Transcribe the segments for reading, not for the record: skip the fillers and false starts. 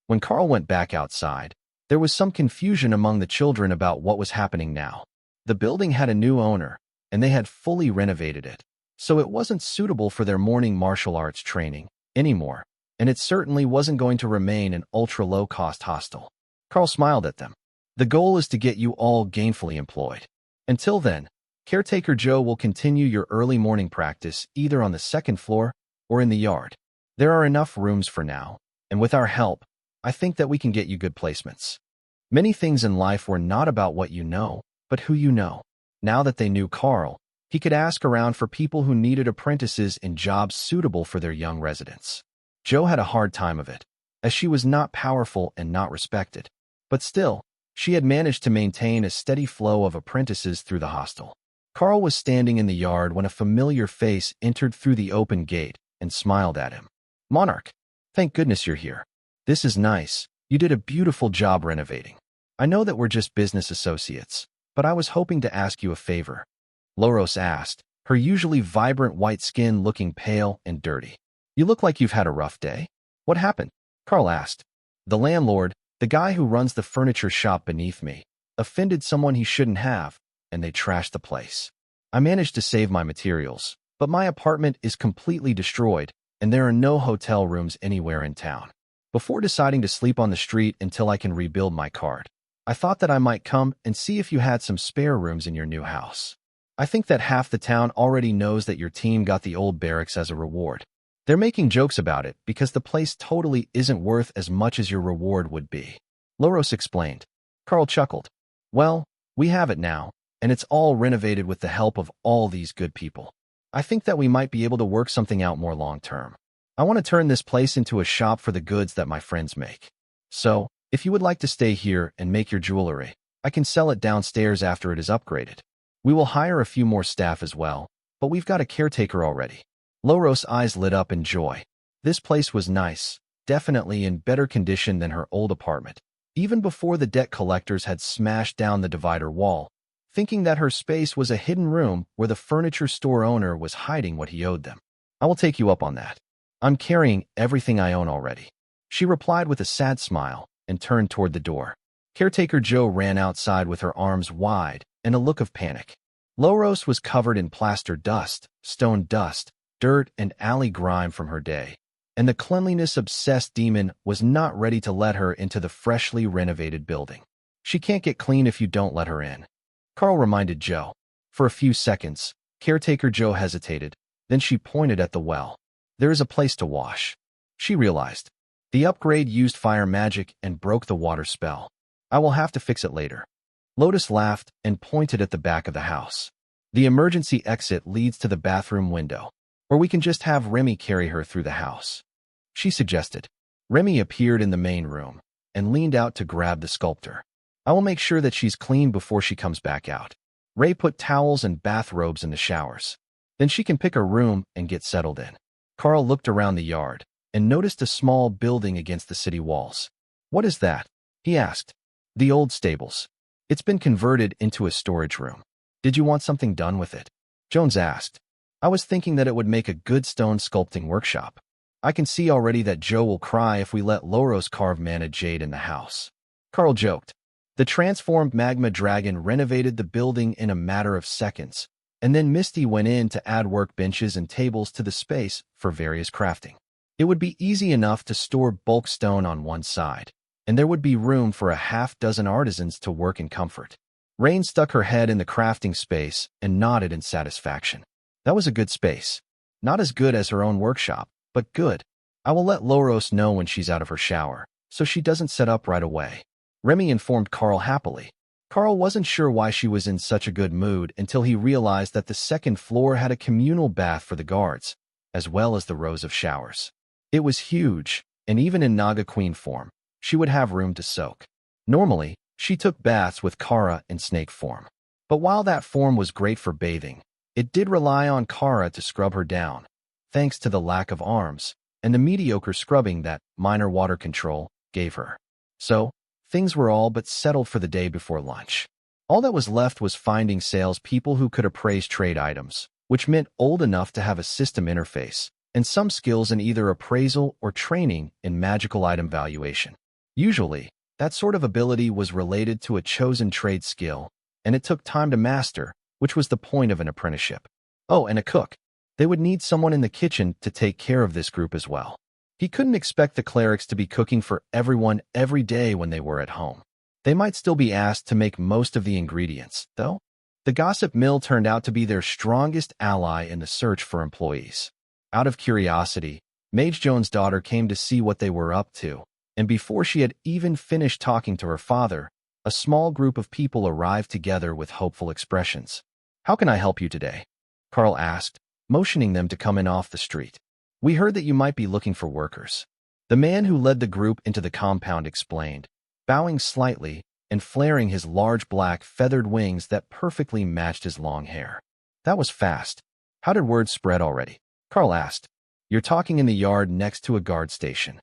When Karl went back outside, there was some confusion among the children about what was happening now. The building had a new owner, and they had fully renovated it, so it wasn't suitable for their morning martial arts training anymore, and it certainly wasn't going to remain an ultra-low-cost hostel. Karl smiled at them. The goal is to get you all gainfully employed. Until then, Caretaker Joe will continue your early morning practice either on the second floor or in the yard. There are enough rooms for now, and with our help, I think that we can get you good placements. Many things in life were not about what you know, but who you know. Now that they knew Karl, he could ask around for people who needed apprentices in jobs suitable for their young residents. Joe had a hard time of it, as she was not powerful and not respected. But still, she had managed to maintain a steady flow of apprentices through the hostel. Karl was standing in the yard when a familiar face entered through the open gate and smiled at him. "Monarch, thank goodness you're here. This is nice. You did a beautiful job renovating. I know that we're just business associates, but I was hoping to ask you a favor." Loros asked, her usually vibrant white skin looking pale and dirty. "You look like you've had a rough day. What happened?" Karl asked. "The landlord, the guy who runs the furniture shop beneath me, offended someone he shouldn't have, and they trashed the place. I managed to save my materials, but my apartment is completely destroyed, and there are no hotel rooms anywhere in town. Before deciding to sleep on the street until I can rebuild my cart, I thought that I might come and see if you had some spare rooms in your new house. I think that half the town already knows that your team got the old barracks as a reward. They're making jokes about it because the place totally isn't worth as much as your reward would be." Loros explained. Karl chuckled. "Well, we have it now, and it's all renovated with the help of all these good people. I think that we might be able to work something out more long-term. I want to turn this place into a shop for the goods that my friends make. So, if you would like to stay here and make your jewelry, I can sell it downstairs after it is upgraded. We will hire a few more staff as well, but we've got a caretaker already." Loros' eyes lit up in joy. This place was nice, definitely in better condition than her old apartment, even before the debt collectors had smashed down the divider wall, thinking that her space was a hidden room where the furniture store owner was hiding what he owed them. "I will take you up on that. I'm carrying everything I own already," she replied with a sad smile and turned toward the door. Caretaker Joe ran outside with her arms wide and a look of panic. Loros was covered in plaster dust, stone dust, dirt, and alley grime from her day, and the cleanliness-obsessed demon was not ready to let her into the freshly renovated building. "She can't get clean if you don't let her in," Karl reminded Joe. For a few seconds, Caretaker Joe hesitated, then she pointed at the well. "There is a place to wash," she realized. "The upgrade used fire magic and broke the water spell. I will have to fix it later." Lotus laughed and pointed at the back of the house. "The emergency exit leads to the bathroom window, or we can just have Remy carry her through the house," she suggested. Remy appeared in the main room and leaned out to grab the sculptor. "I will make sure that she's clean before she comes back out. Ray put towels and bathrobes in the showers. Then she can pick a room and get settled in." Karl looked around the yard and noticed a small building against the city walls. "What is that?" he asked. "The old stables. It's been converted into a storage room. Did you want something done with it?" Jones asked. "I was thinking that it would make a good stone sculpting workshop. I can see already that Joe will cry if we let Loros carve Mana Jade in the house." Karl joked. The transformed magma dragon renovated the building in a matter of seconds, and then Misty went in to add workbenches and tables to the space for various crafting. It would be easy enough to store bulk stone on one side, and there would be room for a half-dozen artisans to work in comfort. Rain stuck her head in the crafting space and nodded in satisfaction. That was a good space. Not as good as her own workshop, but good. "I will let Loros know when she's out of her shower, so she doesn't set up right away," Remy informed Karl happily. Karl wasn't sure why she was in such a good mood until he realized that the second floor had a communal bath for the guards, as well as the rows of showers. It was huge, and even in Naga Queen form, she would have room to soak. Normally, she took baths with Kara in snake form. But while that form was great for bathing, it did rely on Kara to scrub her down, thanks to the lack of arms and the mediocre scrubbing that minor water control gave her. So, things were all but settled for the day before lunch. All that was left was finding salespeople who could appraise trade items, which meant old enough to have a system interface, and some skills in either appraisal or training in magical item valuation. Usually, that sort of ability was related to a chosen trade skill, and it took time to master, which was the point of an apprenticeship. Oh, and a cook. They would need someone in the kitchen to take care of this group as well. He couldn't expect the clerics to be cooking for everyone every day when they were at home. They might still be asked to make most of the ingredients, though. The gossip mill turned out to be their strongest ally in the search for employees. Out of curiosity, Mage Jones' daughter came to see what they were up to, and before she had even finished talking to her father, a small group of people arrived together with hopeful expressions. "How can I help you today?" Karl asked, motioning them to come in off the street. "We heard that you might be looking for workers." The man who led the group into the compound explained, bowing slightly and flaring his large black feathered wings that perfectly matched his long hair. "That was fast. How did word spread already?" Karl asked. "You're talking in the yard next to a guard station."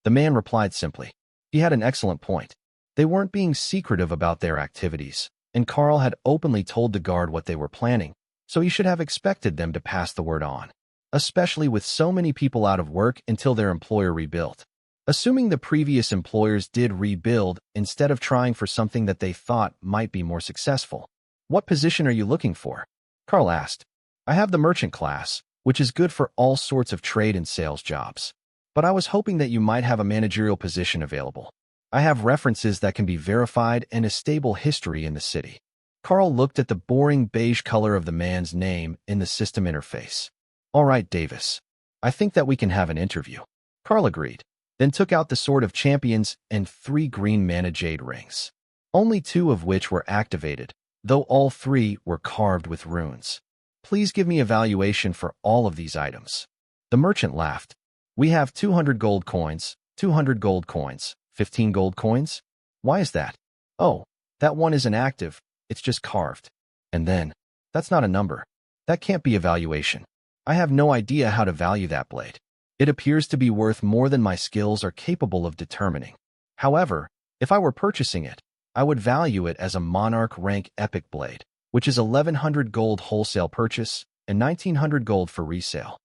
The man replied simply. He had an excellent point. They weren't being secretive about their activities, and Karl had openly told the guard what they were planning, so he should have expected them to pass the word on, especially with so many people out of work until their employer rebuilt. Assuming the previous employers did rebuild instead of trying for something that they thought might be more successful. "What position are you looking for?" Karl asked. "I have the merchant class, which is good for all sorts of trade and sales jobs. But I was hoping that you might have a managerial position available. I have references that can be verified and a stable history in the city." Karl looked at the boring beige color of the man's name in the system interface. "All right, Davis. I think that we can have an interview." Karl agreed, then took out the Sword of Champions and 3 green mana jade rings, only 2 of which were activated, though all 3 were carved with runes. "Please give me a valuation for all of these items." The merchant laughed. "We have 200 gold coins, 200 gold coins, 15 gold coins. Why is that?" "Oh, that one isn't active, it's just carved." "And then, that's not a number. That can't be a valuation. I have no idea how to value that blade. It appears to be worth more than my skills are capable of determining. However, if I were purchasing it, I would value it as a Monarch rank epic blade, which is 1100 gold wholesale purchase and 1900 gold for resale."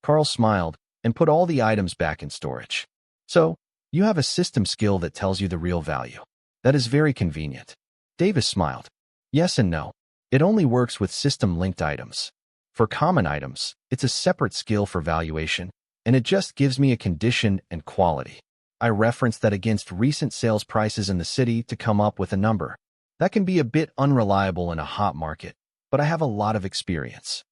Karl smiled and put all the items back in storage. "So, you have a system skill that tells you the real value. That is very convenient." Davis smiled. "Yes and no. It only works with system-linked items. For common items, it's a separate skill for valuation, and it just gives me a condition and quality. I reference that against recent sales prices in the city to come up with a number. That can be a bit unreliable in a hot market, but I have a lot of experience.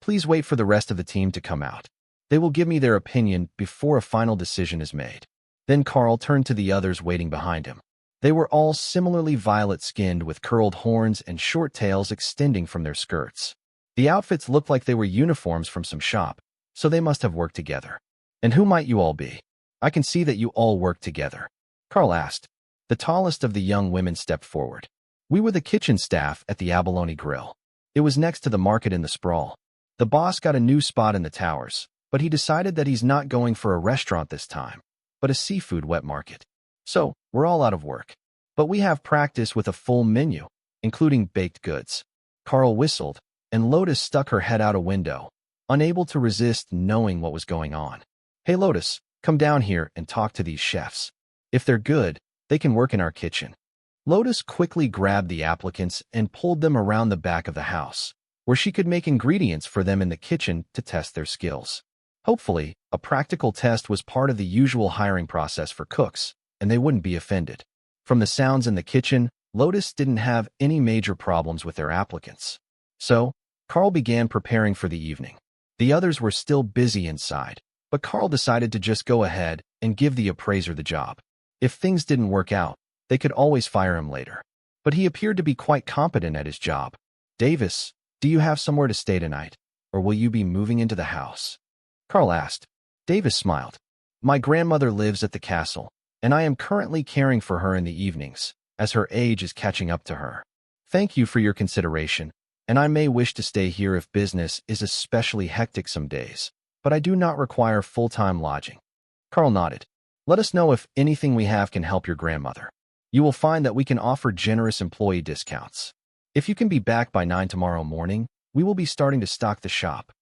Please wait for the rest of the team to come out. They will give me their opinion before a final decision is made." Then Karl turned to the others waiting behind him. They were all similarly violet-skinned with curled horns and short tails extending from their skirts. The outfits looked like they were uniforms from some shop, so they must have worked together. "And who might you all be? I can see that you all work together," Karl asked. The tallest of the young women stepped forward. "We were the kitchen staff at the Abalone Grill. It was next to the market in the sprawl. The boss got a new spot in the towers, but he decided that he's not going for a restaurant this time, but a seafood wet market. So, we're all out of work. But we have practice with a full menu, including baked goods." Karl whistled, and Lotus stuck her head out a window, unable to resist knowing what was going on. "Hey Lotus, come down here and talk to these chefs. If they're good, they can work in our kitchen." Lotus quickly grabbed the applicants and pulled them around the back of the house, where she could make ingredients for them in the kitchen to test their skills. Hopefully, a practical test was part of the usual hiring process for cooks, and they wouldn't be offended. From the sounds in the kitchen, Lotus didn't have any major problems with their applicants. So, Karl began preparing for the evening. The others were still busy inside, but Karl decided to just go ahead and give the appraiser the job. If things didn't work out, they could always fire him later. But he appeared to be quite competent at his job. "Davis, do you have somewhere to stay tonight, or will you be moving into the house?" Karl asked. Davis smiled. "My grandmother lives at the castle, and I am currently caring for her in the evenings, as her age is catching up to her. Thank you for your consideration, and I may wish to stay here if business is especially hectic some days, but I do not require full-time lodging." Karl nodded. "Let us know if anything we have can help your grandmother. You will find that we can offer generous employee discounts. If you can be back by 9 tomorrow morning, we will be starting to stock the shop."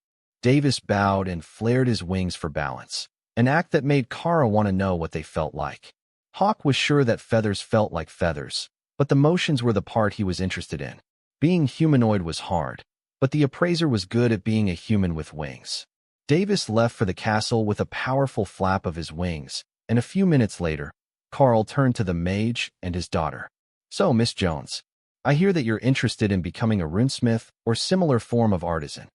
Davis bowed and flared his wings for balance, an act that made Kara want to know what they felt like. Hawk was sure that feathers felt like feathers, but the motions were the part he was interested in. Being humanoid was hard, but the appraiser was good at being a human with wings. Davis left for the castle with a powerful flap of his wings, and a few minutes later, Karl turned to the mage and his daughter. "So, Miss Jones, I hear that you're interested in becoming a runesmith or similar form of artisan."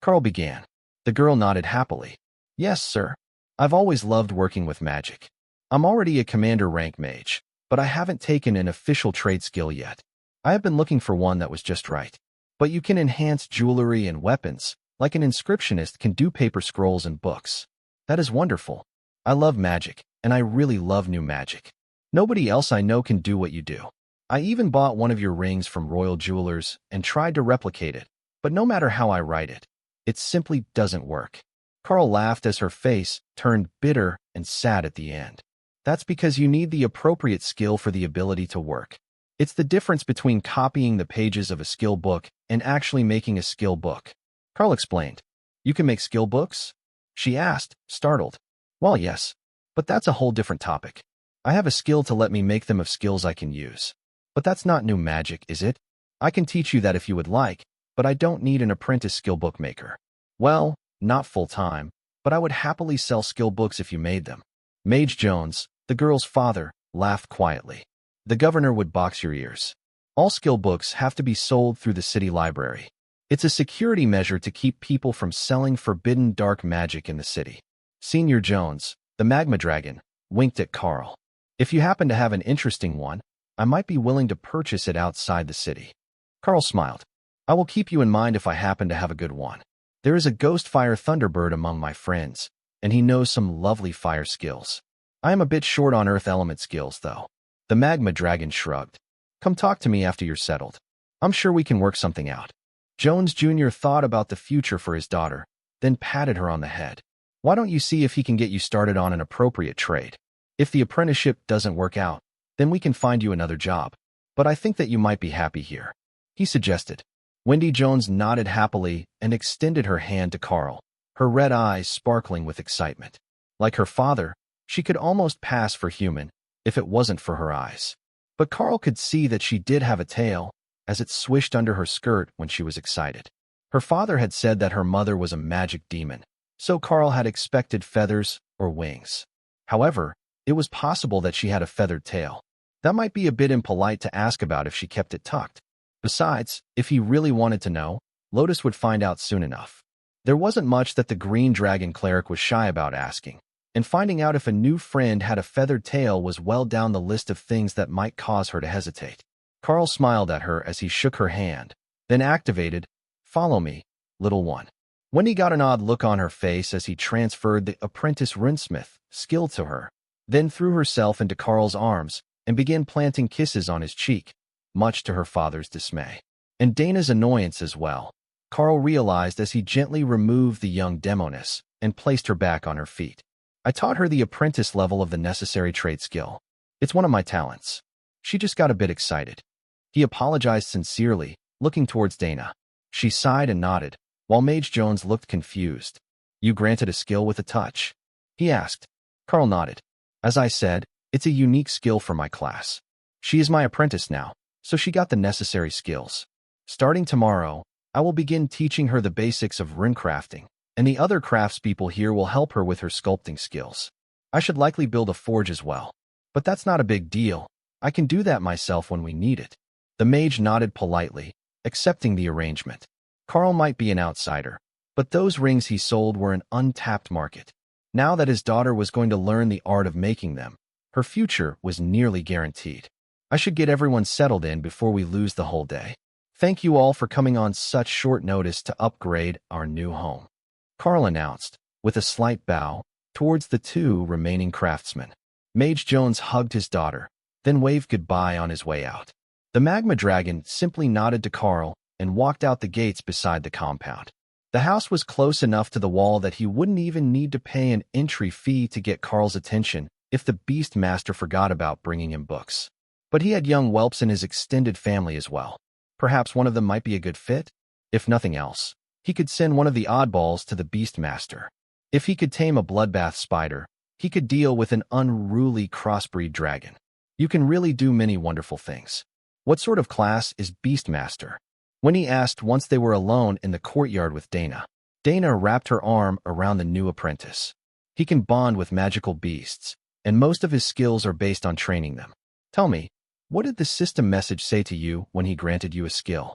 Karl began. The girl nodded happily. "Yes, sir. I've always loved working with magic. I'm already a commander rank mage, but I haven't taken an official trade skill yet. I have been looking for one that was just right. But you can enhance jewelry and weapons, like an inscriptionist can do paper scrolls and books. That is wonderful. I love magic, and I really love new magic. Nobody else I know can do what you do. I even bought one of your rings from Royal Jewelers and tried to replicate it, but no matter how I write it, it simply doesn't work." Karl laughed as her face turned bitter and sad at the end. "That's because you need the appropriate skill for the ability to work. It's the difference between copying the pages of a skill book and actually making a skill book." Karl explained. "You can make skill books?" she asked, startled. "Well, yes, but that's a whole different topic. I have a skill to let me make them of skills I can use. But that's not new magic, is it? I can teach you that if you would like, but I don't need an apprentice skill book maker. Well, not full-time, but I would happily sell skill books if you made them." Mage Jones, the girl's father, laughed quietly. "The governor would box your ears. All skill books have to be sold through the city library. It's a security measure to keep people from selling forbidden dark magic in the city." Senior Jones, the magma dragon, winked at Karl. "If you happen to have an interesting one, I might be willing to purchase it outside the city." Karl smiled. "I will keep you in mind if I happen to have a good one. There is a ghost fire thunderbird among my friends, and he knows some lovely fire skills. I am a bit short on earth element skills, though." The magma dragon shrugged. "Come talk to me after you're settled. I'm sure we can work something out." Jones Jr. thought about the future for his daughter, then patted her on the head. "Why don't you see if he can get you started on an appropriate trade? If the apprenticeship doesn't work out, then we can find you another job. But I think that you might be happy here," he suggested. Wendy Jones nodded happily and extended her hand to Karl, her red eyes sparkling with excitement. Like her father, she could almost pass for human if it wasn't for her eyes. But Karl could see that she did have a tail, as it swished under her skirt when she was excited. Her father had said that her mother was a magic demon, so Karl had expected feathers or wings. However, it was possible that she had a feathered tail. That might be a bit impolite to ask about if she kept it tucked. Besides, if he really wanted to know, Lotus would find out soon enough. There wasn't much that the Green Dragon cleric was shy about asking, and finding out if a new friend had a feathered tail was well down the list of things that might cause her to hesitate. Karl smiled at her as he shook her hand, then activated, "Follow me, little one." Wendy got an odd look on her face as he transferred the apprentice runesmith skill to her, then threw herself into Karl's arms and began planting kisses on his cheek, much to her father's dismay. And Dana's annoyance as well, Karl realized as he gently removed the young demoness and placed her back on her feet. "I taught her the apprentice level of the necessary trade skill. It's one of my talents." She just got a bit excited. He apologized sincerely, looking towards Dana. She sighed and nodded, while Mage Jones looked confused. "You granted a skill with a touch?" he asked. Karl nodded. "As I said, it's a unique skill for my class. She is my apprentice now, so she got the necessary skills. Starting tomorrow, I will begin teaching her the basics of runecrafting, and the other craftspeople here will help her with her sculpting skills. I should likely build a forge as well, but that's not a big deal. I can do that myself when we need it." The mage nodded politely, accepting the arrangement. Karl might be an outsider, but those rings he sold were an untapped market. Now that his daughter was going to learn the art of making them, her future was nearly guaranteed. "I should get everyone settled in before we lose the whole day. Thank you all for coming on such short notice to upgrade our new home," Karl announced, with a slight bow, towards the two remaining craftsmen. Mage Jones hugged his daughter, then waved goodbye on his way out. The magma dragon simply nodded to Karl and walked out the gates beside the compound. The house was close enough to the wall that he wouldn't even need to pay an entry fee to get Karl's attention if the Beast Master forgot about bringing him books. But he had young whelps in his extended family as well. Perhaps one of them might be a good fit? If nothing else, he could send one of the oddballs to the Beast Master. If he could tame a bloodbath spider, He could deal with an unruly crossbreed dragon. You can really do many wonderful things. What sort of class is Beastmaster? Wendy asked once they were alone in the courtyard with Dana. Dana wrapped her arm around the new apprentice. He can bond with magical beasts, and most of his skills are based on training them. Tell me, what did the system message say to you when he granted you a skill?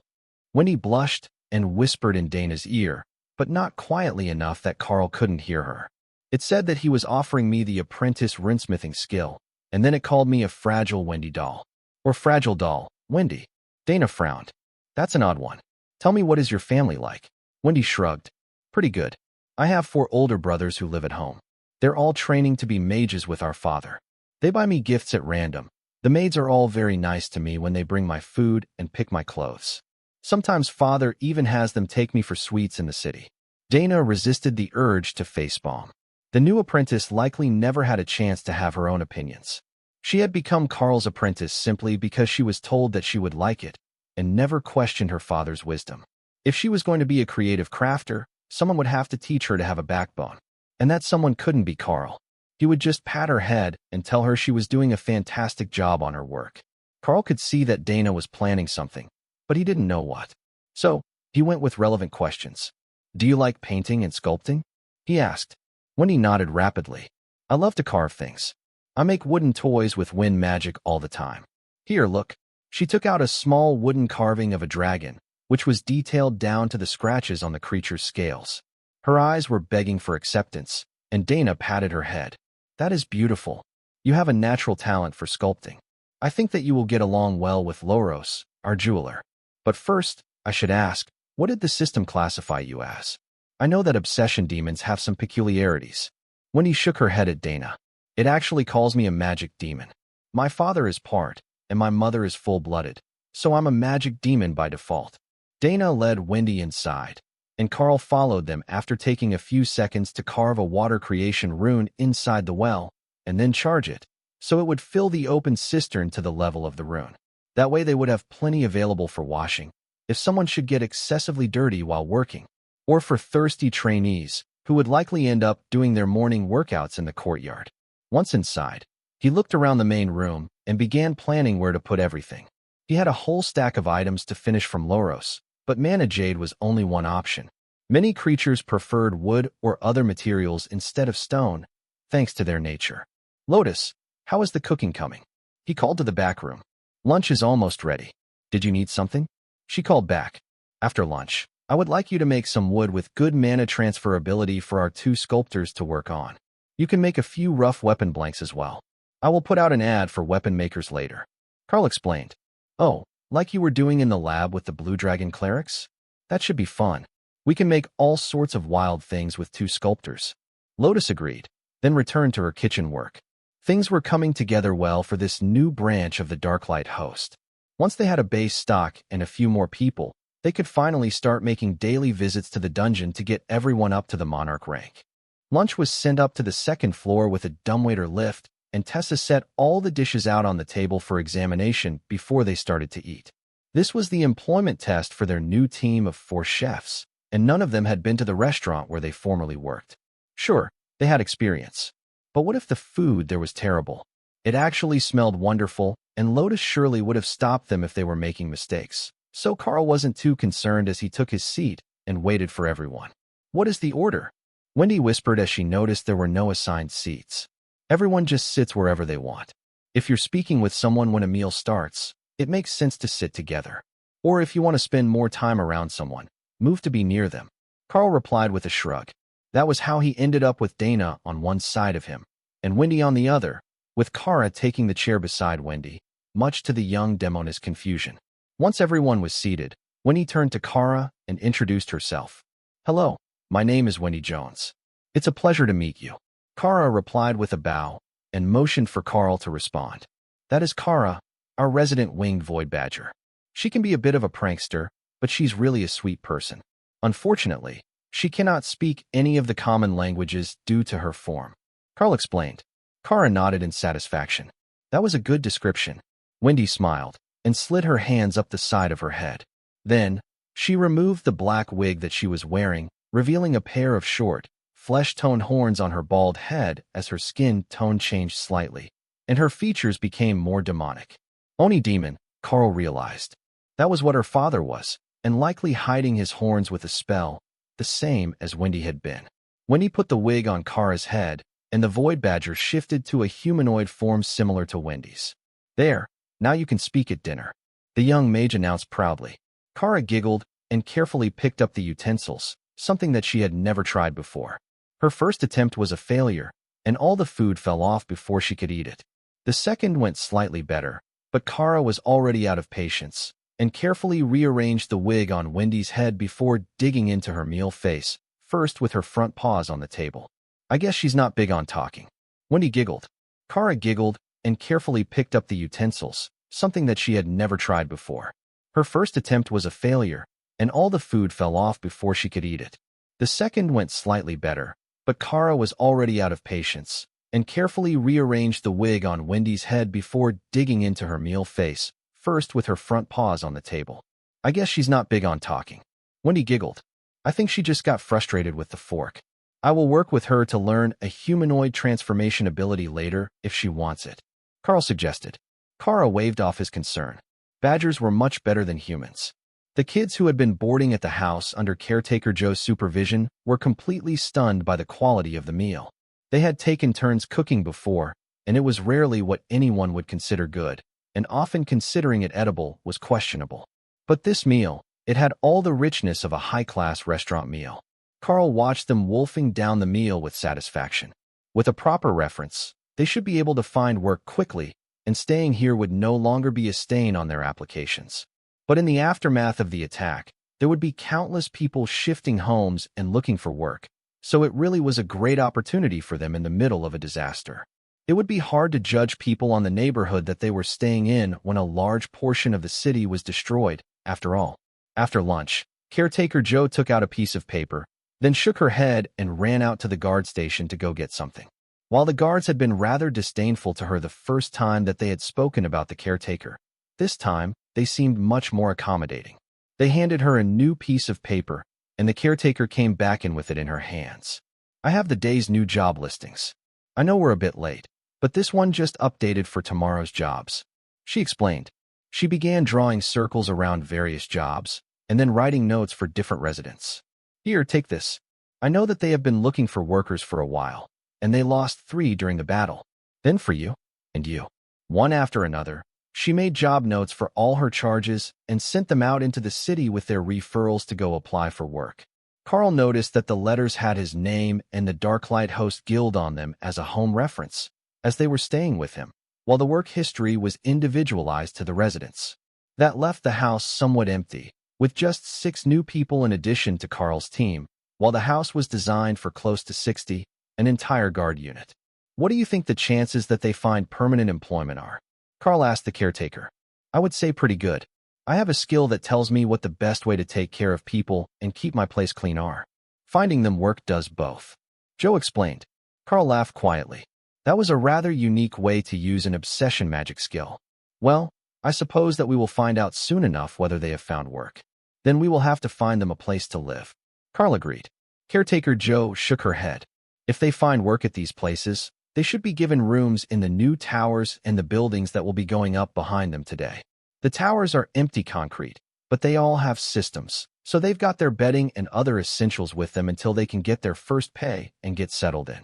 Wendy blushed and whispered in Dana's ear, but not quietly enough that Karl couldn't hear her. It said that he was offering me the apprentice rinsmithing skill, and then it called me a fragile Wendy doll. Or fragile doll, Wendy. Dana frowned. That's an odd one. Tell me, what is your family like? Wendy shrugged. Pretty good. I have 4 older brothers who live at home. They're all training to be mages with our father. They buy me gifts at random. The maids are all very nice to me when they bring my food and pick my clothes. Sometimes father even has them take me for sweets in the city. Dana resisted the urge to facepalm. The new apprentice likely never had a chance to have her own opinions. She had become Karl's apprentice simply because she was told that she would like it, and never questioned her father's wisdom. If she was going to be a creative crafter, someone would have to teach her to have a backbone. And that someone couldn't be Karl. He would just pat her head and tell her she was doing a fantastic job on her work. Karl could see that Dana was planning something, but he didn't know what. So, he went with relevant questions. Do you like painting and sculpting? He asked. Wendy nodded rapidly. I love to carve things. I make wooden toys with wind magic all the time. Here, look. She took out a small wooden carving of a dragon, which was detailed down to the scratches on the creature's scales. Her eyes were begging for acceptance, and Dana patted her head. That is beautiful. You have a natural talent for sculpting. I think that you will get along well with Loros, our jeweler. But first, I should ask, what did the system classify you as? I know that obsession demons have some peculiarities. Wendy shook her head at Dana. It actually calls me a magic demon. My father is part, and my mother is full-blooded, so I'm a magic demon by default. Dana led Wendy inside, and Karl followed them after taking a few seconds to carve a water creation rune inside the well, and then charge it, so it would fill the open cistern to the level of the rune. That way they would have plenty available for washing, if someone should get excessively dirty while working, or for thirsty trainees, who would likely end up doing their morning workouts in the courtyard. Once inside, he looked around the main room and began planning where to put everything. He had a whole stack of items to finish from Loros, but mana jade was only one option. Many creatures preferred wood or other materials instead of stone, thanks to their nature. Lotus, how is the cooking coming? He called to the back room. Lunch is almost ready. Did you need something? She called back. After lunch, I would like you to make some wood with good mana transferability for our 2 sculptors to work on. You can make a few rough weapon blanks as well. I will put out an ad for weapon makers later. Karl explained. Oh, like you were doing in the lab with the Blue Dragon clerics? That should be fun. We can make all sorts of wild things with 2 sculptors. Lotus agreed, then returned to her kitchen work. Things were coming together well for this new branch of the Darklight host. Once they had a base stock and a few more people, they could finally start making daily visits to the dungeon to get everyone up to the Monarch rank. Lunch was sent up to the 2nd floor with a dumbwaiter lift, and Tessa set all the dishes out on the table for examination before they started to eat. This was the employment test for their new team of 4 chefs, and none of them had been to the restaurant where they formerly worked. Sure, they had experience. But what if the food there was terrible? It actually smelled wonderful, and Lotus surely would have stopped them if they were making mistakes. So Karl wasn't too concerned as he took his seat and waited for everyone. What is the order? Wendy whispered as she noticed there were no assigned seats. Everyone just sits wherever they want. If you're speaking with someone when a meal starts, it makes sense to sit together. Or if you want to spend more time around someone, move to be near them. Karl replied with a shrug. That was how he ended up with Dana on one side of him, and Wendy on the other, with Kara taking the chair beside Wendy, much to the young demoness' confusion. Once everyone was seated, Wendy turned to Kara and introduced herself. Hello, my name is Wendy Jones. It's a pleasure to meet you. Kara replied with a bow and motioned for Karl to respond. That is Kara, our resident winged void badger. She can be a bit of a prankster, but she's really a sweet person. Unfortunately, she cannot speak any of the common languages due to her form. Karl explained. Kara nodded in satisfaction. That was a good description. Wendy smiled and slid her hands up the side of her head. Then, she removed the black wig that she was wearing, revealing a pair of short, flesh-toned horns on her bald head as her skin tone changed slightly, and her features became more demonic. Oni demon, Karl realized. That was what her father was, and likely hiding his horns with a spell, the same as Wendy had been. Wendy put the wig on Kara's head, and the Void Badger shifted to a humanoid form similar to Wendy's. There, now you can speak at dinner, the young mage announced proudly. Kara giggled and carefully picked up the utensils, something that she had never tried before. Her first attempt was a failure, and all the food fell off before she could eat it. The second went slightly better, but Kara was already out of patience, and carefully rearranged the wig on Wendy's head before digging into her meal face, first with her front paws on the table. I guess she's not big on talking. Wendy giggled. Kara giggled and carefully picked up the utensils, something that she had never tried before. Her first attempt was a failure, and all the food fell off before she could eat it. The second went slightly better, but Kara was already out of patience, and carefully rearranged the wig on Wendy's head before digging into her meal face, first with her front paws on the table. I guess she's not big on talking. Wendy giggled. I think she just got frustrated with the fork. I will work with her to learn a humanoid transformation ability later if she wants it, Karl suggested. Kara waved off his concern. Badgers were much better than humans. The kids who had been boarding at the house under caretaker Joe's supervision were completely stunned by the quality of the meal. They had taken turns cooking before, and it was rarely what anyone would consider good, and often considering it edible was questionable. But this meal, it had all the richness of a high-class restaurant meal. Karl watched them wolfing down the meal with satisfaction. With a proper reference, they should be able to find work quickly, and staying here would no longer be a stain on their applications. But in the aftermath of the attack, there would be countless people shifting homes and looking for work, so it really was a great opportunity for them in the middle of a disaster. It would be hard to judge people on the neighborhood that they were staying in when a large portion of the city was destroyed, after all. After lunch, caretaker Joe took out a piece of paper, then shook her head and ran out to the guard station to go get something. While the guards had been rather disdainful to her the first time that they had spoken about the caretaker, this time they seemed much more accommodating. They handed her a new piece of paper, and the caretaker came back in with it in her hands. I have the day's new job listings. I know we're a bit late, but this one just updated for tomorrow's jobs, she explained. She began drawing circles around various jobs, and then writing notes for different residents. Here, take this. I know that they have been looking for workers for a while, and they lost 3 during the battle. Then for you, and you. One after another, she made job notes for all her charges and sent them out into the city with their referrals to go apply for work. Karl noticed that the letters had his name and the Darklight Host Guild on them as a home reference, as they were staying with him, while the work history was individualized to the residents. That left the house somewhat empty, with just 6 new people in addition to Karl's team, while the house was designed for close to 60, an entire guard unit. What do you think the chances that they find permanent employment are? Karl asked the caretaker. I would say pretty good. I have a skill that tells me what the best way to take care of people and keep my place clean are. Finding them work does both, Joe explained. Karl laughed quietly. That was a rather unique way to use an obsession magic skill. Well, I suppose that we will find out soon enough whether they have found work. Then we will have to find them a place to live. Karl agreed. Caretaker Joe shook her head. If they find work at these places, they should be given rooms in the new towers and the buildings that will be going up behind them today. The towers are empty concrete, but they all have systems, so they've got their bedding and other essentials with them until they can get their first pay and get settled in.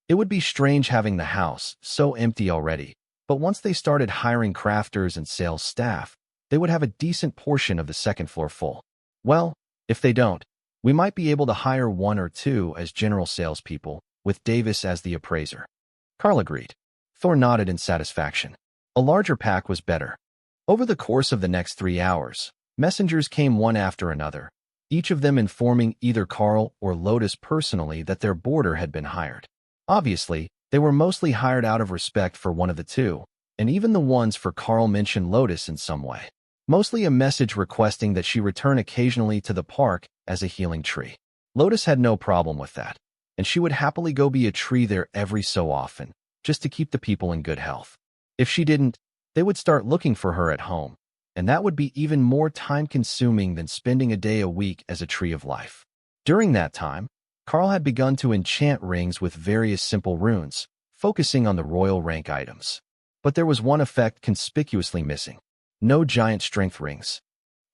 It would be strange having the house so empty already, but once they started hiring crafters and sales staff, they would have a decent portion of the second floor full. Well, if they don't, we might be able to hire 1 or 2 as general salespeople, with Davis as the appraiser. Karl agreed. Thor nodded in satisfaction. A larger pack was better. Over the course of the next 3 hours, messengers came one after another, each of them informing either Karl or Lotus personally that their boarder had been hired. Obviously, they were mostly hired out of respect for one of the two, and even the ones for Karl mentioned Lotus in some way. Mostly a message requesting that she return occasionally to the park as a healing tree. Lotus had no problem with that, and she would happily go be a tree there every so often, just to keep the people in good health. If she didn't, they would start looking for her at home, and that would be even more time-consuming than spending a day a week as a tree of life. During that time, Karl had begun to enchant rings with various simple runes, focusing on the royal rank items. But there was one effect conspicuously missing. No giant strength rings.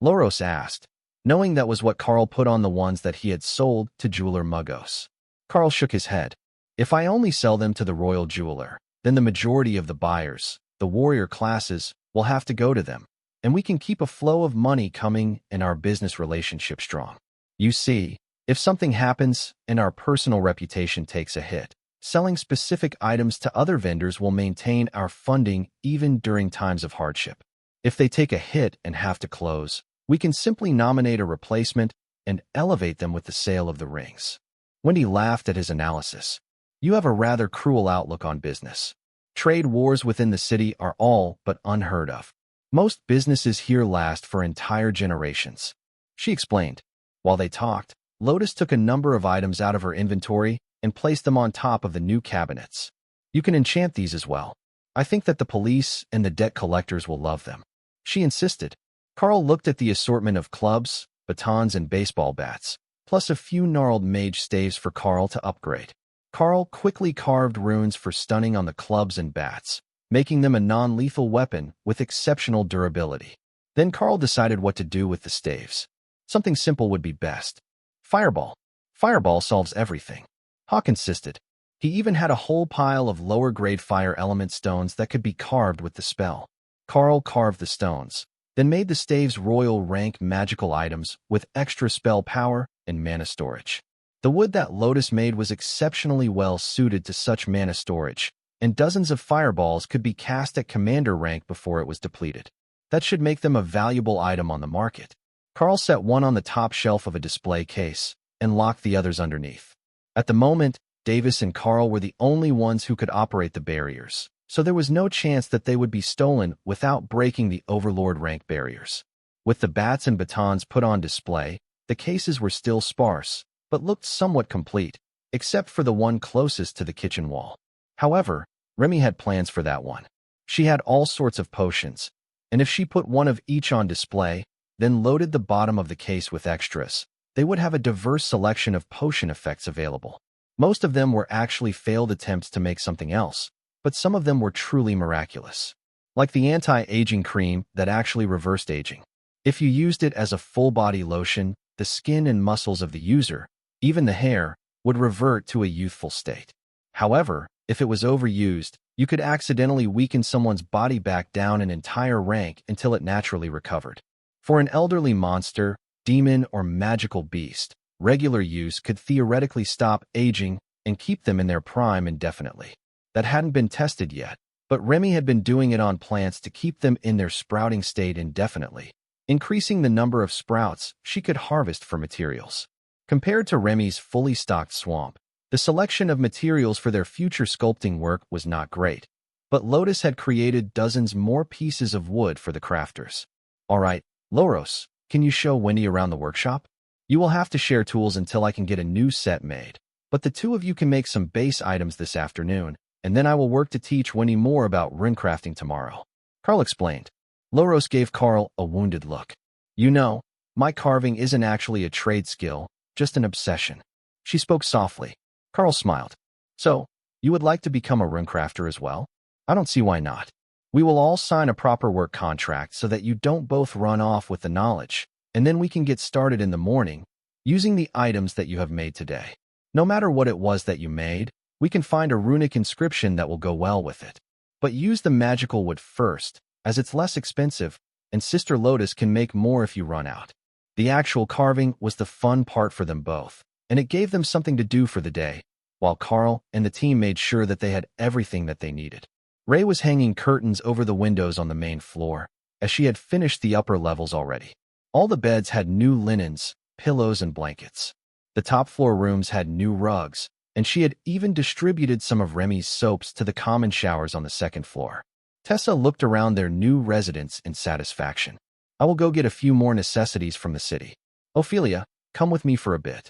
Loros asked, knowing that was what Karl put on the ones that he had sold to jeweler Mugos. Karl shook his head. If I only sell them to the royal jeweler, then the majority of the buyers, the warrior classes, will have to go to them, and we can keep a flow of money coming and our business relationship strong. You see, if something happens and our personal reputation takes a hit, selling specific items to other vendors will maintain our funding even during times of hardship. If they take a hit and have to close, we can simply nominate a replacement and elevate them with the sale of the rings. Wendy laughed at his analysis. You have a rather cruel outlook on business. Trade wars within the city are all but unheard of. Most businesses here last for entire generations. She explained. While they talked, Lotus took a number of items out of her inventory and placed them on top of the new cabinets. You can enchant these as well. I think that the police and the debt collectors will love them. She insisted. Karl looked at the assortment of clubs, batons, and baseball bats, plus a few gnarled mage staves for Karl to upgrade. Karl quickly carved runes for stunning on the clubs and bats, making them a non-lethal weapon with exceptional durability. Then Karl decided what to do with the staves. Something simple would be best. Fireball. Fireball solves everything. Hawk insisted. He even had a whole pile of lower-grade fire element stones that could be carved with the spell. Karl carved the stones, then made the staves royal rank magical items with extra spell power and mana storage. The wood that Lotus made was exceptionally well suited to such mana storage, and dozens of fireballs could be cast at commander rank before it was depleted. That should make them a valuable item on the market. Karl set one on the top shelf of a display case and locked the others underneath. At the moment, Davis and Karl were the only ones who could operate the barriers, so there was no chance that they would be stolen without breaking the overlord rank barriers. With the bats and batons put on display, the cases were still sparse, but looked somewhat complete, except for the one closest to the kitchen wall. However, Remy had plans for that one. She had all sorts of potions, and if she put one of each on display, then loaded the bottom of the case with extras, they would have a diverse selection of potion effects available. Most of them were actually failed attempts to make something else, but some of them were truly miraculous. Like the anti-aging cream that actually reversed aging. If you used it as a full-body lotion, the skin and muscles of the user, even the hair, would revert to a youthful state. However, if it was overused, you could accidentally weaken someone's body back down an entire rank until it naturally recovered. For an elderly monster, demon, or magical beast, regular use could theoretically stop aging and keep them in their prime indefinitely. That hadn't been tested yet, but Remy had been doing it on plants to keep them in their sprouting state indefinitely, increasing the number of sprouts she could harvest for materials. Compared to Remy's fully stocked swamp, the selection of materials for their future sculpting work was not great, but Lotus had created dozens more pieces of wood for the crafters. All right, Loros, can you show Wendy around the workshop? You will have to share tools until I can get a new set made, but the two of you can make some base items this afternoon, and then I will work to teach Wendy more about runecrafting tomorrow. Karl explained. Loros gave Karl a wounded look. You know, my carving isn't actually a trade skill, just an obsession. She spoke softly. Karl smiled. So, you would like to become a runecrafter as well? I don't see why not. We will all sign a proper work contract so that you don't both run off with the knowledge, and then we can get started in the morning, using the items that you have made today. No matter what it was that you made, we can find a runic inscription that will go well with it. But use the magical wood first, as it's less expensive, and Sister Lotus can make more if you run out. The actual carving was the fun part for them both, and it gave them something to do for the day, while Karl and the team made sure that they had everything that they needed. Ray was hanging curtains over the windows on the main floor, as she had finished the upper levels already. All the beds had new linens, pillows, and blankets. The top floor rooms had new rugs, and she had even distributed some of Remy's soaps to the common showers on the second floor. Tessa looked around their new residence in satisfaction. I will go get a few more necessities from the city. Ophelia, come with me for a bit.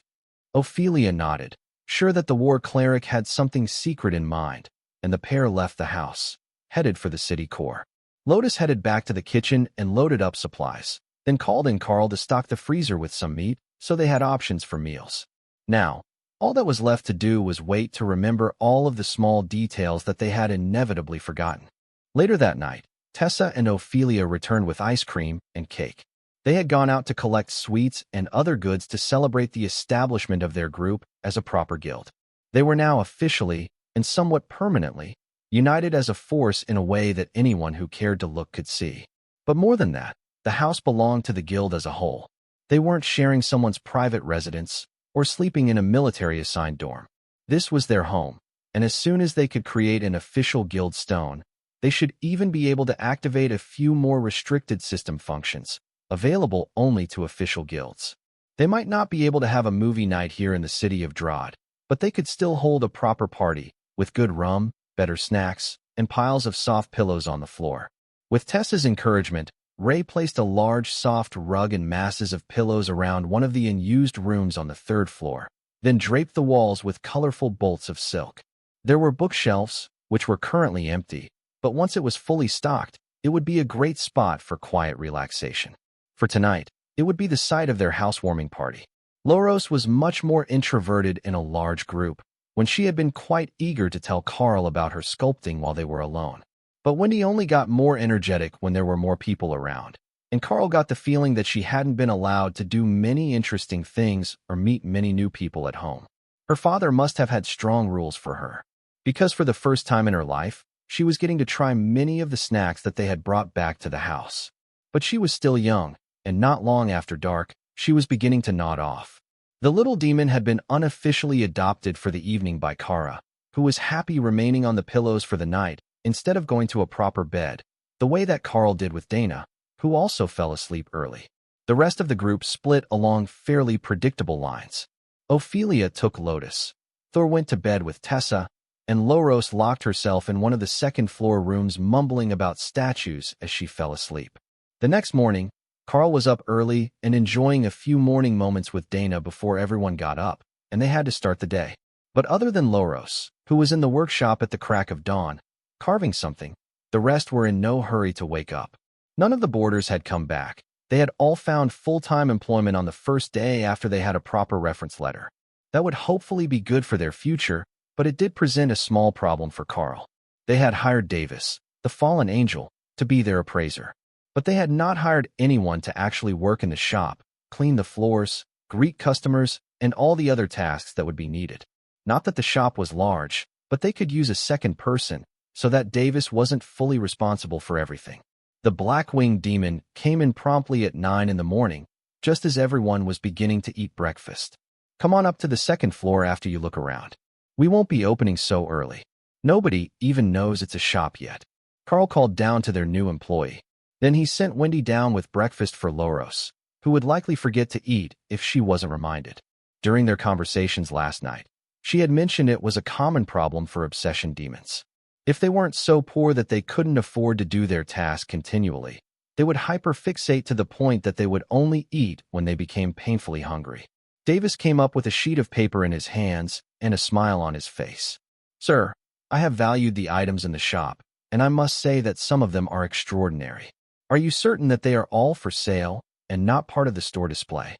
Ophelia nodded, sure that the war cleric had something secret in mind, and the pair left the house, headed for the city core. Lotus headed back to the kitchen and loaded up supplies, then called in Karl to stock the freezer with some meat, so they had options for meals. Now, All that was left to do was wait to remember all of the small details that they had inevitably forgotten. Later that night, Tessa and Ophelia returned with ice cream and cake. They had gone out to collect sweets and other goods to celebrate the establishment of their group as a proper guild. They were now officially, and somewhat permanently, united as a force in a way that anyone who cared to look could see. But more than that, the house belonged to the guild as a whole. They weren't sharing someone's private residence or sleeping in a military-assigned dorm. This was their home, and as soon as they could create an official guild stone, they should even be able to activate a few more restricted system functions, available only to official guilds. They might not be able to have a movie night here in the city of Drod, but they could still hold a proper party, with good rum, better snacks, and piles of soft pillows on the floor. With Tessa's encouragement, Ray placed a large soft rug and masses of pillows around one of the unused rooms on the third floor, then draped the walls with colorful bolts of silk. There were bookshelves, which were currently empty, but once it was fully stocked, it would be a great spot for quiet relaxation. For tonight, it would be the site of their housewarming party. Loros was much more introverted in a large group, when she had been quite eager to tell Karl about her sculpting while they were alone. But Wendy only got more energetic when there were more people around, and Karl got the feeling that she hadn't been allowed to do many interesting things or meet many new people at home. Her father must have had strong rules for her, because for the first time in her life, she was getting to try many of the snacks that they had brought back to the house. But she was still young, and not long after dark, she was beginning to nod off. The little demon had been unofficially adopted for the evening by Kara, who was happy remaining on the pillows for the night instead of going to a proper bed, the way that Karl did with Dana, who also fell asleep early. The rest of the group split along fairly predictable lines. Ophelia took Lotus. Thor went to bed with Tessa, and Loros locked herself in one of the second-floor rooms mumbling about statues as she fell asleep. The next morning, Karl was up early and enjoying a few morning moments with Dana before everyone got up, and they had to start the day. But other than Loros, who was in the workshop at the crack of dawn, carving something, the rest were in no hurry to wake up. None of the boarders had come back. They had all found full-time employment on the first day after they had a proper reference letter. That would hopefully be good for their future, but it did present a small problem for Karl. They had hired Davis, the fallen angel, to be their appraiser. But they had not hired anyone to actually work in the shop, clean the floors, greet customers, and all the other tasks that would be needed. Not that the shop was large, but they could use a second person, so that Davis wasn't fully responsible for everything. The black-winged demon came in promptly at 9 in the morning, just as everyone was beginning to eat breakfast. Come on up to the second floor after you look around. We won't be opening so early. Nobody even knows it's a shop yet. Karl called down to their new employee. Then he sent Wendy down with breakfast for Loros, who would likely forget to eat if she wasn't reminded. During their conversations last night, she had mentioned it was a common problem for obsession demons. If they weren't so poor that they couldn't afford to do their task continually, they would hyperfixate to the point that they would only eat when they became painfully hungry. Davis came up with a sheet of paper in his hands and a smile on his face. Sir, I have valued the items in the shop, and I must say that some of them are extraordinary. Are you certain that they are all for sale and not part of the store display?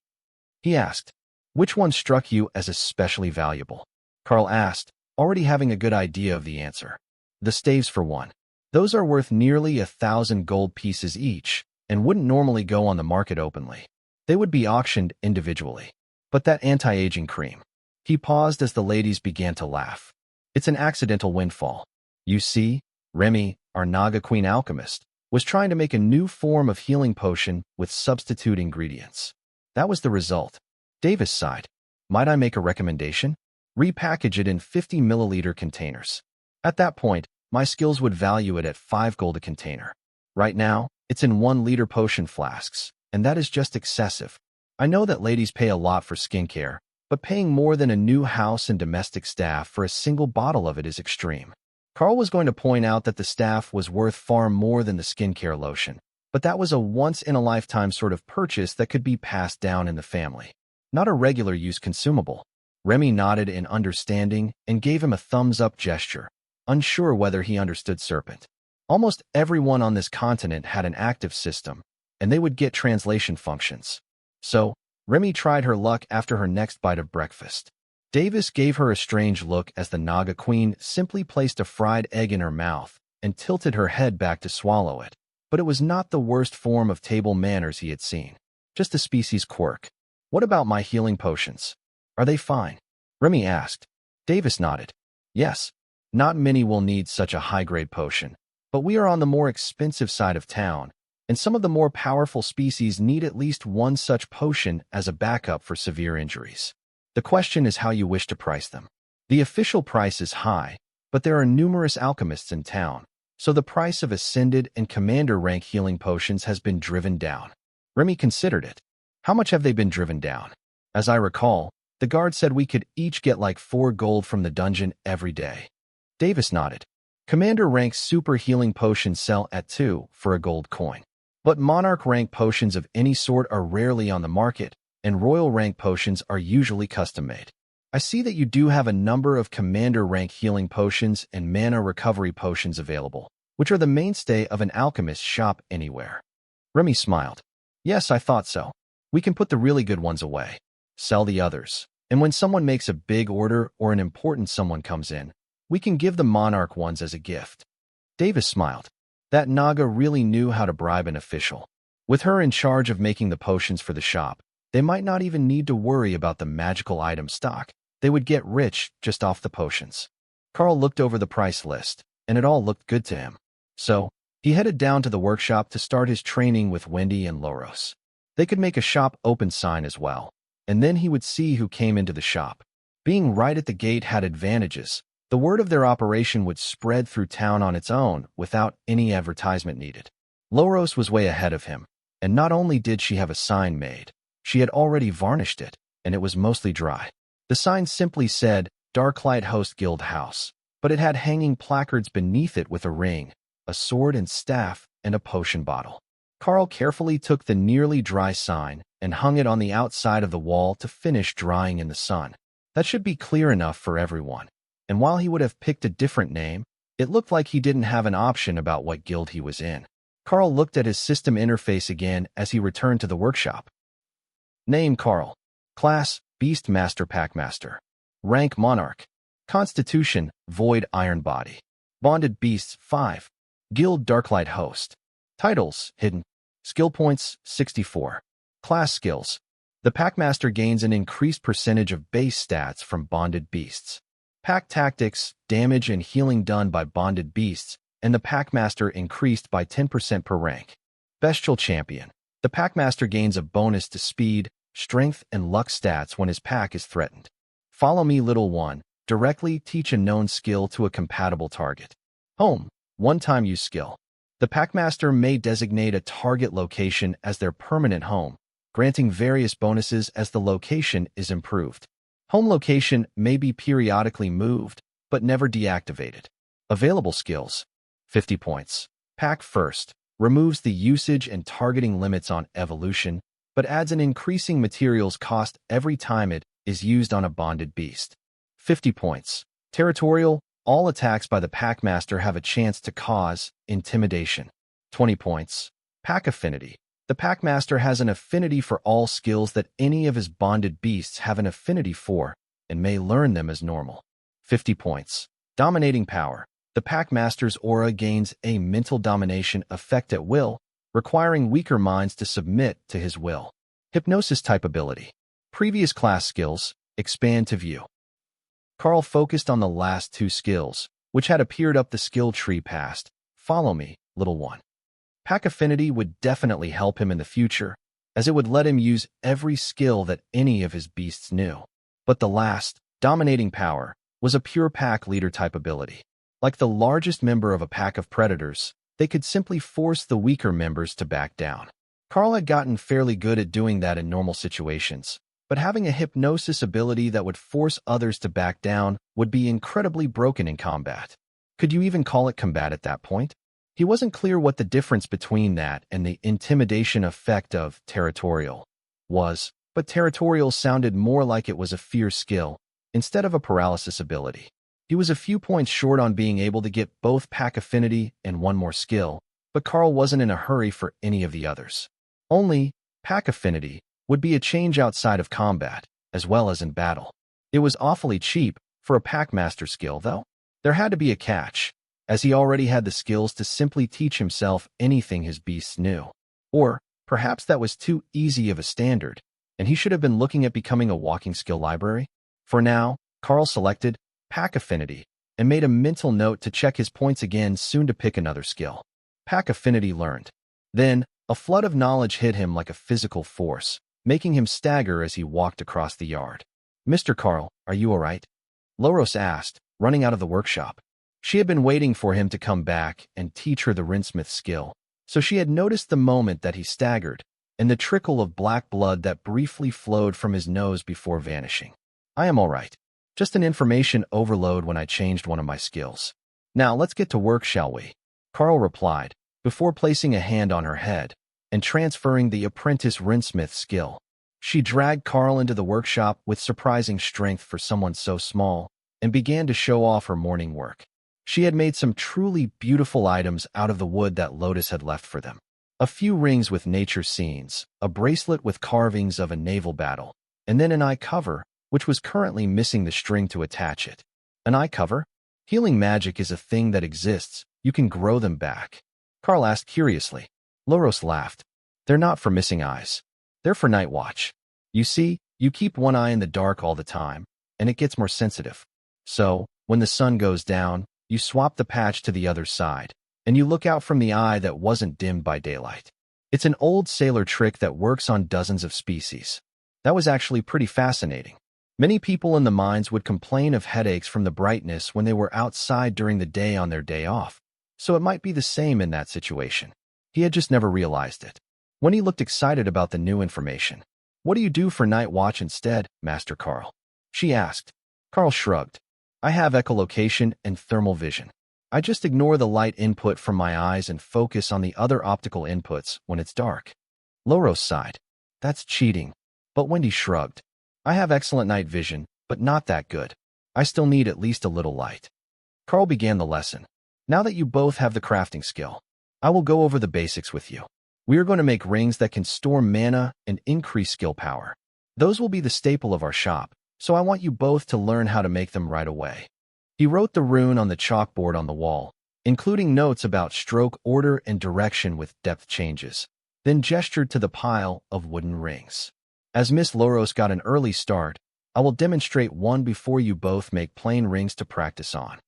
He asked. Which one struck you as especially valuable? Karl asked, already having a good idea of the answer. The staves for one. Those are worth nearly 1,000 gold pieces each and wouldn't normally go on the market openly. They would be auctioned individually. But that anti-aging cream. He paused as the ladies began to laugh. It's an accidental windfall. You see, Remy, our Naga Queen alchemist, was trying to make a new form of healing potion with substitute ingredients. That was the result. Davis sighed. Might I make a recommendation? Repackage it in 50 milliliter containers. At that point, my skills would value it at 5 gold a container. Right now, it's in 1-liter potion flasks, and that is just excessive. I know that ladies pay a lot for skincare, but paying more than a new house and domestic staff for a single bottle of it is extreme. Karl was going to point out that the staff was worth far more than the skincare lotion, but that was a once-in-a-lifetime sort of purchase that could be passed down in the family, not a regular-use consumable. Remy nodded in understanding and gave him a thumbs-up gesture, unsure whether he understood Serpent. Almost everyone on this continent had an active system, and they would get translation functions. So, Remy tried her luck after her next bite of breakfast. Davis gave her a strange look as the Naga queen simply placed a fried egg in her mouth and tilted her head back to swallow it. But it was not the worst form of table manners he had seen. Just a species quirk. What about my healing potions? Are they fine? Remy asked. Davis nodded. Yes. Not many will need such a high-grade potion, but we are on the more expensive side of town, and some of the more powerful species need at least one such potion as a backup for severe injuries. The question is how you wish to price them. The official price is high, but there are numerous alchemists in town, so the price of ascended and commander rank healing potions has been driven down. Remy considered it. How much have they been driven down? As I recall, the guard said we could each get like 4 gold from the dungeon every day. Davis nodded. Commander rank super healing potions sell at 2 for a gold coin. But monarch rank potions of any sort are rarely on the market, and royal rank potions are usually custom-made. I see that you do have a number of commander rank healing potions and mana recovery potions available, which are the mainstay of an alchemist's shop anywhere. Remy smiled. Yes, I thought so. We can put the really good ones away, sell the others, and when someone makes a big order or an important someone comes in, we can give the monarch ones as a gift. Davis smiled. That Naga really knew how to bribe an official. With her in charge of making the potions for the shop, they might not even need to worry about the magical item stock. They would get rich just off the potions. Karl looked over the price list, and it all looked good to him. So, he headed down to the workshop to start his training with Wendy and Loros. They could make a shop open sign as well, and then he would see who came into the shop. Being right at the gate had advantages. The word of their operation would spread through town on its own without any advertisement needed. Loros was way ahead of him, and not only did she have a sign made, she had already varnished it, and it was mostly dry. The sign simply said, Darklight Host Guild House, but it had hanging placards beneath it with a ring, a sword and staff, and a potion bottle. Karl carefully took the nearly dry sign and hung it on the outside of the wall to finish drying in the sun. That should be clear enough for everyone. And while he would have picked a different name, it looked like he didn't have an option about what guild he was in. Karl looked at his system interface again as he returned to the workshop. Name Karl. Class, Beast Master Packmaster. Rank Monarch. Constitution, Void Iron Body. Bonded Beasts, 5. Guild Darklight Host. Titles, Hidden. Skill points, 64. Class skills. The Packmaster gains an increased percentage of base stats from bonded beasts. Pack tactics, damage and healing done by bonded beasts, and the Packmaster increased by 10% per rank. Bestial Champion. The Packmaster gains a bonus to speed, strength, and luck stats when his pack is threatened. Follow me, little one. Directly teach a known skill to a compatible target. Home. One-time use skill. The Packmaster may designate a target location as their permanent home, granting various bonuses as the location is improved. Home location may be periodically moved, but never deactivated. Available skills. 50 points. Pack First. Removes the usage and targeting limits on evolution, but adds an increasing materials cost every time it is used on a bonded beast. 50 points. Territorial. All attacks by the Packmaster have a chance to cause intimidation. 20 points. Pack Affinity. The Packmaster has an affinity for all skills that any of his bonded beasts have an affinity for, and may learn them as normal. 50 points. Dominating Power. The Packmaster's aura gains a mental domination effect at will, requiring weaker minds to submit to his will. Hypnosis type ability. Previous class skills, expand to view. Karl focused on the last 2 skills, which had appeared up the skill tree past. Follow me, little one. Pack Affinity would definitely help him in the future, as it would let him use every skill that any of his beasts knew. But the last, Dominating Power, was a pure pack leader type ability. Like the largest member of a pack of predators, they could simply force the weaker members to back down. Karl had gotten fairly good at doing that in normal situations, but having a hypnosis ability that would force others to back down would be incredibly broken in combat. Could you even call it combat at that point? He wasn't clear what the difference between that and the intimidation effect of territorial was, but territorial sounded more like it was a fear skill instead of a paralysis ability. He was a few points short on being able to get both Pack Affinity and one more skill, but Karl wasn't in a hurry for any of the others. Only Pack Affinity would be a change outside of combat, as well as in battle. It was awfully cheap for a packmaster skill, though. There had to be a catch, as he already had the skills to simply teach himself anything his beasts knew. Or perhaps that was too easy of a standard, and he should have been looking at becoming a walking skill library. For now, Karl selected Pack Affinity and made a mental note to check his points again soon to pick another skill. Pack Affinity learned. Then, a flood of knowledge hit him like a physical force, making him stagger as he walked across the yard. "Mr. Karl, are you all right?" Loros asked, running out of the workshop. She had been waiting for him to come back and teach her the rinsmith skill, so she had noticed the moment that he staggered and the trickle of black blood that briefly flowed from his nose before vanishing. "I am all right. Just an information overload when I changed one of my skills. Now let's get to work, shall we?" Karl replied, before placing a hand on her head and transferring the apprentice rinsmith skill. She dragged Karl into the workshop with surprising strength for someone so small and began to show off her morning work. She had made some truly beautiful items out of the wood that Lotus had left for them. A few rings with nature scenes, a bracelet with carvings of a naval battle, and then an eye cover, which was currently missing the string to attach it. An eye cover? Healing magic is a thing that exists. You can grow them back. Karl asked curiously. Loros laughed. They're not for missing eyes. They're for night watch. You see, you keep one eye in the dark all the time, and it gets more sensitive. So, when the sun goes down, you swap the patch to the other side, and you look out from the eye that wasn't dimmed by daylight. It's an old sailor trick that works on dozens of species. That was actually pretty fascinating. Many people in the mines would complain of headaches from the brightness when they were outside during the day on their day off, so it might be the same in that situation. He had just never realized it. When he looked excited about the new information. "What do you do for night watch instead, Master Karl?" she asked. Karl shrugged. "I have echolocation and thermal vision. I just ignore the light input from my eyes and focus on the other optical inputs when it's dark." Loros sighed. "That's cheating." But Wendy shrugged. "I have excellent night vision, but not that good. I still need at least a little light." Karl began the lesson. "Now that you both have the crafting skill, I will go over the basics with you. We are going to make rings that can store mana and increase skill power. Those will be the staple of our shop, so I want you both to learn how to make them right away." He wrote the rune on the chalkboard on the wall, including notes about stroke order and direction with depth changes, then gestured to the pile of wooden rings. "As Miss Loros got an early start, I will demonstrate one before you both make plain rings to practice on,"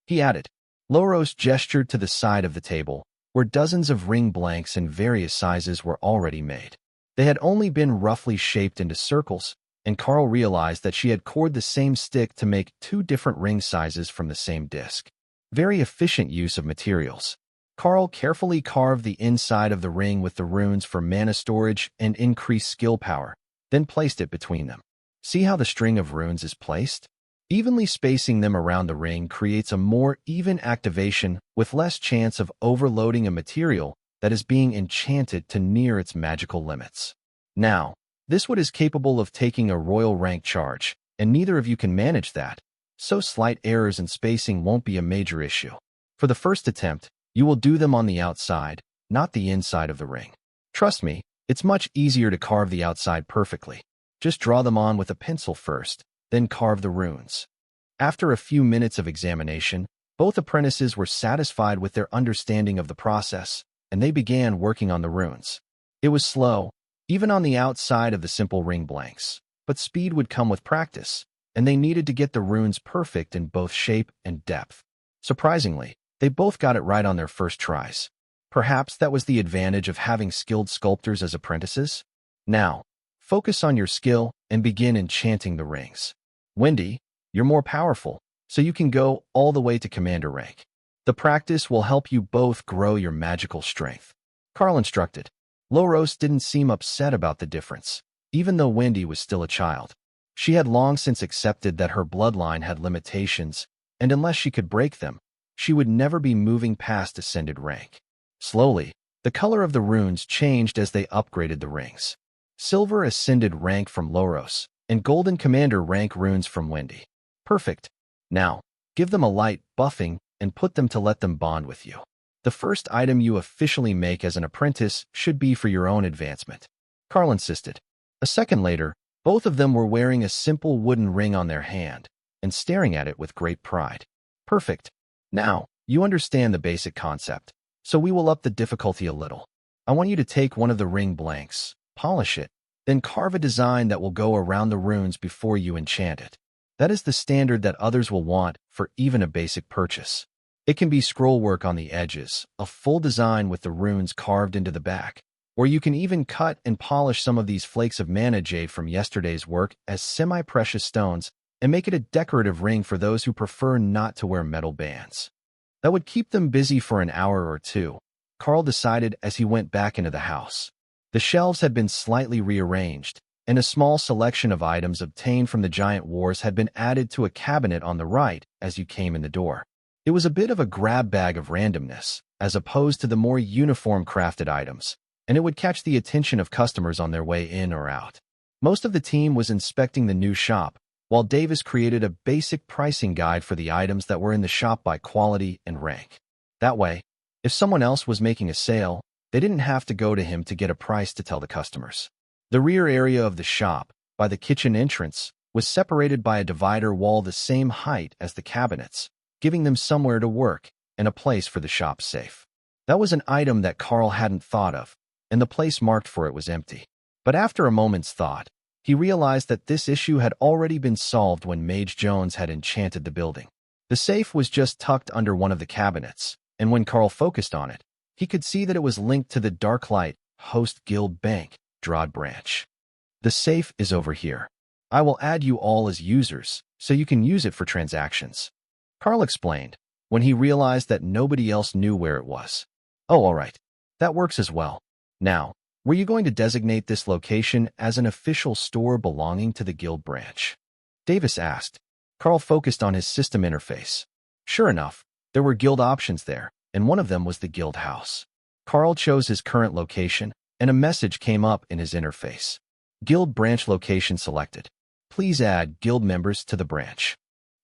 he added. Loros gestured to the side of the table, where dozens of ring blanks in various sizes were already made. They had only been roughly shaped into circles, and Karl realized that she had cored the same stick to make two different ring sizes from the same disc. Very efficient use of materials. Karl carefully carved the inside of the ring with the runes for mana storage and increased skill power, then placed it between them. See how the string of runes is placed? Evenly spacing them around the ring creates a more even activation with less chance of overloading a material that is being enchanted to near its magical limits. Now, this wood is capable of taking a royal rank charge, and neither of you can manage that, so slight errors in spacing won't be a major issue. For the first attempt, you will do them on the outside, not the inside of the ring. Trust me, it's much easier to carve the outside perfectly. Just draw them on with a pencil first, then carve the runes. After a few minutes of examination, both apprentices were satisfied with their understanding of the process, and they began working on the runes. It was slow, even on the outside of the simple ring blanks, but speed would come with practice, and they needed to get the runes perfect in both shape and depth. Surprisingly, they both got it right on their first tries. Perhaps that was the advantage of having skilled sculptors as apprentices? Now, focus on your skill and begin enchanting the rings. Wendy, you're more powerful, so you can go all the way to commander rank. The practice will help you both grow your magical strength. Karl instructed. Loros didn't seem upset about the difference, even though Wendy was still a child. She had long since accepted that her bloodline had limitations, and unless she could break them, she would never be moving past ascended rank. Slowly, the color of the runes changed as they upgraded the rings. Silver ascended rank from Loros, and golden commander rank runes from Wendy. Perfect. Now, give them a light buffing and put them to let them bond with you. The first item you officially make as an apprentice should be for your own advancement. Karl insisted. A second later, Both of them were wearing a simple wooden ring on their hand and staring at it with great pride. Perfect. Now, you understand the basic concept, so we will up the difficulty a little. I want you to take one of the ring blanks, polish it, then carve a design that will go around the runes before you enchant it. That is the standard that others will want for even a basic purchase. It can be scroll work on the edges, a full design with the runes carved into the back, or you can even cut and polish some of these flakes of mana jade from yesterday's work as semi-precious stones and make it a decorative ring for those who prefer not to wear metal bands. That would keep them busy for an hour or two, Karl decided as he went back into the house. The shelves had been slightly rearranged, and a small selection of items obtained from the giant wars had been added to a cabinet on the right as you came in the door. It was a bit of a grab bag of randomness, as opposed to the more uniform crafted items, and it would catch the attention of customers on their way in or out. Most of the team was inspecting the new shop, while Davis created a basic pricing guide for the items that were in the shop by quality and rank. That way, if someone else was making a sale, they didn't have to go to him to get a price to tell the customers. The rear area of the shop, by the kitchen entrance, was separated by a divider wall the same height as the cabinets, giving them somewhere to work and a place for the shop's safe. That was an item that Karl hadn't thought of, and the place marked for it was empty. But after a moment's thought, he realized that this issue had already been solved when Mage Jones had enchanted the building. The safe was just tucked under one of the cabinets, and when Karl focused on it, he could see that it was linked to the Darklight Host Guild Bank, Drod Branch. The safe is over here. I will add you all as users, so you can use it for transactions. Karl explained, when he realized that nobody else knew where it was. Oh, all right. That works as well. Now, were you going to designate this location as an official store belonging to the guild branch? Davis asked. Karl focused on his system interface. Sure enough, there were guild options there, and one of them was the guild house. Karl chose his current location, and a message came up in his interface. Guild branch location selected. Please add guild members to the branch.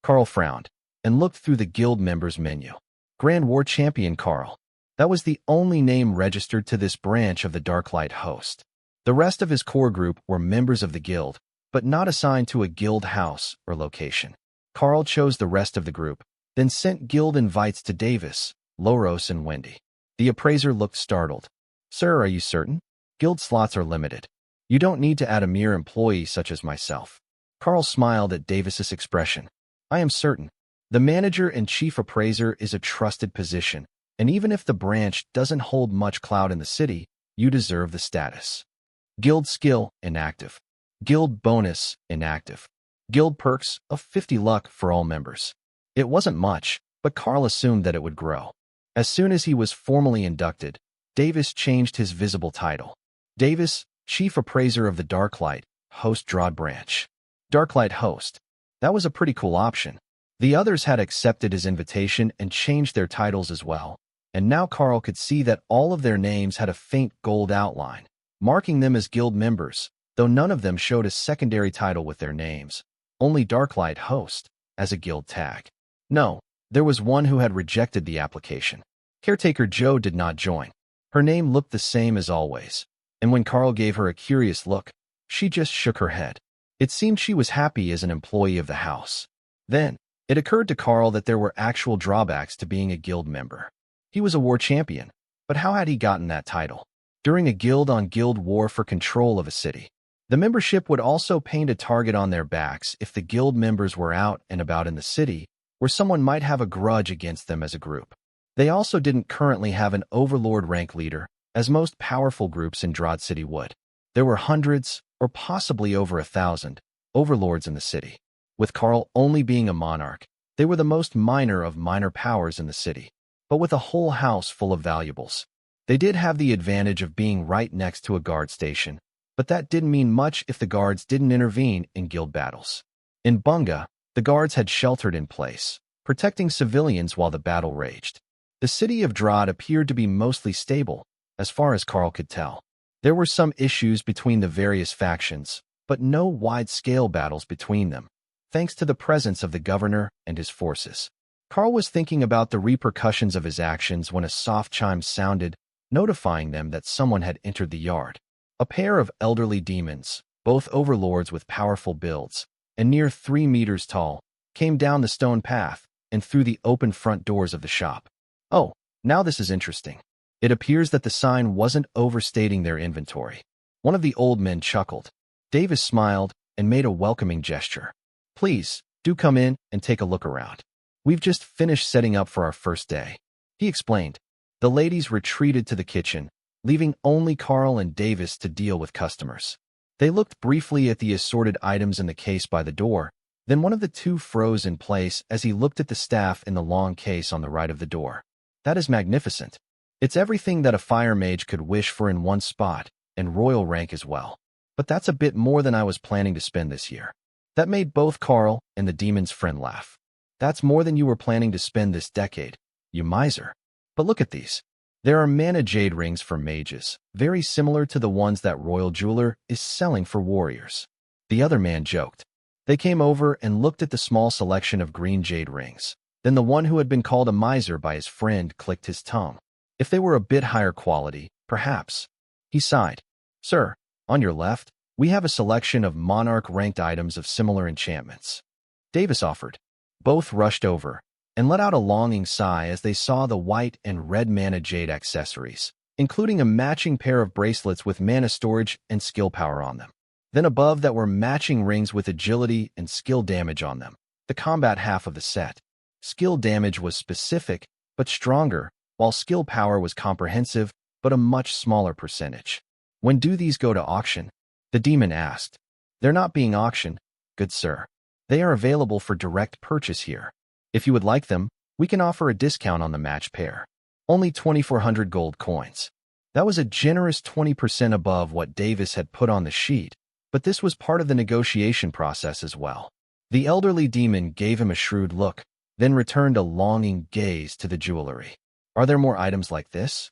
Karl frowned and looked through the guild members menu. Grand War Champion Karl. That was the only name registered to this branch of the Darklight host. The rest of his core group were members of the guild, but not assigned to a guild house or location. Karl chose the rest of the group, then sent guild invites to Davis, Loros, and Wendy. The appraiser looked startled. Sir, are you certain? Guild slots are limited. You don't need to add a mere employee such as myself. Karl smiled at Davis's expression. I am certain. The manager and chief appraiser is a trusted position, and even if the branch doesn't hold much clout in the city, you deserve the status. Guild skill, inactive. Guild bonus, inactive. Guild perks of 50 luck for all members. It wasn't much, but Karl assumed that it would grow. As soon as he was formally inducted, Davis changed his visible title. Davis, Chief Appraiser of the Darklight, Host Drod Branch. Darklight Host. That was a pretty cool option. The others had accepted his invitation and changed their titles as well, and now Karl could see that all of their names had a faint gold outline, marking them as guild members, though none of them showed a secondary title with their names, only Darklight Host, as a guild tag. No, there was one who had rejected the application. Caretaker Joe did not join. Her name looked the same as always, and when Karl gave her a curious look, she just shook her head. It seemed she was happy as an employee of the house. Then, it occurred to Karl that there were actual drawbacks to being a guild member. He was a war champion, but how had he gotten that title? During a guild-on-guild war for control of a city. The membership would also paint a target on their backs if the guild members were out and about in the city, where someone might have a grudge against them as a group. They also didn't currently have an overlord rank leader, as most powerful groups in Drod City would. There were hundreds, or possibly over 1,000, overlords in the city. With Karl only being a monarch, they were the most minor of minor powers in the city, but with a whole house full of valuables. They did have the advantage of being right next to a guard station, but that didn't mean much if the guards didn't intervene in guild battles. In Bunga, the guards had sheltered in place, protecting civilians while the battle raged. The city of Drod appeared to be mostly stable, as far as Karl could tell. There were some issues between the various factions, but no wide-scale battles between them, thanks to the presence of the governor and his forces. Karl was thinking about the repercussions of his actions when a soft chime sounded, notifying them that someone had entered the yard. A pair of elderly demons, both overlords with powerful builds, and near 3 meters tall, came down the stone path and through the open front doors of the shop. Oh, now this is interesting. It appears that the sign wasn't overstating their inventory. One of the old men chuckled. Davis smiled and made a welcoming gesture. Please, do come in and take a look around. We've just finished setting up for our first day, he explained. The ladies retreated to the kitchen, leaving only Karl and Davis to deal with customers. They looked briefly at the assorted items in the case by the door, then one of the two froze in place as he looked at the staff in the long case on the right of the door. That is magnificent. It's everything that a fire mage could wish for in one spot, and royal rank as well. But that's a bit more than I was planning to spend this year. That made both Karl and the demon's friend laugh. That's more than you were planning to spend this decade, you miser. But look at these. There are mana jade rings for mages, very similar to the ones that Royal Jeweler is selling for warriors. The other man joked. They came over and looked at the small selection of green jade rings. Then the one who had been called a miser by his friend clicked his tongue. If they were a bit higher quality, perhaps. He sighed. Sir, on your left, we have a selection of monarch-ranked items of similar enchantments. Davis offered. Both rushed over and let out a longing sigh as they saw the white and red mana jade accessories, including a matching pair of bracelets with mana storage and skill power on them. Then above that were matching rings with agility and skill damage on them, the combat half of the set. Skill damage was specific, but stronger, while skill power was comprehensive, but a much smaller percentage. When do these go to auction? The demon asked. They're not being auctioned, good sir. They are available for direct purchase here. If you would like them, we can offer a discount on the match pair. Only 2,400 gold coins. That was a generous 20% above what Davis had put on the sheet, but this was part of the negotiation process as well. The elderly demon gave him a shrewd look, then returned a longing gaze to the jewelry. Are there more items like this?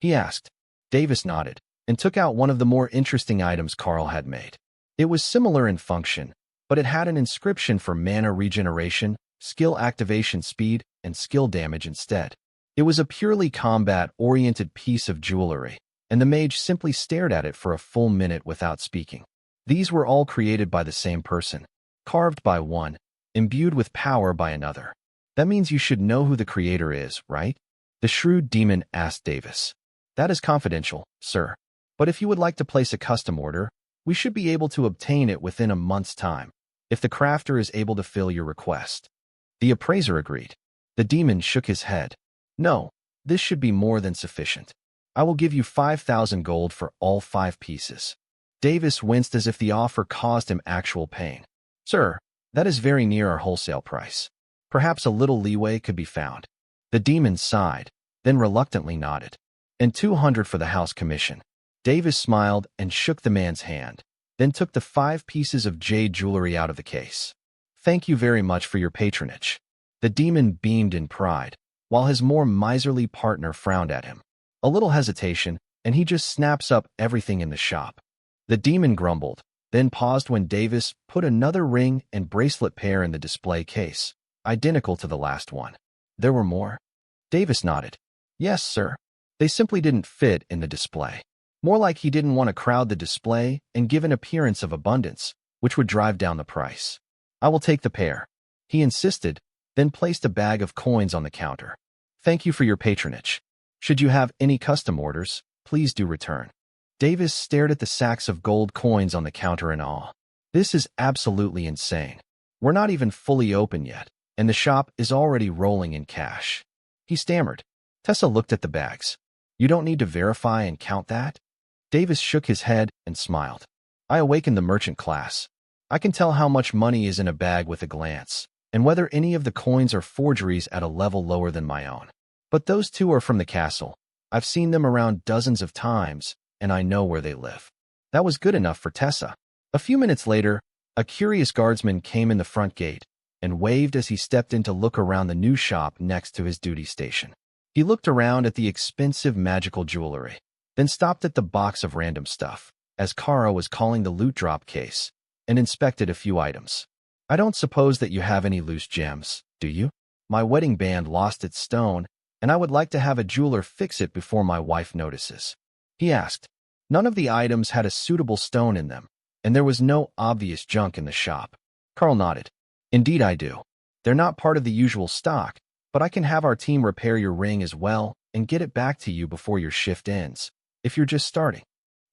He asked. Davis nodded and took out one of the more interesting items Karl had made. It was similar in function, but it had an inscription for mana regeneration, skill activation speed, and skill damage instead. It was a purely combat-oriented piece of jewelry, and the mage simply stared at it for a full minute without speaking. These were all created by the same person, carved by one, imbued with power by another. That means you should know who the creator is, right? The shrewd demon asked Davis. That is confidential, sir. But if you would like to place a custom order, we should be able to obtain it within a month's time, if the crafter is able to fill your request. The appraiser agreed. The demon shook his head. No, this should be more than sufficient. I will give you 5,000 gold for all 5 pieces. Davis winced as if the offer caused him actual pain. Sir, that is very near our wholesale price. Perhaps a little leeway could be found. The demon sighed, then reluctantly nodded. And 200 for the house commission. Davis smiled and shook the man's hand, then took the 5 pieces of jade jewelry out of the case. Thank you very much for your patronage. The demon beamed in pride, while his more miserly partner frowned at him. A little hesitation, and he just snaps up everything in the shop. The demon grumbled, then paused when Davis put another ring and bracelet pair in the display case, identical to the last one. There were more? Davis nodded. Yes, sir. They simply didn't fit in the display. More like he didn't want to crowd the display and give an appearance of abundance, which would drive down the price. I will take the pair, he insisted, then placed a bag of coins on the counter. Thank you for your patronage. Should you have any custom orders, please do return. Davis stared at the sacks of gold coins on the counter in awe. This is absolutely insane. We're not even fully open yet, and the shop is already rolling in cash. He stammered. Tessa looked at the bags. You don't need to verify and count that? Davis shook his head and smiled. I awakened the merchant class. I can tell how much money is in a bag with a glance, and whether any of the coins are forgeries at a level lower than my own. But those 2 are from the castle. I've seen them around dozens of times, and I know where they live. That was good enough for Tessa. A few minutes later, a curious guardsman came in the front gate and waved as he stepped in to look around the new shop next to his duty station. He looked around at the expensive magical jewelry, then stopped at the box of random stuff, as Kara was calling the loot drop case, and inspected a few items. I don't suppose that you have any loose gems, do you? My wedding band lost its stone, and I would like to have a jeweler fix it before my wife notices. He asked. None of the items had a suitable stone in them, and there was no obvious junk in the shop. Karl nodded. Indeed I do. They're not part of the usual stock, but I can have our team repair your ring as well and get it back to you before your shift ends, if you're just starting.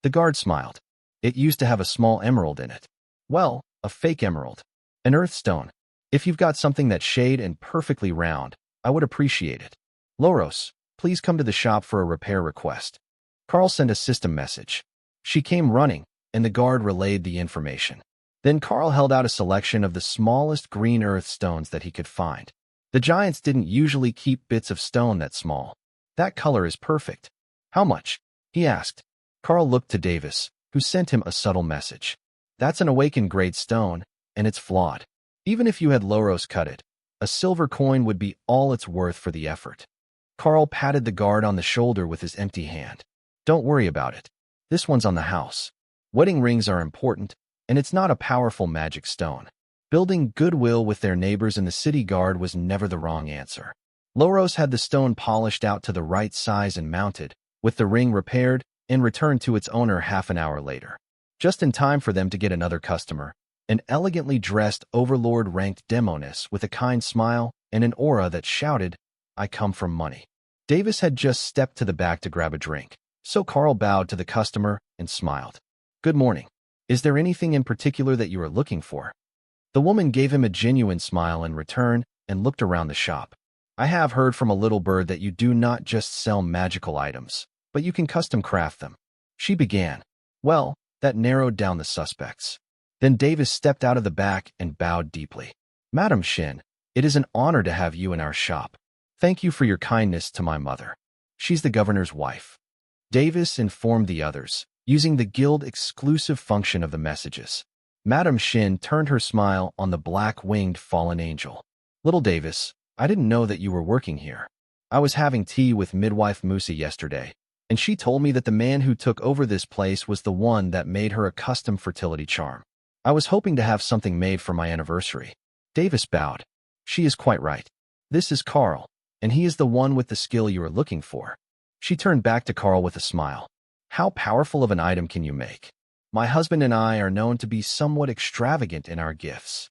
The guard smiled. It used to have a small emerald in it. Well, a fake emerald. An earthstone. If you've got something that's shade and perfectly round, I would appreciate it. Loros, please come to the shop for a repair request. Karl sent a system message. She came running, and the guard relayed the information. Then Karl held out a selection of the smallest green earth stones that he could find. The giants didn't usually keep bits of stone that small. That color is perfect. How much? He asked. Karl looked to Davis, who sent him a subtle message. That's an awakened grade stone, and it's flawed. Even if you had Loros cut it, a silver coin would be all it's worth for the effort. Karl patted the guard on the shoulder with his empty hand. Don't worry about it. This one's on the house. Wedding rings are important, and it's not a powerful magic stone. Building goodwill with their neighbors in the city guard was never the wrong answer. Loros had the stone polished out to the right size and mounted, with the ring repaired, and returned to its owner half an hour later. Just in time for them to get another customer, an elegantly dressed overlord-ranked demoness with a kind smile and an aura that shouted, I come from money. Davis had just stepped to the back to grab a drink, so Karl bowed to the customer and smiled. Good morning. Is there anything in particular that you are looking for? The woman gave him a genuine smile in return and looked around the shop. I have heard from a little bird that you do not just sell magical items, but you can custom craft them. She began. Well, that narrowed down the suspects. Then Davis stepped out of the back and bowed deeply. Madam Shin, it is an honor to have you in our shop. Thank you for your kindness to my mother. She's the governor's wife. Davis informed the others, using the guild-exclusive function of the messages. Madam Shin turned her smile on the black-winged fallen angel. Little Davis, I didn't know that you were working here. I was having tea with midwife Musa yesterday, and she told me that the man who took over this place was the one that made her a custom fertility charm. I was hoping to have something made for my anniversary. Davis bowed. She is quite right. This is Karl, and he is the one with the skill you are looking for. She turned back to Karl with a smile. How powerful of an item can you make? My husband and I are known to be somewhat extravagant in our gifts.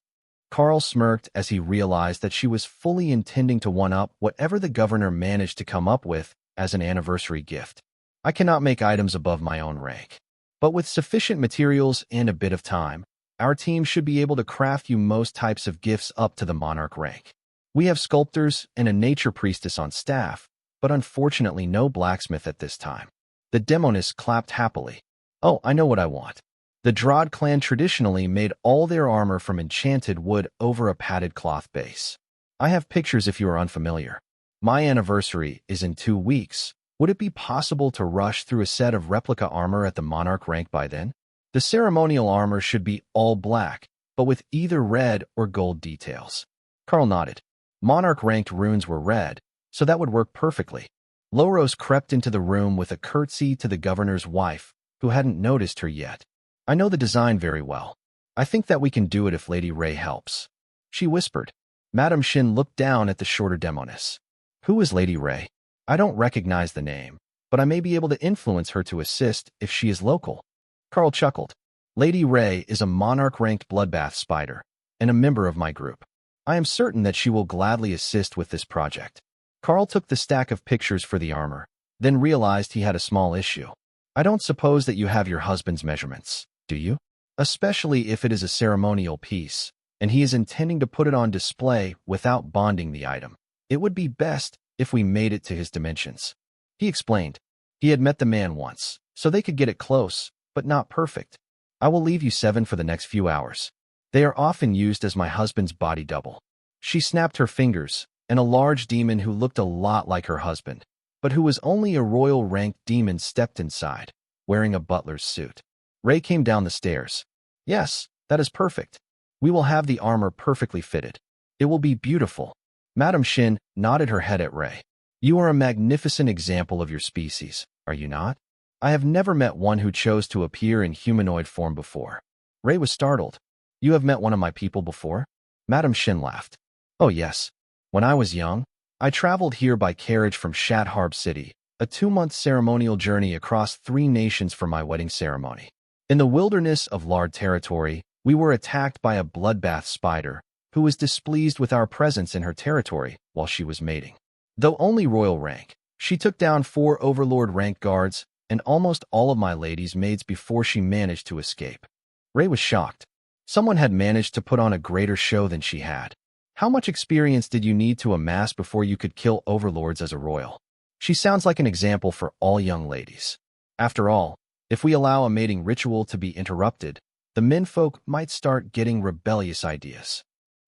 Karl smirked as he realized that she was fully intending to one-up whatever the governor managed to come up with as an anniversary gift. I cannot make items above my own rank. But with sufficient materials and a bit of time, our team should be able to craft you most types of gifts up to the monarch rank. We have sculptors and a nature priestess on staff, but unfortunately no blacksmith at this time. The demoness clapped happily. Oh, I know what I want. The Drod clan traditionally made all their armor from enchanted wood over a padded cloth base. I have pictures if you are unfamiliar. My anniversary is in 2 weeks. Would it be possible to rush through a set of replica armor at the monarch rank by then? The ceremonial armor should be all black, but with either red or gold details. Karl nodded. Monarch ranked runes were red, so that would work perfectly. Loros crept into the room with a curtsy to the governor's wife, who hadn't noticed her yet. I know the design very well. I think that we can do it if Lady Ray helps. She whispered. Madam Shin looked down at the shorter demoness. Who is Lady Ray? I don't recognize the name, but I may be able to influence her to assist if she is local. Karl chuckled. Lady Ray is a monarch-ranked bloodbath spider, and a member of my group. I am certain that she will gladly assist with this project. Karl took the stack of pictures for the armor, then realized he had a small issue. I don't suppose that you have your husband's measurements, do you? Especially if it is a ceremonial piece, and he is intending to put it on display without bonding the item. It would be best if we made it to his dimensions. He explained. He had met the man once, so they could get it close, but not perfect. I will leave you 7 for the next few hours. They are often used as my husband's body double. She snapped her fingers, and a large demon who looked a lot like her husband, but who was only a royal-ranked demon, stepped inside, wearing a butler's suit. Ray came down the stairs. Yes, that is perfect. We will have the armor perfectly fitted. It will be beautiful. Madam Shin nodded her head at Ray. You are a magnificent example of your species, are you not? I have never met one who chose to appear in humanoid form before. Ray was startled. You have met one of my people before? Madam Shin laughed. Oh yes. When I was young, I traveled here by carriage from Shadharb City, a 2-month ceremonial journey across 3 nations for my wedding ceremony. In the wilderness of Lard territory, we were attacked by a bloodbath spider who was displeased with our presence in her territory while she was mating. Though only royal rank, she took down 4 overlord rank guards and almost all of my lady's maids before she managed to escape. Ray was shocked. Someone had managed to put on a greater show than she had. How much experience did you need to amass before you could kill overlords as a royal? She sounds like an example for all young ladies. After all, if we allow a mating ritual to be interrupted, the menfolk might start getting rebellious ideas.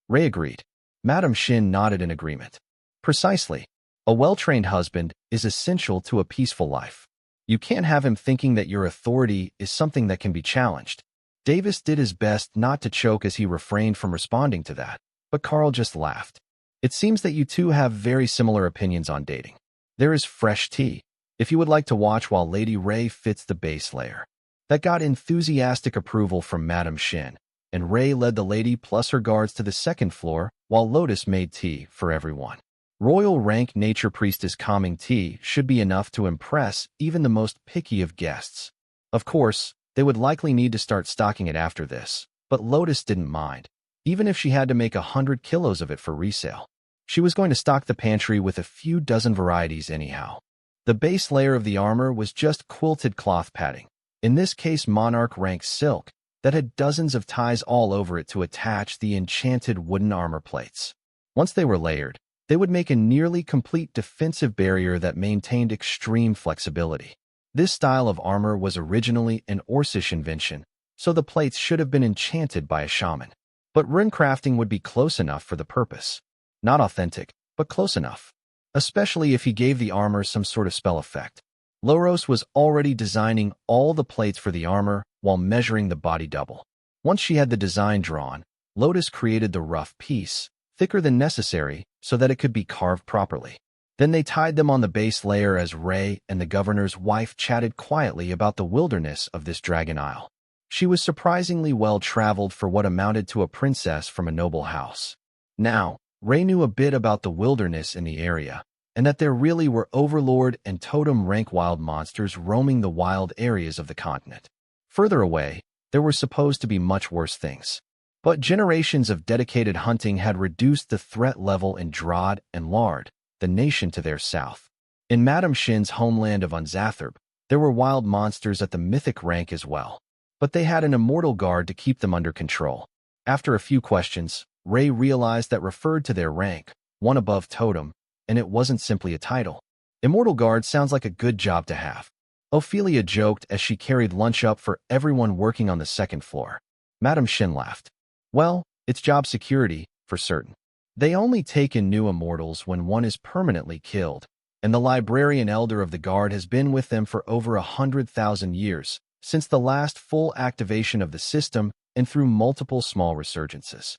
Ray agreed. Madame Shin nodded in agreement. Precisely. A well-trained husband is essential to a peaceful life. You can't have him thinking that your authority is something that can be challenged. Davis did his best not to choke as he refrained from responding to that, but Karl just laughed. It seems that you two have very similar opinions on dating. There is fresh tea, if you would like to watch while Lady Ray fits the base layer. That got enthusiastic approval from Madame Shin, and Ray led the lady plus her guards to the second floor while Lotus made tea for everyone. Royal rank nature priestess calming tea should be enough to impress even the most picky of guests. Of course, they would likely need to start stocking it after this, but Lotus didn't mind, even if she had to make 100 kilos of it for resale. She was going to stock the pantry with a few dozen varieties anyhow. The base layer of the armor was just quilted cloth padding, in this case monarch rank silk, that had dozens of ties all over it to attach the enchanted wooden armor plates. Once they were layered, they would make a nearly complete defensive barrier that maintained extreme flexibility. This style of armor was originally an Orcish invention, so the plates should have been enchanted by a shaman. But runecrafting would be close enough for the purpose. Not authentic, but close enough. Especially if he gave the armor some sort of spell effect. Loros was already designing all the plates for the armor while measuring the body double. Once she had the design drawn, Lotus created the rough piece, thicker than necessary, so that it could be carved properly. Then they tied them on the base layer as Ray and the governor's wife chatted quietly about the wilderness of this dragon isle. She was surprisingly well-traveled for what amounted to a princess from a noble house. Now, Ray knew a bit about the wilderness in the area, and that there really were overlord and totem rank wild monsters roaming the wild areas of the continent. Further away, there were supposed to be much worse things. But generations of dedicated hunting had reduced the threat level in Drod and Lard, the nation to their south. In Madame Shin's homeland of Unzatherb, there were wild monsters at the mythic rank as well, but they had an immortal guard to keep them under control. After a few questions, Ray realized that referred to their rank, one above totem, and it wasn't simply a title. Immortal guard sounds like a good job to have. Ophelia joked as she carried lunch up for everyone working on the second floor. Madame Shin laughed. Well, it's job security, for certain. They only take in new immortals when one is permanently killed, and the librarian elder of the guard has been with them for over 100,000 years, since the last full activation of the system and through multiple small resurgences.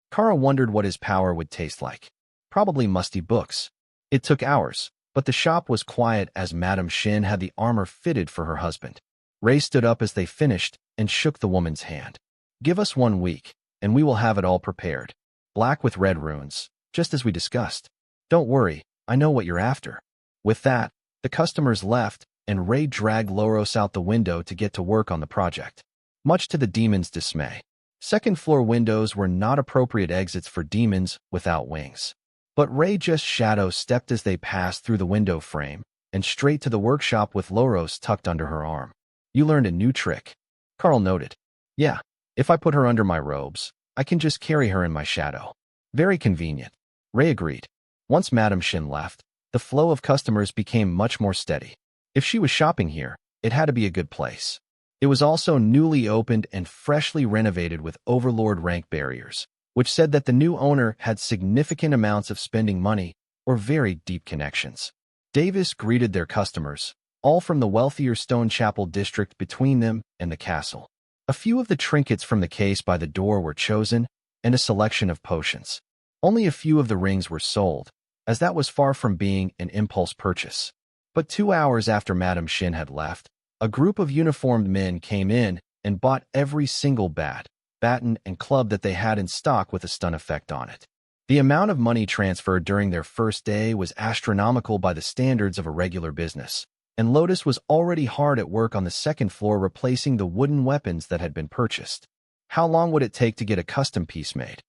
Karl wondered what his power would taste like. Probably musty books. It took hours, but the shop was quiet as Madame Shin had the armor fitted for her husband. Ray stood up as they finished and shook the woman's hand. Give us 1 week, and we will have it all prepared. Black with red runes, just as we discussed. Don't worry, I know what you're after. With that, the customers left, and Ray dragged Loros out the window to get to work on the project. Much to the demon's dismay. Second-floor windows were not appropriate exits for demons without wings. But Ray just shadow-stepped as they passed through the window frame, and straight to the workshop with Loros tucked under her arm. You learned a new trick, Karl noted. Yeah, if I put her under my robes, I can just carry her in my shadow. Very convenient, Ray agreed. Once Madame Shin left, the flow of customers became much more steady. If she was shopping here, it had to be a good place. It was also newly opened and freshly renovated with overlord rank barriers, which said that the new owner had significant amounts of spending money or very deep connections. Davis greeted their customers, all from the wealthier Stone Chapel district between them and the castle. A few of the trinkets from the case by the door were chosen, and a selection of potions. Only a few of the rings were sold, as that was far from being an impulse purchase. But 2 hours after Madame Shin had left, a group of uniformed men came in and bought every single baton, and club that they had in stock with a stun effect on it. The amount of money transferred during their first day was astronomical by the standards of a regular business, and Lotus was already hard at work on the second floor replacing the wooden weapons that had been purchased. How long would it take to get a custom piece made?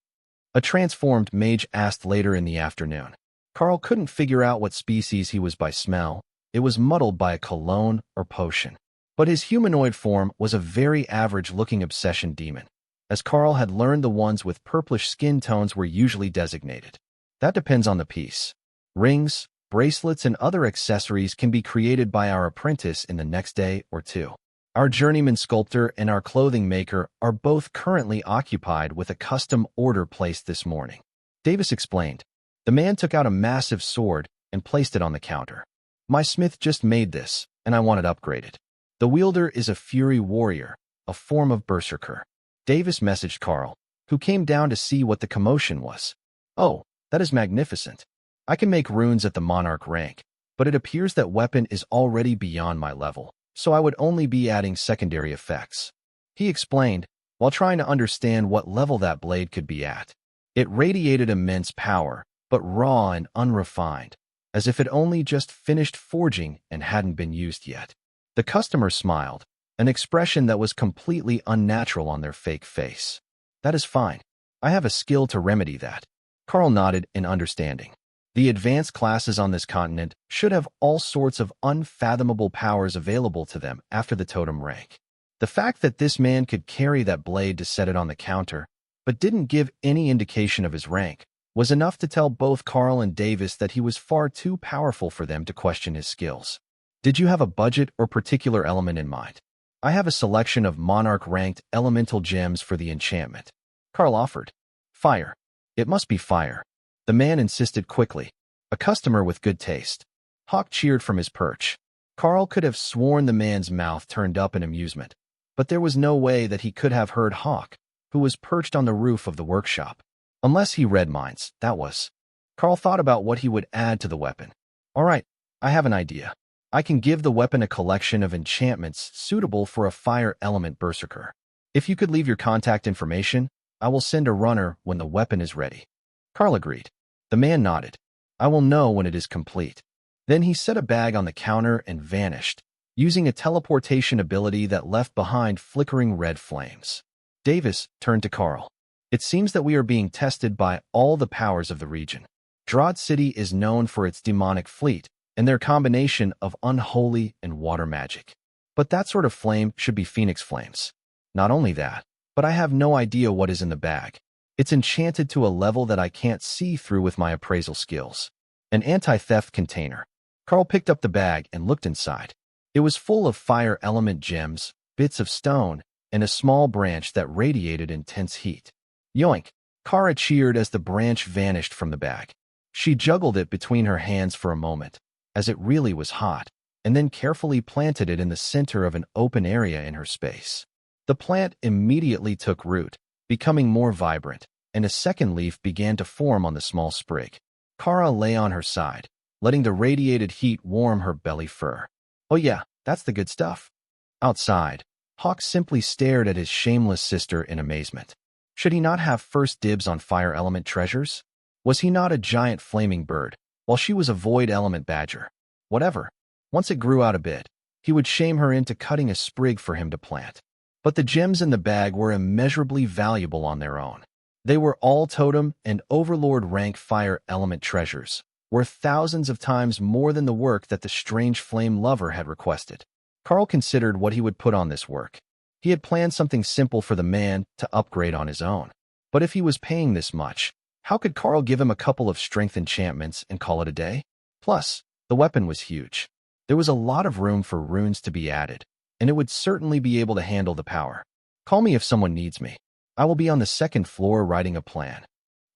A transformed mage asked later in the afternoon. Karl couldn't figure out what species he was by smell. It was muddled by a cologne or potion. But his humanoid form was a very average-looking obsession demon. As Karl had learned, the ones with purplish skin tones were usually designated. That depends on the piece. Rings, bracelets, and other accessories can be created by our apprentice in the next day or two. Our journeyman sculptor and our clothing maker are both currently occupied with a custom order placed this morning. Davis explained. The man took out a massive sword and placed it on the counter. My smith just made this, and I want it upgraded. The wielder is a fury warrior, a form of berserker. Davis messaged Karl, who came down to see what the commotion was. Oh, that is magnificent. I can make runes at the monarch rank, but it appears that weapon is already beyond my level, so I would only be adding secondary effects. He explained, while trying to understand what level that blade could be at. It radiated immense power, but raw and unrefined, as if it only just finished forging and hadn't been used yet. The customer smiled, an expression that was completely unnatural on their fake face. That is fine. I have a skill to remedy that. Karl nodded in understanding. The advanced classes on this continent should have all sorts of unfathomable powers available to them after the totem rank. The fact that this man could carry that blade to set it on the counter, but didn't give any indication of his rank, was enough to tell both Karl and Davis that he was far too powerful for them to question his skills. Did you have a budget or particular element in mind? I have a selection of monarch-ranked elemental gems for the enchantment. Karl offered. Fire. It must be fire. The man insisted quickly. A customer with good taste. Hawk cheered from his perch. Karl could have sworn the man's mouth turned up in amusement, but there was no way that he could have heard Hawk, who was perched on the roof of the workshop. Unless he read minds, that was. Karl thought about what he would add to the weapon. All right, I have an idea. I can give the weapon a collection of enchantments suitable for a fire element berserker. If you could leave your contact information, I will send a runner when the weapon is ready. Karl agreed. The man nodded. I will know when it is complete. Then he set a bag on the counter and vanished, using a teleportation ability that left behind flickering red flames. Davis turned to Karl. It seems that we are being tested by all the powers of the region. Drod City is known for its demonic fleet and their combination of unholy and water magic. But that sort of flame should be phoenix flames. Not only that, but I have no idea what is in the bag. It's enchanted to a level that I can't see through with my appraisal skills. An anti-theft container. Karl picked up the bag and looked inside. It was full of fire element gems, bits of stone, and a small branch that radiated intense heat. Yoink! Kara cheered as the branch vanished from the bag. She juggled it between her hands for a moment, as it really was hot, and then carefully planted it in the center of an open area in her space. The plant immediately took root, becoming more vibrant, and a second leaf began to form on the small sprig. Kara lay on her side, letting the radiated heat warm her belly fur. Oh yeah, that's the good stuff. Outside, Hawk simply stared at his shameless sister in amazement. Should he not have first dibs on fire element treasures? Was he not a giant flaming bird, while she was a void element badger? Whatever. Once it grew out a bit, he would shame her into cutting a sprig for him to plant. But the gems in the bag were immeasurably valuable on their own. They were all totem and overlord rank fire element treasures, worth thousands of times more than the work that the strange flame lover had requested. Karl considered what he would put on this work. He had planned something simple for the man to upgrade on his own. But if he was paying this much, how could Karl give him a couple of strength enchantments and call it a day? Plus, the weapon was huge. There was a lot of room for runes to be added, and it would certainly be able to handle the power. Call me if someone needs me. I will be on the second floor writing a plan.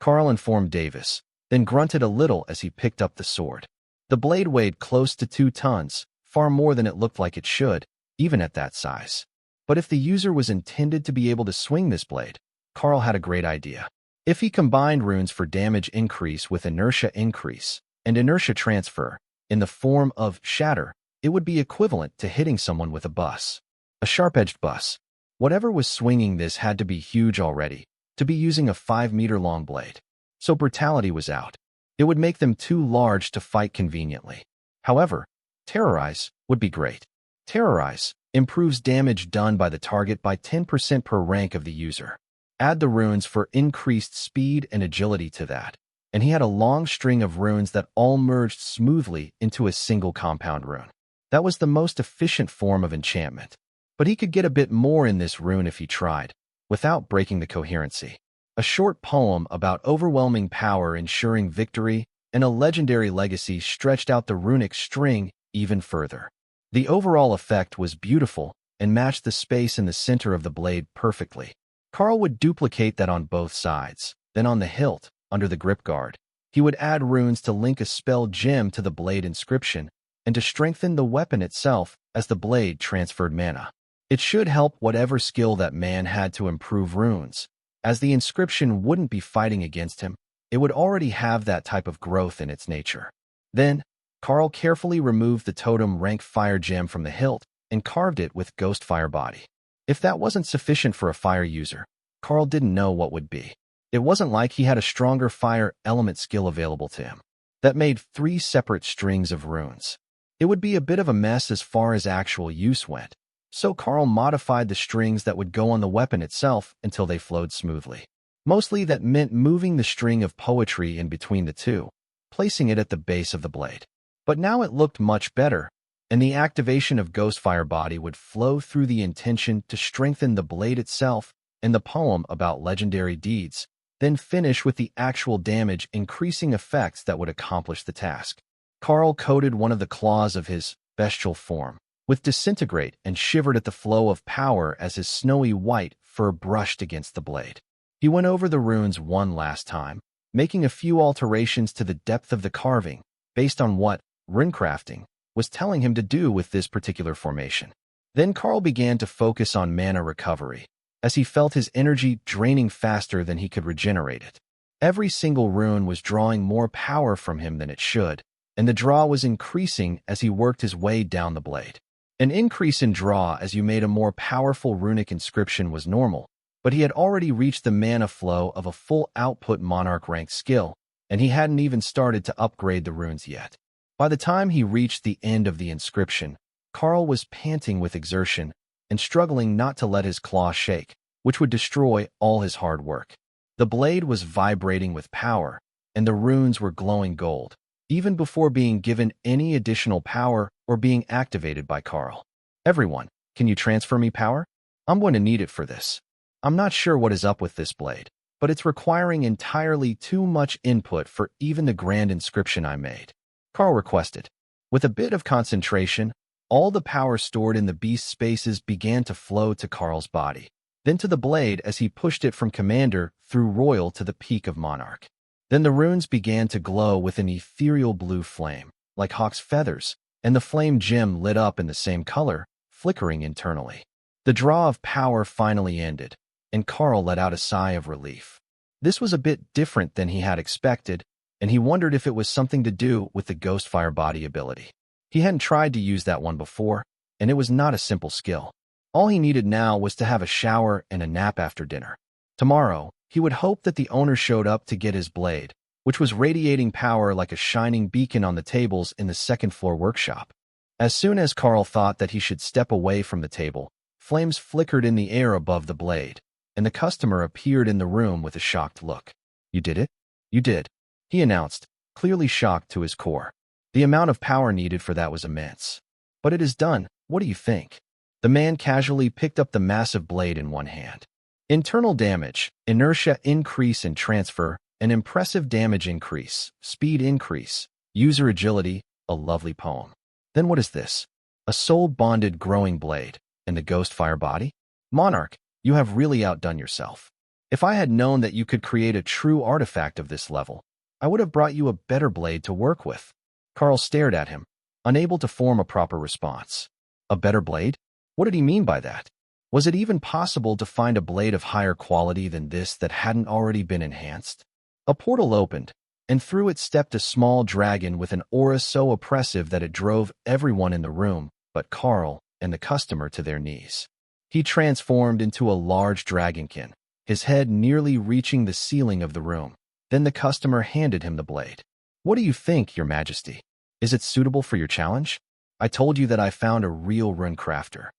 Karl informed Davis, then grunted a little as he picked up the sword. The blade weighed close to 2 tons, far more than it looked like it should, even at that size. But if the user was intended to be able to swing this blade, Karl had a great idea. If he combined runes for damage increase with inertia increase and inertia transfer in the form of shatter, it would be equivalent to hitting someone with a bus. A sharp-edged bus. Whatever was swinging this had to be huge already, to be using a 5-meter-long blade. So brutality was out. It would make them too large to fight conveniently. However, Terrorize would be great. Terrorize improves damage done by the target by 10% per rank of the user. Add the runes for increased speed and agility to that. And he had a long string of runes that all merged smoothly into a single compound rune. That was the most efficient form of enchantment. But he could get a bit more in this rune if he tried, without breaking the coherency. A short poem about overwhelming power ensuring victory and a legendary legacy stretched out the runic string even further. The overall effect was beautiful and matched the space in the center of the blade perfectly. Karl would duplicate that on both sides. Then on the hilt, under the grip guard, he would add runes to link a spell gem to the blade inscription and to strengthen the weapon itself as the blade transferred mana. It should help whatever skill that man had to improve runes, as the inscription wouldn't be fighting against him. It would already have that type of growth in its nature. Then, Karl carefully removed the totem rank fire gem from the hilt and carved it with ghost fire body. If that wasn't sufficient for a fire user, Karl didn't know what would be. It wasn't like he had a stronger fire element skill available to him. That made 3 separate strings of runes. It would be a bit of a mess as far as actual use went, so Karl modified the strings that would go on the weapon itself until they flowed smoothly. Mostly that meant moving the string of poetry in between the two, placing it at the base of the blade. But now it looked much better, and the activation of Ghostfire Body would flow through the intention to strengthen the blade itself and the poem about legendary deeds, then finish with the actual damage increasing effects that would accomplish the task. Karl coated one of the claws of his bestial form with disintegrate and shivered at the flow of power as his snowy white fur brushed against the blade. He went over the runes one last time, making a few alterations to the depth of the carving based on what runecrafting was telling him to do with this particular formation. Then Karl began to focus on mana recovery, as he felt his energy draining faster than he could regenerate it. Every single rune was drawing more power from him than it should, and the draw was increasing as he worked his way down the blade. An increase in draw as you made a more powerful runic inscription was normal, but he had already reached the mana flow of a full output monarch rank skill, and he hadn't even started to upgrade the runes yet. By the time he reached the end of the inscription, Karl was panting with exertion and struggling not to let his claw shake, which would destroy all his hard work. The blade was vibrating with power, and the runes were glowing gold, even before being given any additional power or being activated by Karl. "Everyone, can you transfer me power? I'm going to need it for this. I'm not sure what is up with this blade, but it's requiring entirely too much input for even the grand inscription I made," Karl requested. With a bit of concentration, all the power stored in the beast's spaces began to flow to Karl's body, then to the blade as he pushed it from Commander through Royal to the peak of Monarch. Then the runes began to glow with an ethereal blue flame, like hawk's feathers, and the flame gem lit up in the same color, flickering internally. The draw of power finally ended, and Karl let out a sigh of relief. This was a bit different than he had expected, and he wondered if it was something to do with the Ghostfire Body ability. He hadn't tried to use that one before, and it was not a simple skill. All he needed now was to have a shower and a nap after dinner. Tomorrow, he would hope that the owner showed up to get his blade, which was radiating power like a shining beacon on the tables in the second-floor workshop. As soon as Karl thought that he should step away from the table, flames flickered in the air above the blade, and the customer appeared in the room with a shocked look. "You did it? You did," he announced, clearly shocked to his core. The amount of power needed for that was immense. "But it is done. What do you think?" The man casually picked up the massive blade in one hand. Internal damage, inertia increase and transfer, an impressive damage increase, speed increase, user agility, a lovely poem. Then what is this? A soul-bonded growing blade, and the Ghostfire Body? Monarch, you have really outdone yourself. If I had known that you could create a true artifact of this level, I would have brought you a better blade to work with. Karl stared at him, unable to form a proper response. A better blade? What did he mean by that? Was it even possible to find a blade of higher quality than this that hadn't already been enhanced? A portal opened, and through it stepped a small dragon with an aura so oppressive that it drove everyone in the room, but Karl and the customer, to their knees. He transformed into a large dragonkin, his head nearly reaching the ceiling of the room. Then the customer handed him the blade. "What do you think, Your Majesty? Is it suitable for your challenge?" I told you that I found a real rune crafter.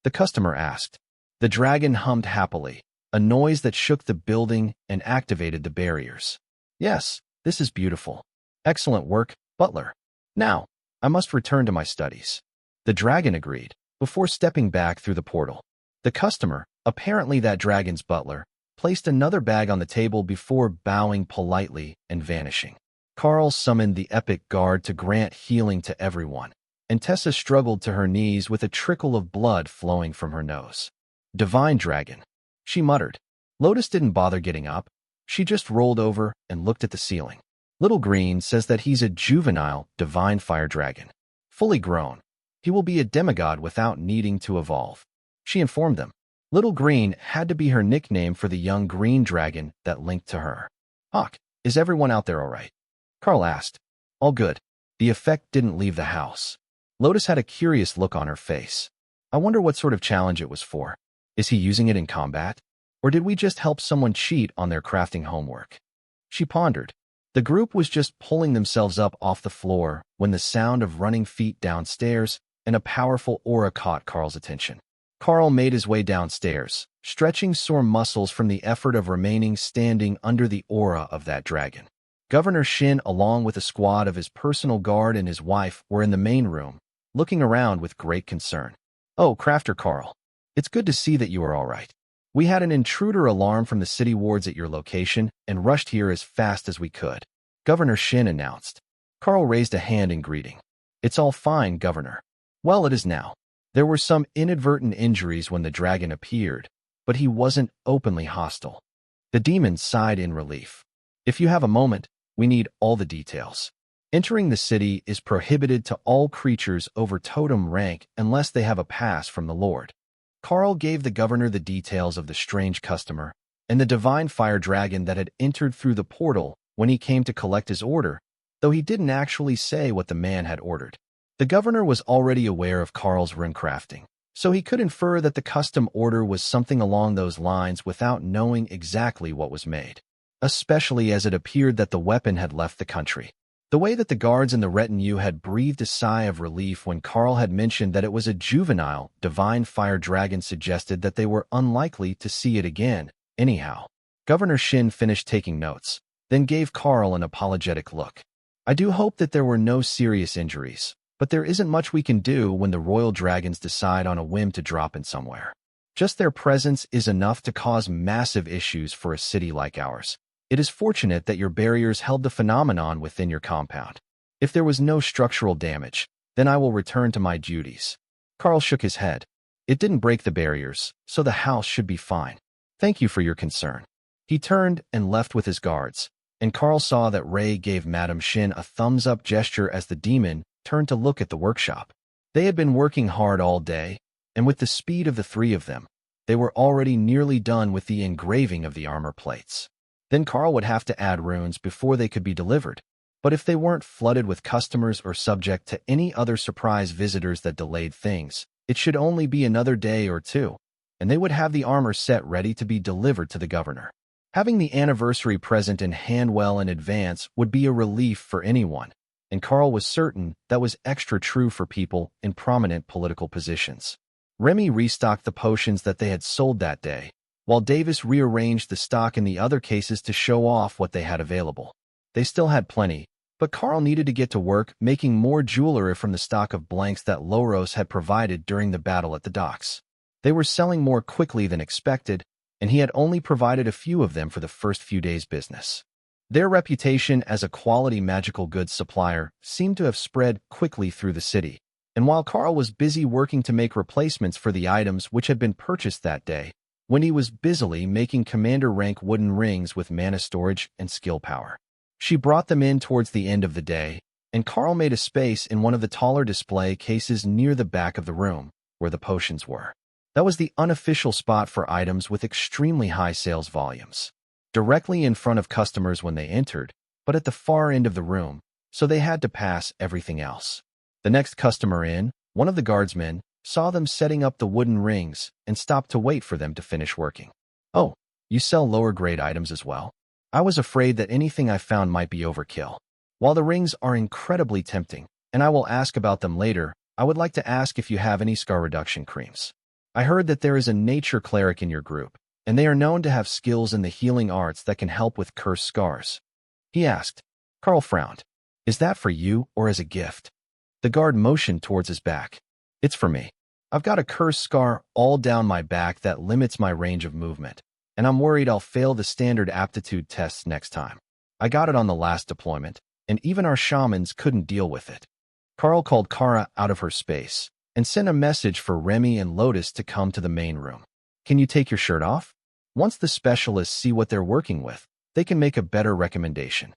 The customer asked. The dragon hummed happily, a noise that shook the building and activated the barriers. Yes, this is beautiful. Excellent work, butler. Now, I must return to my studies. The dragon agreed, before stepping back through the portal. The customer, apparently that dragon's butler, placed another bag on the table before bowing politely and vanishing. Karl summoned the epic guard to grant healing to everyone, and Tessa struggled to her knees with a trickle of blood flowing from her nose. Divine dragon, she muttered. Lotus didn't bother getting up. She just rolled over and looked at the ceiling. Little Green says that he's a juvenile divine fire dragon. Fully grown, he will be a demigod without needing to evolve. She informed them. Little Green had to be her nickname for the young green dragon that linked to her. Hawk, is everyone out there all right? Karl asked. All good. The effect didn't leave the house. Lotus had a curious look on her face. I wonder what sort of challenge it was for. Is he using it in combat? Or did we just help someone cheat on their crafting homework? She pondered. The group was just pulling themselves up off the floor when the sound of running feet downstairs and a powerful aura caught Karl's attention. Karl made his way downstairs, stretching sore muscles from the effort of remaining standing under the aura of that dragon. Governor Shin, along with a squad of his personal guard and his wife, were in the main room, looking around with great concern. Oh, Crafter Karl. It's good to see that you are all right. We had an intruder alarm from the city wards at your location and rushed here as fast as we could, Governor Shin announced. Karl raised a hand in greeting. It's all fine, Governor. Well, it is now. There were some inadvertent injuries when the dragon appeared, but he wasn't openly hostile. The demon sighed in relief. If you have a moment, we need all the details. Entering the city is prohibited to all creatures over totem rank unless they have a pass from the Lord. Karl gave the governor the details of the strange customer and the divine fire dragon that had entered through the portal when he came to collect his order, though he didn't actually say what the man had ordered. The governor was already aware of Karl's rune crafting, so he could infer that the custom order was something along those lines without knowing exactly what was made, especially as it appeared that the weapon had left the country. The way that the guards and the retinue had breathed a sigh of relief when Karl had mentioned that it was a juvenile, divine fire dragon suggested that they were unlikely to see it again, anyhow. Governor Shin finished taking notes, then gave Karl an apologetic look. I do hope that there were no serious injuries, but there isn't much we can do when the royal dragons decide on a whim to drop in somewhere. Just their presence is enough to cause massive issues for a city like ours. It is fortunate that your barriers held the phenomenon within your compound. If there was no structural damage, then I will return to my duties. Karl shook his head. It didn't break the barriers, so the house should be fine. Thank you for your concern. He turned and left with his guards, and Karl saw that Ray gave Madame Shin a thumbs-up gesture as the demon turned to look at the workshop. They had been working hard all day, and with the speed of the three of them, they were already nearly done with the engraving of the armor plates. Then Karl would have to add runes before they could be delivered. But if they weren't flooded with customers or subject to any other surprise visitors that delayed things, it should only be another day or two, and they would have the armor set ready to be delivered to the governor. Having the anniversary present in hand well in advance would be a relief for anyone, and Karl was certain that was extra true for people in prominent political positions. Remy restocked the potions that they had sold that day, while Davis rearranged the stock in the other cases to show off what they had available. They still had plenty, but Karl needed to get to work making more jewelry from the stock of blanks that Loros had provided during the battle at the docks. They were selling more quickly than expected, and he had only provided a few of them for the first few days' business. Their reputation as a quality magical goods supplier seemed to have spread quickly through the city, and while Karl was busy working to make replacements for the items which had been purchased that day, when he was busily making commander-rank wooden rings with mana storage and skill power. She brought them in towards the end of the day, and Karl made a space in one of the taller display cases near the back of the room, where the potions were. That was the unofficial spot for items with extremely high sales volumes. Directly in front of customers when they entered, but at the far end of the room, so they had to pass everything else. The next customer in, one of the guardsmen, saw them setting up the wooden rings and stopped to wait for them to finish working. Oh, you sell lower-grade items as well? I was afraid that anything I found might be overkill. While the rings are incredibly tempting, and I will ask about them later, I would like to ask if you have any scar reduction creams. I heard that there is a nature cleric in your group, and they are known to have skills in the healing arts that can help with cursed scars. He asked. Karl frowned. Is that for you or as a gift? The guard motioned towards his back. It's for me. I've got a cursed scar all down my back that limits my range of movement, and I'm worried I'll fail the standard aptitude tests next time. I got it on the last deployment, and even our shamans couldn't deal with it. Karl called Kara out of her space and sent a message for Remy and Lotus to come to the main room. Can you take your shirt off? Once the specialists see what they're working with, they can make a better recommendation.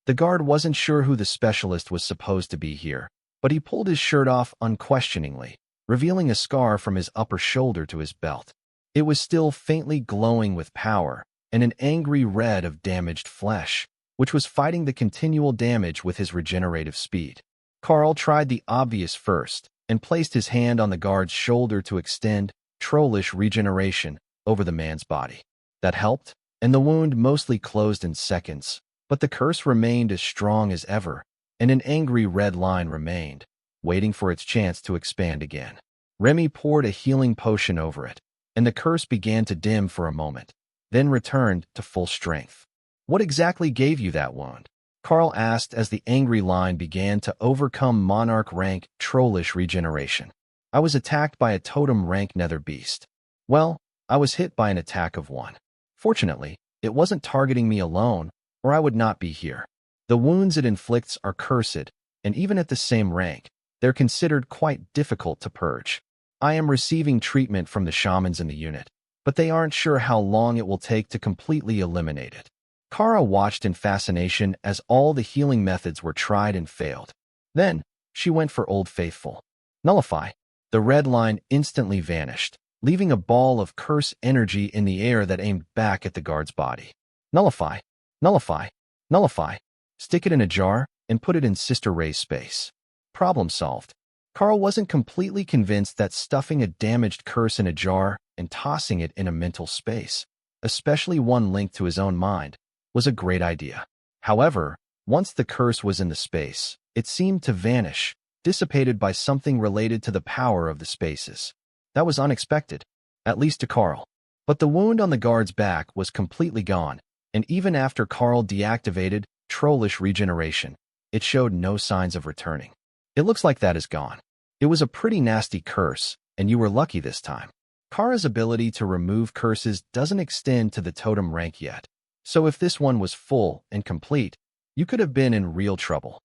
The guard wasn't sure who the specialist was supposed to be here, but he pulled his shirt off unquestioningly, revealing a scar from his upper shoulder to his belt. It was still faintly glowing with power and an angry red of damaged flesh, which was fighting the continual damage with his regenerative speed. Karl tried the obvious first and placed his hand on the guard's shoulder to extend trollish regeneration over the man's body. That helped, and the wound mostly closed in seconds, but the curse remained as strong as ever, and an angry red line remained, waiting for its chance to expand again. Remy poured a healing potion over it, and the curse began to dim for a moment, then returned to full strength. What exactly gave you that wound? Karl asked as the angry line began to overcome monarch rank trollish regeneration. I was attacked by a totem rank nether beast. Well, I was hit by an attack of one. Fortunately, it wasn't targeting me alone, or I would not be here. The wounds it inflicts are cursed, and even at the same rank, they're considered quite difficult to purge. I am receiving treatment from the shamans in the unit, but they aren't sure how long it will take to completely eliminate it. Kara watched in fascination as all the healing methods were tried and failed. Then, she went for Old Faithful. Nullify. The red line instantly vanished, leaving a ball of curse energy in the air that aimed back at the guard's body. Nullify. Nullify. Nullify. Stick it in a jar and put it in Sister Ray's space. Problem solved. Karl wasn't completely convinced that stuffing a damaged curse in a jar and tossing it in a mental space, especially one linked to his own mind, was a great idea. However, once the curse was in the space, it seemed to vanish, dissipated by something related to the power of the spaces. That was unexpected, at least to Karl. But the wound on the guard's back was completely gone, and even after Karl deactivated trollish regeneration, it showed no signs of returning. It looks like that is gone. It was a pretty nasty curse, and you were lucky this time. Kara's ability to remove curses doesn't extend to the totem rank yet, so if this one was full and complete, you could have been in real trouble.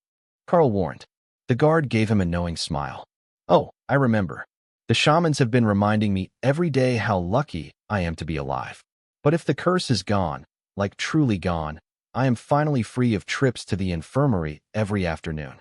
Karl warned. The guard gave him a knowing smile. Oh, I remember. The shamans have been reminding me every day how lucky I am to be alive. But if the curse is gone, like truly gone, I am finally free of trips to the infirmary every afternoon.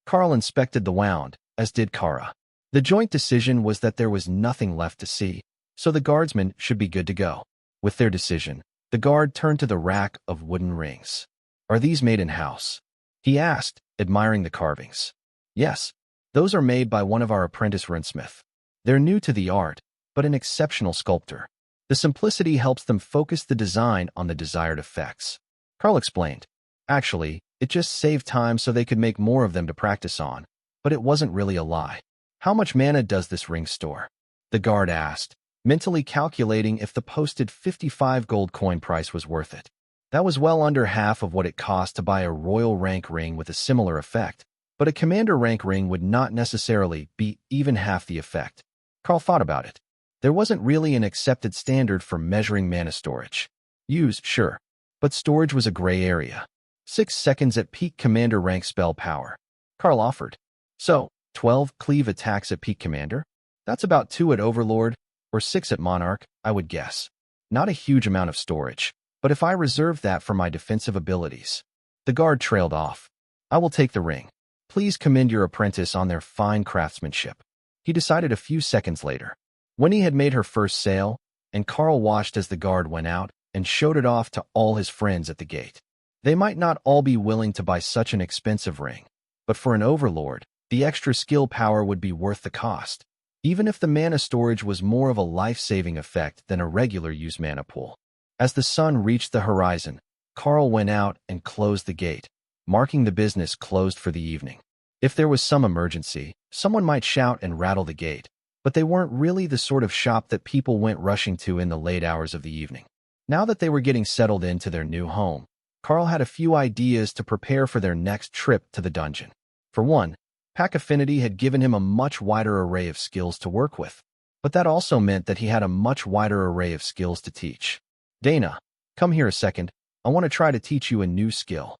Karl inspected the wound, as did Kara. The joint decision was that there was nothing left to see, so the guardsmen should be good to go. With their decision, the guard turned to the rack of wooden rings. Are these made in-house? He asked, admiring the carvings. Yes, those are made by one of our apprentice runesmith. They're new to the art, but an exceptional sculptor. The simplicity helps them focus the design on the desired effects. Karl explained. Actually, it just saved time so they could make more of them to practice on, but it wasn't really a lie. How much mana does this ring store? The guard asked, mentally calculating if the posted 55 gold coin price was worth it. That was well under half of what it cost to buy a royal rank ring with a similar effect, but a commander rank ring would not necessarily be even half the effect. Karl thought about it. There wasn't really an accepted standard for measuring mana storage. Use, sure, but storage was a gray area. 6 seconds at peak commander rank spell power. Karl offered. So, 12 cleave attacks at peak commander? That's about 2 at overlord, or 6 at monarch, I would guess. Not a huge amount of storage, but if I reserve that for my defensive abilities. The guard trailed off. I will take the ring. Please commend your apprentice on their fine craftsmanship. He decided a few seconds later. Winnie had made her first sale, and Karl watched as the guard went out and showed it off to all his friends at the gate. They might not all be willing to buy such an expensive ring, but for an overlord, the extra skill power would be worth the cost, even if the mana storage was more of a life-saving effect than a regular use mana pool. As the sun reached the horizon, Karl went out and closed the gate, marking the business closed for the evening. If there was some emergency, Someone might shout and rattle the gate, but they weren't really the sort of shop that people went rushing to in the late hours of the evening. Now that they were getting settled into their new home, Karl had a few ideas to prepare for their next trip to the dungeon. For one, Pack Affinity had given him a much wider array of skills to work with, but that also meant that he had a much wider array of skills to teach. "Dana, come here a second. I want to try to teach you a new skill,"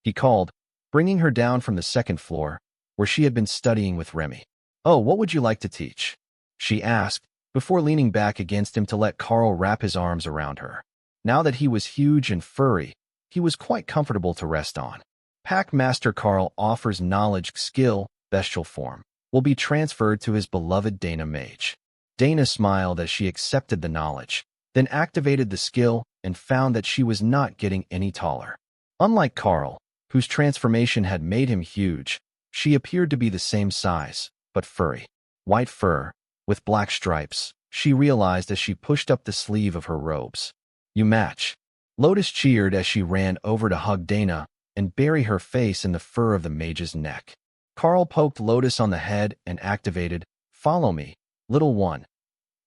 he called, bringing her down from the second floor, where she had been studying with Remy. "Oh, what would you like to teach?" she asked, before leaning back against him to let Karl wrap his arms around her. Now that he was huge and furry, he was quite comfortable to rest on. Pack Master Karl offers knowledge skill, bestial form, will be transferred to his beloved Dana Mage. Dana smiled as she accepted the knowledge, then activated the skill and found that she was not getting any taller. Unlike Karl, whose transformation had made him huge, she appeared to be the same size, but furry. White fur, with black stripes, she realized as she pushed up the sleeve of her robes. "You match." Lotus cheered as she ran over to hug Dana and bury her face in the fur of the mage's neck. Karl poked Lotus on the head and activated, "Follow me, little one."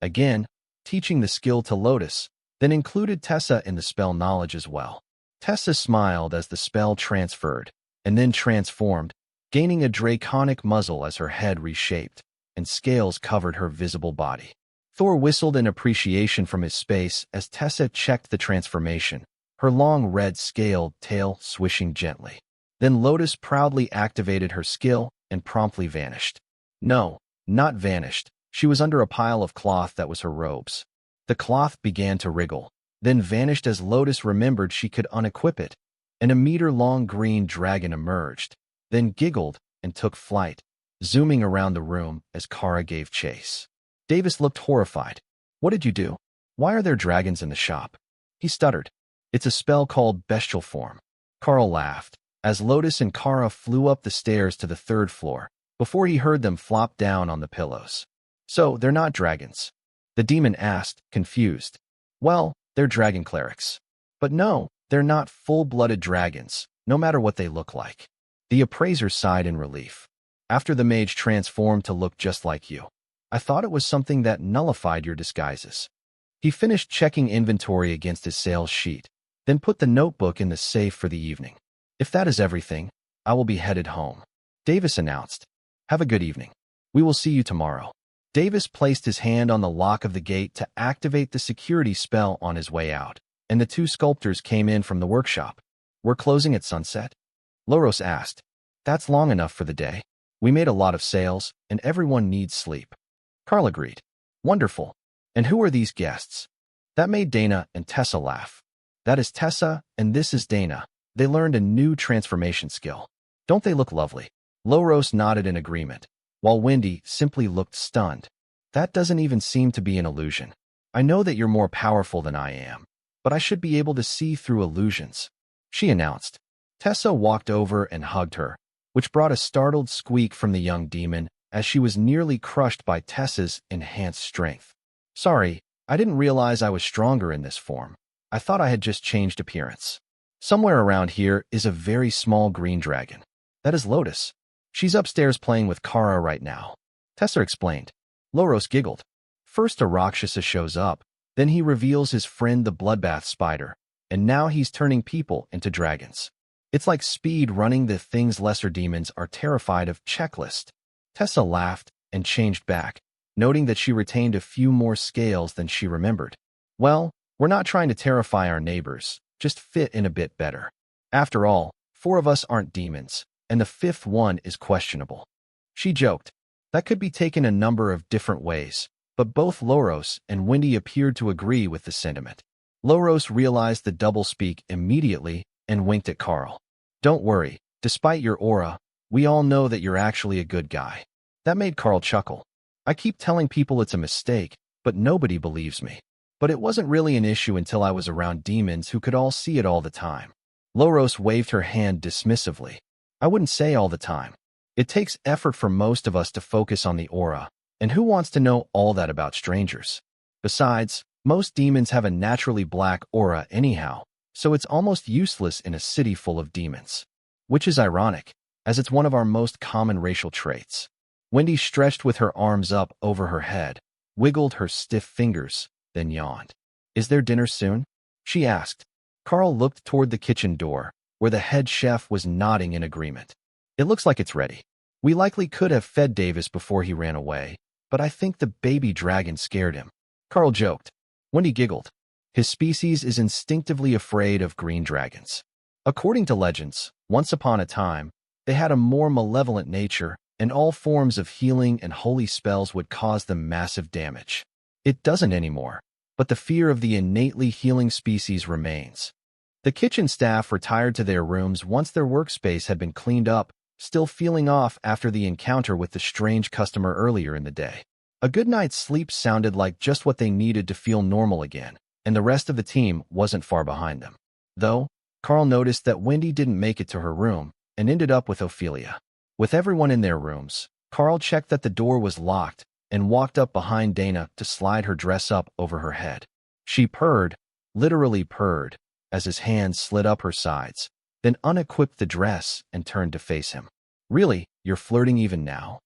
Again, teaching the skill to Lotus, then included Tessa in the spell knowledge as well. Tessa smiled as the spell transferred, and then transformed, gaining a draconic muzzle as her head reshaped, and scales covered her visible body. Thor whistled in appreciation from his space as Tessa checked the transformation, her long red scaled tail swishing gently. Then Lotus proudly activated her skill and promptly vanished. No, not vanished. She was under a pile of cloth that was her robes. The cloth began to wriggle, then vanished as Lotus remembered she could unequip it, and a meter-long green dragon emerged, then giggled and took flight, zooming around the room as Kara gave chase. Davis looked horrified. "What did you do? Why are there dragons in the shop?" He stuttered. "It's a spell called bestial form." Karl laughed, as Lotus and Kara flew up the stairs to the third floor, before he heard them flop down on the pillows. "So, they're not dragons?" the demon asked, confused. "Well, they're dragon clerics. But no, they're not full-blooded dragons, no matter what they look like." The appraiser sighed in relief. "After the mage transformed to look just like you, I thought it was something that nullified your disguises." He finished checking inventory against his sales sheet, then put the notebook in the safe for the evening. "If that is everything, I will be headed home," Davis announced. "Have a good evening. We will see you tomorrow." Davis placed his hand on the lock of the gate to activate the security spell on his way out, and the two sculptors came in from the workshop. "We're closing at sunset?" Loros asked. "That's long enough for the day. We made a lot of sales, and everyone needs sleep." Karl agreed. "Wonderful. And who are these guests?" That made Dana and Tessa laugh. "That is Tessa, and this is Dana. They learned a new transformation skill. Don't they look lovely?" Loros nodded in agreement, while Wendy simply looked stunned. "That doesn't even seem to be an illusion. I know that you're more powerful than I am, but I should be able to see through illusions," she announced. Tessa walked over and hugged her, which brought a startled squeak from the young demon as she was nearly crushed by Tessa's enhanced strength. "Sorry, I didn't realize I was stronger in this form. I thought I had just changed appearance." "Somewhere around here is a very small green dragon. That is Lotus. She's upstairs playing with Kara right now," Tessa explained. Loros giggled. First a Rakshasa shows up, then he reveals his friend the bloodbath spider, and now he's turning people into dragons. It's like speed running. The things lesser demons are terrified of. Checklist. Tessa laughed and changed back, noting that she retained a few more scales than she remembered. "Well, we're not trying to terrify our neighbors, just fit in a bit better. After all, 4 of us aren't demons, and the 5th one is questionable." She joked. That could be taken a number of different ways, but both Loros and Wendy appeared to agree with the sentiment. Loros realized the doublespeak immediately and winked at Karl. "Don't worry, despite your aura, we all know that you're actually a good guy." That made Karl chuckle. "I keep telling people it's a mistake, but nobody believes me. But it wasn't really an issue until I was around demons who could all see it all the time." Loros waved her hand dismissively. "I wouldn't say all the time. It takes effort for most of us to focus on the aura, and who wants to know all that about strangers? Besides, most demons have a naturally black aura anyhow, so it's almost useless in a city full of demons. Which is ironic, as it's one of our most common racial traits." Wendy stretched with her arms up over her head, wiggled her stiff fingers, then yawned. Is there dinner soon? She asked. Karl looked toward the kitchen door, where the head chef was nodding in agreement. It looks like it's ready. We likely could have fed Davis before he ran away, but I think the baby dragon scared him. Karl joked. Wendy giggled. His species is instinctively afraid of green dragons. According to legends, once upon a time, they had a more malevolent nature, and all forms of healing and holy spells would cause them massive damage. It doesn't anymore, but the fear of the innately healing species remains. The kitchen staff retired to their rooms once their workspace had been cleaned up, still feeling off after the encounter with the strange customer earlier in the day. A good night's sleep sounded like just what they needed to feel normal again, and the rest of the team wasn't far behind them. Though, Karl noticed that Wendy didn't make it to her room and ended up with Ophelia. With everyone in their rooms, Karl checked that the door was locked and walked up behind Dana to slide her dress up over her head. She purred, literally purred, as his hands slid up her sides, then unequipped the dress and turned to face him. Really, you're flirting even now?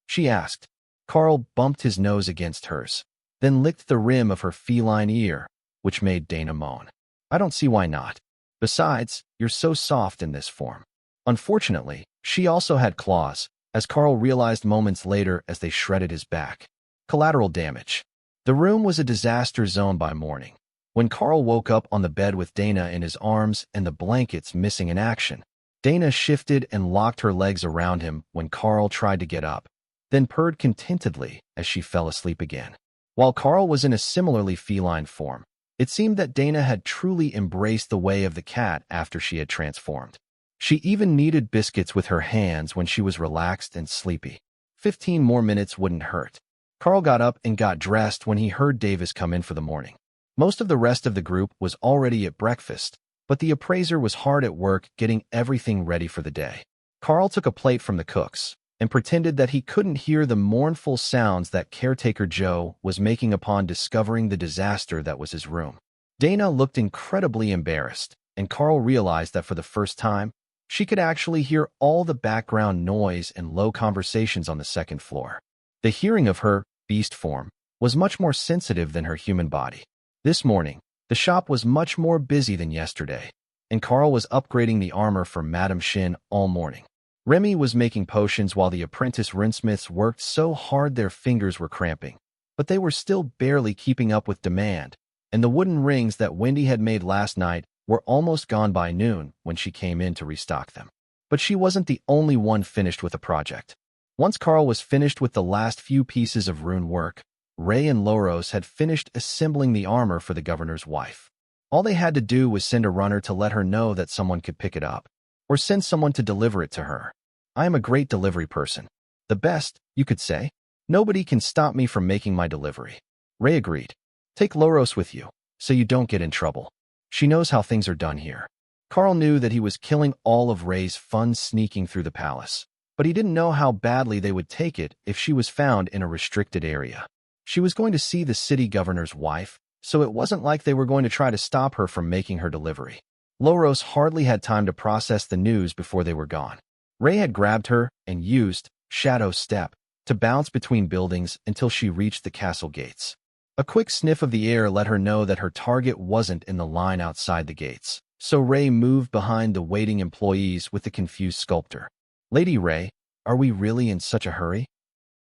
She asked. Karl bumped his nose against hers, then licked the rim of her feline ear, which made Dana moan. I don't see why not. Besides, you're so soft in this form. Unfortunately, she also had claws, as Karl realized moments later as they shredded his back. Collateral damage. The room was a disaster zone by morning. When Karl woke up on the bed with Dana in his arms and the blankets missing in action, Dana shifted and locked her legs around him when Karl tried to get up, then purred contentedly as she fell asleep again. While Karl was in a similarly feline form, it seemed that Dana had truly embraced the way of the cat after she had transformed. She even kneaded biscuits with her hands when she was relaxed and sleepy. 15 more minutes wouldn't hurt. Karl got up and got dressed when he heard Davis come in for the morning. Most of the rest of the group was already at breakfast, but the appraiser was hard at work getting everything ready for the day. Karl took a plate from the cook's and pretended that he couldn't hear the mournful sounds that caretaker Joe was making upon discovering the disaster that was his room. Dana looked incredibly embarrassed, and Karl realized that for the first time, she could actually hear all the background noise and low conversations on the second floor. The hearing of her beast form was much more sensitive than her human body. This morning, the shop was much more busy than yesterday, and Karl was upgrading the armor for Madame Shin all morning. Remy was making potions while the apprentice rinsmiths worked so hard their fingers were cramping, but they were still barely keeping up with demand, and the wooden rings that Wendy had made last night were almost gone by noon when she came in to restock them. But she wasn't the only one finished with the project. Once Karl was finished with the last few pieces of rune work, Ray and Loros had finished assembling the armor for the governor's wife. All they had to do was send a runner to let her know that someone could pick it up, or send someone to deliver it to her. I am a great delivery person. The best, you could say. Nobody can stop me from making my delivery. Ray agreed. Take Loros with you, so you don't get in trouble. She knows how things are done here. Karl knew that he was killing all of Ray's fun sneaking through the palace, but he didn't know how badly they would take it if she was found in a restricted area. She was going to see the city governor's wife, so it wasn't like they were going to try to stop her from making her delivery. Loros hardly had time to process the news before they were gone. Ray had grabbed her and used Shadow Step to bounce between buildings until she reached the castle gates. A quick sniff of the air let her know that her target wasn't in the line outside the gates, so Ray moved behind the waiting employees with the confused sculptor. Lady Ray, are we really in such a hurry?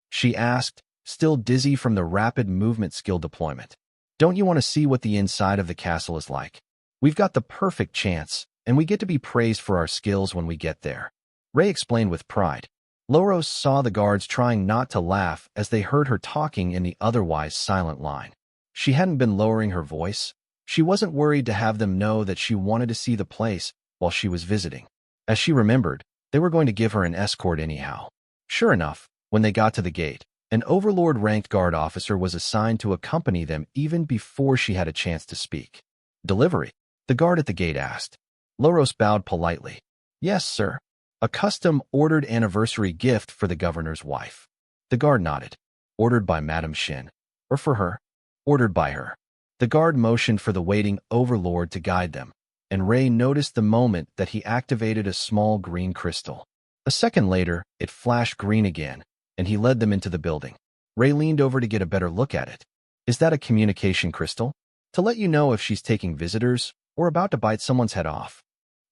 She asked, still dizzy from the rapid movement skill deployment. Don't you want to see what the inside of the castle is like? We've got the perfect chance, and we get to be praised for our skills when we get there. Ray explained with pride. Loros saw the guards trying not to laugh as they heard her talking in the otherwise silent line. She hadn't been lowering her voice. She wasn't worried to have them know that she wanted to see the place while she was visiting. As she remembered, they were going to give her an escort anyhow. Sure enough, when they got to the gate, an overlord-ranked guard officer was assigned to accompany them even before she had a chance to speak. Delivery? The guard at the gate asked. Loros bowed politely. Yes, sir. A custom-ordered anniversary gift for the governor's wife. The guard nodded. Ordered by Madame Shin. Or for her? Ordered by her. The guard motioned for the waiting overlord to guide them, and Ray noticed the moment that he activated a small green crystal. A second later, it flashed green again, and he led them into the building. Ray leaned over to get a better look at it. Is that a communication crystal? To let you know if she's taking visitors or about to bite someone's head off.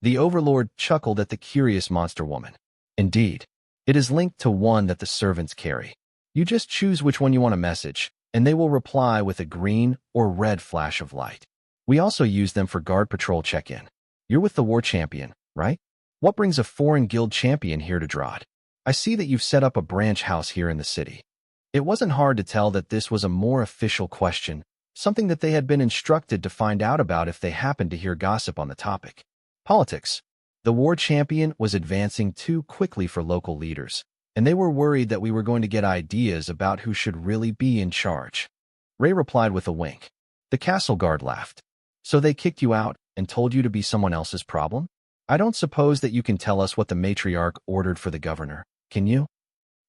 The overlord chuckled at the curious monster woman. Indeed, it is linked to one that the servants carry. You just choose which one you want to message, and they will reply with a green or red flash of light. We also use them for guard patrol check-in. You're with the war champion, right? What brings a foreign guild champion here to Drod? I see that you've set up a branch house here in the city. It wasn't hard to tell that this was a more official question, something that they had been instructed to find out about if they happened to hear gossip on the topic. Politics. The war champion was advancing too quickly for local leaders, and they were worried that we were going to get ideas about who should really be in charge. Ray replied with a wink. The castle guard laughed. So they kicked you out and told you to be someone else's problem? I don't suppose that you can tell us what the matriarch ordered for the governor, can you?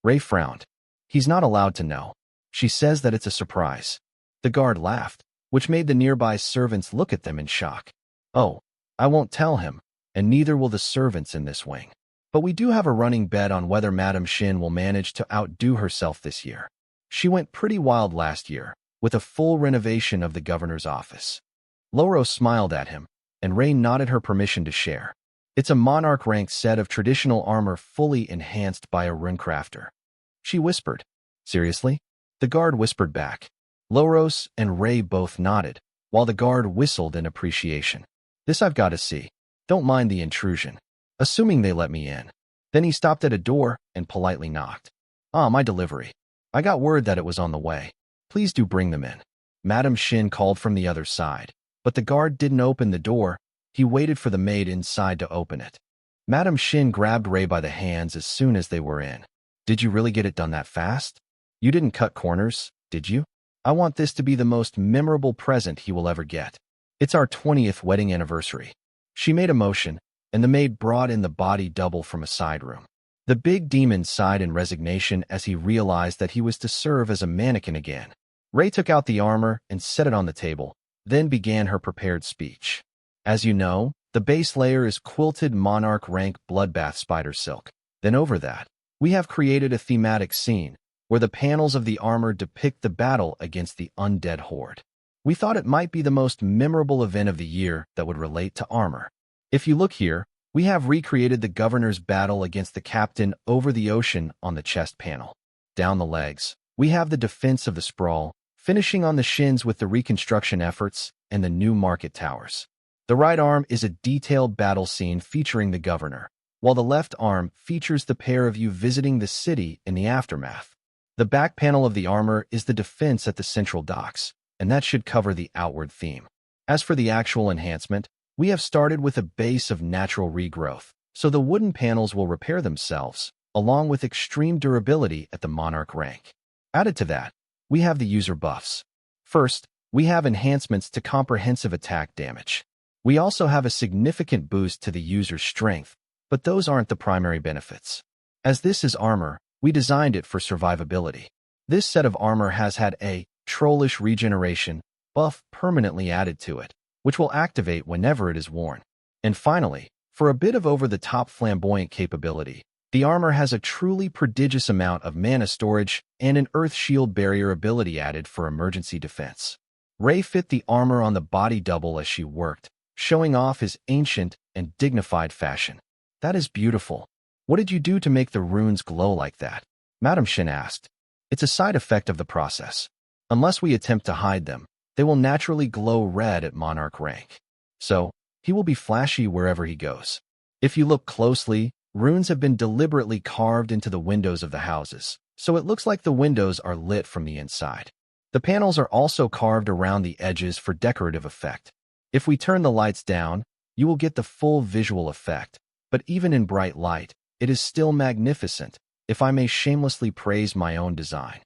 Ray frowned. He's not allowed to know. She says that it's a surprise. The guard laughed, which made the nearby servants look at them in shock. Oh, I won't tell him, and neither will the servants in this wing. But we do have a running bet on whether Madame Shin will manage to outdo herself this year. She went pretty wild last year, with a full renovation of the governor's office. Loro smiled at him, and Ray nodded her permission to share. It's a monarch-ranked set of traditional armor fully enhanced by a runecrafter. She whispered. Seriously? The guard whispered back. Loros and Ray both nodded, while the guard whistled in appreciation. This I've got to see. Don't mind the intrusion. Assuming they let me in. Then he stopped at a door and politely knocked. Ah, my delivery. I got word that it was on the way. Please do bring them in. Madame Shin called from the other side, but the guard didn't open the door. He waited for the maid inside to open it. Madame Shin grabbed Ray by the hands as soon as they were in. Did you really get it done that fast? You didn't cut corners, did you? I want this to be the most memorable present he will ever get. It's our 20th wedding anniversary. She made a motion, and the maid brought in the body double from a side room. The big demon sighed in resignation as he realized that he was to serve as a mannequin again. Ray took out the armor and set it on the table, then began her prepared speech. As you know, the base layer is quilted monarch rank bloodbath spider silk. Then over that, we have created a thematic scene, where the panels of the armor depict the battle against the undead horde. We thought it might be the most memorable event of the year that would relate to armor. If you look here, we have recreated the governor's battle against the captain over the ocean on the chest panel. Down the legs, we have the defense of the sprawl, finishing on the shins with the reconstruction efforts and the new market towers. The right arm is a detailed battle scene featuring the governor, while the left arm features the pair of you visiting the city in the aftermath. The back panel of the armor is the defense at the central docks, and that should cover the outward theme. As for the actual enhancement, we have started with a base of natural regrowth, so the wooden panels will repair themselves, along with extreme durability at the monarch rank. Added to that, we have the user buffs. First, we have enhancements to comprehensive attack damage. We also have a significant boost to the user's strength, but those aren't the primary benefits. As this is armor, we designed it for survivability. This set of armor has had a trollish regeneration buff permanently added to it, which will activate whenever it is worn. And finally, for a bit of over-the-top flamboyant capability, the armor has a truly prodigious amount of mana storage and an earth shield barrier ability added for emergency defense. Ray fit the armor on the body double as she worked, showing off his ancient and dignified fashion. That is beautiful. What did you do to make the runes glow like that? Madame Shin asked. It's a side effect of the process. Unless we attempt to hide them, they will naturally glow red at monarch rank. So, he will be flashy wherever he goes. If you look closely, runes have been deliberately carved into the windows of the houses, so it looks like the windows are lit from the inside. The panels are also carved around the edges for decorative effect. If we turn the lights down, you will get the full visual effect, but even in bright light, it is still magnificent, if I may shamelessly praise my own design.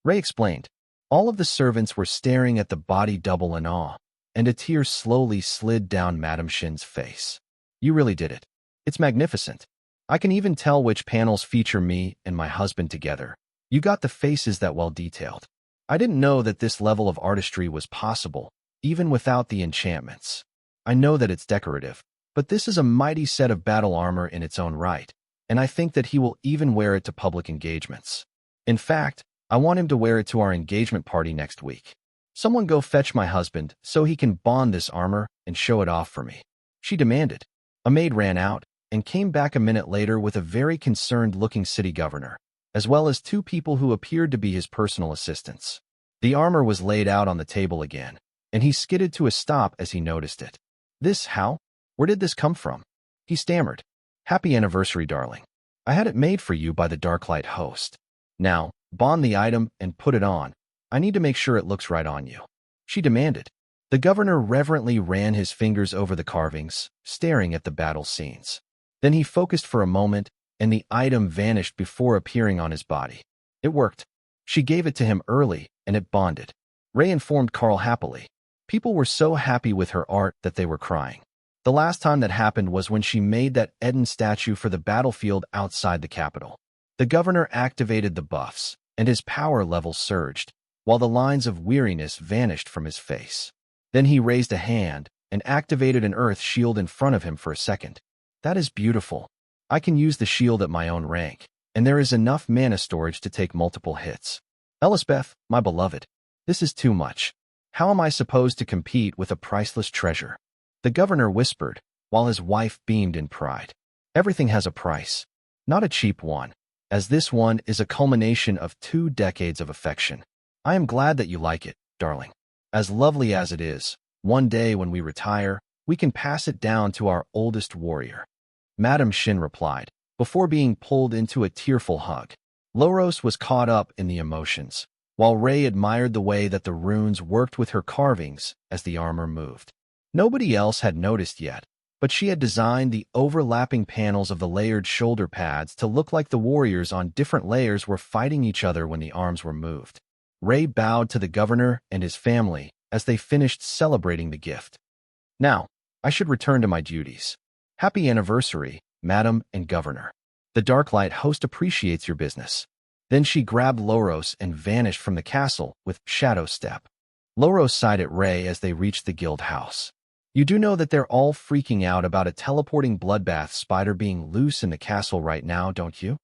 Ray explained. All of the servants were staring at the body double in awe, and a tear slowly slid down Madame Shin's face. You really did it. It's magnificent. I can even tell which panels feature me and my husband together. You got the faces that well detailed. I didn't know that this level of artistry was possible, even without the enchantments. I know that it's decorative, but this is a mighty set of battle armor in its own right, and I think that he will even wear it to public engagements. In fact, I want him to wear it to our engagement party next week. Someone go fetch my husband so he can bond this armor and show it off for me," she demanded. A maid ran out and came back a minute later with a very concerned-looking city governor, as well as 2 people who appeared to be his personal assistants. The armor was laid out on the table again, and he skidded to a stop as he noticed it. "This, how? Where did this come from?" he stammered. "Happy anniversary, darling. I had it made for you by the Darklight host. Now, bond the item and put it on. I need to make sure it looks right on you," she demanded. The governor reverently ran his fingers over the carvings, staring at the battle scenes. Then he focused for a moment, and the item vanished before appearing on his body. It worked. She gave it to him early, and it bonded. Ray informed Karl happily. People were so happy with her art that they were crying. The last time that happened was when she made that Eden statue for the battlefield outside the capital. The governor activated the buffs, and his power level surged, while the lines of weariness vanished from his face. Then he raised a hand and activated an earth shield in front of him for a second. "That is beautiful. I can use the shield at my own rank, and there is enough mana storage to take multiple hits. Elizabeth, my beloved, this is too much. How am I supposed to compete with a priceless treasure?" The governor whispered, while his wife beamed in pride. "Everything has a price, not a cheap one, as this one is a culmination of 2 decades of affection. I am glad that you like it, darling. As lovely as it is, one day when we retire, we can pass it down to our oldest warrior." Madame Shin replied, before being pulled into a tearful hug. Loros was caught up in the emotions, while Ray admired the way that the runes worked with her carvings as the armor moved. Nobody else had noticed yet, but she had designed the overlapping panels of the layered shoulder pads to look like the warriors on different layers were fighting each other when the arms were moved. Ray bowed to the governor and his family as they finished celebrating the gift. "Now, I should return to my duties. Happy anniversary, Madam and Governor. The Darklight host appreciates your business." Then she grabbed Loros and vanished from the castle with Shadow Step. Loros sighed at Ray as they reached the guild house. "You do know that they're all freaking out about a teleporting bloodbath spider being loose in the castle right now, don't you?"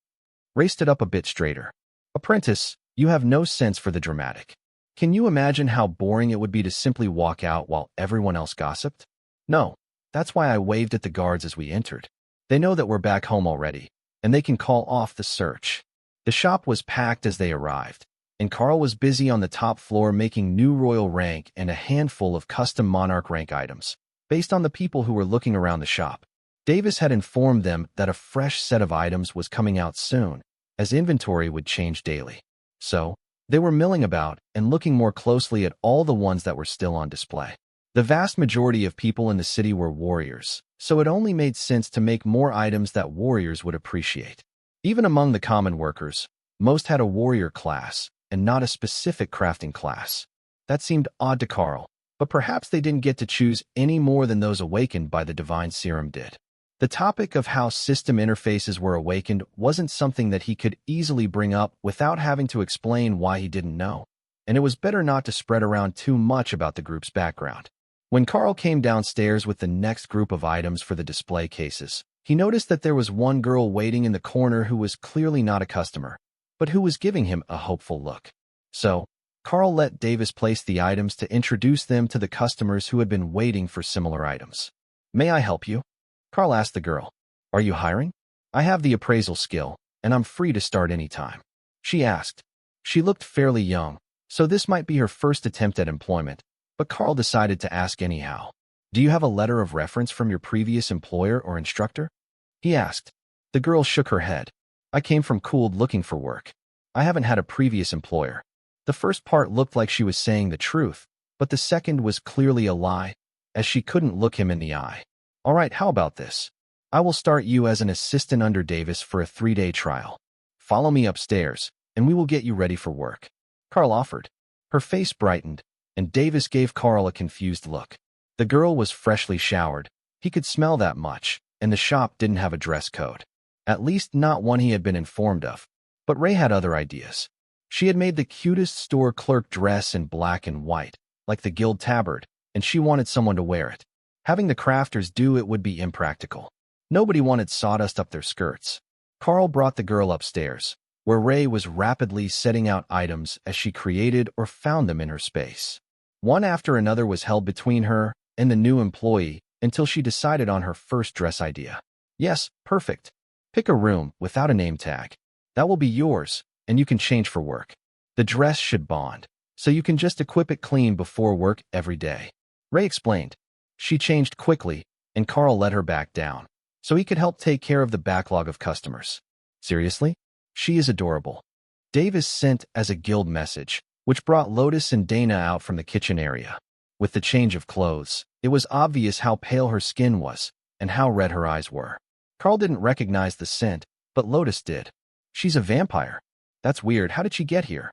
Ray stood up a bit straighter. "Apprentice, you have no sense for the dramatic. Can you imagine how boring it would be to simply walk out while everyone else gossiped? No, that's why I waved at the guards as we entered. They know that we're back home already, and they can call off the search." The shop was packed as they arrived, and Karl was busy on the top floor making new royal rank and a handful of custom monarch rank items, based on the people who were looking around the shop. Davis had informed them that a fresh set of items was coming out soon, as inventory would change daily. So, they were milling about and looking more closely at all the ones that were still on display. The vast majority of people in the city were warriors, so it only made sense to make more items that warriors would appreciate. Even among the common workers, most had a warrior class and not a specific crafting class. That seemed odd to Karl, but perhaps they didn't get to choose any more than those awakened by the divine serum did. The topic of how system interfaces were awakened wasn't something that he could easily bring up without having to explain why he didn't know, and it was better not to spread around too much about the group's background. When Karl came downstairs with the next group of items for the display cases, he noticed that there was one girl waiting in the corner who was clearly not a customer, but who was giving him a hopeful look. So, Karl let Davis place the items to introduce them to the customers who had been waiting for similar items. "May I help you?" Karl asked the girl. "Are you hiring?" "I have the appraisal skill, and I'm free to start any time," she asked. She looked fairly young, so this might be her first attempt at employment, but Karl decided to ask anyhow. "Do you have a letter of reference from your previous employer or instructor?" he asked. The girl shook her head. "I came from Cooled looking for work. I haven't had a previous employer." The first part looked like she was saying the truth, but the second was clearly a lie, as she couldn't look him in the eye. "All right, how about this? I will start you as an assistant under Davis for a 3-day trial. Follow me upstairs, and we will get you ready for work," Karl offered. Her face brightened, and Davis gave Karl a confused look. The girl was freshly showered. He could smell that much, and the shop didn't have a dress code. At least not one he had been informed of. But Ray had other ideas. She had made the cutest store clerk dress in black and white, like the guild tabard, and she wanted someone to wear it. Having the crafters do it would be impractical. Nobody wanted sawdust up their skirts. Karl brought the girl upstairs, where Ray was rapidly setting out items as she created or found them in her space. One after another was held between her and the new employee until she decided on her first dress idea. Yes, perfect. Pick a room without a name tag. That will be yours, and you can change for work. The dress should bond, so you can just equip it clean before work every day. Ray explained. She changed quickly, and Karl let her back down, so he could help take care of the backlog of customers. Seriously? She is adorable. Davis sent as a guild message, which brought Lotus and Dana out from the kitchen area. With the change of clothes, it was obvious how pale her skin was and how red her eyes were. Karl didn't recognize the scent, but Lotus did. She's a vampire. That's weird. How did she get here?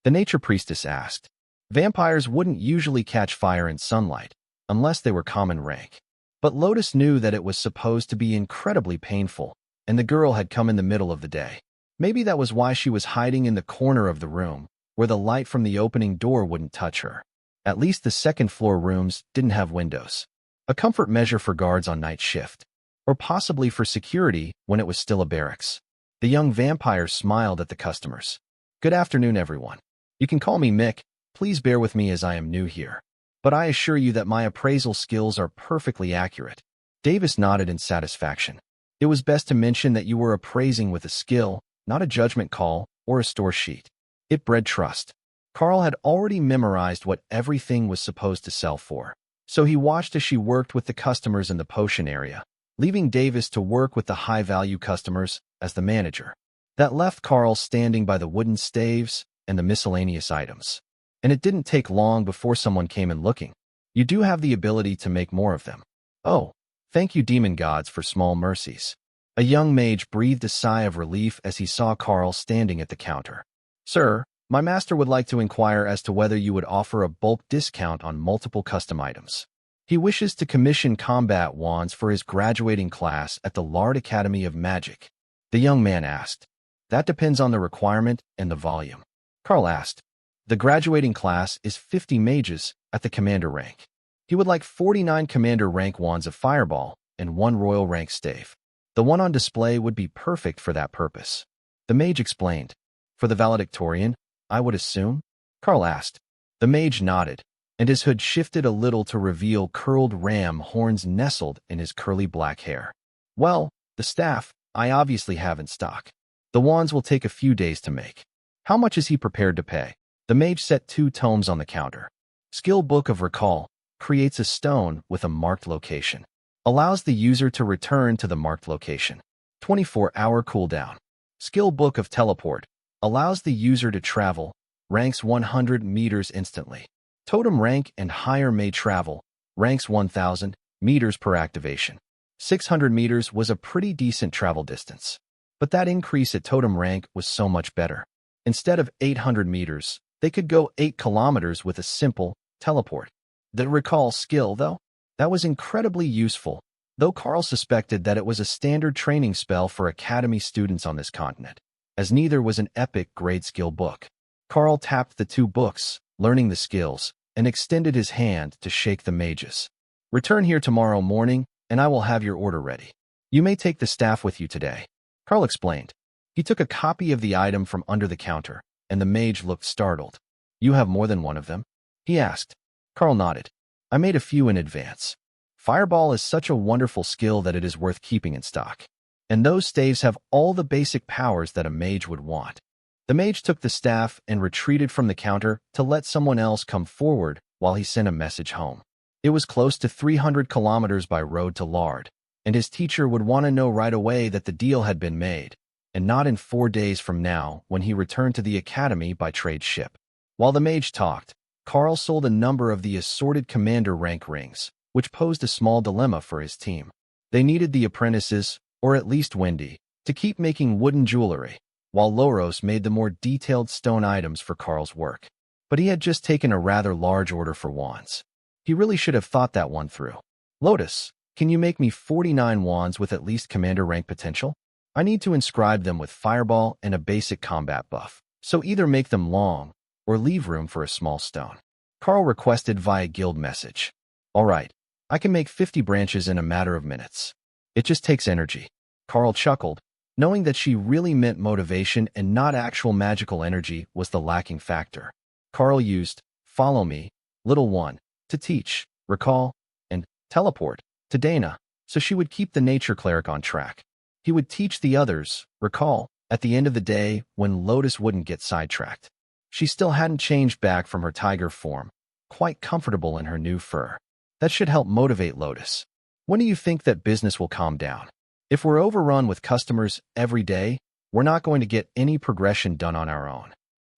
The nature priestess asked. Vampires wouldn't usually catch fire in sunlight, unless they were common rank. But Lotus knew that it was supposed to be incredibly painful, and the girl had come in the middle of the day. Maybe that was why she was hiding in the corner of the room, where the light from the opening door wouldn't touch her. At least the second-floor rooms didn't have windows. A comfort measure for guards on night shift, or possibly for security when it was still a barracks. The young vampire smiled at the customers. Good afternoon, everyone. You can call me Mick. Please bear with me as I am new here. But I assure you that my appraisal skills are perfectly accurate. Davis nodded in satisfaction. It was best to mention that you were appraising with a skill, not a judgment call or a store sheet. It bred trust. Karl had already memorized what everything was supposed to sell for, so he watched as she worked with the customers in the potion area, leaving Davis to work with the high-value customers as the manager. That left Karl standing by the wooden staves and the miscellaneous items. And it didn't take long before someone came in looking. You do have the ability to make more of them. Oh, thank you, demon gods, for small mercies. A young mage breathed a sigh of relief as he saw Karl standing at the counter. Sir, my master would like to inquire as to whether you would offer a bulk discount on multiple custom items. He wishes to commission combat wands for his graduating class at the Lard Academy of Magic. The young man asked. That depends on the requirement and the volume. Karl asked. The graduating class is 50 mages at the commander rank. He would like 49 commander rank wands of fireball and 1 royal rank stave. The one on display would be perfect for that purpose. The mage explained. For the valedictorian, I would assume? Karl asked. The mage nodded, and his hood shifted a little to reveal curled ram horns nestled in his curly black hair. Well, the staff, I obviously have in stock. The wands will take a few days to make. How much is he prepared to pay? The mage set 2 tomes on the counter. Skill Book of Recall creates a stone with a marked location. Allows the user to return to the marked location. 24-hour cooldown. Skill Book of Teleport allows the user to travel, ranks 100 meters instantly. Totem rank and higher may travel, ranks 1,000 meters per activation. 600 meters was a pretty decent travel distance. But that increase at totem rank was so much better. Instead of 800 meters, they could go 8 kilometers with a simple teleport. The recall skill, though, that was incredibly useful, though Karl suspected that it was a standard training spell for academy students on this continent, as neither was an epic grade skill book. Karl tapped the 2 books, learning the skills, and extended his hand to shake the mages. Return here tomorrow morning, and I will have your order ready. You may take the staff with you today. Karl explained. He took a copy of the item from under the counter, and the mage looked startled. You have more than one of them? He asked. Karl nodded. I made a few in advance. Fireball is such a wonderful skill that it is worth keeping in stock. And those staves have all the basic powers that a mage would want. The mage took the staff and retreated from the counter to let someone else come forward while he sent a message home. It was close to 300 kilometers by road to Lard, and his teacher would want to know right away that the deal had been made, and not in 4 days from now when he returned to the academy by trade ship. While the mage talked, Karl sold a number of the assorted commander rank rings, which posed a small dilemma for his team. They needed the apprentices, or at least Wendy, to keep making wooden jewelry, while Loros made the more detailed stone items for Karl's work. But he had just taken a rather large order for wands. He really should have thought that one through. Lotus, can you make me 49 wands with at least commander rank potential? I need to inscribe them with fireball and a basic combat buff, so either make them long or leave room for a small stone. Karl requested via guild message. All right, I can make 50 branches in a matter of minutes. It just takes energy. Karl chuckled. Knowing that she really meant motivation and not actual magical energy was the lacking factor. Karl used "follow me, little one" to teach, recall, and teleport to Dana, so she would keep the nature cleric on track. He would teach the others, recall, at the end of the day when Lotus wouldn't get sidetracked. She still hadn't changed back from her tiger form, quite comfortable in her new fur. That should help motivate Lotus. When do you think that business will calm down? If we're overrun with customers every day, we're not going to get any progression done on our own.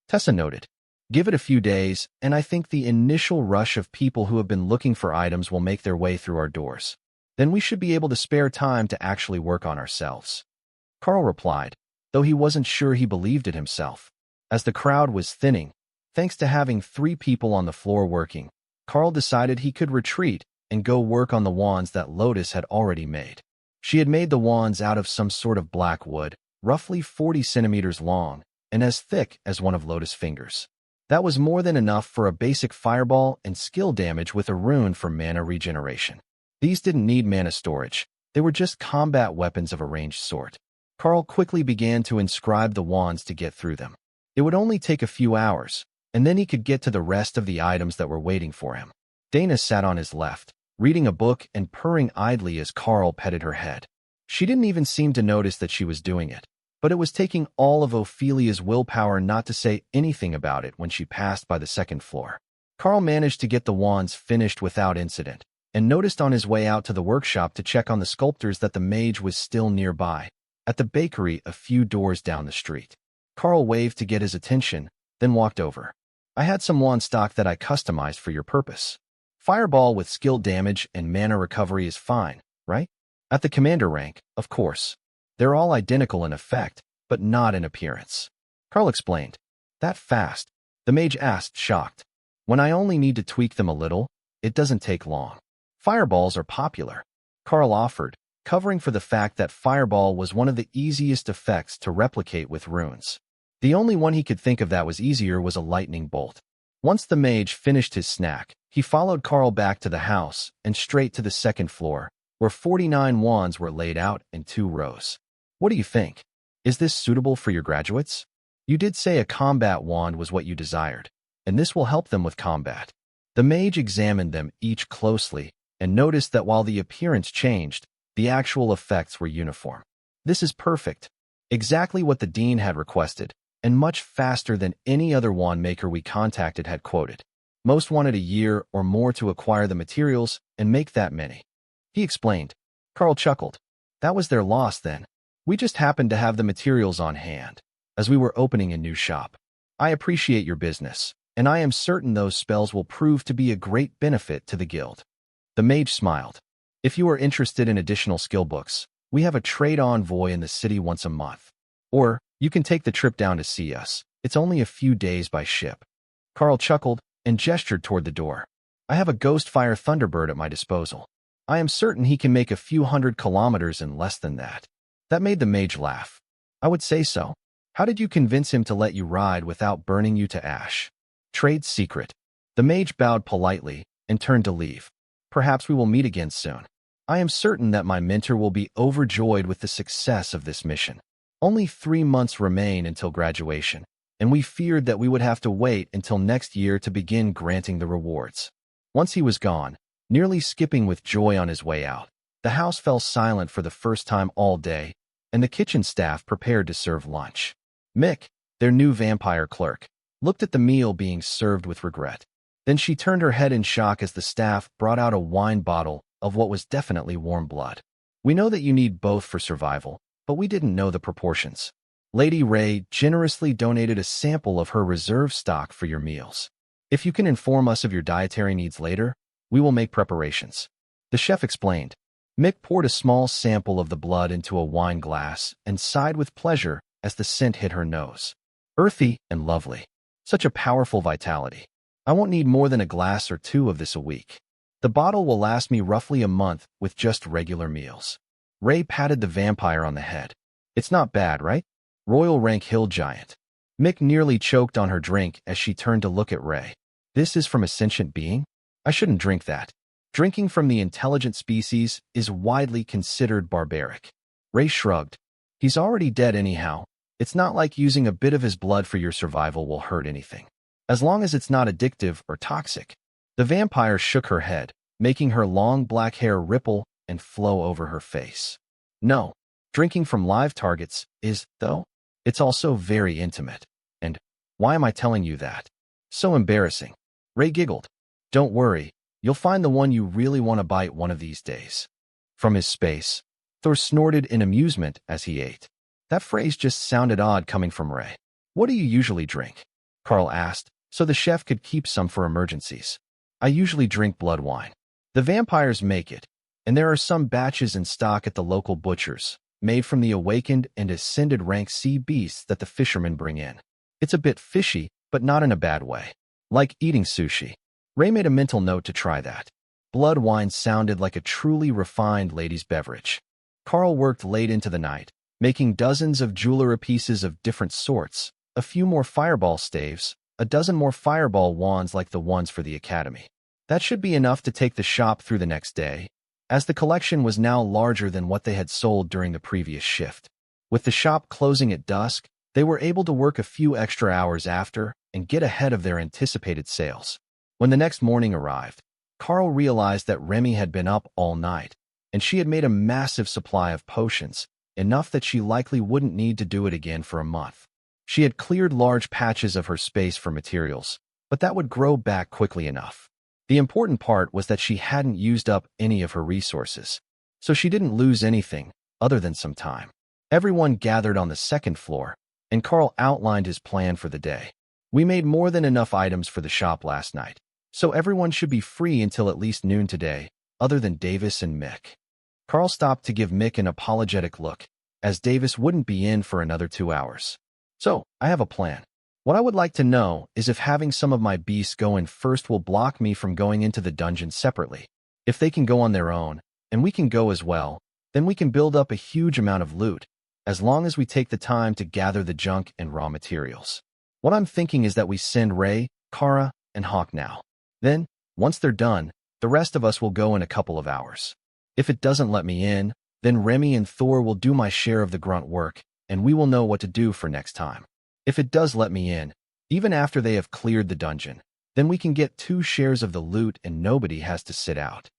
Tessa noted. Give it a few days, and I think the initial rush of people who have been looking for items will make their way through our doors. Then we should be able to spare time to actually work on ourselves. Karl replied, though he wasn't sure he believed it himself. As the crowd was thinning, thanks to having 3 people on the floor working, Karl decided he could retreat and go work on the wands that Lotus had already made. She had made the wands out of some sort of black wood, roughly 40 centimeters long, and as thick as one of Lotus' fingers. That was more than enough for a basic fireball and skill damage with a rune for mana regeneration. These didn't need mana storage, they were just combat weapons of a ranged sort. Karl quickly began to inscribe the wands to get through them. It would only take a few hours, and then he could get to the rest of the items that were waiting for him. Dana sat on his left, reading a book and purring idly as Karl petted her head. She didn't even seem to notice that she was doing it, but it was taking all of Ophelia's willpower not to say anything about it when she passed by the second floor. Karl managed to get the wands finished without incident, and noticed on his way out to the workshop to check on the sculptors that the mage was still nearby, at the bakery a few doors down the street. Karl waved to get his attention, then walked over. I had some wand stock that I customized for your purpose. Fireball with skill damage and mana recovery is fine, right? At the commander rank, of course. They're all identical in effect, but not in appearance. Karl explained. That fast? The mage asked, shocked. When I only need to tweak them a little, it doesn't take long. Fireballs are popular, Karl offered, covering for the fact that fireball was one of the easiest effects to replicate with runes. The only one he could think of that was easier was a lightning bolt. Once the mage finished his snack, he followed Karl back to the house and straight to the second floor, where 49 wands were laid out in 2 rows. What do you think? Is this suitable for your graduates? You did say a combat wand was what you desired, and this will help them with combat. The mage examined them each closely and noticed that while the appearance changed, the actual effects were uniform. This is perfect. Exactly what the dean had requested, and much faster than any other wand maker we contacted had quoted. Most wanted a year or more to acquire the materials and make that many. He explained. Karl chuckled. That was their loss then. We just happened to have the materials on hand, as we were opening a new shop. I appreciate your business, and I am certain those spells will prove to be a great benefit to the guild. The mage smiled. If you are interested in additional skill books, we have a trade envoy in the city once a month. Or, you can take the trip down to see us. It's only a few days by ship. Karl chuckled and gestured toward the door. I have a Ghostfire Thunderbird at my disposal. I am certain he can make a few 100 kilometers in less than that. That made the mage laugh. I would say so. How did you convince him to let you ride without burning you to ash? Trade secret. The mage bowed politely and turned to leave. Perhaps we will meet again soon. I am certain that my mentor will be overjoyed with the success of this mission. Only 3 months remain until graduation, and we feared that we would have to wait until next year to begin granting the rewards. Once he was gone, nearly skipping with joy on his way out, the house fell silent for the first time all day, and the kitchen staff prepared to serve lunch. Mick, their new vampire clerk, looked at the meal being served with regret. Then she turned her head in shock as the staff brought out a wine bottle of what was definitely warm blood. We know that you need both for survival, but we didn't know the proportions. Lady Ray generously donated a sample of her reserve stock for your meals. If you can inform us of your dietary needs later, we will make preparations. The chef explained. Mick poured a small sample of the blood into a wine glass and sighed with pleasure as the scent hit her nose. Earthy and lovely. Such a powerful vitality. I won't need more than a glass or 2 of this a week. The bottle will last me roughly a month with just regular meals. Ray patted the vampire on the head. It's not bad, right? Royal rank hill giant. Mick nearly choked on her drink as she turned to look at Ray. This is from a sentient being? I shouldn't drink that. Drinking from the intelligent species is widely considered barbaric. Ray shrugged. He's already dead anyhow. It's not like using a bit of his blood for your survival will hurt anything. As long as it's not addictive or toxic. The vampire shook her head, making her long black hair ripple and flow over her face. No, drinking from live targets is, though. It's also very intimate. And why am I telling you that? So embarrassing. Ray giggled. Don't worry, you'll find the one you really want to bite one of these days. From his space, Thor snorted in amusement as he ate. That phrase just sounded odd coming from Ray. What do you usually drink? Karl asked, so the chef could keep some for emergencies. I usually drink blood wine. The vampires make it, and there are some batches in stock at the local butchers, made from the awakened and ascended rank sea beasts that the fishermen bring in. It's a bit fishy, but not in a bad way. Like eating sushi. Ray made a mental note to try that. Blood wine sounded like a truly refined lady's beverage. Karl worked late into the night, making dozens of jewelry pieces of different sorts, a few more fireball staves, a dozen more fireball wands like the ones for the academy. That should be enough to take the shop through the next day, as the collection was now larger than what they had sold during the previous shift. With the shop closing at dusk, they were able to work a few extra hours after and get ahead of their anticipated sales. When the next morning arrived, Karl realized that Remy had been up all night, and she had made a massive supply of potions, enough that she likely wouldn't need to do it again for a month. She had cleared large patches of her space for materials, but that would grow back quickly enough. The important part was that she hadn't used up any of her resources, so she didn't lose anything other than some time. Everyone gathered on the second floor, and Karl outlined his plan for the day. We made more than enough items for the shop last night, so everyone should be free until at least noon today, other than Davis and Mick. Karl stopped to give Mick an apologetic look, as Davis wouldn't be in for another 2 hours. So, I have a plan. What I would like to know is if having some of my beasts go in first will block me from going into the dungeon separately. If they can go on their own, and we can go as well, then we can build up a huge amount of loot, as long as we take the time to gather the junk and raw materials. What I'm thinking is that we send Ray, Kara, and Hawk now. Then, once they're done, the rest of us will go in a couple of hours. If it doesn't let me in, then Remy and Thor will do my share of the grunt work, and we will know what to do for next time. If it does let me in, even after they have cleared the dungeon, then we can get 2 shares of the loot and nobody has to sit out.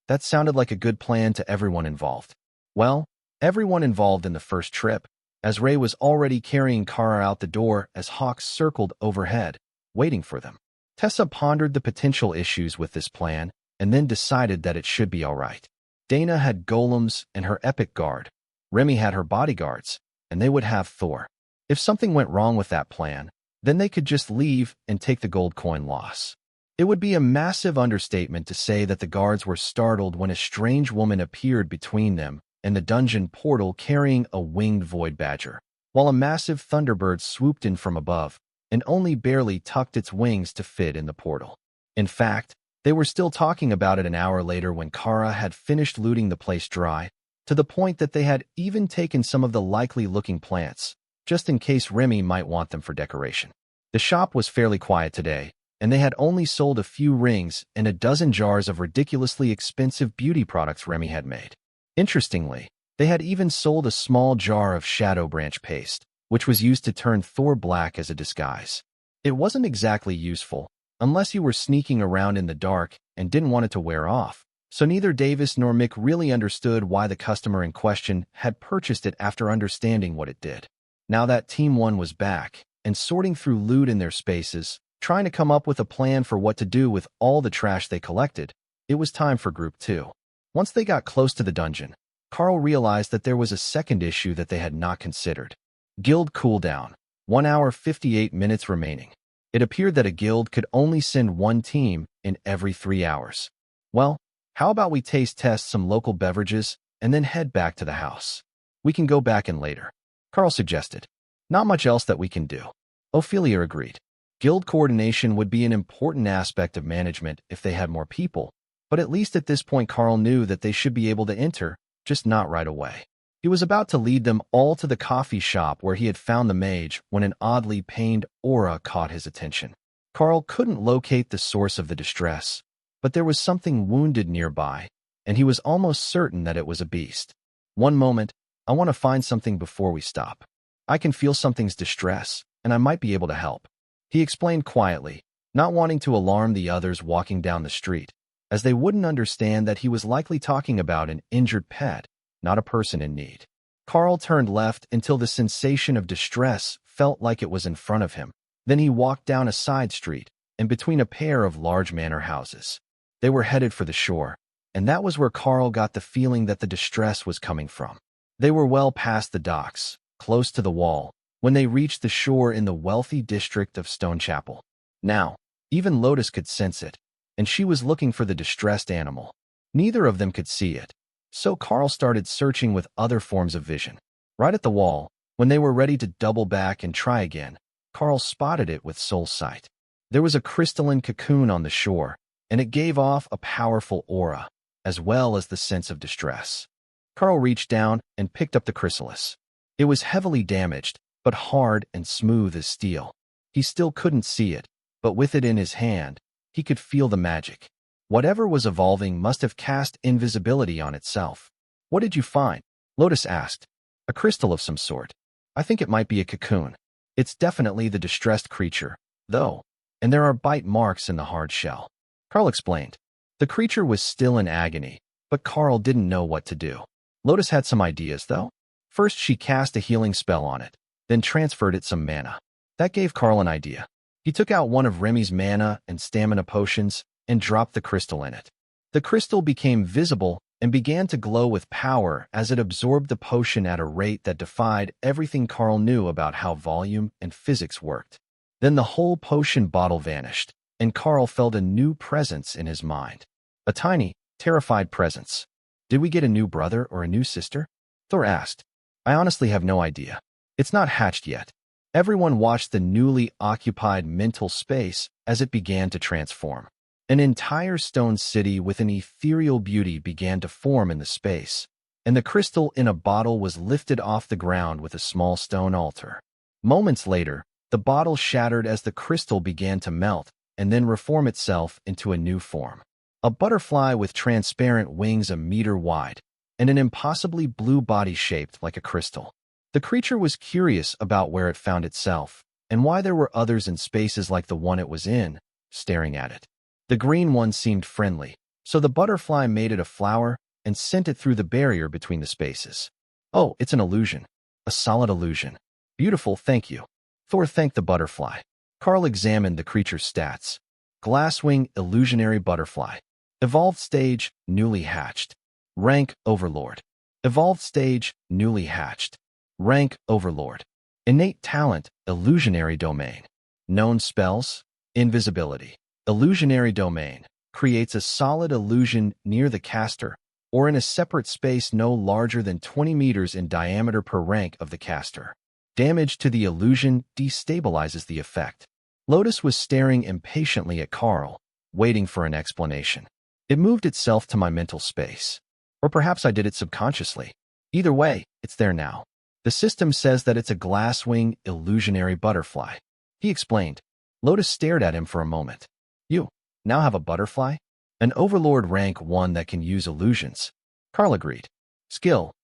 That sounded like a good plan to everyone involved. Well, everyone involved in the first trip, as Ray was already carrying Kara out the door as Hawk circled overhead, waiting for them. Tessa pondered the potential issues with this plan and then decided that it should be all right. Dana had golems and her epic guard. Remy had her bodyguards, and they would have Thor. If something went wrong with that plan, then they could just leave and take the gold coin loss. It would be a massive understatement to say that the guards were startled when a strange woman appeared between them and the dungeon portal carrying a winged void badger, while a massive thunderbird swooped in from above and only barely tucked its wings to fit in the portal. In fact, they were still talking about it an hour later when Kara had finished looting the place dry, to the point that they had even taken some of the likely-looking plants, just in case Remy might want them for decoration. The shop was fairly quiet today, and they had only sold a few rings and a dozen jars of ridiculously expensive beauty products Remy had made. Interestingly, they had even sold a small jar of shadow branch paste, which was used to turn Thor black as a disguise. It wasn't exactly useful, unless you were sneaking around in the dark and didn't want it to wear off, so neither Davis nor Mick really understood why the customer in question had purchased it after understanding what it did. Now that Team 1 was back, and sorting through loot in their spaces, trying to come up with a plan for what to do with all the trash they collected, it was time for Group 2. Once they got close to the dungeon, Karl realized that there was a second issue that they had not considered. Guild cooldown, 1 hour 58 minutes remaining. It appeared that a guild could only send 1 team in every 3 hours. Well, how about we taste test some local beverages and then head back to the house? We can go back in later, Karl suggested. Not much else that we can do. Ophelia agreed. Guild coordination would be an important aspect of management if they had more people, but at least at this point Karl knew that they should be able to enter, just not right away. He was about to lead them all to the coffee shop where he had found the mage when an oddly pained aura caught his attention. Karl couldn't locate the source of the distress, but there was something wounded nearby, and he was almost certain that it was a beast. One moment, I want to find something before we stop. I can feel something's distress, and I might be able to help. He explained quietly, not wanting to alarm the others walking down the street, as they wouldn't understand that he was likely talking about an injured pet, not a person in need. Karl turned left until the sensation of distress felt like it was in front of him. Then he walked down a side street and between a pair of large manor houses. They were headed for the shore, and that was where Karl got the feeling that the distress was coming from. They were well past the docks, close to the wall, when they reached the shore in the wealthy district of Stonechapel. Now, even Lotus could sense it, and she was looking for the distressed animal. Neither of them could see it, so Karl started searching with other forms of vision. Right at the wall, when they were ready to double back and try again, Karl spotted it with soul sight. There was a crystalline cocoon on the shore, and it gave off a powerful aura, as well as the sense of distress. Karl reached down and picked up the chrysalis. It was heavily damaged, but hard and smooth as steel. He still couldn't see it, but with it in his hand, he could feel the magic. Whatever was evolving must have cast invisibility on itself. What did you find? Lotus asked. A crystal of some sort. I think it might be a cocoon. It's definitely the distressed creature, though, and there are bite marks in the hard shell. Karl explained. The creature was still in agony, but Karl didn't know what to do. Lotus had some ideas, though. First, she cast a healing spell on it, then transferred it some mana. That gave Karl an idea. He took out one of Remy's mana and stamina potions and dropped the crystal in it. The crystal became visible and began to glow with power as it absorbed the potion at a rate that defied everything Karl knew about how volume and physics worked. Then the whole potion bottle vanished, and Karl felt a new presence in his mind. A tiny, terrified presence. Did we get a new brother or a new sister? Thor asked. I honestly have no idea. It's not hatched yet. Everyone watched the newly occupied mental space as it began to transform. An entire stone city with an ethereal beauty began to form in the space, and the crystal in a bottle was lifted off the ground with a small stone altar. Moments later, the bottle shattered as the crystal began to melt and then reform itself into a new form. A butterfly with transparent wings a meter wide, and an impossibly blue body shaped like a crystal. The creature was curious about where it found itself, and why there were others in spaces like the one it was in, staring at it. The green one seemed friendly, so the butterfly made it a flower and sent it through the barrier between the spaces. Oh, it's an illusion. A solid illusion. Beautiful, thank you. Thor thanked the butterfly. Karl examined the creature's stats. Glasswing illusionary butterfly. Evolved stage, newly hatched. Rank, Overlord. Evolved stage, newly hatched. Rank, Overlord. Innate talent, illusionary domain. Known spells, invisibility. Illusionary domain creates a solid illusion near the caster or in a separate space no larger than 20 meters in diameter per rank of the caster. Damage to the illusion destabilizes the effect. Lotus was staring impatiently at Karl, waiting for an explanation. It moved itself to my mental space. Or perhaps I did it subconsciously. Either way, it's there now. The system says that it's a glasswing illusionary butterfly. He explained. Lotus stared at him for a moment. You now have a butterfly? An Overlord rank 1 that can use illusions. Karl agreed. Skill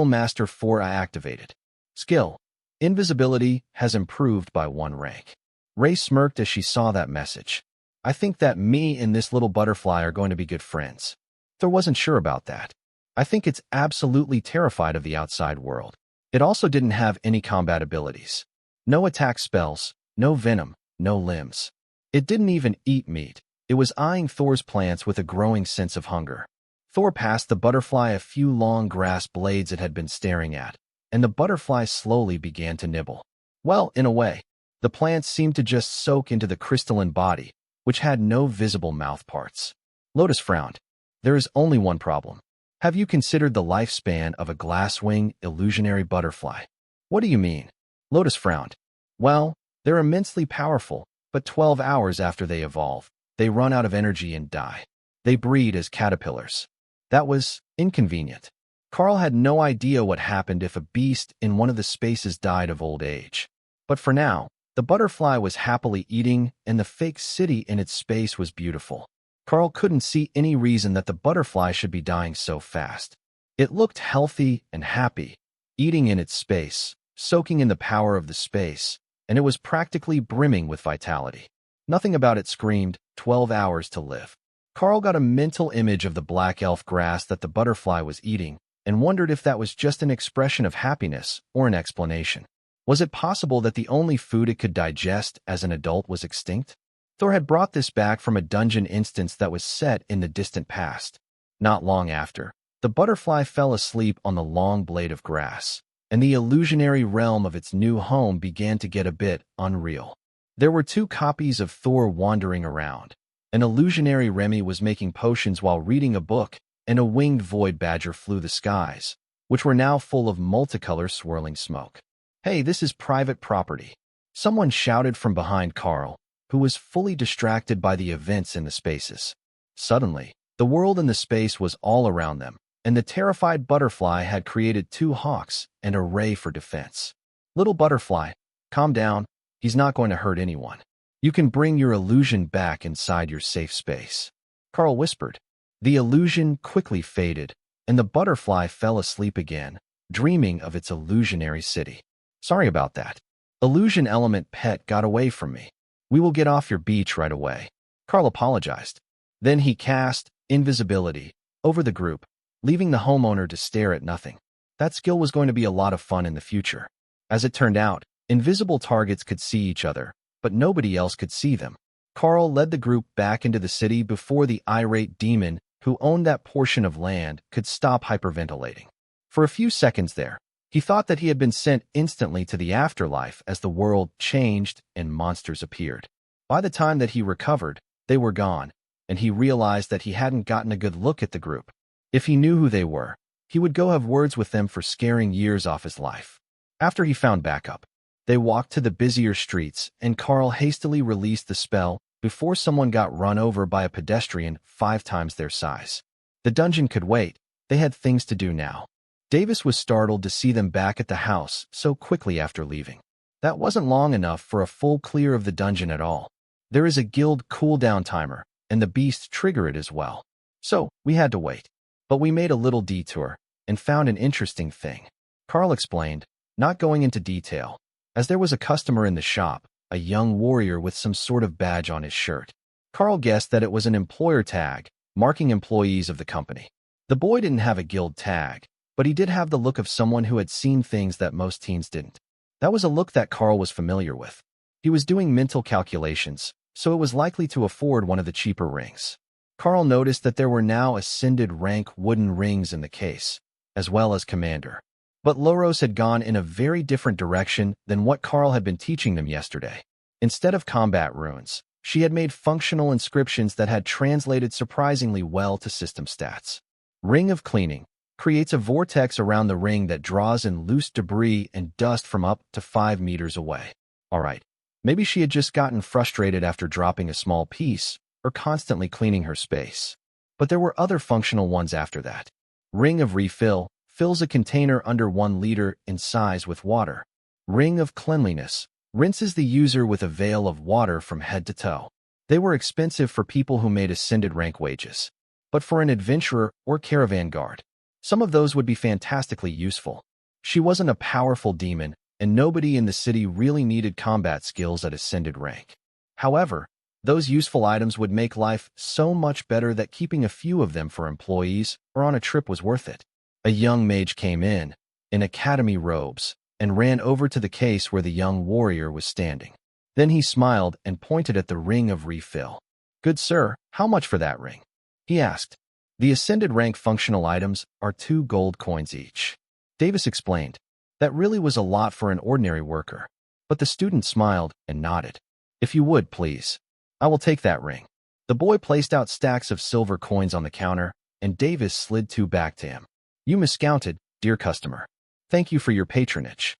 Master 4 activated. Skill, invisibility has improved by 1 rank. Ray smirked as she saw that message. I think that me and this little butterfly are going to be good friends. Thor wasn't sure about that. I think it's absolutely terrified of the outside world. It also didn't have any combat abilities. No attack spells, no venom, no limbs. It didn't even eat meat. It was eyeing Thor's plants with a growing sense of hunger. Thor passed the butterfly a few long grass blades it had been staring at, and the butterfly slowly began to nibble. Well, in a way, the plants seemed to just soak into the crystalline body, which had no visible mouth parts. Lotus frowned. There is only one problem. Have you considered the lifespan of a glasswing illusionary butterfly? What do you mean? Lotus frowned. Well, they're immensely powerful, but 12 hours after they evolve, they run out of energy and die. They breed as caterpillars. That was inconvenient. Karl had no idea what happened if a beast in one of the spaces died of old age. But for now, the butterfly was happily eating and the fake city in its space was beautiful. Karl couldn't see any reason that the butterfly should be dying so fast. It looked healthy and happy, eating in its space, soaking in the power of the space, and it was practically brimming with vitality. Nothing about it screamed, 12 hours to live. Karl got a mental image of the black elf grass that the butterfly was eating and wondered if that was just an expression of happiness or an explanation. Was it possible that the only food it could digest as an adult was extinct? Thor had brought this back from a dungeon instance that was set in the distant past. Not long after, the butterfly fell asleep on the long blade of grass, and the illusionary realm of its new home began to get a bit unreal. There were 2 copies of Thor wandering around. An illusionary Remy was making potions while reading a book, and a winged void badger flew the skies, which were now full of multicolor swirling smoke. "Hey, this is private property," someone shouted from behind Karl, who was fully distracted by the events in the spaces. Suddenly, the world and the space was all around them, and the terrified butterfly had created 2 hawks and a ray for defense. "Little butterfly, calm down. He's not going to hurt anyone. You can bring your illusion back inside your safe space," Karl whispered. The illusion quickly faded, and the butterfly fell asleep again, dreaming of its illusionary city. "Sorry about that. Illusion element pet got away from me. We will get off your beach right away," Karl apologized. Then he cast invisibility over the group, leaving the homeowner to stare at nothing. That skill was going to be a lot of fun in the future. As it turned out, invisible targets could see each other, but nobody else could see them. Karl led the group back into the city before the irate demon who owned that portion of land could stop hyperventilating. For a few seconds there, he thought that he had been sent instantly to the afterlife as the world changed and monsters appeared. By the time that he recovered, they were gone, and he realized that he hadn't gotten a good look at the group. If he knew who they were, he would go have words with them for scaring years off his life. After he found backup, they walked to the busier streets, and Karl hastily released the spell before someone got run over by a pedestrian 5 times their size. The dungeon could wait. They had things to do now. Davis was startled to see them back at the house so quickly after leaving. That wasn't long enough for a full clear of the dungeon at all. There is a guild cooldown timer, and the beasts trigger it as well. So, we had to wait. But we made a little detour and found an interesting thing. Karl explained, not going into detail, as there was a customer in the shop, a young warrior with some sort of badge on his shirt. Karl guessed that it was an employer tag, marking employees of the company. The boy didn't have a guild tag, but he did have the look of someone who had seen things that most teens didn't. That was a look that Karl was familiar with. He was doing mental calculations, so it was likely to afford one of the cheaper rings. Karl noticed that there were now ascended rank wooden rings in the case, as well as commander. But Loros had gone in a very different direction than what Karl had been teaching them yesterday. Instead of combat runes, she had made functional inscriptions that had translated surprisingly well to system stats. Ring of Cleaning creates a vortex around the ring that draws in loose debris and dust from up to 5 meters away. Alright, maybe she had just gotten frustrated after dropping a small piece or constantly cleaning her space. But there were other functional ones after that. Ring of Refill fills a container under 1 liter in size with water. Ring of Cleanliness rinses the user with a veil of water from head to toe. They were expensive for people who made ascended rank wages. But for an adventurer or caravan guard, some of those would be fantastically useful. She wasn't a powerful demon, and nobody in the city really needed combat skills at ascended rank. However, those useful items would make life so much better that keeping a few of them for employees or on a trip was worth it. A young mage came in academy robes, and ran over to the case where the young warrior was standing. Then he smiled and pointed at the Ring of Refill. "Good sir, how much for that ring?" he asked. "The ascended rank functional items are 2 gold coins each." Davis explained. That really was a lot for an ordinary worker. But the student smiled and nodded. "If you would, please. I will take that ring." The boy placed out stacks of silver coins on the counter, and Davis slid 2 back to him. "You miscounted, dear customer. Thank you for your patronage."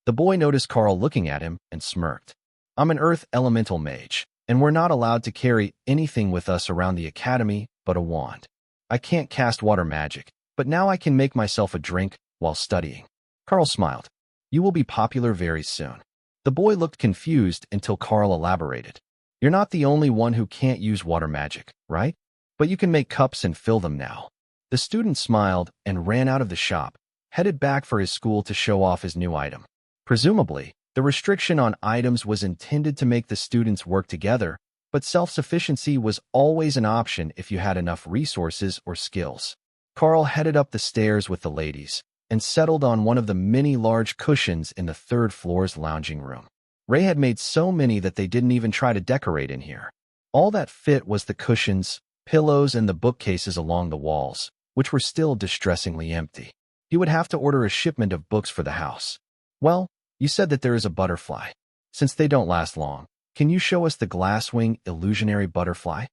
The boy noticed Karl looking at him and smirked. "I'm an earth elemental mage, and we're not allowed to carry anything with us around the academy but a wand. I can't cast water magic, but now I can make myself a drink while studying." Karl smiled. "You will be popular very soon." The boy looked confused until Karl elaborated. "You're not the only one who can't use water magic, right? But you can make cups and fill them now." The student smiled and ran out of the shop, headed back for his school to show off his new item. Presumably, the restriction on items was intended to make the students work together, but self-sufficiency was always an option if you had enough resources or skills. Karl headed up the stairs with the ladies and settled on one of the many large cushions in the third floor's lounging room. Ray had made so many that they didn't even try to decorate in here. All that fit was the cushions, pillows, and the bookcases along the walls, which were still distressingly empty. He would have to order a shipment of books for the house. Well, you said that there is a butterfly. Since they don't last long, can you show us the glasswing illusionary butterfly?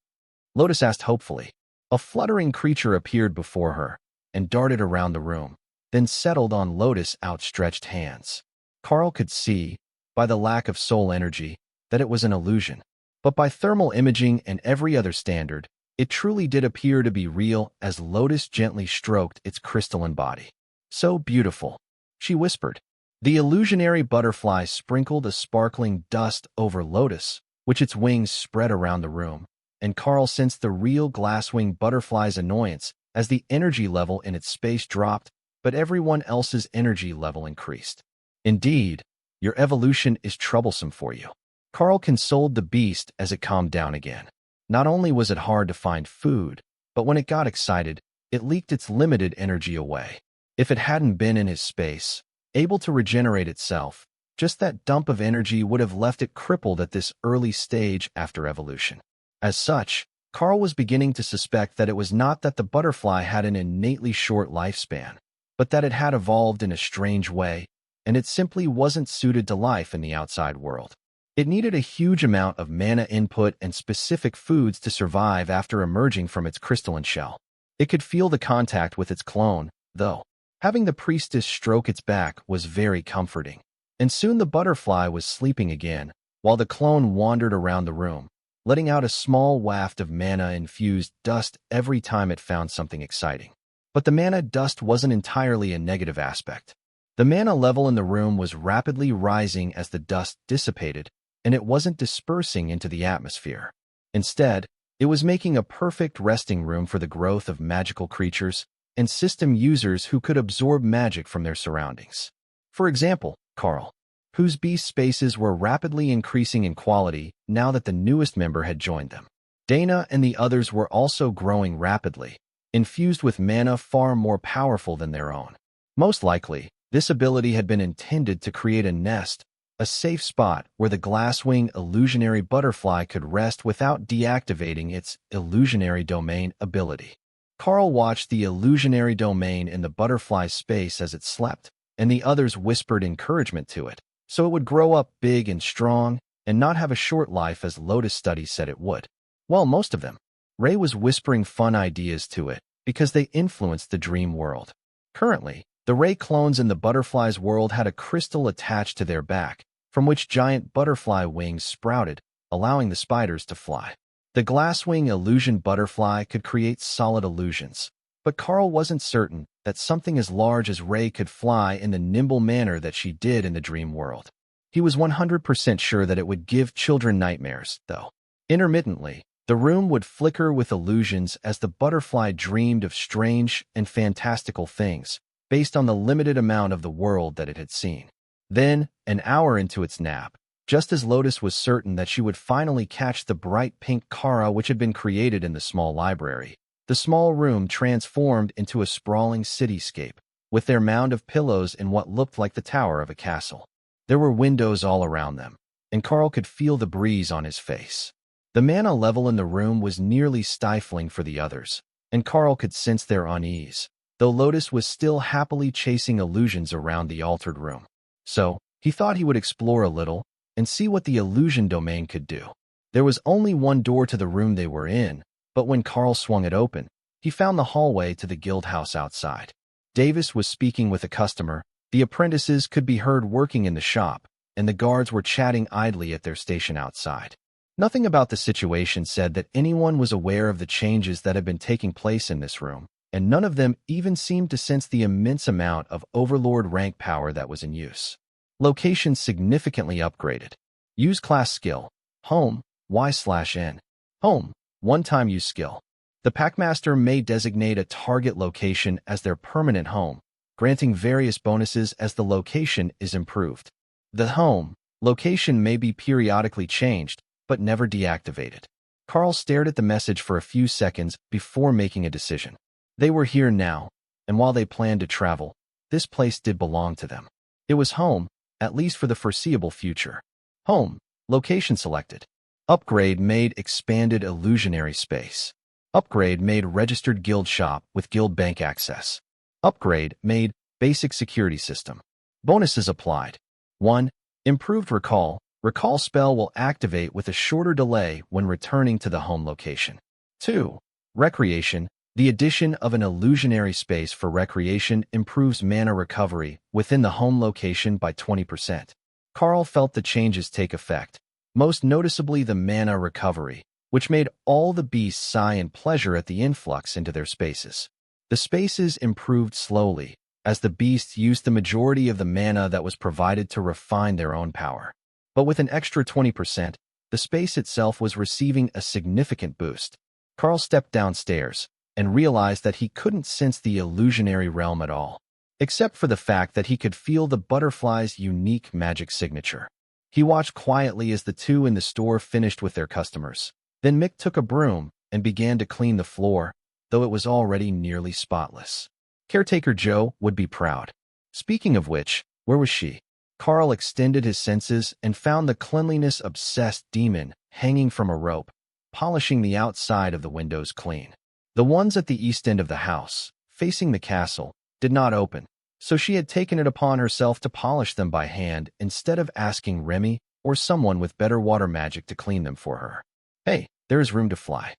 Lotus asked hopefully. A fluttering creature appeared before her and darted around the room, then settled on Lotus' outstretched hands. Karl could see, by the lack of soul energy, that it was an illusion. But by thermal imaging and every other standard, it truly did appear to be real as Lotus gently stroked its crystalline body. So beautiful, she whispered. The illusionary butterfly sprinkled a sparkling dust over Lotus, which its wings spread around the room, and Karl sensed the real glasswing butterfly's annoyance as the energy level in its space dropped, but everyone else's energy level increased. Indeed, your evolution is troublesome for you. Karl consoled the beast as it calmed down again. Not only was it hard to find food, but when it got excited, it leaked its limited energy away. If it hadn't been in his space, able to regenerate itself, just that dump of energy would have left it crippled at this early stage after evolution. As such, Karl was beginning to suspect that it was not that the butterfly had an innately short lifespan, but that it had evolved in a strange way, and it simply wasn't suited to life in the outside world. It needed a huge amount of mana input and specific foods to survive after emerging from its crystalline shell. It could feel the contact with its clone, though. Having the priestess stroke its back was very comforting, and soon the butterfly was sleeping again, while the clone wandered around the room, letting out a small waft of mana-infused dust every time it found something exciting. But the mana dust wasn't entirely a negative aspect. The mana level in the room was rapidly rising as the dust dissipated, and it wasn't dispersing into the atmosphere. Instead, it was making a perfect resting room for the growth of magical creatures and system users who could absorb magic from their surroundings. For example, Karl, whose beast spaces were rapidly increasing in quality now that the newest member had joined them. Dana and the others were also growing rapidly, infused with mana far more powerful than their own. Most likely, this ability had been intended to create a nest, a safe spot where the glasswing illusionary butterfly could rest without deactivating its illusionary domain ability. Karl watched the illusionary domain in the butterfly's space as it slept, and the others whispered encouragement to it, so it would grow up big and strong and not have a short life as Lotus studies said it would. Well, most of them. Ray was whispering fun ideas to it because they influenced the dream world. Currently, the Ray clones in the butterfly's world had a crystal attached to their back, from which giant butterfly wings sprouted, allowing the spiders to fly. The glasswing illusion butterfly could create solid illusions, but Karl wasn't certain that something as large as Ray could fly in the nimble manner that she did in the dream world. He was 100% sure that it would give children nightmares, though. Intermittently, the room would flicker with illusions as the butterfly dreamed of strange and fantastical things, based on the limited amount of the world that it had seen. Then, an hour into its nap, just as Lotus was certain that she would finally catch the bright pink Kara which had been created in the small library, the small room transformed into a sprawling cityscape, with their mound of pillows in what looked like the tower of a castle. There were windows all around them, and Karl could feel the breeze on his face. The mana level in the room was nearly stifling for the others, and Karl could sense their unease, though Lotus was still happily chasing illusions around the altered room. So, he thought he would explore a little and see what the illusion domain could do. There was only one door to the room they were in, but when Karl swung it open, he found the hallway to the guild house outside. Davis was speaking with a customer, the apprentices could be heard working in the shop, and the guards were chatting idly at their station outside. Nothing about the situation said that anyone was aware of the changes that had been taking place in this room, and none of them even seemed to sense the immense amount of overlord rank power that was in use. Location significantly upgraded. Use class skill. Home, Y/N. Home, one-time use skill. The Packmaster may designate a target location as their permanent home, granting various bonuses as the location is improved. The home location may be periodically changed, but never deactivated. Karl stared at the message for a few seconds before making a decision. They were here now, and while they planned to travel, this place did belong to them. It was home, at least for the foreseeable future. Home, location selected. Upgrade made expanded illusionary space. Upgrade made registered guild shop with guild bank access. Upgrade made basic security system. Bonuses applied. 1. Improved recall. Recall spell will activate with a shorter delay when returning to the home location. 2. Recreation. The addition of an illusionary space for recreation improves mana recovery within the home location by 20%. Karl felt the changes take effect, most noticeably the mana recovery, which made all the beasts sigh in pleasure at the influx into their spaces. The spaces improved slowly, as the beasts used the majority of the mana that was provided to refine their own power. But with an extra 20%, the space itself was receiving a significant boost. Karl stepped downstairs and realized that he couldn't sense the illusionary realm at all, except for the fact that he could feel the butterfly's unique magic signature. He watched quietly as the two in the store finished with their customers. Then Mick took a broom and began to clean the floor, though it was already nearly spotless. Caretaker Joe would be proud. Speaking of which, where was she? Karl extended his senses and found the cleanliness-obsessed demon hanging from a rope, polishing the outside of the windows clean. The ones at the east end of the house, facing the castle, did not open, so she had taken it upon herself to polish them by hand instead of asking Remy or someone with better water magic to clean them for her. Hey, there is room to fly.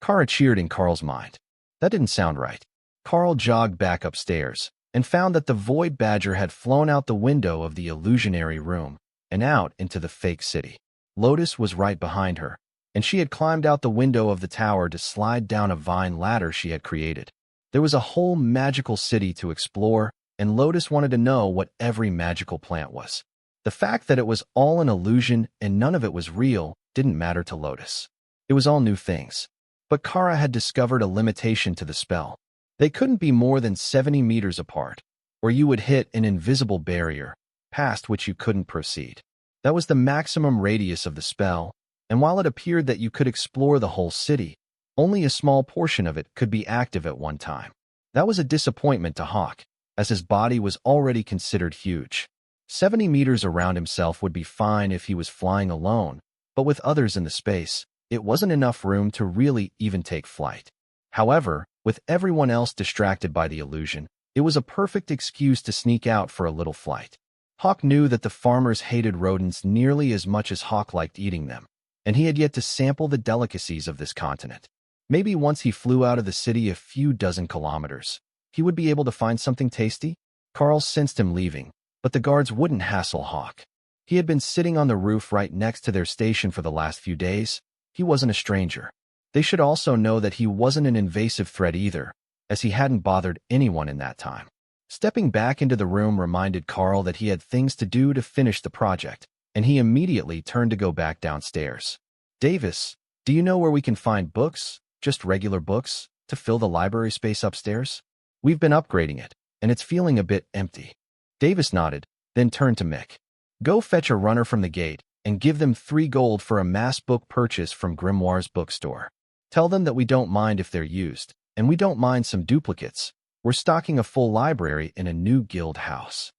Kara cheered in Karl's mind. That didn't sound right. Karl jogged back upstairs and found that the void badger had flown out the window of the illusionary room and out into the fake city. Lotus was right behind her, and she had climbed out the window of the tower to slide down a vine ladder she had created. There was a whole magical city to explore, and Lotus wanted to know what every magical plant was. The fact that it was all an illusion and none of it was real didn't matter to Lotus. It was all new things. But Kara had discovered a limitation to the spell. They couldn't be more than 70 meters apart, or you would hit an invisible barrier, past which you couldn't proceed. That was the maximum radius of the spell, and while it appeared that you could explore the whole city, only a small portion of it could be active at one time. That was a disappointment to Hawk, as his body was already considered huge. 70 meters around himself would be fine if he was flying alone, but with others in the space, it wasn't enough room to really even take flight. However, with everyone else distracted by the illusion, it was a perfect excuse to sneak out for a little flight. Hawk knew that the farmers hated rodents nearly as much as Hawk liked eating them, and he had yet to sample the delicacies of this continent. Maybe once he flew out of the city a few dozen kilometers, he would be able to find something tasty. Karl sensed him leaving, but the guards wouldn't hassle Hawk. He had been sitting on the roof right next to their station for the last few days. He wasn't a stranger. They should also know that he wasn't an invasive threat either, as he hadn't bothered anyone in that time. Stepping back into the room reminded Karl that he had things to do to finish the project, and he immediately turned to go back downstairs. Davis, do you know where we can find books, just regular books, to fill the library space upstairs? We've been upgrading it, and it's feeling a bit empty. Davis nodded, then turned to Mick. Go fetch a runner from the gate and give them 3 gold for a mass book purchase from Grimoire's bookstore. Tell them that we don't mind if they're used, and we don't mind some duplicates. We're stocking a full library in a new guild house.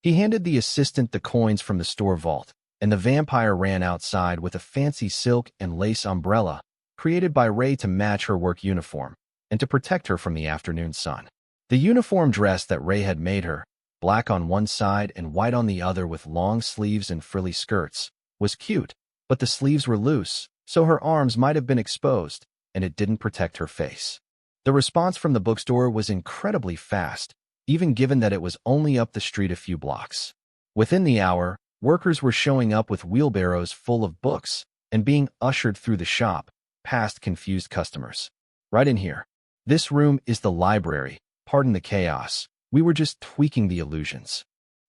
He handed the assistant the coins from the store vault, and the vampire ran outside with a fancy silk and lace umbrella created by Ray to match her work uniform and to protect her from the afternoon sun. The uniform dress that Ray had made her, black on one side and white on the other with long sleeves and frilly skirts, was cute, but the sleeves were loose, so her arms might have been exposed, and it didn't protect her face. The response from the bookstore was incredibly fast, even given that it was only up the street a few blocks. Within the hour, workers were showing up with wheelbarrows full of books and being ushered through the shop, past confused customers. Right in here. This room is the library. Pardon the chaos. We were just tweaking the illusions.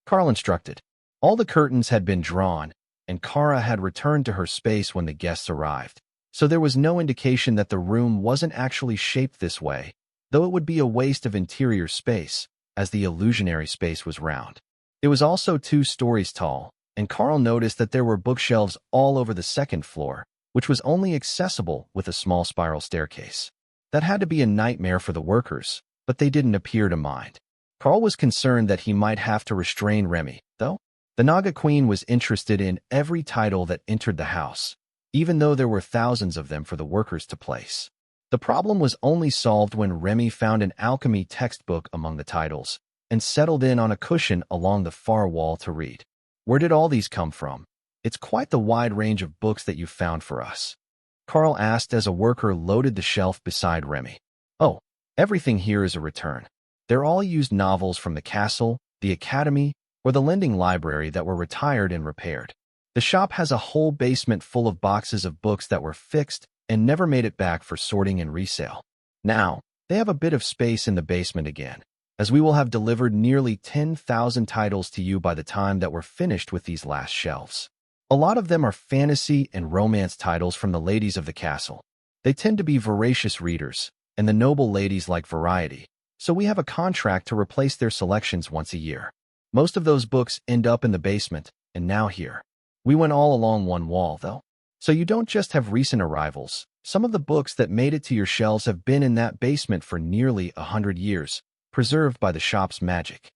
Karl instructed. All the curtains had been drawn, and Kara had returned to her space when the guests arrived, so there was no indication that the room wasn't actually shaped this way, though it would be a waste of interior space, as the illusionary space was round. It was also 2 stories tall, and Karl noticed that there were bookshelves all over the second floor, which was only accessible with a small spiral staircase. That had to be a nightmare for the workers, but they didn't appear to mind. Karl was concerned that he might have to restrain Remy, though. The Naga Queen was interested in every title that entered the house, even though there were thousands of them for the workers to place. The problem was only solved when Remy found an alchemy textbook among the titles and settled in on a cushion along the far wall to read. Where did all these come from? It's quite the wide range of books that you've found for us, Karl asked as a worker loaded the shelf beside Remy. Oh, everything here is a return. They're all used novels from the castle, the academy, or the lending library that were retired and repaired. The shop has a whole basement full of boxes of books that were fixed and never made it back for sorting and resale. Now, they have a bit of space in the basement again, as we will have delivered nearly 10,000 titles to you by the time that we're finished with these last shelves. A lot of them are fantasy and romance titles from the ladies of the castle. They tend to be voracious readers, and the noble ladies like variety, so we have a contract to replace their selections once a year. Most of those books end up in the basement, and now here. We went all along one wall, though. So you don't just have recent arrivals. Some of the books that made it to your shelves have been in that basement for nearly 100 years, preserved by the shop's magic.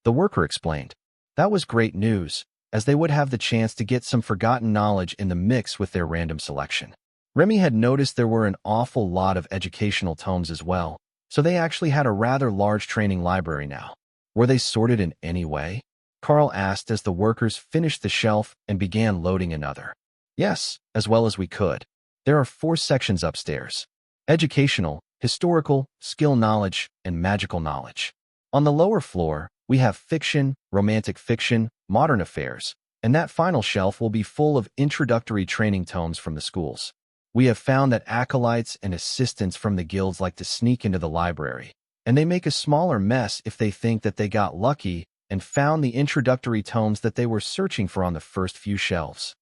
The worker explained. That was great news, as they would have the chance to get some forgotten knowledge in the mix with their random selection. Remy had noticed there were an awful lot of educational tomes as well, so they actually had a rather large training library now. Were they sorted in any way? Karl asked as the workers finished the shelf and began loading another. Yes, as well as we could. There are 4 sections upstairs. Educational, historical, skill knowledge, and magical knowledge. On the lower floor, we have fiction, romantic fiction, modern affairs, and that final shelf will be full of introductory training tomes from the schools. We have found that acolytes and assistants from the guilds like to sneak into the library, and they make a smaller mess if they think that they got lucky and found the introductory tomes that they were searching for on the first few shelves.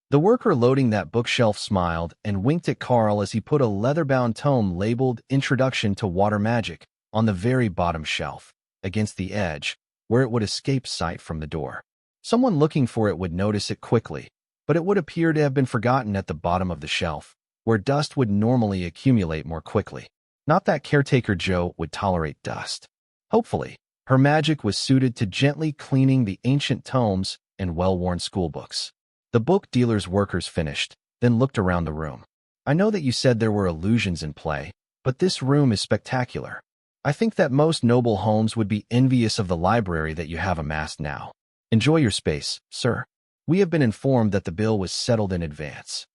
The worker loading that bookshelf smiled and winked at Karl as he put a leather-bound tome labeled Introduction to Water Magic on the very bottom shelf, against the edge, where it would escape sight from the door. Someone looking for it would notice it quickly, but it would appear to have been forgotten at the bottom of the shelf, where dust would normally accumulate more quickly. Not that Caretaker Joe would tolerate dust. Hopefully, her magic was suited to gently cleaning the ancient tomes and well-worn schoolbooks. The book dealer's workers finished, then looked around the room. I know that you said there were illusions in play, but this room is spectacular. I think that most noble homes would be envious of the library that you have amassed now. Enjoy your space, sir. We have been informed that the bill was settled in advance.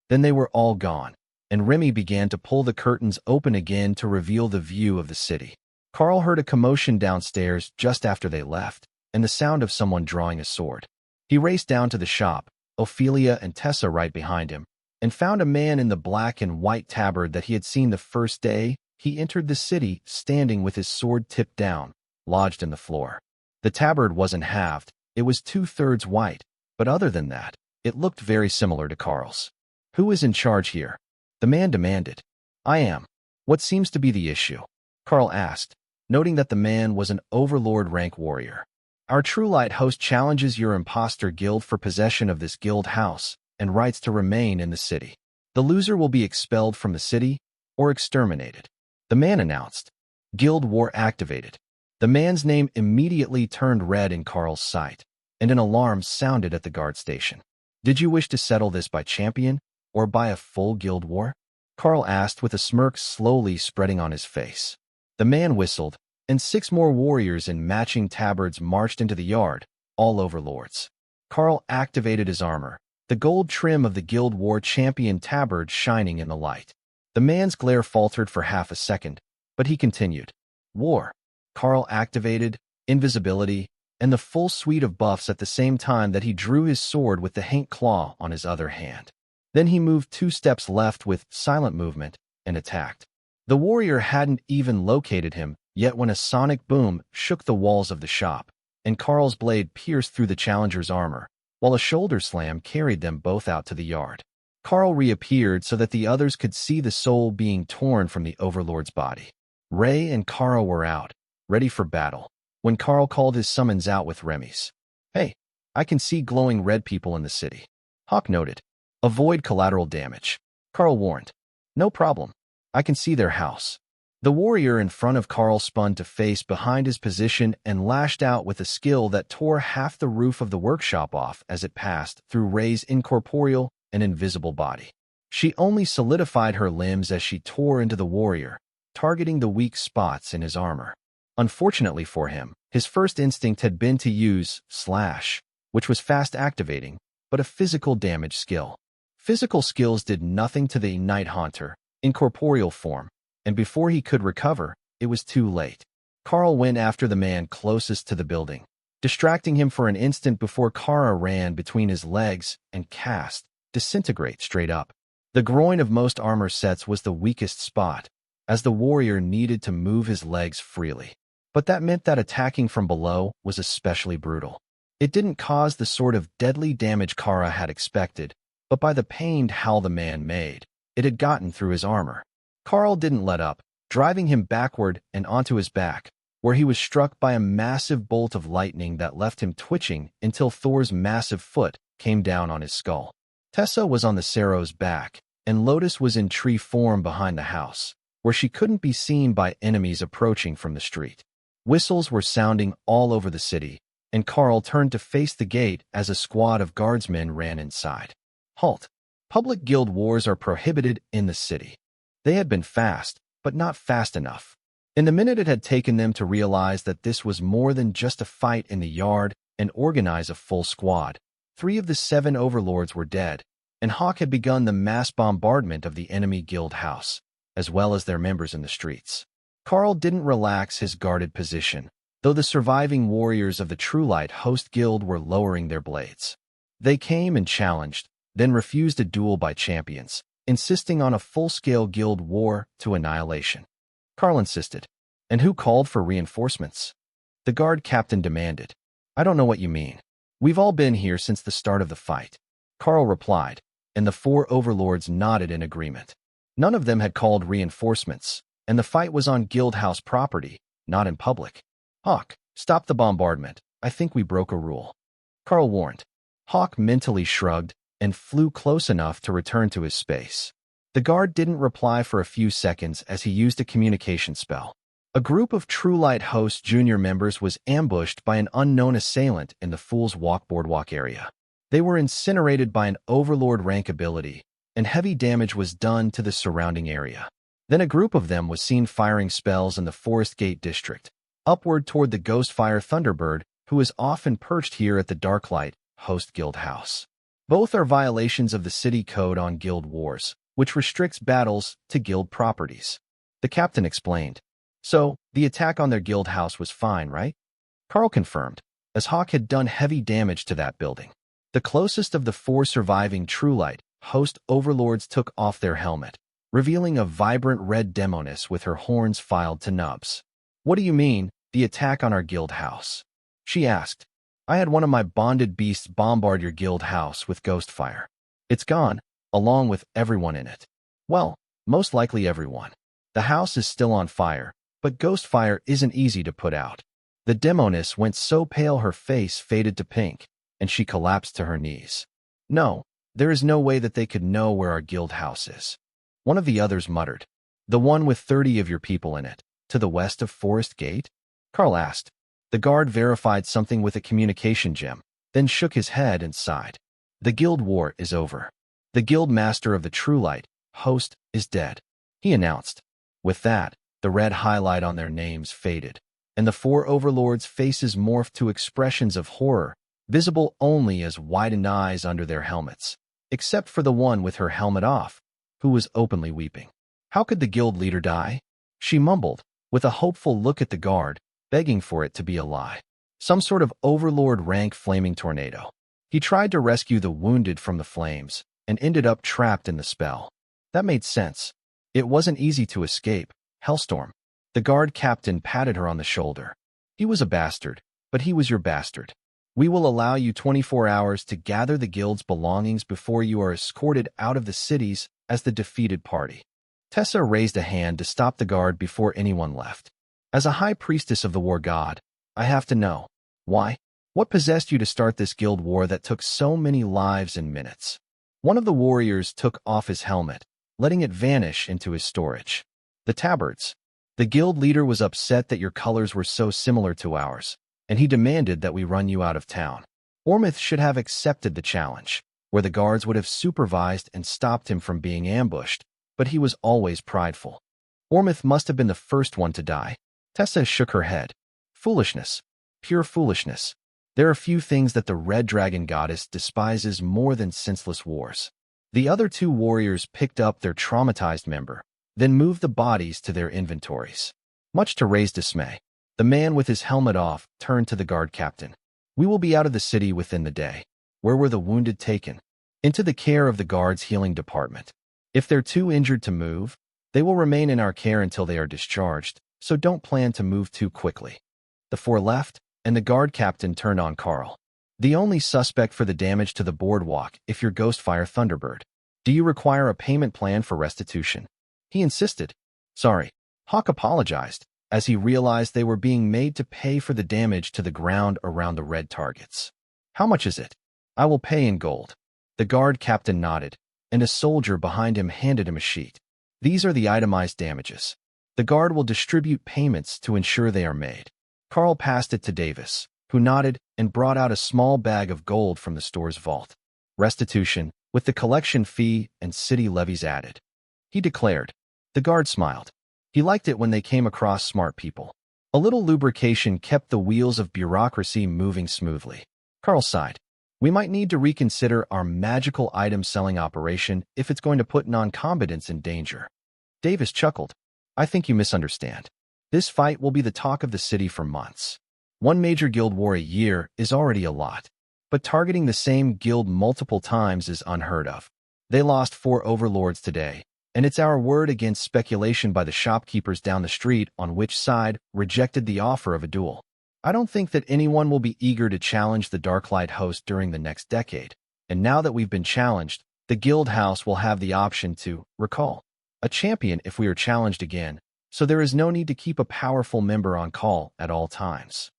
Then they were all gone, and Remy began to pull the curtains open again to reveal the view of the city. Karl heard a commotion downstairs just after they left, and the sound of someone drawing a sword. He raced down to the shop, Ophelia and Tessa right behind him, and found a man in the black and white tabard that he had seen the first day he entered the city, standing with his sword tipped down, lodged in the floor. The tabard wasn't halved, it was 2/3 white, but other than that, it looked very similar to Karl's. Who is in charge here? The man demanded. I am. What seems to be the issue? Karl asked, noting that the man was an overlord rank warrior. Our True Light host challenges your imposter guild for possession of this guild house and rights to remain in the city. The loser will be expelled from the city or exterminated. The man announced. Guild war activated. The man's name immediately turned red in Karl's sight, and an alarm sounded at the guard station. Did you wish to settle this by champion or by a full guild war? Karl asked with a smirk slowly spreading on his face. The man whistled, and 6 more warriors in matching tabards marched into the yard, all overlords. Karl activated his armor, the gold trim of the Guild War champion tabard shining in the light. The man's glare faltered for half a second, but he continued. War. Karl activated invisibility and the full suite of buffs at the same time that he drew his sword with the Hank claw on his other hand. Then he moved 2 steps left with silent movement and attacked. The warrior hadn't even located him yet when a sonic boom shook the walls of the shop, and Karl's blade pierced through the challenger's armor, while a shoulder slam carried them both out to the yard. Karl reappeared so that the others could see the soul being torn from the overlord's body. Ray and Kara were out, ready for battle. when Karl called his summons out with Remy's. Hey, I can see glowing red people in the city. Hawk noted. Avoid collateral damage. Karl warned. No problem. I can see their house. The warrior in front of Karl spun to face behind his position and lashed out with a skill that tore half the roof of the workshop off as it passed through Ray's incorporeal and invisible body. She only solidified her limbs as she tore into the warrior, targeting the weak spots in his armor. Unfortunately for him, his first instinct had been to use slash, which was fast activating, but a physical damage skill. Physical skills did nothing to the Night Haunter, incorporeal form, and before he could recover, it was too late. Karl went after the man closest to the building, distracting him for an instant before Kara ran between his legs and cast disintegrate straight up. The groin of most armor sets was the weakest spot, as the warrior needed to move his legs freely. But that meant that attacking from below was especially brutal. It didn't cause the sort of deadly damage Kara had expected, but by the pained howl the man made, it had gotten through his armor. Karl didn't let up, driving him backward and onto his back, where he was struck by a massive bolt of lightning that left him twitching until Thor's massive foot came down on his skull. Tessa was on the Sero's back, and Lotus was in tree form behind the house, where she couldn't be seen by enemies approaching from the street. Whistles were sounding all over the city, and Karl turned to face the gate as a squad of guardsmen ran inside. Halt! Public guild wars are prohibited in the city. They had been fast, but not fast enough. In the minute it had taken them to realize that this was more than just a fight in the yard and organize a full squad, 3 of the 7 overlords were dead, and Hawk had begun the mass bombardment of the enemy guild house, as well as their members in the streets. Karl didn't relax his guarded position, though the surviving warriors of the Truelight Host Guild were lowering their blades. They came and challenged, then refused a duel by champions, insisting on a full-scale guild war to annihilation. Karl insisted. And who called for reinforcements? The guard captain demanded. I don't know what you mean. We've all been here since the start of the fight. Karl replied, and the 4 overlords nodded in agreement. None of them had called reinforcements, and the fight was on guild house property, not in public. Hawk, stop the bombardment. I think we broke a rule. Karl warned. Hawk mentally shrugged and flew close enough to return to his space. The guard didn't reply for a few seconds as he used a communication spell. A group of Truelight Host junior members was ambushed by an unknown assailant in the Fool's Walk boardwalk area. They were incinerated by an overlord rank ability, and heavy damage was done to the surrounding area. Then a group of them was seen firing spells in the Forest Gate district, upward toward the Ghostfire Thunderbird, who is often perched here at the Darklight Host Guild House. Both are violations of the city code on guild wars, which restricts battles to guild properties. The captain explained. So, the attack on their guild house was fine, right? Karl confirmed, as Hawk had done heavy damage to that building. The closest of the 4 surviving Truelight Host overlords took off their helmet, revealing a vibrant red demoness with her horns filed to nubs. What do you mean, the attack on our guild house? She asked. I had one of my bonded beasts bombard your guild house with ghost fire. It's gone, along with everyone in it. Well, most likely everyone. The house is still on fire, but ghost fire isn't easy to put out. The demoness went so pale her face faded to pink, and she collapsed to her knees. No, there is no way that they could know where our guild house is. One of the others muttered. The one with 30 of your people in it, to the west of Forest Gate? Karl asked. The guard verified something with a communication gem, then shook his head and sighed. The guild war is over. The guild master of the Truelight Host is dead, he announced. With that, the red highlight on their names faded, and the 4 overlords' faces morphed to expressions of horror, visible only as widened eyes under their helmets, except for the one with her helmet off, who was openly weeping. How could the guild leader die? She mumbled, with a hopeful look at the guard, begging for it to be a lie. Some sort of overlord rank flaming tornado. He tried to rescue the wounded from the flames, and ended up trapped in the spell. That made sense. It wasn't easy to escape. Hellstorm. The guard captain patted her on the shoulder. He was a bastard, but he was your bastard. We will allow you 24 hours to gather the guild's belongings before you are escorted out of the cities as the defeated party. Tessa raised a hand to stop the guard before anyone left. As a high priestess of the war god, I have to know. Why? What possessed you to start this guild war that took so many lives and minutes? One of the warriors took off his helmet, letting it vanish into his storage. The tabards. The guild leader was upset that your colors were so similar to ours, and he demanded that we run you out of town. Ormith should have accepted the challenge, where the guards would have supervised and stopped him from being ambushed, but he was always prideful. Ormith must have been the first one to die. Tessa shook her head. Foolishness. Pure foolishness. There are few things that the Red Dragon Goddess despises more than senseless wars. The other two warriors picked up their traumatized member, then moved the bodies to their inventories. Much to Ray's dismay, the man with his helmet off turned to the guard captain. We will be out of the city within the day. Where were the wounded taken? Into the care of the guard's healing department. If they're too injured to move, they will remain in our care until they are discharged, so don't plan to move too quickly. The four left, and the guard captain turned on Karl. The only suspect for the damage to the boardwalk if your Ghostfire Thunderbird. Do you require a payment plan for restitution? He insisted. Sorry. Hawk apologized, as he realized they were being made to pay for the damage to the ground around the red targets. How much is it? I will pay in gold. The guard captain nodded, and a soldier behind him handed him a sheet. These are the itemized damages. The guard will distribute payments to ensure they are made. Karl passed it to Davis, who nodded and brought out a small bag of gold from the store's vault. Restitution, with the collection fee and city levies added. He declared. The guard smiled. He liked it when they came across smart people. A little lubrication kept the wheels of bureaucracy moving smoothly. Karl sighed. We might need to reconsider our magical item selling operation if it's going to put non-combatants in danger. Davis chuckled. I think you misunderstand. This fight will be the talk of the city for months. One major guild war a year is already a lot, but targeting the same guild multiple times is unheard of. They lost 4 overlords today, and it's our word against speculation by the shopkeepers down the street on which side rejected the offer of a duel. I don't think that anyone will be eager to challenge the Darklight host during the next decade, and now that we've been challenged, the guild house will have the option to recall a champion if we are challenged again, so there is no need to keep a powerful member on call at all times.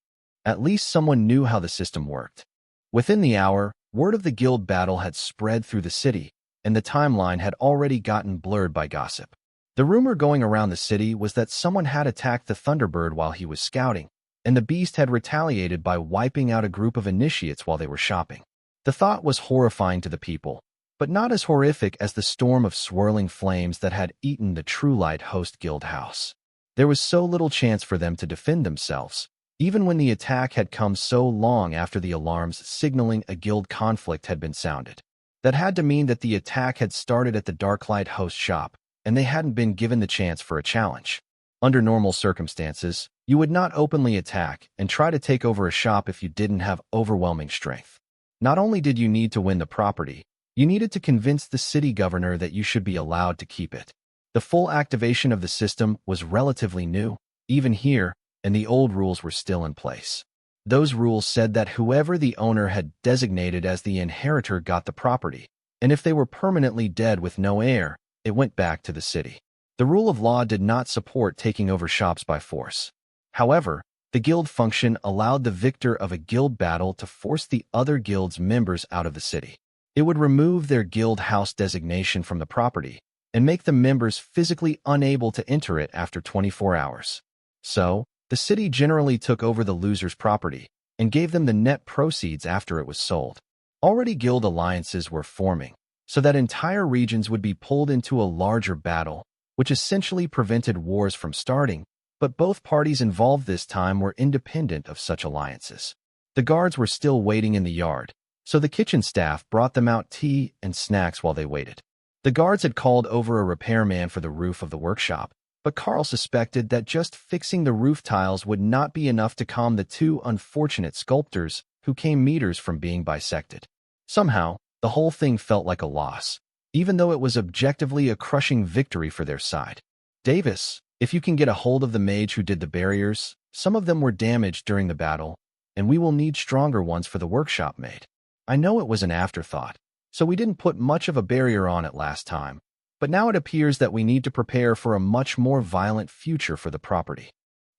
At least someone knew how the system worked. Within the hour, word of the guild battle had spread through the city, and the timeline had already gotten blurred by gossip. The rumor going around the city was that someone had attacked the Thunderbird while he was scouting, and the beast had retaliated by wiping out a group of initiates while they were shopping. The thought was horrifying to the people, but not as horrific as the storm of swirling flames that had eaten the Truelight host guild house. There was so little chance for them to defend themselves, even when the attack had come so long after the alarms signaling a guild conflict had been sounded. That had to mean that the attack had started at the Darklight host shop, and they hadn't been given the chance for a challenge. Under normal circumstances, you would not openly attack and try to take over a shop if you didn't have overwhelming strength. Not only did you need to win the property, you needed to convince the city governor that you should be allowed to keep it. The full activation of the system was relatively new, even here, and the old rules were still in place. Those rules said that whoever the owner had designated as the inheritor got the property, and if they were permanently dead with no heir, it went back to the city. The rule of law did not support taking over shops by force. However, the guild function allowed the victor of a guild battle to force the other guild's members out of the city. It would remove their guild house designation from the property and make the members physically unable to enter it after 24 hours. So, the city generally took over the loser's property and gave them the net proceeds after it was sold. Already guild alliances were forming, so that entire regions would be pulled into a larger battle, which essentially prevented wars from starting, but both parties involved this time were independent of such alliances. The guards were still waiting in the yard, so the kitchen staff brought them out tea and snacks while they waited. The guards had called over a repairman for the roof of the workshop, but Karl suspected that just fixing the roof tiles would not be enough to calm the 2 unfortunate sculptors who came meters from being bisected. Somehow, the whole thing felt like a loss, even though it was objectively a crushing victory for their side. Davis, if you can get a hold of the mage who did the barriers, some of them were damaged during the battle, and we will need stronger ones for the workshop made. I know it was an afterthought, so we didn't put much of a barrier on it last time, but now it appears that we need to prepare for a much more violent future for the property.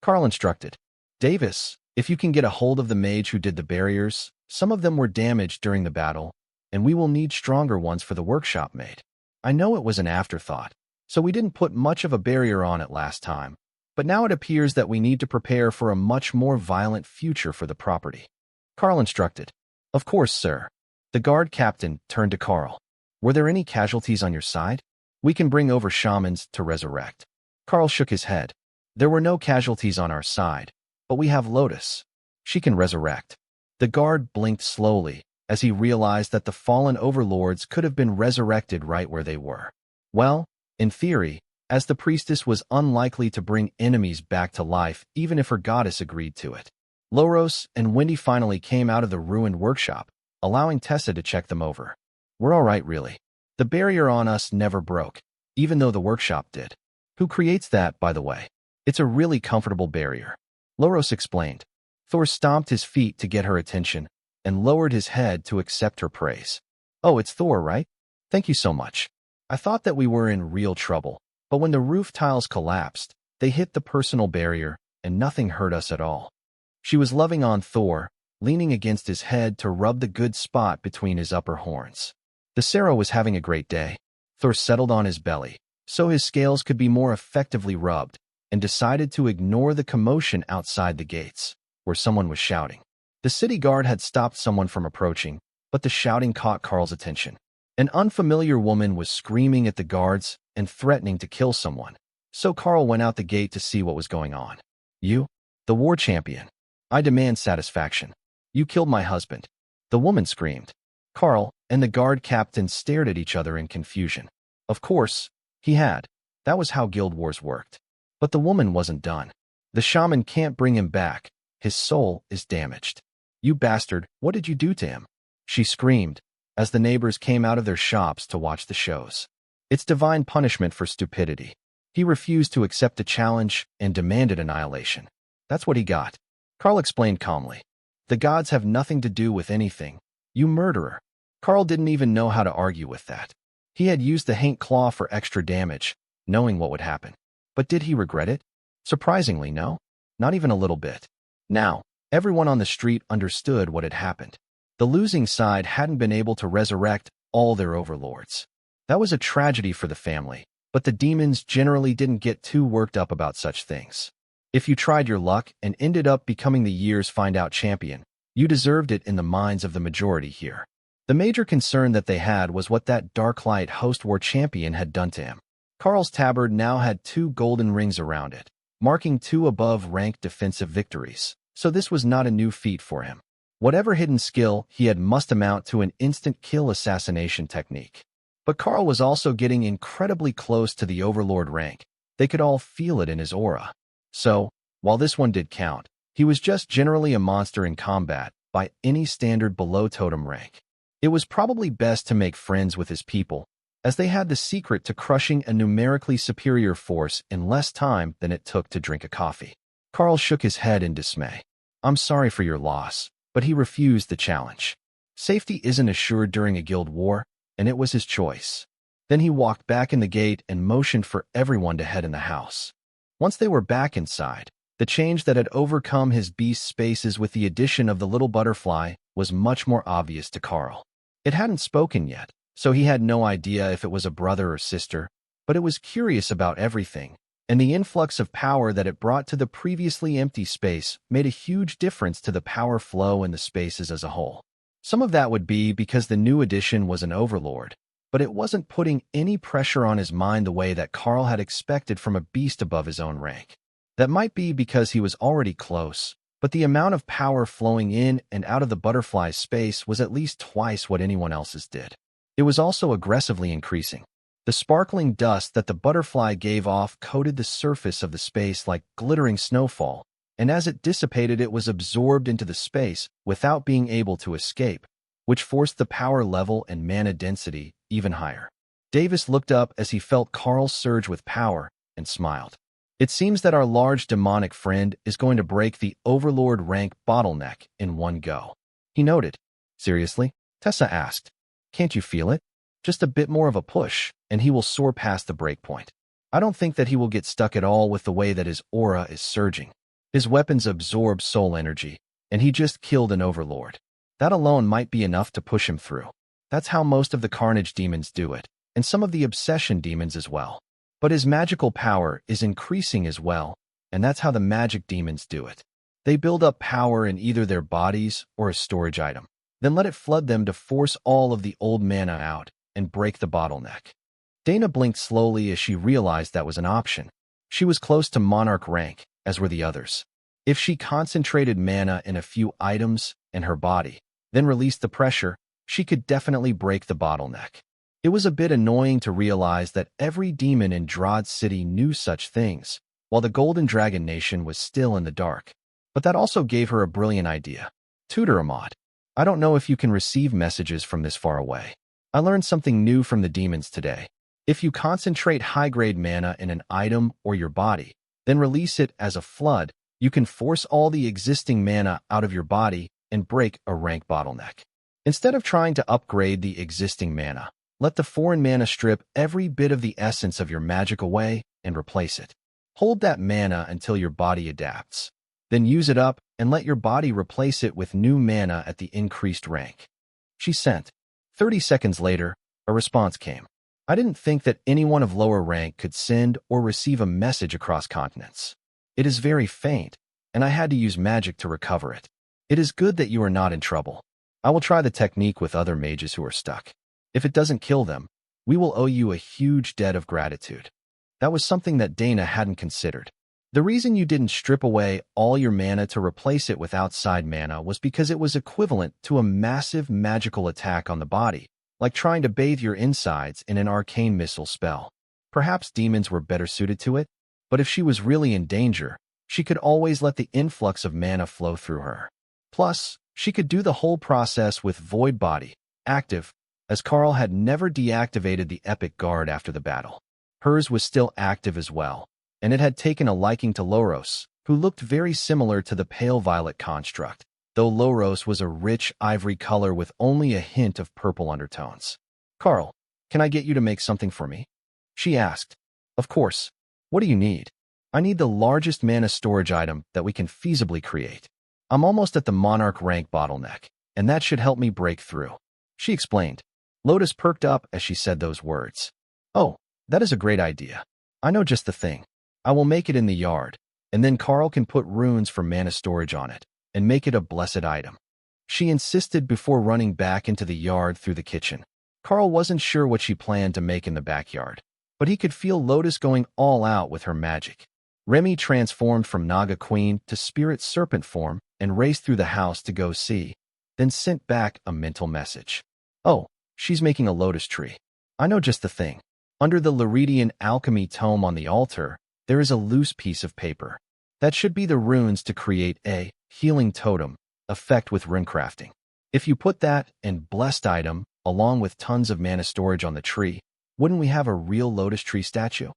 Karl instructed. Davis, If you can get a hold of the mage who did the barriers, some of them were damaged during the battle, and we will need stronger ones for the workshop made. I know it was an afterthought, so we didn't put much of a barrier on it last time, but now it appears that we need to prepare for a much more violent future for the property. Karl instructed. Of course, sir. The guard captain turned to Karl. Were there any casualties on your side? We can bring over shamans to resurrect. Karl shook his head. There were no casualties on our side, but we have Lotus. She can resurrect. The guard blinked slowly as he realized that the fallen overlords could have been resurrected right where they were. Well, in theory, as the priestess was unlikely to bring enemies back to life even if her goddess agreed to it. Loros and Wendy finally came out of the ruined workshop, allowing Tessa to check them over. We're all right, really. The barrier on us never broke, even though the workshop did. Who creates that, by the way? It's a really comfortable barrier. Loros explained. Thor stomped his feet to get her attention and lowered his head to accept her praise. Oh, it's Thor, right? Thank you so much. I thought that we were in real trouble, but when the roof tiles collapsed, they hit the personal barrier and nothing hurt us at all. She was loving on Thor, leaning against his head to rub the good spot between his upper horns. The Sarah was having a great day. Thor settled on his belly, so his scales could be more effectively rubbed, and decided to ignore the commotion outside the gates, where someone was shouting. The city guard had stopped someone from approaching, but the shouting caught Karl's attention. An unfamiliar woman was screaming at the guards and threatening to kill someone, so Karl went out the gate to see what was going on. You? The war champion. I demand satisfaction. You killed my husband. The woman screamed. Karl and the guard captain stared at each other in confusion. Of course, he had. That was how guild wars worked. But the woman wasn't done. The shaman can't bring him back. His soul is damaged. You bastard, what did you do to him? She screamed, as the neighbors came out of their shops to watch the shows. It's divine punishment for stupidity. He refused to accept the challenge and demanded annihilation. That's what he got. Karl explained calmly. The gods have nothing to do with anything. You murderer. Karl didn't even know how to argue with that. He had used the Haint Claw for extra damage, knowing what would happen. But did he regret it? Surprisingly, no. Not even a little bit. Now, everyone on the street understood what had happened. The losing side hadn't been able to resurrect all their overlords. That was a tragedy for the family, but the demons generally didn't get too worked up about such things. If you tried your luck and ended up becoming the year's find-out champion, you deserved it in the minds of the majority here. The major concern that they had was what that Darklight Host War champion had done to him. Karl's tabard now had 2 golden rings around it, marking 2 above-ranked defensive victories, so this was not a new feat for him. Whatever hidden skill he had must amount to an instant-kill assassination technique. But Karl was also getting incredibly close to the Overlord rank. They could all feel it in his aura. So, while this one did count, he was just generally a monster in combat by any standard below totem rank. It was probably best to make friends with his people, as they had the secret to crushing a numerically superior force in less time than it took to drink a coffee. Karl shook his head in dismay. I'm sorry for your loss, but he refused the challenge. Safety isn't assured during a guild war, and it was his choice. Then he walked back in the gate and motioned for everyone to head in the house. Once they were back inside, the change that had overcome his beast spaces with the addition of the little butterfly was much more obvious to Karl. It hadn't spoken yet, so he had no idea if it was a brother or sister, but it was curious about everything, and the influx of power that it brought to the previously empty space made a huge difference to the power flow in the spaces as a whole. Some of that would be because the new addition was an overlord, but it wasn't putting any pressure on his mind the way that Karl had expected from a beast above his own rank. That might be because he was already close, but the amount of power flowing in and out of the butterfly's space was at least twice what anyone else's did. It was also aggressively increasing. The sparkling dust that the butterfly gave off coated the surface of the space like glittering snowfall, and as it dissipated it was absorbed into the space without being able to escape, which forced the power level and mana density even higher. Davis looked up as he felt Karl surge with power and smiled. It seems that our large demonic friend is going to break the Overlord rank bottleneck in one go. He noted. Seriously? Tessa asked. Can't you feel it? Just a bit more of a push, and he will soar past the breakpoint. I don't think that he will get stuck at all with the way that his aura is surging. His weapons absorb soul energy, and he just killed an overlord. That alone might be enough to push him through. That's how most of the Carnage demons do it, and some of the Obsession demons as well. But his magical power is increasing as well, and that's how the magic demons do it. They build up power in either their bodies or a storage item, then let it flood them to force all of the old mana out and break the bottleneck. Dana blinked slowly as she realized that was an option. She was close to monarch rank, as were the others. If she concentrated mana in a few items in her body, then released the pressure, she could definitely break the bottleneck. It was a bit annoying to realize that every demon in Drod City knew such things, while the Golden Dragon Nation was still in the dark. But that also gave her a brilliant idea. Tutor Ahmad, I don't know if you can receive messages from this far away. I learned something new from the demons today. If you concentrate high-grade mana in an item or your body, then release it as a flood, you can force all the existing mana out of your body and break a rank bottleneck. Instead of trying to upgrade the existing mana, let the foreign mana strip every bit of the essence of your magic away and replace it. Hold that mana until your body adapts. Then use it up and let your body replace it with new mana at the increased rank. She sent. 30 seconds later, a response came. I didn't think that anyone of lower rank could send or receive a message across continents. It is very faint, and I had to use magic to recover it. It is good that you are not in trouble. I will try the technique with other mages who are stuck. If it doesn't kill them, we will owe you a huge debt of gratitude. That was something that Dana hadn't considered. The reason you didn't strip away all your mana to replace it with outside mana was because it was equivalent to a massive magical attack on the body, like trying to bathe your insides in an arcane missile spell. Perhaps demons were better suited to it, but if she was really in danger, she could always let the influx of mana flow through her. Plus, she could do the whole process with Void Body, active, as Karl had never deactivated the Epic Guard after the battle. Hers was still active as well, and it had taken a liking to Loros, who looked very similar to the pale violet construct, though Loros was a rich ivory color with only a hint of purple undertones. Karl, can I get you to make something for me? She asked. Of course. What do you need? I need the largest mana storage item that we can feasibly create. I'm almost at the monarch rank bottleneck, and that should help me break through. She explained. Lotus perked up as she said those words. Oh, that is a great idea. I know just the thing. I will make it in the yard, and then Karl can put runes for mana storage on it, and make it a blessed item. She insisted before running back into the yard through the kitchen. Karl wasn't sure what she planned to make in the backyard, but he could feel Lotus going all out with her magic. Remy transformed from Naga Queen to Spirit Serpent form and raced through the house to go see, then sent back a mental message. Oh, she's making a lotus tree. I know just the thing. Under the Leridian alchemy tome on the altar, there is a loose piece of paper. That should be the runes to create a healing totem effect with runecrafting. If you put that and blessed item along with tons of mana storage on the tree, wouldn't we have a real lotus tree statue?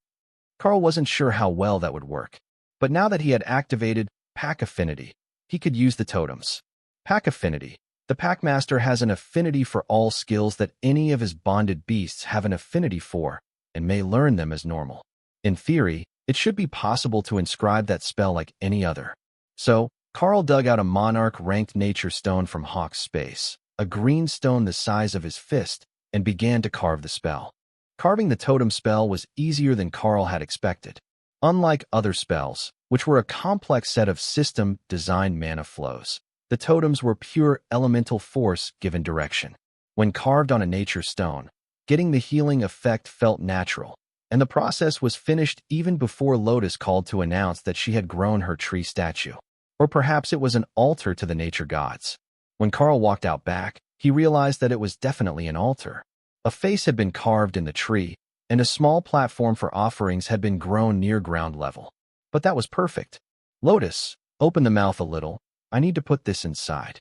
Karl wasn't sure how well that would work, but now that he had activated Pack Affinity, he could use the totems. Pack Affinity. The Packmaster has an affinity for all skills that any of his bonded beasts have an affinity for, and may learn them as normal. In theory, it should be possible to inscribe that spell like any other. So, Karl dug out a monarch-ranked nature stone from Hawk's space, a green stone the size of his fist, and began to carve the spell. Carving the totem spell was easier than Karl had expected. Unlike other spells, which were a complex set of system-designed mana flows, the totems were pure elemental force given direction. When carved on a nature stone, getting the healing effect felt natural, and the process was finished even before Lotus called to announce that she had grown her tree statue. Or perhaps it was an altar to the nature gods. When Karl walked out back, he realized that it was definitely an altar. A face had been carved in the tree, and a small platform for offerings had been grown near ground level. But that was perfect. Lotus, open the mouth a little. I need to put this inside.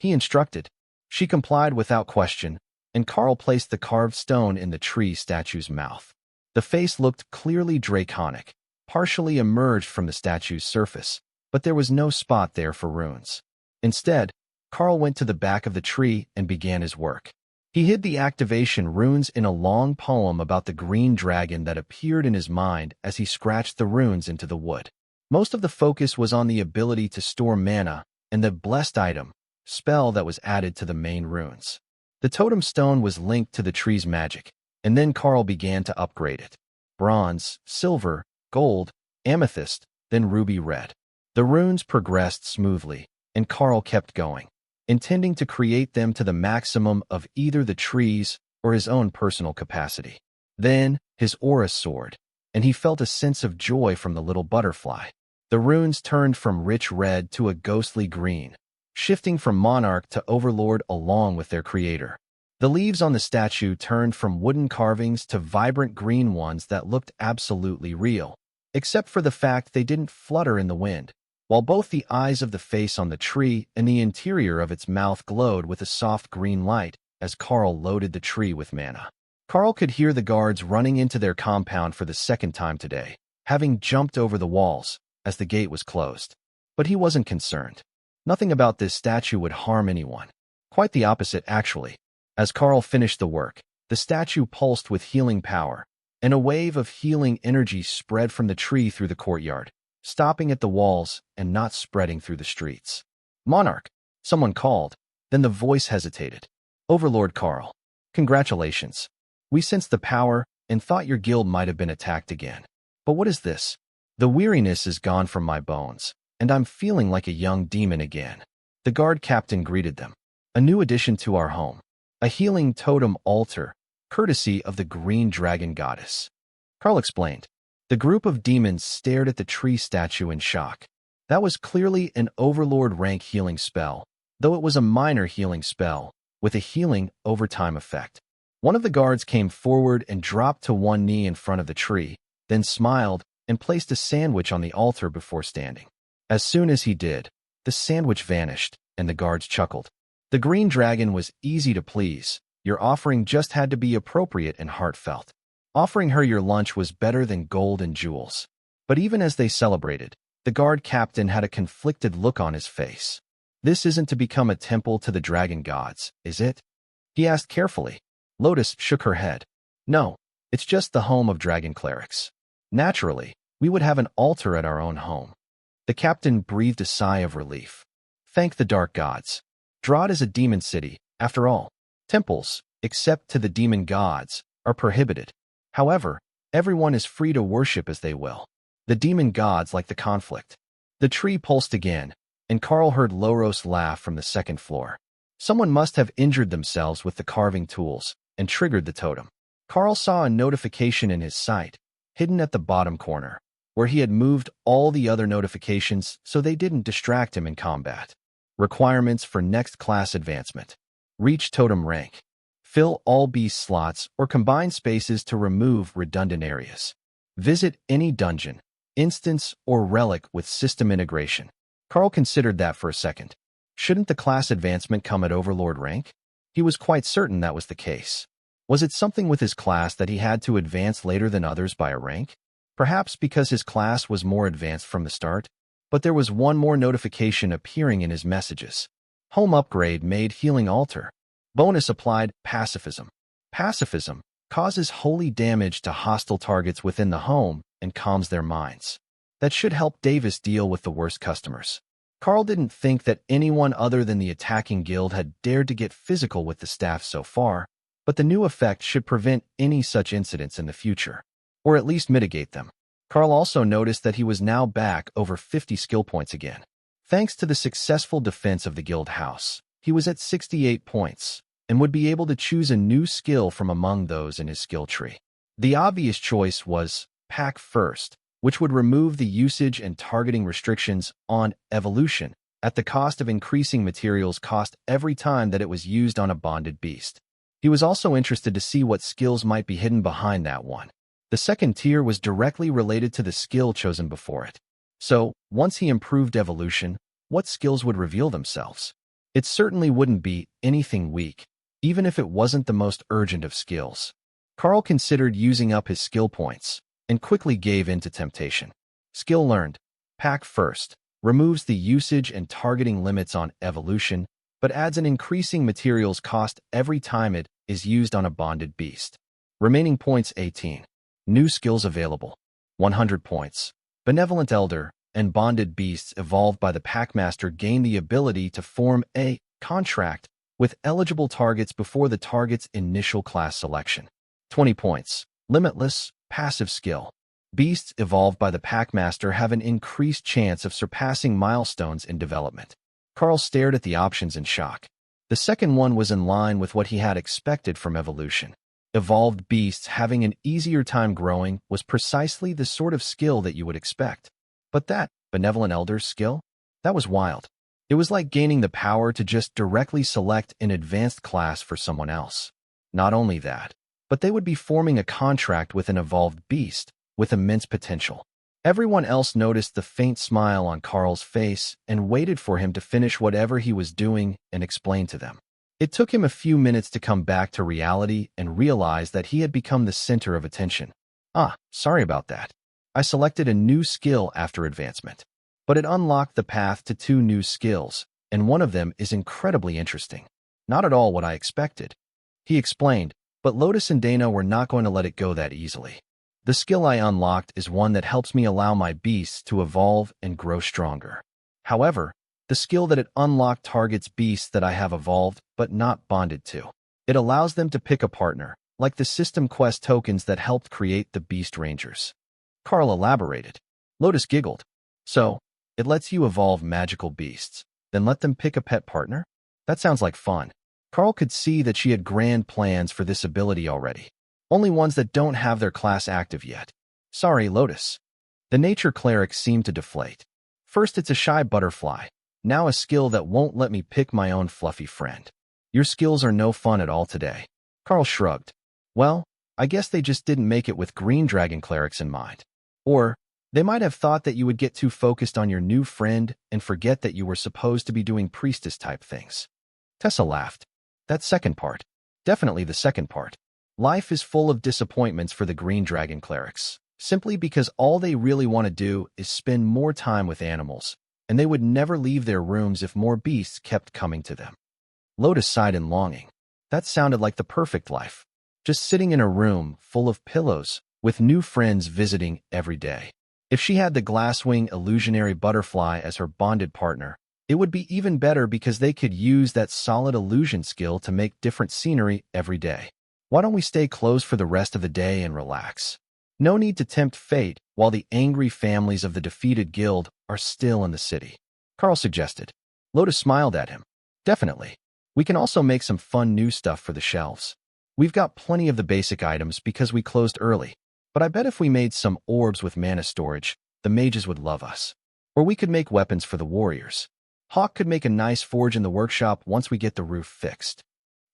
He instructed. She complied without question, and Karl placed the carved stone in the tree statue's mouth. The face looked clearly draconic, partially emerged from the statue's surface, but there was no spot there for runes. Instead, Karl went to the back of the tree and began his work. He hid the activation runes in a long poem about the green dragon that appeared in his mind as he scratched the runes into the wood. Most of the focus was on the ability to store mana and the blessed item spell that was added to the main runes. The totem stone was linked to the tree's magic, and then Karl began to upgrade it. Bronze, silver, gold, amethyst, then ruby red. The runes progressed smoothly, and Karl kept going, intending to create them to the maximum of either the tree's or his own personal capacity. Then his aura soared, and he felt a sense of joy from the little butterfly. The runes turned from rich red to a ghostly green, shifting from monarch to overlord along with their creator. The leaves on the statue turned from wooden carvings to vibrant green ones that looked absolutely real, except for the fact they didn't flutter in the wind, while both the eyes of the face on the tree and the interior of its mouth glowed with a soft green light as Karl loaded the tree with mana. Karl could hear the guards running into their compound for the second time today, having jumped over the walls as the gate was closed. But he wasn't concerned. Nothing about this statue would harm anyone. Quite the opposite, actually. As Karl finished the work, the statue pulsed with healing power, and a wave of healing energy spread from the tree through the courtyard, stopping at the walls and not spreading through the streets. "Monarch," someone called, then the voice hesitated. "Overlord Karl, congratulations. We sensed the power and thought your guild might have been attacked again. But what is this? The weariness is gone from my bones, and I'm feeling like a young demon again." The guard captain greeted them. "A new addition to our home. A healing totem altar, courtesy of the green dragon goddess." Karl explained. The group of demons stared at the tree statue in shock. That was clearly an overlord rank healing spell, though it was a minor healing spell, with a healing over time effect. One of the guards came forward and dropped to one knee in front of the tree, then smiled and placed a sandwich on the altar before standing. As soon as he did, the sandwich vanished, and the guards chuckled. The green dragon was easy to please. Your offering just had to be appropriate and heartfelt. Offering her your lunch was better than gold and jewels. But even as they celebrated, the guard captain had a conflicted look on his face. "This isn't to become a temple to the dragon gods, is it?" he asked carefully. Lotus shook her head. "No, it's just the home of dragon clerics. Naturally, we would have an altar at our own home." The captain breathed a sigh of relief. Thank the dark gods. Drod is a demon city, after all. Temples, except to the demon gods, are prohibited. However, everyone is free to worship as they will. The demon gods like the conflict. The tree pulsed again, and Karl heard Loros laugh from the second floor. Someone must have injured themselves with the carving tools and triggered the totem. Karl saw a notification in his sight, hidden at the bottom corner, where he had moved all the other notifications so they didn't distract him in combat. Requirements for next class advancement. Reach totem rank. Fill all beast slots or combine spaces to remove redundant areas. Visit any dungeon, instance, or relic with system integration. Karl considered that for a second. Shouldn't the class advancement come at overlord rank? He was quite certain that was the case. Was it something with his class that he had to advance later than others by a rank? Perhaps because his class was more advanced from the start? But there was one more notification appearing in his messages. Home upgrade made healing altar. Bonus applied pacifism. Pacifism causes holy damage to hostile targets within the home and calms their minds. That should help Davis deal with the worst customers. Karl didn't think that anyone other than the attacking guild had dared to get physical with the staff so far, but the new effect should prevent any such incidents in the future, or at least mitigate them. Karl also noticed that he was now back over 50 skill points again. Thanks to the successful defense of the guild house, he was at 68 points, and would be able to choose a new skill from among those in his skill tree. The obvious choice was Pack First, which would remove the usage and targeting restrictions on evolution at the cost of increasing materials cost every time that it was used on a bonded beast. He was also interested to see what skills might be hidden behind that one. The second tier was directly related to the skill chosen before it. So, once he improved evolution, what skills would reveal themselves? It certainly wouldn't be anything weak, even if it wasn't the most urgent of skills. Karl considered using up his skill points, and quickly gave in to temptation. Skill learned. Pack First removes the usage and targeting limits on evolution, but adds an increasing materials cost every time it is used on a bonded beast. Remaining points 18. New skills available. 100 points. Benevolent Elder, and bonded beasts evolved by the Packmaster gain the ability to form a contract with eligible targets before the target's initial class selection. 20 points. Limitless, passive skill. Beasts evolved by the Packmaster have an increased chance of surpassing milestones in development. Karl stared at the options in shock. The second one was in line with what he had expected from evolution. Evolved beasts having an easier time growing was precisely the sort of skill that you would expect. But that benevolent elder's skill? That was wild. It was like gaining the power to just directly select an advanced class for someone else. Not only that, but they would be forming a contract with an evolved beast with immense potential. Everyone else noticed the faint smile on Karl's face and waited for him to finish whatever he was doing and explain to them. It took him a few minutes to come back to reality and realize that he had become the center of attention. Sorry about that. I selected a new skill after advancement, but it unlocked the path to 2 new skills, and one of them is incredibly interesting. Not at all what I expected. He explained, but Lotus and Dana were not going to let it go that easily. The skill I unlocked is one that helps me allow my beasts to evolve and grow stronger. However, the skill that it unlocked targets beasts that I have evolved but not bonded to. It allows them to pick a partner, like the system quest tokens that helped create the Beast Rangers. Karl elaborated. Lotus giggled. So, it lets you evolve magical beasts, then let them pick a pet partner? That sounds like fun. Karl could see that she had grand plans for this ability already. Only ones that don't have their class active yet. Sorry, Lotus. The nature cleric seemed to deflate. First it's a shy butterfly, now a skill that won't let me pick my own fluffy friend. Your skills are no fun at all today. Karl shrugged. Well, I guess they just didn't make it with green dragon clerics in mind. Or, they might have thought that you would get too focused on your new friend and forget that you were supposed to be doing priestess-type things. Tessa laughed. That second part. Definitely the second part. Life is full of disappointments for the green dragon clerics, simply because all they really want to do is spend more time with animals, and they would never leave their rooms if more beasts kept coming to them. Lotus sighed in longing. That sounded like the perfect life. Just sitting in a room full of pillows, with new friends visiting every day. If she had the glasswing illusionary butterfly as her bonded partner, it would be even better because they could use that solid illusion skill to make different scenery every day. Why don't we stay closed for the rest of the day and relax? No need to tempt fate while the angry families of the defeated guild are still in the city. Karl suggested. Lotus smiled at him. Definitely. We can also make some fun new stuff for the shelves. We've got plenty of the basic items because we closed early, but I bet if we made some orbs with mana storage, the mages would love us. Or we could make weapons for the warriors. Hawk could make a nice forge in the workshop once we get the roof fixed.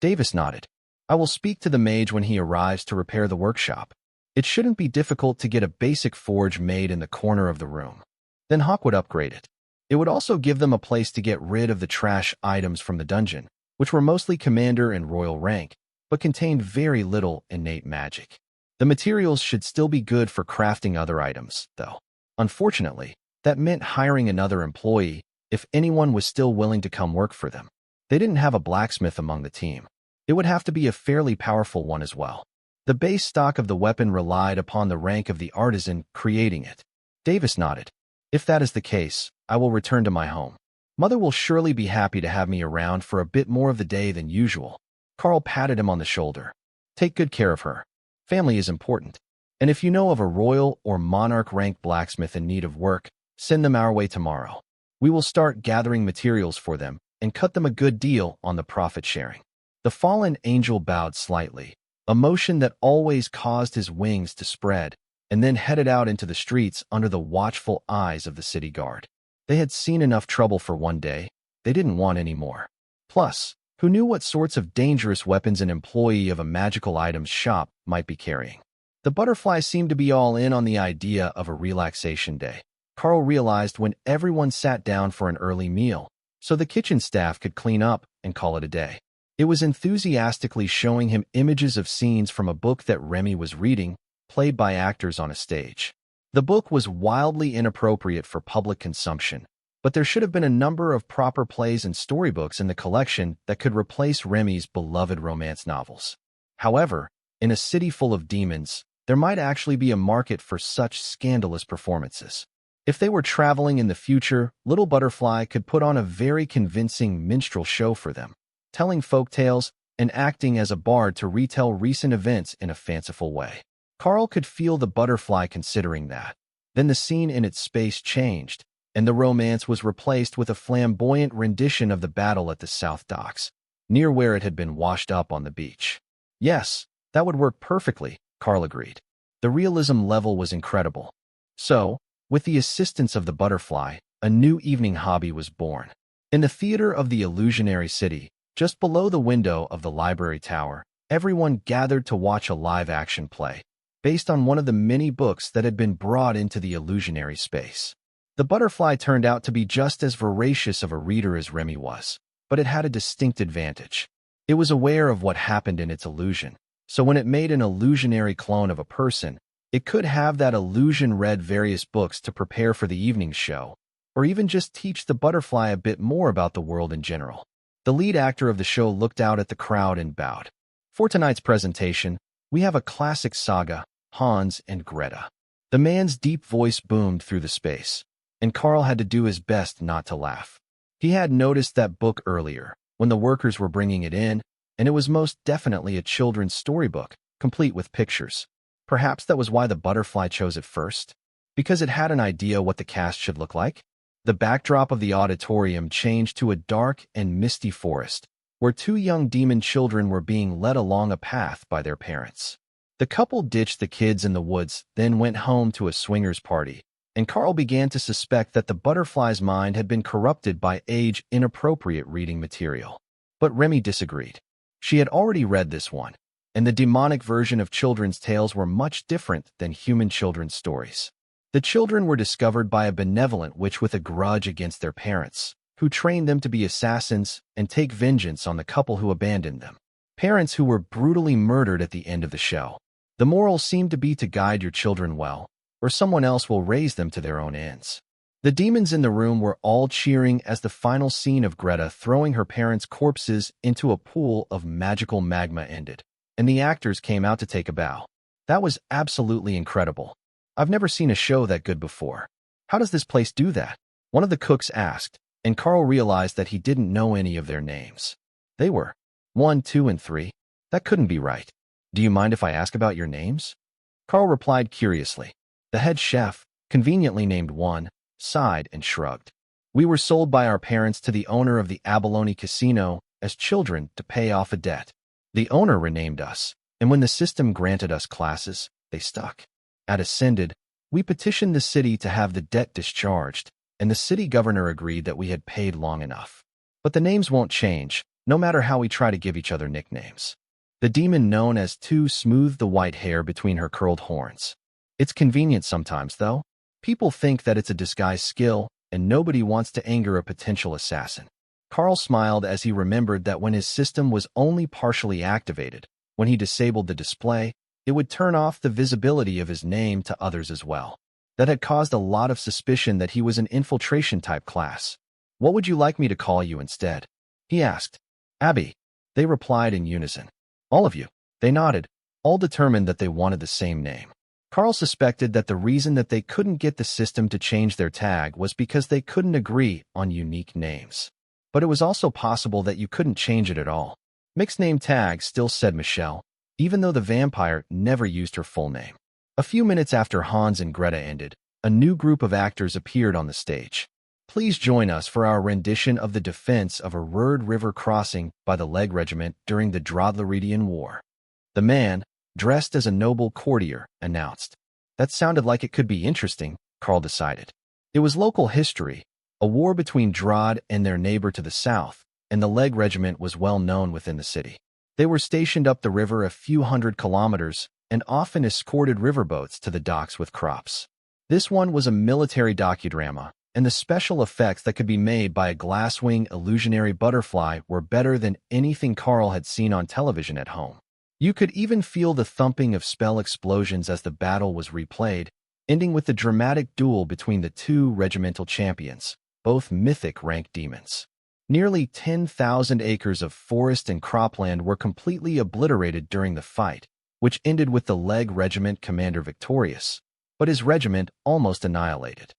Davis nodded. I will speak to the mage when he arrives to repair the workshop. It shouldn't be difficult to get a basic forge made in the corner of the room. Then Hawk would upgrade it. It would also give them a place to get rid of the trash items from the dungeon, which were mostly commander and royal rank, but contained very little innate magic. The materials should still be good for crafting other items, though. Unfortunately, that meant hiring another employee if anyone was still willing to come work for them. They didn't have a blacksmith among the team. It would have to be a fairly powerful one as well. The base stock of the weapon relied upon the rank of the artisan creating it. Davis nodded. If that is the case, I will return to my home. Mother will surely be happy to have me around for a bit more of the day than usual. Karl patted him on the shoulder. Take good care of her. Family is important. And if you know of a royal or monarch-ranked blacksmith in need of work, send them our way tomorrow. We will start gathering materials for them and cut them a good deal on the profit sharing. The fallen angel bowed slightly, a motion that always caused his wings to spread, and then headed out into the streets under the watchful eyes of the city guard. They had seen enough trouble for one day. They didn't want any more. Plus, who knew what sorts of dangerous weapons an employee of a magical items shop might be carrying? The butterflies seemed to be all in on the idea of a relaxation day. Karl realized when everyone sat down for an early meal, so the kitchen staff could clean up and call it a day. It was enthusiastically showing him images of scenes from a book that Remy was reading, played by actors on a stage. The book was wildly inappropriate for public consumption, but there should have been a number of proper plays and storybooks in the collection that could replace Remy's beloved romance novels. However, in a city full of demons, there might actually be a market for such scandalous performances. If they were traveling in the future, Little Butterfly could put on a very convincing minstrel show for them, telling folk tales and acting as a bard to retell recent events in a fanciful way. Karl could feel the butterfly considering that. Then the scene in its space changed, and the romance was replaced with a flamboyant rendition of the battle at the South Docks, near where it had been washed up on the beach. Yes, that would work perfectly, Karl agreed. The realism level was incredible. So, with the assistance of the butterfly, a new evening hobby was born. In the theater of the illusionary city, just below the window of the library tower, everyone gathered to watch a live-action play, based on one of the many books that had been brought into the illusionary space. The butterfly turned out to be just as voracious of a reader as Remy was, but it had a distinct advantage. It was aware of what happened in its illusion, so when it made an illusionary clone of a person, it could have that illusion read various books to prepare for the evening show, or even just teach the butterfly a bit more about the world in general. The lead actor of the show looked out at the crowd and bowed. For tonight's presentation, we have a classic saga, Hans and Greta. The man's deep voice boomed through the space, and Karl had to do his best not to laugh. He had noticed that book earlier, when the workers were bringing it in, and it was most definitely a children's storybook, complete with pictures. Perhaps that was why the butterfly chose it first, because it had an idea what the cast should look like. The backdrop of the auditorium changed to a dark and misty forest, where two young demon children were being led along a path by their parents. The couple ditched the kids in the woods, then went home to a swingers party, and Karl began to suspect that the butterfly's mind had been corrupted by age-inappropriate reading material. But Remy disagreed. She had already read this one, and the demonic version of children's tales were much different than human children's stories. The children were discovered by a benevolent witch with a grudge against their parents, who trained them to be assassins and take vengeance on the couple who abandoned them. Parents who were brutally murdered at the end of the show. The moral seemed to be to guide your children well, or someone else will raise them to their own ends. The demons in the room were all cheering as the final scene of Greta throwing her parents' corpses into a pool of magical magma ended, and the actors came out to take a bow. That was absolutely incredible. I've never seen a show that good before. How does this place do that? One of the cooks asked, and Karl realized that he didn't know any of their names. They were 1, 2, and 3. That couldn't be right. Do you mind if I ask about your names? Karl replied curiously. The head chef, conveniently named 1, sighed and shrugged. We were sold by our parents to the owner of the Abalone Casino as children to pay off a debt. The owner renamed us, and when the system granted us classes, they stuck. At Ascended, we petitioned the city to have the debt discharged, and the city governor agreed that we had paid long enough. But the names won't change, no matter how we try to give each other nicknames. The demon known as 2 smoothed the white hair between her curled horns. It's convenient sometimes, though. People think that it's a disguise skill, and nobody wants to anger a potential assassin. Karl smiled as he remembered that when his system was only partially activated, when he disabled the display, it would turn off the visibility of his name to others as well. That had caused a lot of suspicion that he was an infiltration-type class. What would you like me to call you instead? He asked. Abby. They replied in unison. All of you. They nodded, all determined that they wanted the same name. Karl suspected that the reason that they couldn't get the system to change their tag was because they couldn't agree on unique names. But it was also possible that you couldn't change it at all. Mixed name tag still said Michelle, even though the vampire never used her full name. A few minutes after Hans and Greta ended, a new group of actors appeared on the stage. Please join us for our rendition of the defense of a Revered River crossing by the Leg Regiment during the Drodleridian War. The man, dressed as a noble courtier, announced. That sounded like it could be interesting, Karl decided. It was local history, a war between Drod and their neighbor to the south, and the Leg Regiment was well known within the city. They were stationed up the river a few hundred kilometers and often escorted riverboats to the docks with crops. This one was a military docudrama, and the special effects that could be made by a glass-wing illusionary butterfly were better than anything Karl had seen on television at home. You could even feel the thumping of spell explosions as the battle was replayed, ending with the dramatic duel between the two regimental champions, both mythic-rank demons. Nearly 10,000 acres of forest and cropland were completely obliterated during the fight, which ended with the Leg Regiment commander victorious, but his regiment almost annihilated.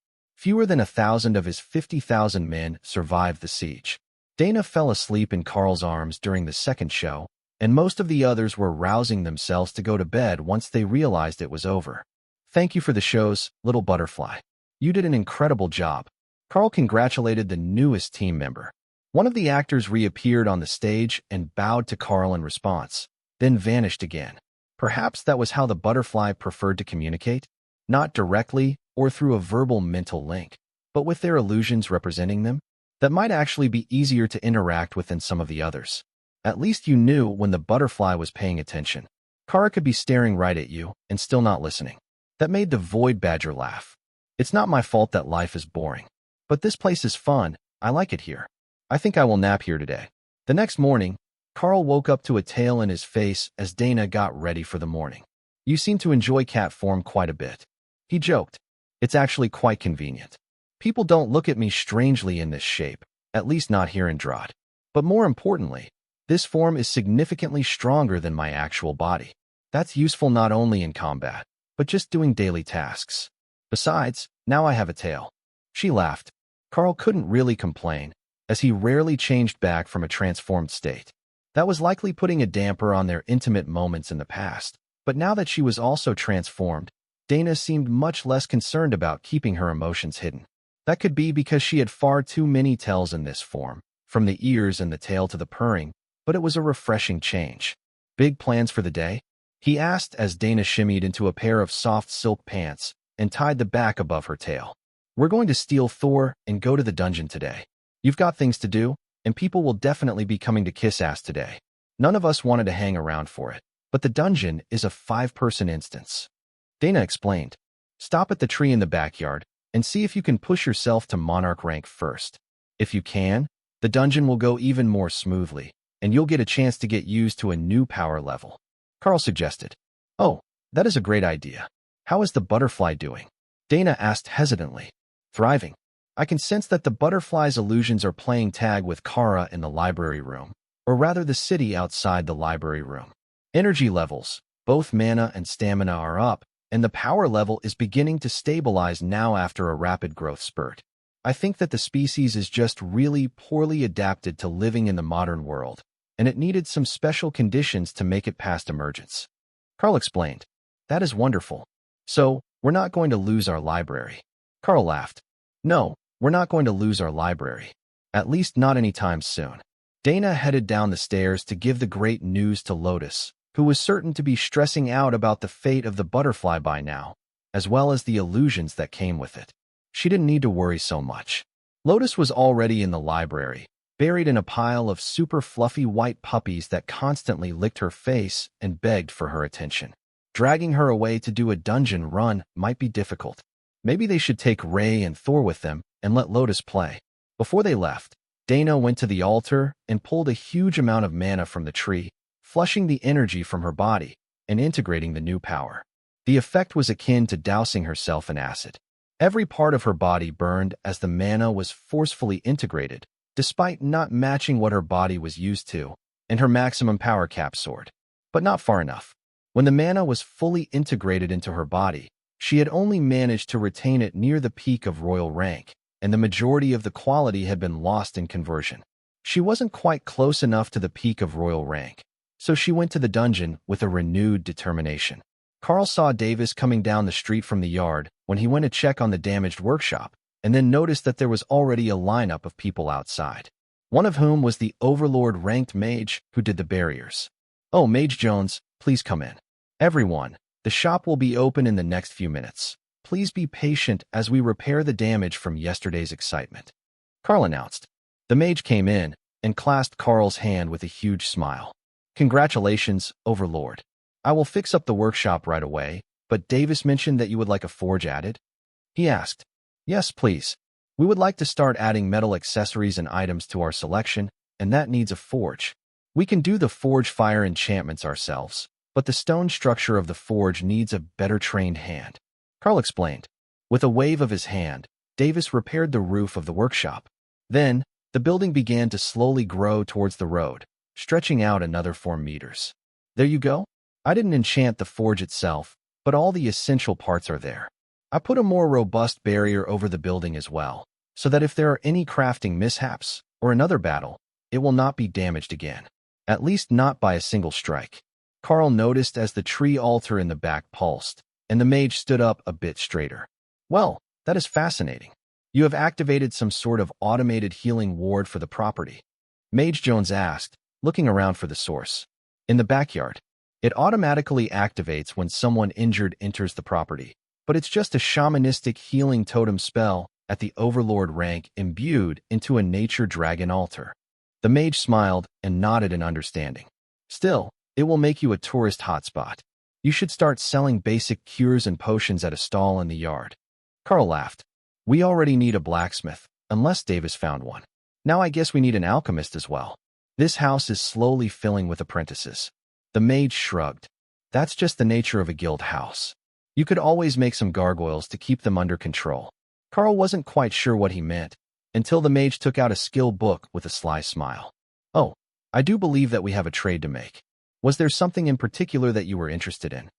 Fewer than 1,000 of his 50,000 men survived the siege. Dana fell asleep in Karl's arms during the second show, and most of the others were rousing themselves to go to bed once they realized it was over. "Thank you for the shows, little butterfly. You did an incredible job." Karl congratulated the newest team member. One of the actors reappeared on the stage and bowed to Karl in response, then vanished again. Perhaps that was how the butterfly preferred to communicate? Not directly or through a verbal mental link, but with their illusions representing them? That might actually be easier to interact with than some of the others. At least you knew when the butterfly was paying attention. Kara could be staring right at you and still not listening. That made the void badger laugh. "It's not my fault that life is boring. But this place is fun. I like it here. I think I will nap here today." The next morning, Karl woke up to a tail in his face as Dana got ready for the morning. "You seem to enjoy cat form quite a bit," he joked. "It's actually quite convenient. People don't look at me strangely in this shape, at least not here in Drought. But more importantly, this form is significantly stronger than my actual body. That's useful not only in combat, but just doing daily tasks. Besides, now I have a tail." She laughed. Karl couldn't really complain, as he rarely changed back from a transformed state. That was likely putting a damper on their intimate moments in the past. But now that she was also transformed, Dana seemed much less concerned about keeping her emotions hidden. That could be because she had far too many tails in this form, from the ears and the tail to the purring, but it was a refreshing change. "Big plans for the day?" he asked as Dana shimmied into a pair of soft silk pants and tied the back above her tail. "We're going to steal Thor and go to the dungeon today. You've got things to do, and people will definitely be coming to kiss ass today. None of us wanted to hang around for it, but the dungeon is a 5-person instance." Dana explained. "Stop at the tree in the backyard and see if you can push yourself to monarch rank first. If you can, the dungeon will go even more smoothly, and you'll get a chance to get used to a new power level," Karl suggested. "Oh, that is a great idea. How is the butterfly doing?" Dana asked hesitantly. "Thriving. I can sense that the butterfly's illusions are playing tag with Kara in the library room, or rather the city outside the library room. Energy levels, both mana and stamina, are up, and the power level is beginning to stabilize now after a rapid growth spurt. I think that the species is just really poorly adapted to living in the modern world, and it needed some special conditions to make it past emergence." Karl explained. "That is wonderful. So, we're not going to lose our library." Karl laughed. "No, we're not going to lose our library. At least not anytime soon." Dana headed down the stairs to give the great news to Lotus, who was certain to be stressing out about the fate of the butterfly by now, as well as the illusions that came with it. She didn't need to worry so much. Lotus was already in the library, buried in a pile of super fluffy white puppies that constantly licked her face and begged for her attention. Dragging her away to do a dungeon run might be difficult. Maybe they should take Ray and Thor with them and let Lotus play. Before they left, Dana went to the altar and pulled a huge amount of mana from the tree, flushing the energy from her body and integrating the new power. The effect was akin to dousing herself in acid. Every part of her body burned as the mana was forcefully integrated, despite not matching what her body was used to, and her maximum power cap soared. But not far enough. When the mana was fully integrated into her body, she had only managed to retain it near the peak of royal rank, and the majority of the quality had been lost in conversion. She wasn't quite close enough to the peak of royal rank, so she went to the dungeon with a renewed determination. Karl saw Davis coming down the street from the yard when he went to check on the damaged workshop, and then noticed that there was already a lineup of people outside, one of whom was the overlord-ranked mage who did the barriers. "Oh, Mage Jones, please come in. Everyone, the shop will be open in the next few minutes. Please be patient as we repair the damage from yesterday's excitement," Karl announced. The mage came in and clasped Karl's hand with a huge smile. "Congratulations, Overlord. I will fix up the workshop right away, but Davis mentioned that you would like a forge added?" he asked. "Yes, please. We would like to start adding metal accessories and items to our selection, and that needs a forge. We can do the forge fire enchantments ourselves, but the stone structure of the forge needs a better trained hand," Karl explained. With a wave of his hand, Davis repaired the roof of the workshop. Then, the building began to slowly grow towards the road, stretching out another 4 meters. "There you go. I didn't enchant the forge itself, but all the essential parts are there. I put a more robust barrier over the building as well, so that if there are any crafting mishaps or another battle, it will not be damaged again. At least not by a single strike. Karl noticed as the tree altar in the back pulsed, and the mage stood up a bit straighter. Well, that is fascinating. You have activated some sort of automated healing ward for the property. Mage Jones asked, looking around for the source. In the backyard. It automatically activates when someone injured enters the property, but it's just a shamanistic healing totem spell at the overlord rank imbued into a nature dragon altar. The mage smiled and nodded in understanding. Still, it will make you a tourist hotspot. You should start selling basic cures and potions at a stall in the yard. Karl laughed. We already need a blacksmith, unless Davis found one. Now I guess we need an alchemist as well. This house is slowly filling with apprentices. The mage shrugged. That's just the nature of a guild house. You could always make some gargoyles to keep them under control. Karl wasn't quite sure what he meant, until the mage took out a skill book with a sly smile. Oh, I do believe that we have a trade to make. Was there something in particular that you were interested in?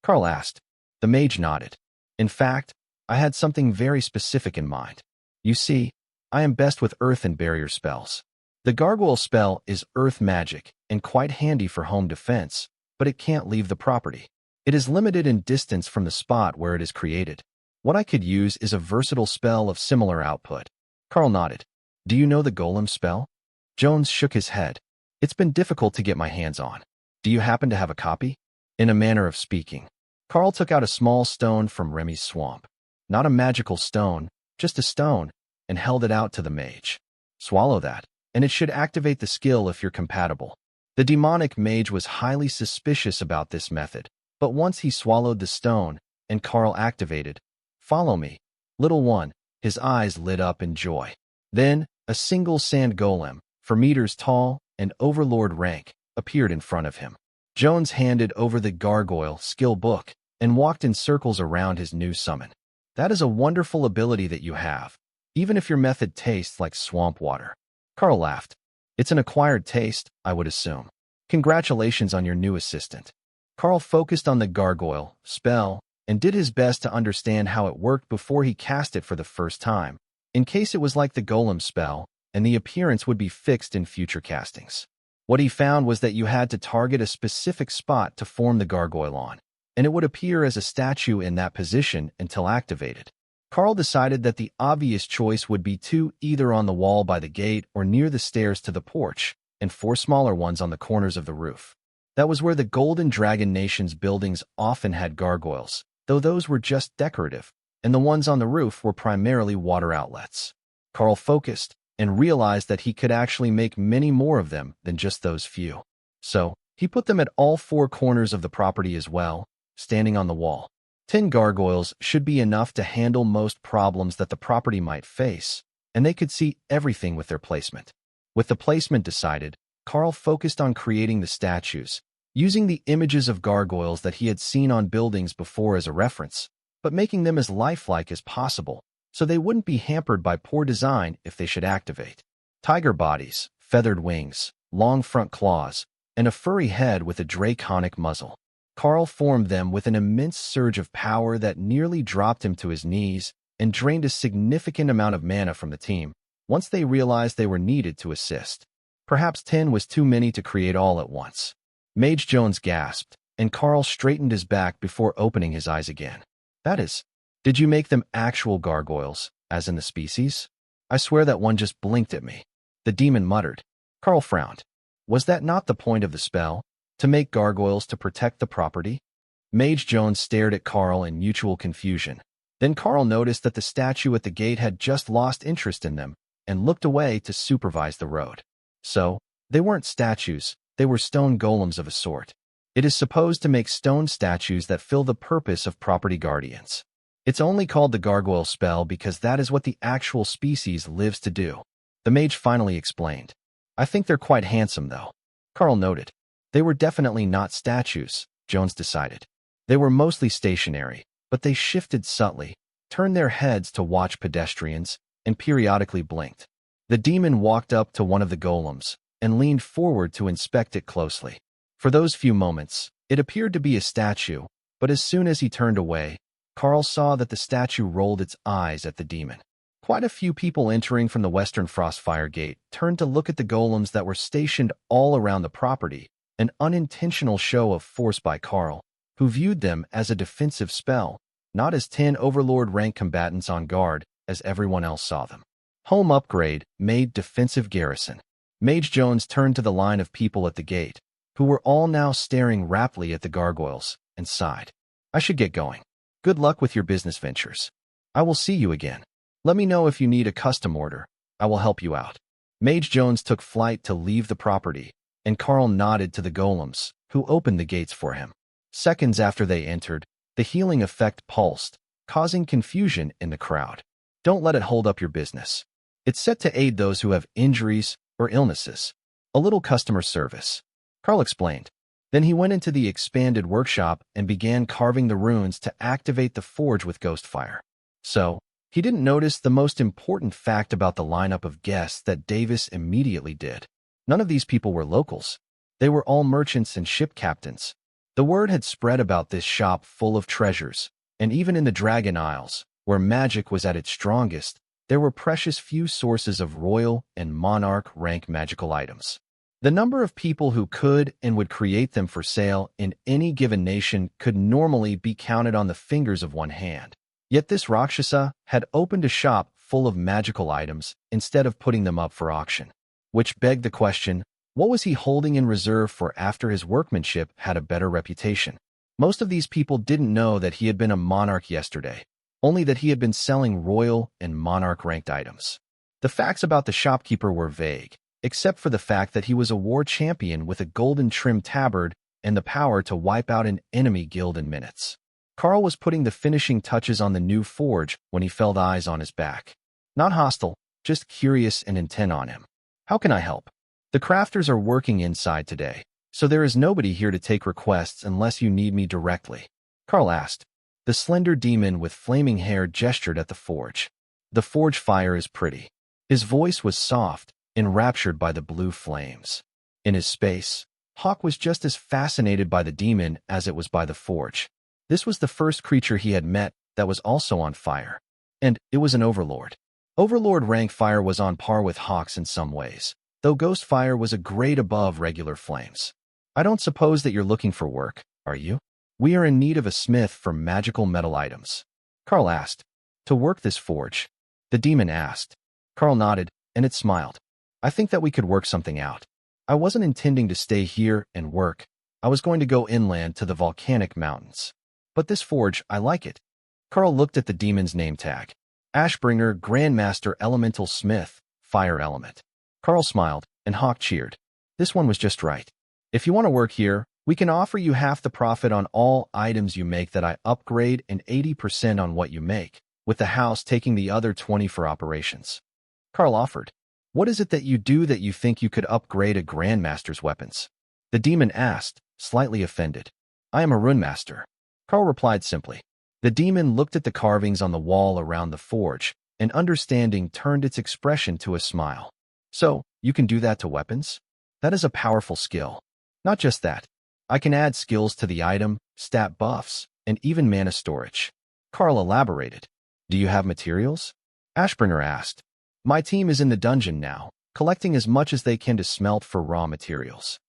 Karl asked. The mage nodded. In fact, I had something very specific in mind. You see, I am best with earth and barrier spells. The gargoyle spell is earth magic and quite handy for home defense, but it can't leave the property. It is limited in distance from the spot where it is created. What I could use is a versatile spell of similar output. Karl nodded. Do you know the golem spell? Jones shook his head. It's been difficult to get my hands on. Do you happen to have a copy? In a manner of speaking. Karl took out a small stone from Remy's swamp. Not a magical stone, just a stone, and held it out to the mage. Swallow that, and it should activate the skill if you're compatible. The demonic mage was highly suspicious about this method, but once he swallowed the stone, and Karl activated, Follow me, little one, his eyes lit up in joy. Then, a single sand golem, 4 meters tall and overlord rank, appeared in front of him. Jones handed over the gargoyle skill book and walked in circles around his new summon. That is a wonderful ability that you have, even if your method tastes like swamp water. Karl laughed. It's an acquired taste, I would assume. Congratulations on your new assistant. Karl focused on the gargoyle spell and did his best to understand how it worked before he cast it for the first time, in case it was like the golem spell, and the appearance would be fixed in future castings. What he found was that you had to target a specific spot to form the gargoyle on, and it would appear as a statue in that position until activated. Karl decided that the obvious choice would be 2 either on the wall by the gate or near the stairs to the porch, and 4 smaller ones on the corners of the roof. That was where the Golden Dragon Nation's buildings often had gargoyles, though those were just decorative, and the ones on the roof were primarily water outlets. Karl focused and realized that he could actually make many more of them than just those few. So, he put them at all 4 corners of the property as well, standing on the wall. 10 gargoyles should be enough to handle most problems that the property might face, and they could see everything with their placement. With the placement decided, Karl focused on creating the statues, using the images of gargoyles that he had seen on buildings before as a reference, but making them as lifelike as possible, so they wouldn't be hampered by poor design if they should activate. Tiger bodies, feathered wings, long front claws, and a furry head with a draconic muzzle. Karl formed them with an immense surge of power that nearly dropped him to his knees and drained a significant amount of mana from the team, once they realized they were needed to assist. Perhaps 10 was too many to create all at once. Mage Jones gasped, and Karl straightened his back before opening his eyes again. That is, did you make them actual gargoyles, as in the species? I swear that one just blinked at me. The demon muttered. Karl frowned. Was that not the point of the spell? To make gargoyles to protect the property? Mage Jones stared at Karl in mutual confusion. Then Karl noticed that the statue at the gate had just lost interest in them and looked away to supervise the road. So, they weren't statues, they were stone golems of a sort. It is supposed to make stone statues that fill the purpose of property guardians. It's only called the gargoyle spell because that is what the actual species lives to do. The mage finally explained. I think they're quite handsome, though. Karl noted. They were definitely not statues, Jones decided. They were mostly stationary, but they shifted subtly, turned their heads to watch pedestrians, and periodically blinked. The demon walked up to one of the golems and leaned forward to inspect it closely. For those few moments, it appeared to be a statue, but as soon as he turned away, Karl saw that the statue rolled its eyes at the demon. Quite a few people entering from the western Frostfire Gate turned to look at the golems that were stationed all around the property, an unintentional show of force by Karl, who viewed them as a defensive spell, not as 10 Overlord rank combatants on guard as everyone else saw them. Home upgrade made defensive garrison. Mage Jones turned to the line of people at the gate, who were all now staring raptly at the gargoyles, and sighed. I should get going. Good luck with your business ventures. I will see you again. Let me know if you need a custom order. I will help you out. Mage Jones took flight to leave the property, and Karl nodded to the golems, who opened the gates for him. Seconds after they entered, the healing effect pulsed, causing confusion in the crowd. Don't let it hold up your business. It's set to aid those who have injuries or illnesses. A little customer service. Karl explained. Then he went into the expanded workshop and began carving the runes to activate the forge with ghost fire. So, he didn't notice the most important fact about the lineup of guests that Davis immediately did. None of these people were locals. They were all merchants and ship captains. The word had spread about this shop full of treasures, and even in the Dragon Isles, where magic was at its strongest, there were precious few sources of royal and monarch rank magical items. The number of people who could and would create them for sale in any given nation could normally be counted on the fingers of one hand. Yet this Rakshasa had opened a shop full of magical items instead of putting them up for auction. Which begged the question, what was he holding in reserve for after his workmanship had a better reputation? Most of these people didn't know that he had been a monarch yesterday, only that he had been selling royal and monarch-ranked items. The facts about the shopkeeper were vague, except for the fact that he was a war champion with a golden-trimmed tabard and the power to wipe out an enemy guild in minutes. Karl was putting the finishing touches on the new forge when he felt eyes on his back. Not hostile, just curious and intent on him. How can I help? The crafters are working inside today, so there is nobody here to take requests unless you need me directly. Karl asked. The slender demon with flaming hair gestured at the forge. The forge fire is pretty. His voice was soft, enraptured by the blue flames. In his space, Hawk was just as fascinated by the demon as it was by the forge. This was the first creature he had met that was also on fire. And it was an overlord. Overlord rank fire was on par with Hawk's in some ways, though ghost fire was a grade above regular flames. I don't suppose that you're looking for work, are you? We are in need of a smith for magical metal items. Karl asked. To work this forge? The demon asked. Karl nodded, and it smiled. I think that we could work something out. I wasn't intending to stay here and work. I was going to go inland to the volcanic mountains. But this forge, I like it. Karl looked at the demon's name tag. Ashbringer, Grandmaster Elemental Smith, Fire Element. Karl smiled, and Hawk cheered. This one was just right. If you want to work here, we can offer you half the profit on all items you make that I upgrade and 80% on what you make, with the house taking the other 20% for operations. Karl offered. What is it that you do that you think you could upgrade a Grandmaster's weapons? The demon asked, slightly offended. I am a runemaster. Karl replied simply. The demon looked at the carvings on the wall around the forge, and understanding turned its expression to a smile. So, you can do that to weapons? That is a powerful skill. Not just that. I can add skills to the item, stat buffs, and even mana storage. Karl elaborated. Do you have materials? Ashbringer asked. My team is in the dungeon now, collecting as much as they can to smelt for raw materials.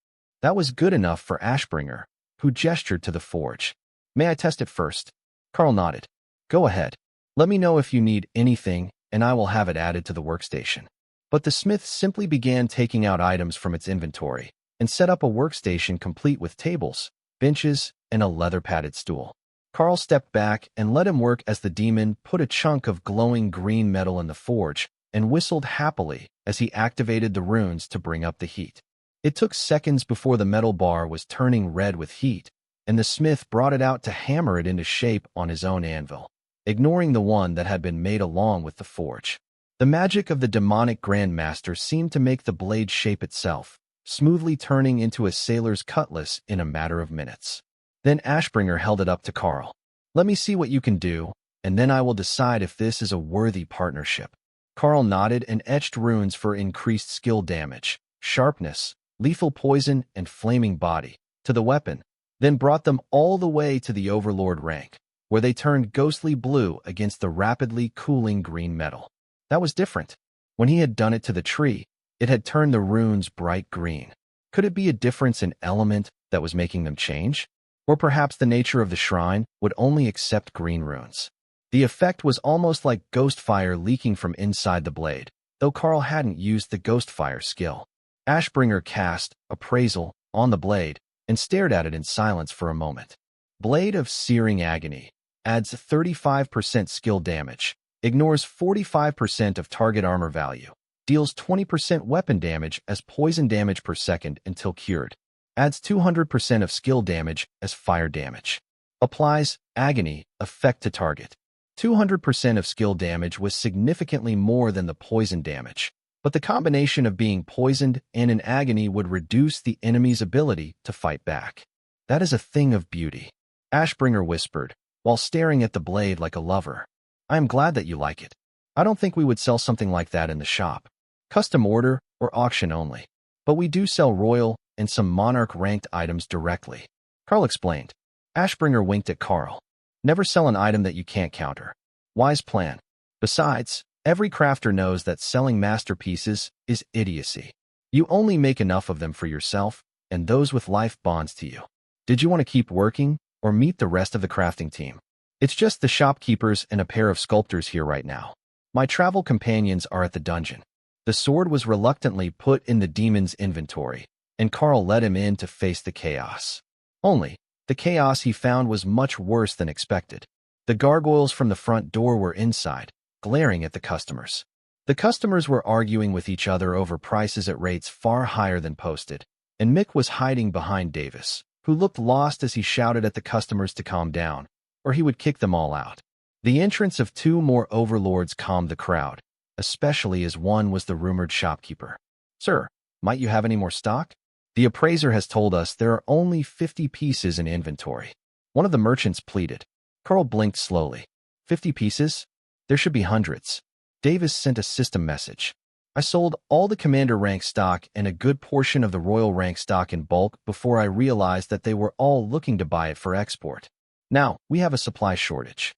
That was good enough for Ashbringer, who gestured to the forge. May I test it first? Karl nodded. Go ahead. Let me know if you need anything, and I will have it added to the workstation. But the smith simply began taking out items from its inventory and set up a workstation complete with tables, benches, and a leather-padded stool. Karl stepped back and let him work as the demon put a chunk of glowing green metal in the forge and whistled happily as he activated the runes to bring up the heat. It took seconds before the metal bar was turning red with heat, and the smith brought it out to hammer it into shape on his own anvil, ignoring the one that had been made along with the forge. The magic of the demonic Grandmaster seemed to make the blade shape itself, smoothly turning into a sailor's cutlass in a matter of minutes. Then Ashbringer held it up to Karl. Let me see what you can do, and then I will decide if this is a worthy partnership. Karl nodded and etched runes for increased skill damage, sharpness, lethal poison, and flaming body to the weapon, then brought them all the way to the Overlord rank, where they turned ghostly blue against the rapidly cooling green metal. That was different. When he had done it to the tree, it had turned the runes bright green. Could it be a difference in element that was making them change? Or perhaps the nature of the shrine would only accept green runes. The effect was almost like ghost fire leaking from inside the blade, though Karl hadn't used the ghost fire skill. Ashbringer cast Appraisal on the blade and stared at it in silence for a moment. Blade of Searing Agony adds 35% skill damage, ignores 45% of target armor value, deals 20% weapon damage as poison damage per second until cured, adds 200% of skill damage as fire damage. Applies Agony effect to target. 200% of skill damage was significantly more than the poison damage, but the combination of being poisoned and in agony would reduce the enemy's ability to fight back. That is a thing of beauty, Ashbringer whispered, while staring at the blade like a lover. I am glad that you like it. I don't think we would sell something like that in the shop. Custom order or auction only. But we do sell royal and some monarch-ranked items directly. Karl explained. Ashbringer winked at Karl. Never sell an item that you can't counter. Wise plan. Besides, every crafter knows that selling masterpieces is idiocy. You only make enough of them for yourself and those with life bonds to you. Did you want to keep working or meet the rest of the crafting team? It's just the shopkeepers and a pair of sculptors here right now. My travel companions are at the dungeon. The sword was reluctantly put in the demon's inventory, and Karl led him in to face the chaos. Only, the chaos he found was much worse than expected. The gargoyles from the front door were inside, glaring at the customers. The customers were arguing with each other over prices at rates far higher than posted, and Mick was hiding behind Davis, who looked lost as he shouted at the customers to calm down, or he would kick them all out. The entrance of two more overlords calmed the crowd, especially as one was the rumored shopkeeper. Sir, might you have any more stock? The appraiser has told us there are only 50 pieces in inventory. One of the merchants pleaded. Karl blinked slowly. 50 pieces? There should be hundreds. Davis sent a system message. I sold all the commander rank stock and a good portion of the royal rank stock in bulk before I realized that they were all looking to buy it for export. Now, we have a supply shortage.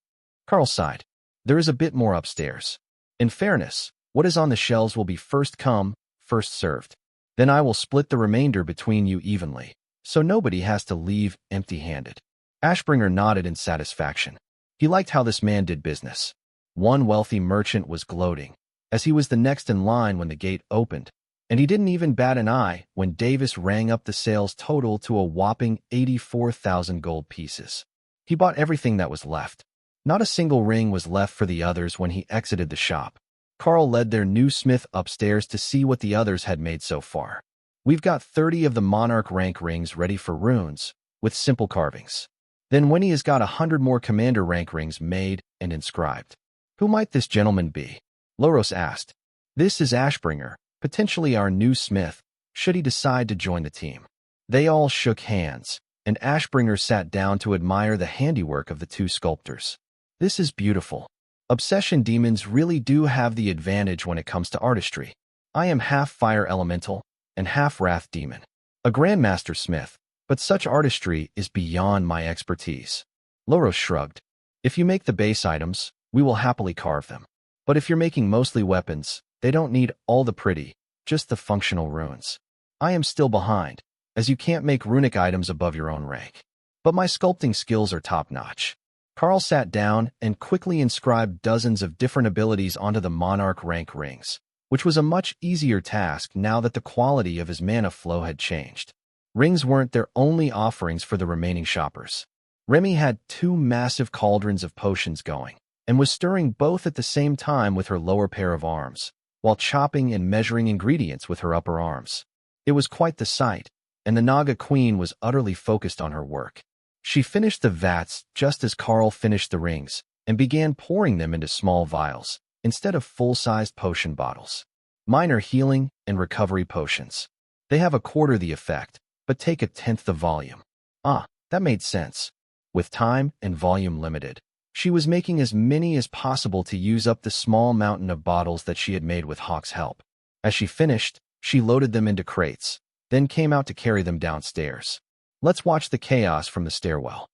Karl sighed. There is a bit more upstairs. In fairness, what is on the shelves will be first come, first served. Then I will split the remainder between you evenly, so nobody has to leave empty-handed. Ashbringer nodded in satisfaction. He liked how this man did business. One wealthy merchant was gloating, as he was the next in line when the gate opened, and he didn't even bat an eye when Davis rang up the sales total to a whopping 84,000 gold pieces. He bought everything that was left. Not a single ring was left for the others when he exited the shop. Karl led their new smith upstairs to see what the others had made so far. We've got 30 of the monarch rank rings ready for runes, with simple carvings. Then Winnie has got 100 more commander rank rings made and inscribed. Who might this gentleman be? Loros asked. This is Ashbringer, potentially our new smith, should he decide to join the team. They all shook hands, and Ashbringer sat down to admire the handiwork of the two sculptors. This is beautiful. Obsession demons really do have the advantage when it comes to artistry. I am half fire elemental and half wrath demon. A grandmaster smith, but such artistry is beyond my expertise. Loros shrugged. If you make the base items, we will happily carve them. But if you're making mostly weapons, they don't need all the pretty, just the functional runes. I am still behind, as you can't make runic items above your own rank. But my sculpting skills are top-notch. Karl sat down and quickly inscribed dozens of different abilities onto the monarch rank rings, which was a much easier task now that the quality of his mana flow had changed. Rings weren't their only offerings for the remaining shoppers. Remy had 2 massive cauldrons of potions going, and was stirring both at the same time with her lower pair of arms, while chopping and measuring ingredients with her upper arms. It was quite the sight, and the Naga Queen was utterly focused on her work. She finished the vats just as Karl finished the rings, and began pouring them into small vials, instead of full-sized potion bottles. Minor healing and recovery potions. They have a quarter the effect, but take a tenth the volume. Ah, that made sense. With time and volume limited, she was making as many as possible to use up the small mountain of bottles that she had made with Hawk's help. As she finished, she loaded them into crates, then came out to carry them downstairs. Let's watch the chaos from the stairwell.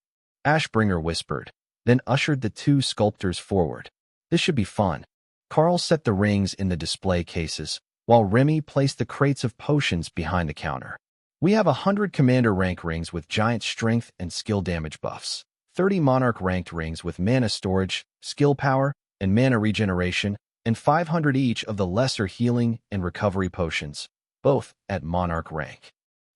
Ashbringer whispered. then ushered the two sculptors forward. This should be fun. Karl set the rings in the display cases, while Remy placed the crates of potions behind the counter. We have 100 commander rank rings with giant strength and skill damage buffs, 30 monarch ranked rings with mana storage, skill power, and mana regeneration, and 500 each of the lesser healing and recovery potions, both at monarch rank.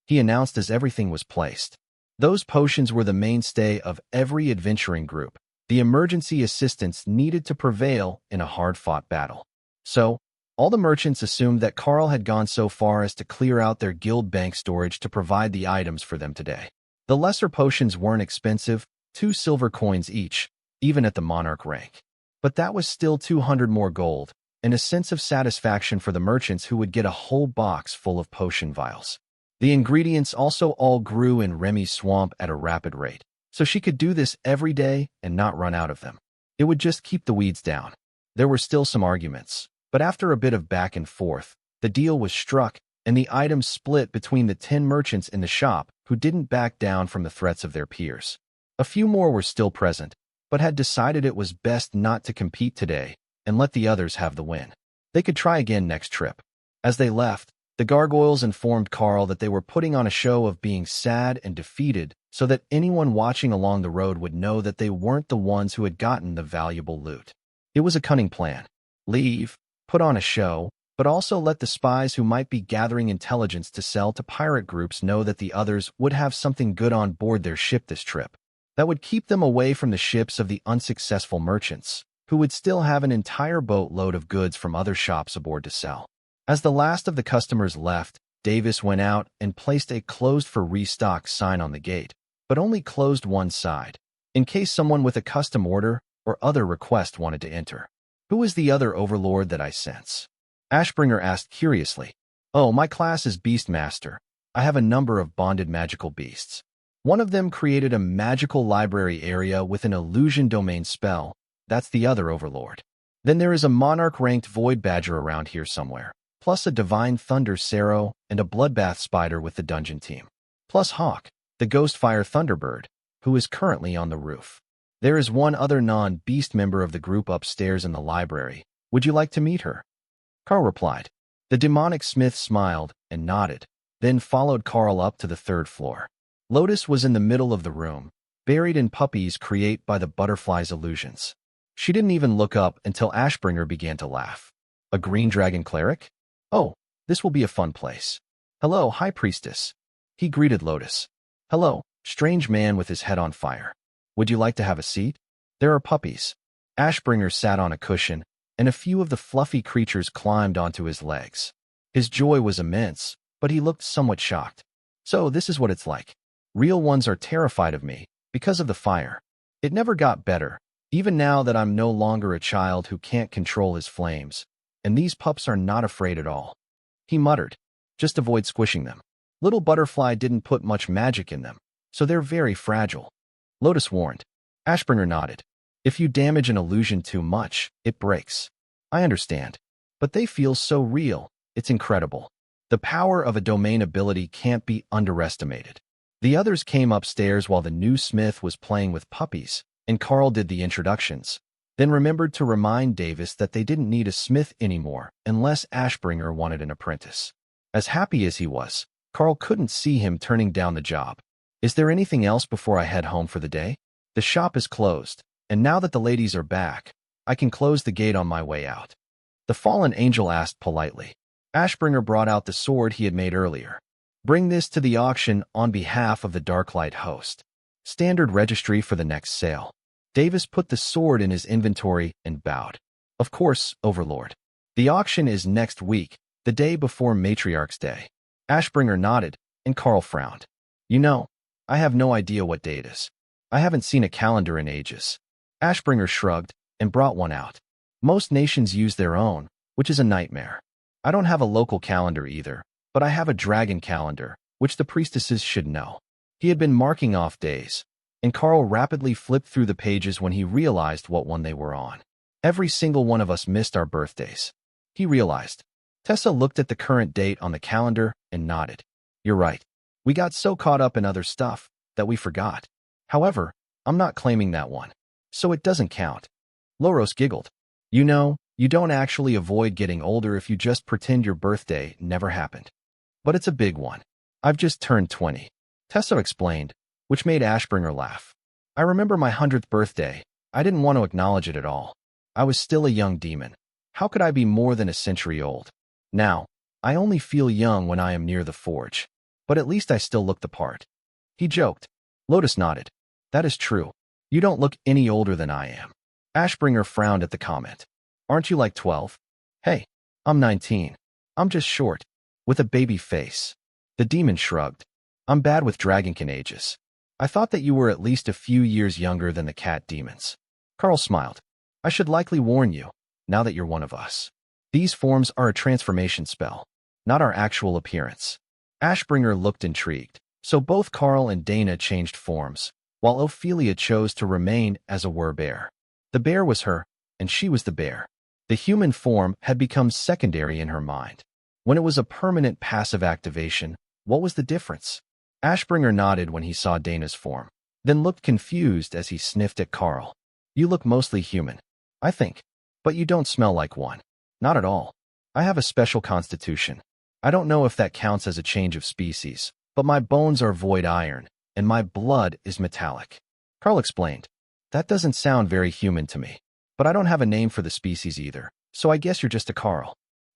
He announced as everything was placed. Those potions were the mainstay of every adventuring group, the emergency assistance needed to prevail in a hard-fought battle. So, all the merchants assumed that Karl had gone so far as to clear out their guild bank storage to provide the items for them today. The lesser potions weren't expensive, 2 silver coins each, even at the monarch rank. But that was still 200 more gold, and a sense of satisfaction for the merchants who would get a whole box full of potion vials. The ingredients also all grew in Remy's swamp at a rapid rate, so she could do this every day and not run out of them. It would just keep the weeds down. There were still some arguments, but after a bit of back and forth, the deal was struck and the items split between the 10 merchants in the shop who didn't back down from the threats of their peers. A few more were still present, but had decided it was best not to compete today and let the others have the win. They could try again next trip. As they left, the gargoyles informed Karl that they were putting on a show of being sad and defeated so that anyone watching along the road would know that they weren't the ones who had gotten the valuable loot. It was a cunning plan. Leave, put on a show, but also let the spies who might be gathering intelligence to sell to pirate groups know that the others would have something good on board their ship this trip. That would keep them away from the ships of the unsuccessful merchants, who would still have an entire boatload of goods from other shops aboard to sell. As the last of the customers left, Davis went out and placed a closed for restock sign on the gate, but only closed one side, in case someone with a custom order or other request wanted to enter. Who is the other overlord that I sense? Ashbringer asked curiously. Oh, my class is Beastmaster. I have a number of bonded magical beasts. One of them created a magical library area with an illusion domain spell. That's the other overlord. Then there is a monarch-ranked void badger around here somewhere, plus a divine thunder Sero and a bloodbath spider with the dungeon team. Plus Hawk, the Ghostfire Thunderbird, who is currently on the roof. There is one other non-beast member of the group upstairs in the library. Would you like to meet her? Karl replied. The demonic smith smiled and nodded, then followed Karl up to the 3rd floor. Lotus was in the middle of the room, buried in puppies created by the butterfly's illusions. She didn't even look up until Ashbringer began to laugh. A green dragon cleric? Oh, this will be a fun place. Hello, High Priestess. He greeted Lotus. Hello, strange man with his head on fire. Would you like to have a seat? There are puppies. Ashbringer sat on a cushion, and a few of the fluffy creatures climbed onto his legs. His joy was immense, but he looked somewhat shocked. So this is what it's like. Real ones are terrified of me, because of the fire. It never got better, even now that I'm no longer a child who can't control his flames, and these pups are not afraid at all. He muttered, just avoid squishing them. Little Butterfly didn't put much magic in them, so they're very fragile. Lotus warned. Ashbringer nodded. If you damage an illusion too much, it breaks. I understand. But they feel so real, it's incredible. The power of a domain ability can't be underestimated. The others came upstairs while the new smith was playing with puppies, and Karl did the introductions, then remembered to remind Davis that they didn't need a smith anymore unless Ashbringer wanted an apprentice. As happy as he was, Karl couldn't see him turning down the job. Is there anything else before I head home for the day? The shop is closed, and now that the ladies are back, I can close the gate on my way out. The fallen angel asked politely. Ashbringer brought out the sword he had made earlier. Bring this to the auction on behalf of the Darklight host. Standard registry for the next sale. Davis put the sword in his inventory and bowed. Of course, Overlord. The auction is next week, the day before Matriarch's Day. Ashbringer nodded, and Karl frowned. You know, I have no idea what day it is. I haven't seen a calendar in ages. Ashbringer shrugged and brought one out. Most nations use their own, which is a nightmare. I don't have a local calendar either, but I have a dragon calendar, which the priestesses should know. He had been marking off days, and Karl rapidly flipped through the pages when he realized what one they were on. Every single one of us missed our birthdays. He realized. Tessa looked at the current date on the calendar and nodded. You're right. We got so caught up in other stuff that we forgot. However, I'm not claiming that one. so it doesn't count. Loros giggled. You know, you don't actually avoid getting older if you just pretend your birthday never happened. But it's a big one. I've just turned 20. Tessa explained, which made Ashbringer laugh. I remember my 100th birthday. I didn't want to acknowledge it at all. I was still a young demon. How could I be more than a century old? Now, I only feel young when I am near the forge. But at least I still look the part. He joked. Lotus nodded. That is true. You don't look any older than I am. Ashbringer frowned at the comment. Aren't you like 12? Hey, I'm 19. I'm just short, with a baby face. The demon shrugged. I'm bad with dragonkin ages. I thought that you were at least a few years younger than the cat demons. Karl smiled. I should likely warn you, now that you're one of us. These forms are a transformation spell, not our actual appearance. Ashbringer looked intrigued. So both Karl and Dana changed forms, while Ophelia chose to remain as a were-bear. The bear was her, and she was the bear. The human form had become secondary in her mind. When it was a permanent passive activation, what was the difference? Ashbringer nodded when he saw Dana's form, then looked confused as he sniffed at Karl. You look mostly human, I think, but you don't smell like one. Not at all. I have a special constitution. I don't know if that counts as a change of species, but my bones are void iron, and my blood is metallic. Karl explained. That doesn't sound very human to me, but I don't have a name for the species either, so I guess you're just a Karl.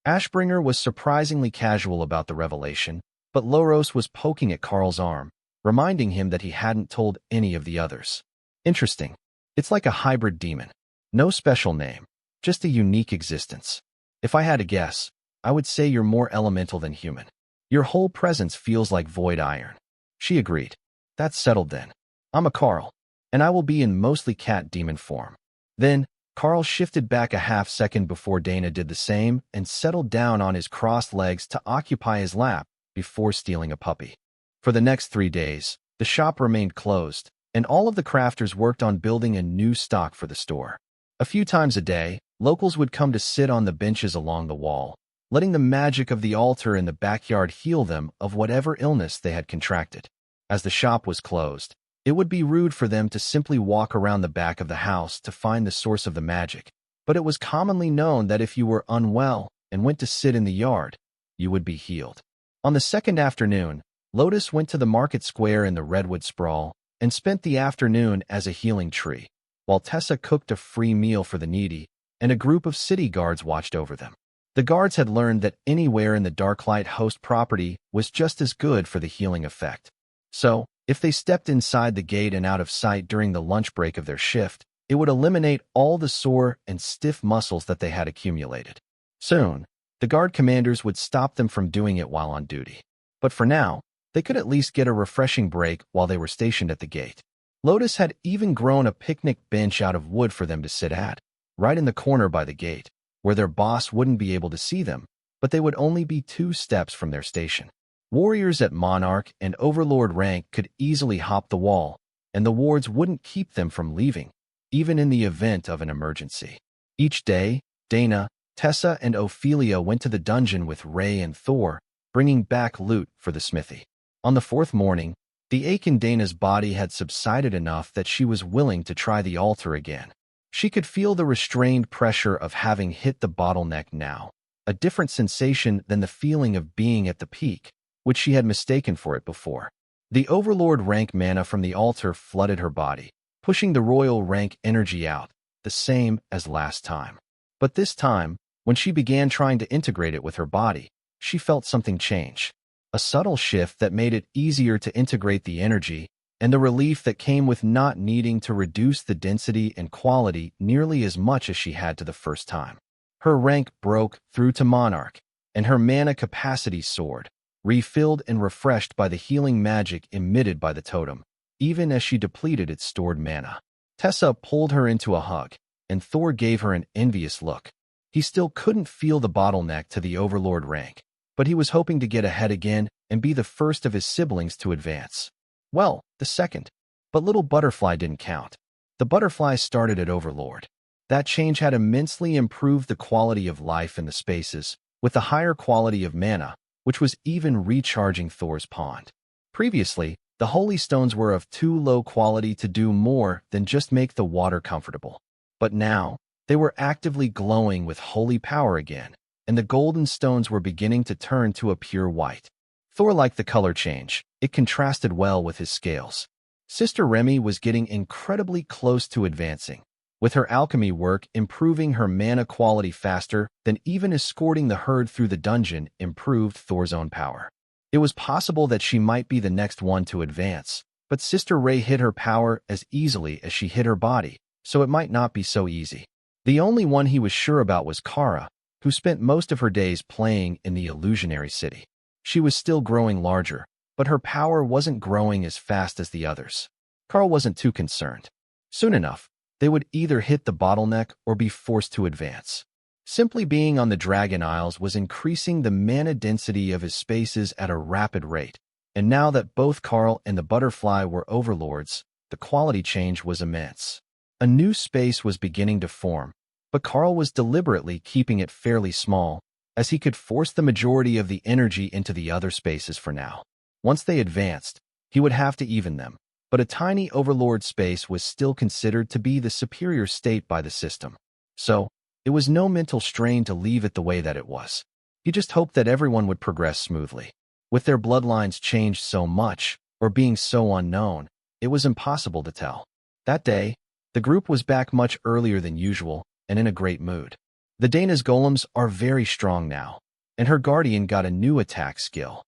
Ashbringer was surprisingly casual about the revelation, but Loros was poking at Karl's arm, reminding him that he hadn't told any of the others. Interesting. It's like a hybrid demon. No special name, just a unique existence. If I had to guess, I would say you're more elemental than human. Your whole presence feels like void iron. She agreed. That's settled then. I'm a Karl, and I will be in mostly cat demon form. Then, Karl shifted back a half-second before Dana did the same and settled down on his crossed legs to occupy his lap before stealing a puppy. For the next 3 days, the shop remained closed, and all of the crafters worked on building a new stock for the store. A few times a day, locals would come to sit on the benches along the wall, letting the magic of the altar in the backyard heal them of whatever illness they had contracted. As the shop was closed, it would be rude for them to simply walk around the back of the house to find the source of the magic, but it was commonly known that if you were unwell and went to sit in the yard, you would be healed. On the second afternoon, Lotus went to the market square in the redwood sprawl and spent the afternoon as a healing tree, while Tessa cooked a free meal for the needy, and a group of city guards watched over them. The guards had learned that anywhere in the Darklight host property was just as good for the healing effect. So, if they stepped inside the gate and out of sight during the lunch break of their shift, it would eliminate all the sore and stiff muscles that they had accumulated. Soon, the guard commanders would stop them from doing it while on duty. But for now, they could at least get a refreshing break while they were stationed at the gate. Lotus had even grown a picnic bench out of wood for them to sit at, right in the corner by the gate, where their boss wouldn't be able to see them, but they would only be 2 steps from their station. Warriors at Monarch and Overlord rank could easily hop the wall, and the wards wouldn't keep them from leaving, even in the event of an emergency. Each day, Dana, Tessa, and Ophelia went to the dungeon with Ray and Thor, bringing back loot for the smithy. On the 4th morning, the ache in Dana's body had subsided enough that she was willing to try the altar again. She could feel the restrained pressure of having hit the bottleneck now, a different sensation than the feeling of being at the peak, which she had mistaken for it before. The Overlord rank mana from the altar flooded her body, pushing the royal rank energy out, the same as last time. But this time, when she began trying to integrate it with her body, she felt something change. A subtle shift that made it easier to integrate the energy, and the relief that came with not needing to reduce the density and quality nearly as much as she had to the first time. Her rank broke through to Monarch, and her mana capacity soared, refilled and refreshed by the healing magic emitted by the totem, even as she depleted its stored mana. Tessa pulled her into a hug, and Thor gave her an envious look. He still couldn't feel the bottleneck to the Overlord rank, but he was hoping to get ahead again and be the first of his siblings to advance. Well, the second. But little Butterfly didn't count. The Butterfly started at Overlord. That change had immensely improved the quality of life in the spaces, with the higher quality of mana, which was even recharging Thor's pond. Previously, The holy stones were of too low quality to do more than just make the water comfortable. But now, they were actively glowing with holy power again, and the golden stones were beginning to turn to a pure white. Thor liked the color change. It contrasted well with his scales. Sister Remy was getting incredibly close to advancing, with her alchemy work improving her mana quality faster than even escorting the herd through the dungeon improved Thor's own power. It was possible that she might be the next one to advance, but Sister Ray hid her power as easily as she hid her body, so it might not be so easy. The only one he was sure about was Kara, who spent most of her days playing in the illusionary city. She was still growing larger, but her power wasn't growing as fast as the others. Karl wasn't too concerned. Soon enough, they would either hit the bottleneck or be forced to advance. Simply being on the Dragon Isles was increasing the mana density of his spaces at a rapid rate, and now that both Karl and the butterfly were overlords, the quality change was immense. A new space was beginning to form, but Karl was deliberately keeping it fairly small, as he could force the majority of the energy into the other spaces for now. Once they advanced, he would have to even them, but a tiny overlord space was still considered to be the superior state by the system. So, it was no mental strain to leave it the way that it was. He just hoped that everyone would progress smoothly. With their bloodlines changed so much, or being so unknown, it was impossible to tell. That day, the group was back much earlier than usual and in a great mood. The Dana's golems are very strong now, and her guardian got a new attack skill.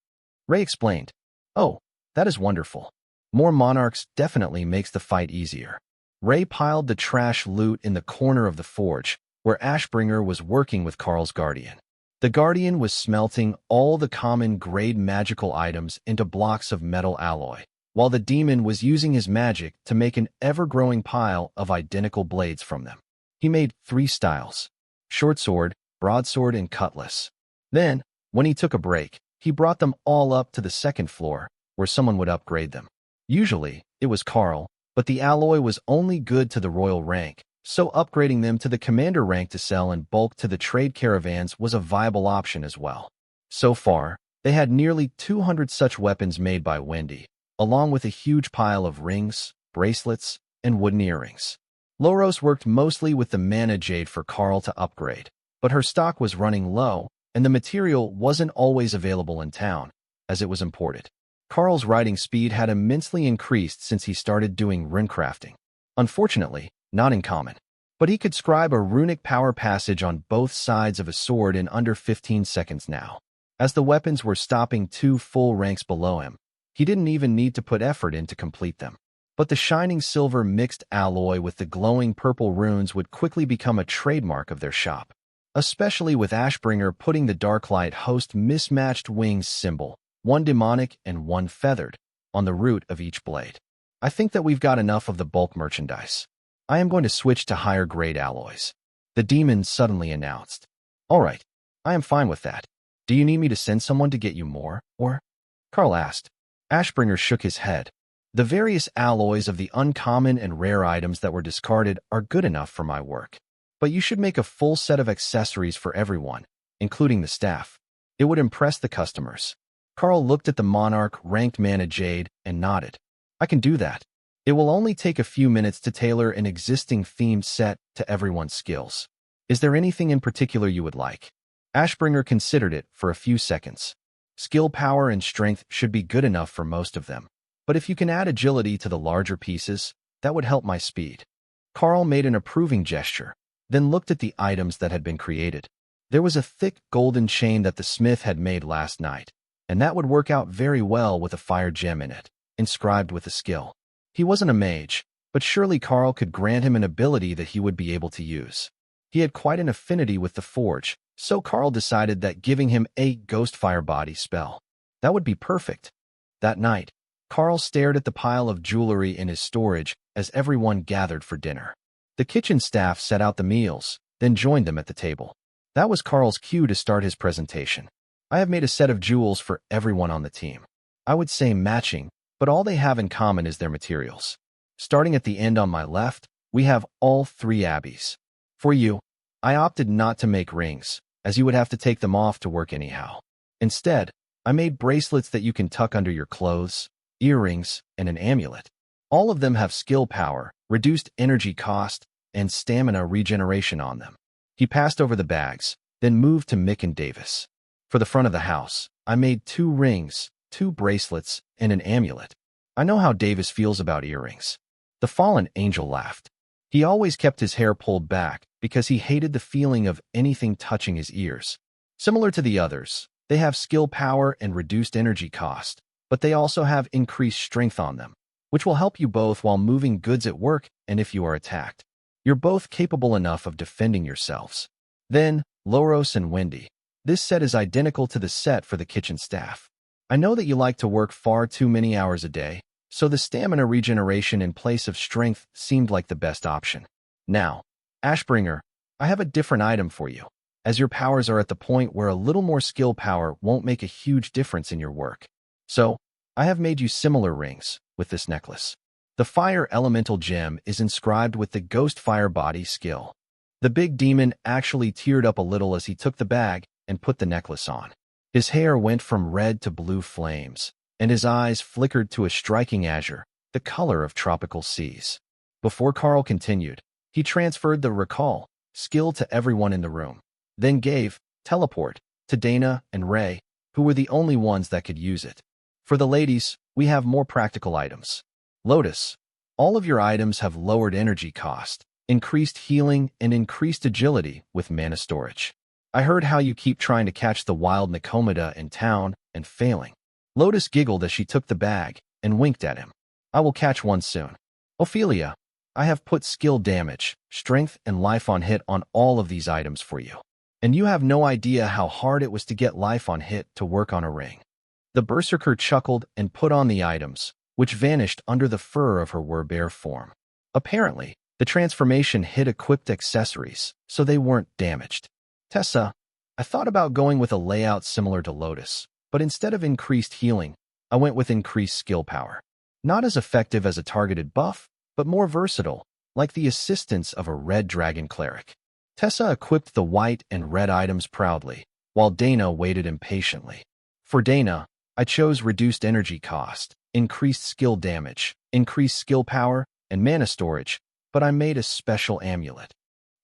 Ray explained, "Oh, that is wonderful. More monarchs definitely makes the fight easier." Ray piled the trash loot in the corner of the forge, where Ashbringer was working with Karl's guardian. The guardian was smelting all the common grade magical items into blocks of metal alloy, while the demon was using his magic to make an ever-growing pile of identical blades from them. He made 3 styles: short sword, broadsword, and cutlass. Then, when he took a break, he brought them all up to the 2nd floor, where someone would upgrade them. Usually, it was Karl, but the alloy was only good to the royal rank, so upgrading them to the commander rank to sell in bulk to the trade caravans was a viable option as well. So far, they had nearly 200 such weapons made by Wendy, along with a huge pile of rings, bracelets, and wooden earrings. Loros worked mostly with the mana jade for Karl to upgrade, but her stock was running low, and the material wasn't always available in town, as it was imported. Karl's writing speed had immensely increased since he started doing runecrafting. Unfortunately, not in common, but he could scribe a runic power passage on both sides of a sword in under 15 seconds now. As the weapons were stopping 2 full ranks below him, he didn't even need to put effort in to complete them. But the shining silver mixed alloy with the glowing purple runes would quickly become a trademark of their shop, especially with Ashbringer putting the Darklight Host mismatched wings symbol, one demonic and one feathered, on the root of each blade. "I think that we've got enough of the bulk merchandise. I am going to switch to higher grade alloys," the demon suddenly announced. "All right, I am fine with that. Do you need me to send someone to get you more, or?" Karl asked. Ashbringer shook his head. "The various alloys of the uncommon and rare items that were discarded are good enough for my work. But you should make a full set of accessories for everyone, including the staff. It would impress the customers." Karl looked at the monarch ranked mana jade and nodded. "I can do that. It will only take a few minutes to tailor an existing themed set to everyone's skills. Is there anything in particular you would like?" Ashbringer considered it for a few seconds. "Skill power and strength should be good enough for most of them, but if you can add agility to the larger pieces, that would help my speed." Karl made an approving gesture, then looked at the items that had been created. There was a thick golden chain that the smith had made last night, and that would work out very well with a fire gem in it, inscribed with a skill. He wasn't a mage, but surely Karl could grant him an ability that he would be able to use. He had quite an affinity with the forge, so Karl decided that giving him a Ghostfire body spell, that would be perfect. That night, Karl stared at the pile of jewelry in his storage as everyone gathered for dinner. The kitchen staff set out the meals, then joined them at the table. That was Karl's cue to start his presentation. "I have made a set of jewels for everyone on the team. I would say matching, but all they have in common is their materials. Starting at the end on my left, we have all 3 abbeys. For you, I opted not to make rings, as you would have to take them off to work anyhow. Instead, I made bracelets that you can tuck under your clothes, earrings, and an amulet. All of them have skill power, reduced energy cost, and stamina regeneration on them. He passed over the bags, then moved to Mick and Davis. For the front of the house, I made 2 rings, 2 bracelets, and an amulet. I know how Davis feels about earrings. The fallen angel laughed. He always kept his hair pulled back because he hated the feeling of anything touching his ears. Similar to the others, they have skill power and reduced energy cost, but they also have increased strength on them, which will help you both while moving goods at work and if you are attacked. You're both capable enough of defending yourselves. Then, Loros and Wendy. This set is identical to the set for the kitchen staff. I know that you like to work far too many hours a day, so the stamina regeneration in place of strength seemed like the best option. Now, Ashbringer, I have a different item for you, as your powers are at the point where a little more skill power won't make a huge difference in your work. So, I have made you similar rings with this necklace. The fire elemental gem is inscribed with the ghost fire body skill. The big demon actually teared up a little as he took the bag and put the necklace on. His hair went from red to blue flames, and his eyes flickered to a striking azure, the color of tropical seas. Before Karl continued, he transferred the recall skill to everyone in the room, then gave teleport to Dana and Ray, who were the only ones that could use it. For the ladies, we have more practical items. Lotus, all of your items have lowered energy cost, increased healing, and increased agility with mana storage. I heard how you keep trying to catch the wild Nikomata in town and failing. Lotus giggled as she took the bag and winked at him. I will catch one soon. Ophelia, I have put skill damage, strength, and life on hit on all of these items for you. And you have no idea how hard it was to get life on hit to work on a ring. The berserker chuckled and put on the items, which vanished under the fur of her werebear form. Apparently, the transformation hit equipped accessories, so they weren't damaged. Tessa, I thought about going with a layout similar to Lotus, but instead of increased healing, I went with increased skill power. Not as effective as a targeted buff, but more versatile, like the assistance of a red dragon cleric. Tessa equipped the white and red items proudly, while Dana waited impatiently. For Dana, I chose reduced energy cost, increased skill damage, increased skill power, and mana storage, but I made a special amulet.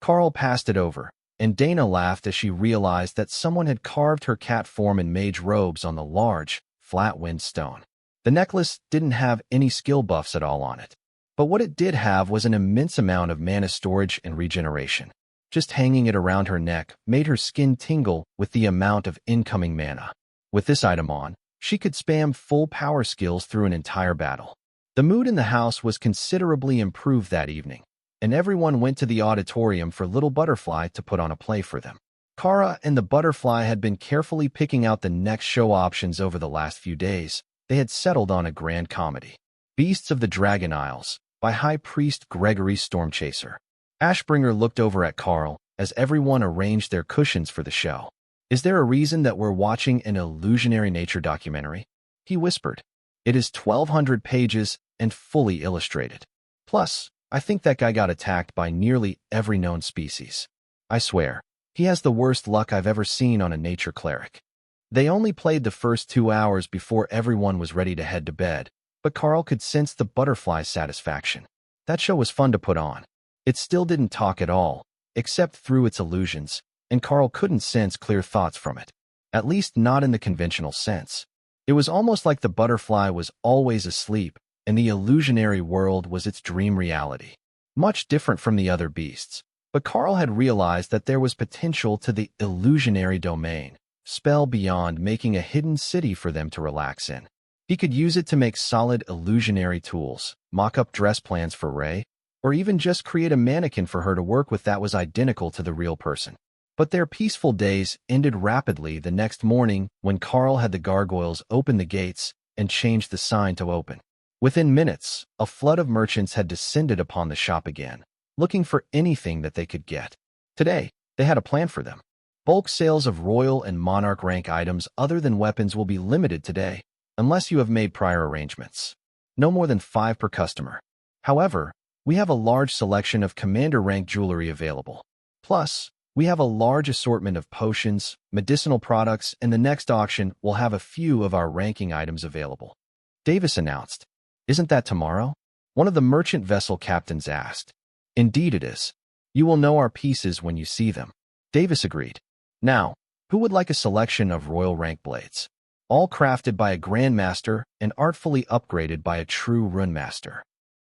Karl passed it over, and Dana laughed as she realized that someone had carved her cat form in mage robes on the large, flat wind stone. The necklace didn't have any skill buffs at all on it, but what it did have was an immense amount of mana storage and regeneration. Just hanging it around her neck made her skin tingle with the amount of incoming mana. With this item on, she could spam full power skills through an entire battle. The mood in the house was considerably improved that evening, and everyone went to the auditorium for Little Butterfly to put on a play for them. Kara and the Butterfly had been carefully picking out the next show options over the last few days. They had settled on a grand comedy, Beasts of the Dragon Isles, by High Priest Gregory Stormchaser. Ashbringer looked over at Karl as everyone arranged their cushions for the show. Is there a reason that we're watching an illusionary nature documentary? He whispered. It is 1,200 pages and fully illustrated. Plus, I think that guy got attacked by nearly every known species. I swear, he has the worst luck I've ever seen on a nature cleric. They only played the first 2 hours before everyone was ready to head to bed, but Karl could sense the Butterfly's satisfaction. That show was fun to put on. It still didn't talk at all, except through its illusions, and Karl couldn't sense clear thoughts from it. At least not in the conventional sense. It was almost like the Butterfly was always asleep, and the illusionary world was its dream reality. Much different from the other beasts, but Karl had realized that there was potential to the illusionary domain, spell beyond making a hidden city for them to relax in. He could use it to make solid illusionary tools, mock up dress plans for Ray, or even just create a mannequin for her to work with that was identical to the real person. But their peaceful days ended rapidly the next morning when Karl had the gargoyles open the gates and change the sign to open. Within minutes, a flood of merchants had descended upon the shop again, looking for anything that they could get. Today, they had a plan for them. Bulk sales of royal and monarch rank items other than weapons will be limited today, unless you have made prior arrangements. No more than 5 per customer. However, we have a large selection of commander rank jewelry available. Plus, we have a large assortment of potions, medicinal products, and the next auction will have a few of our ranking items available. Davis announced. Isn't that tomorrow? One of the merchant vessel captains asked. Indeed it is. You will know our pieces when you see them. Davis agreed. Now, who would like a selection of royal rank blades? All crafted by a grandmaster and artfully upgraded by a true runemaster.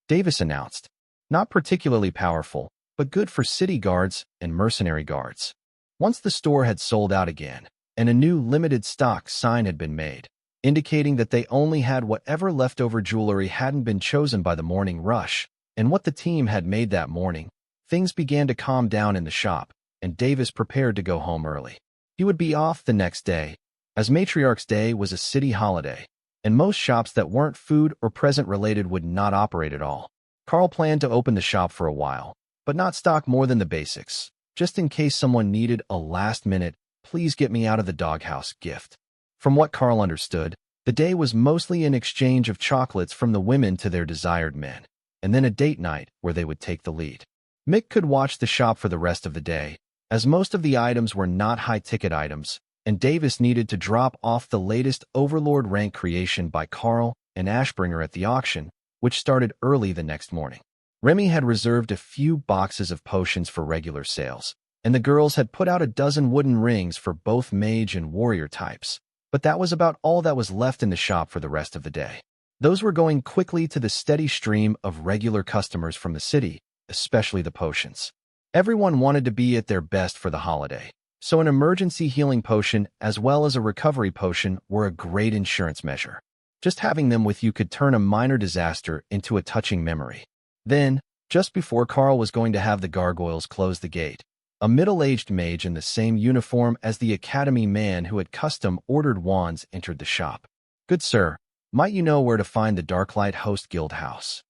Davis announced. Not particularly powerful, but good for city guards and mercenary guards. Once the store had sold out again, and a new limited stock sign had been made, indicating that they only had whatever leftover jewelry hadn't been chosen by the morning rush, and what the team had made that morning, things began to calm down in the shop, and Davis prepared to go home early. He would be off the next day, as Matriarch's Day was a city holiday, and most shops that weren't food or present related would not operate at all. Karl planned to open the shop for a while, but not stock more than the basics, just in case someone needed a last-minute, please get me out of the doghouse gift. From what Karl understood, the day was mostly an exchange of chocolates from the women to their desired men, and then a date night where they would take the lead. Mick could watch the shop for the rest of the day, as most of the items were not high-ticket items, and Davis needed to drop off the latest Overlord rank creation by Karl and Ashbringer at the auction, which started early the next morning. Remy had reserved a few boxes of potions for regular sales, and the girls had put out a dozen wooden rings for both mage and warrior types, but that was about all that was left in the shop for the rest of the day. Those were going quickly to the steady stream of regular customers from the city, especially the potions. Everyone wanted to be at their best for the holiday, so an emergency healing potion as well as a recovery potion were a great insurance measure. Just having them with you could turn a minor disaster into a touching memory. Then, just before Karl was going to have the gargoyles close the gate, a middle-aged mage in the same uniform as the academy man who had custom-ordered wands entered the shop. "Good sir, might you know where to find the Darklight Host Guild house?"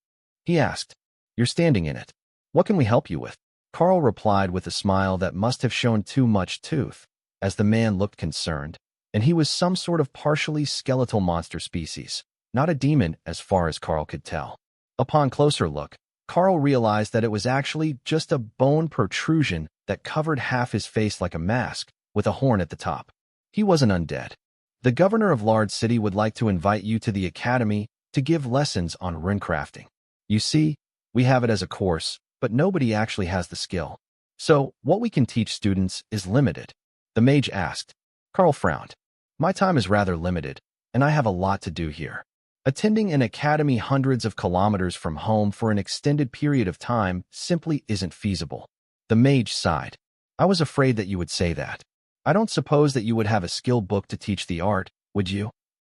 he asked. "You're standing in it. What can we help you with?" Karl replied with a smile that must have shown too much tooth, as the man looked concerned, and he was some sort of partially skeletal monster species, not a demon as far as Karl could tell. Upon closer look, Karl realized that it was actually just a bone protrusion that covered half his face like a mask, with a horn at the top. He wasn't undead. "The governor of Large City would like to invite you to the academy to give lessons on runecrafting. You see, we have it as a course, but nobody actually has the skill. So, what we can teach students is limited." The mage asked. Karl frowned. "My time is rather limited, and I have a lot to do here. Attending an academy hundreds of kilometers from home for an extended period of time simply isn't feasible." The mage sighed. "I was afraid that you would say that. I don't suppose that you would have a skill book to teach the art, would you?"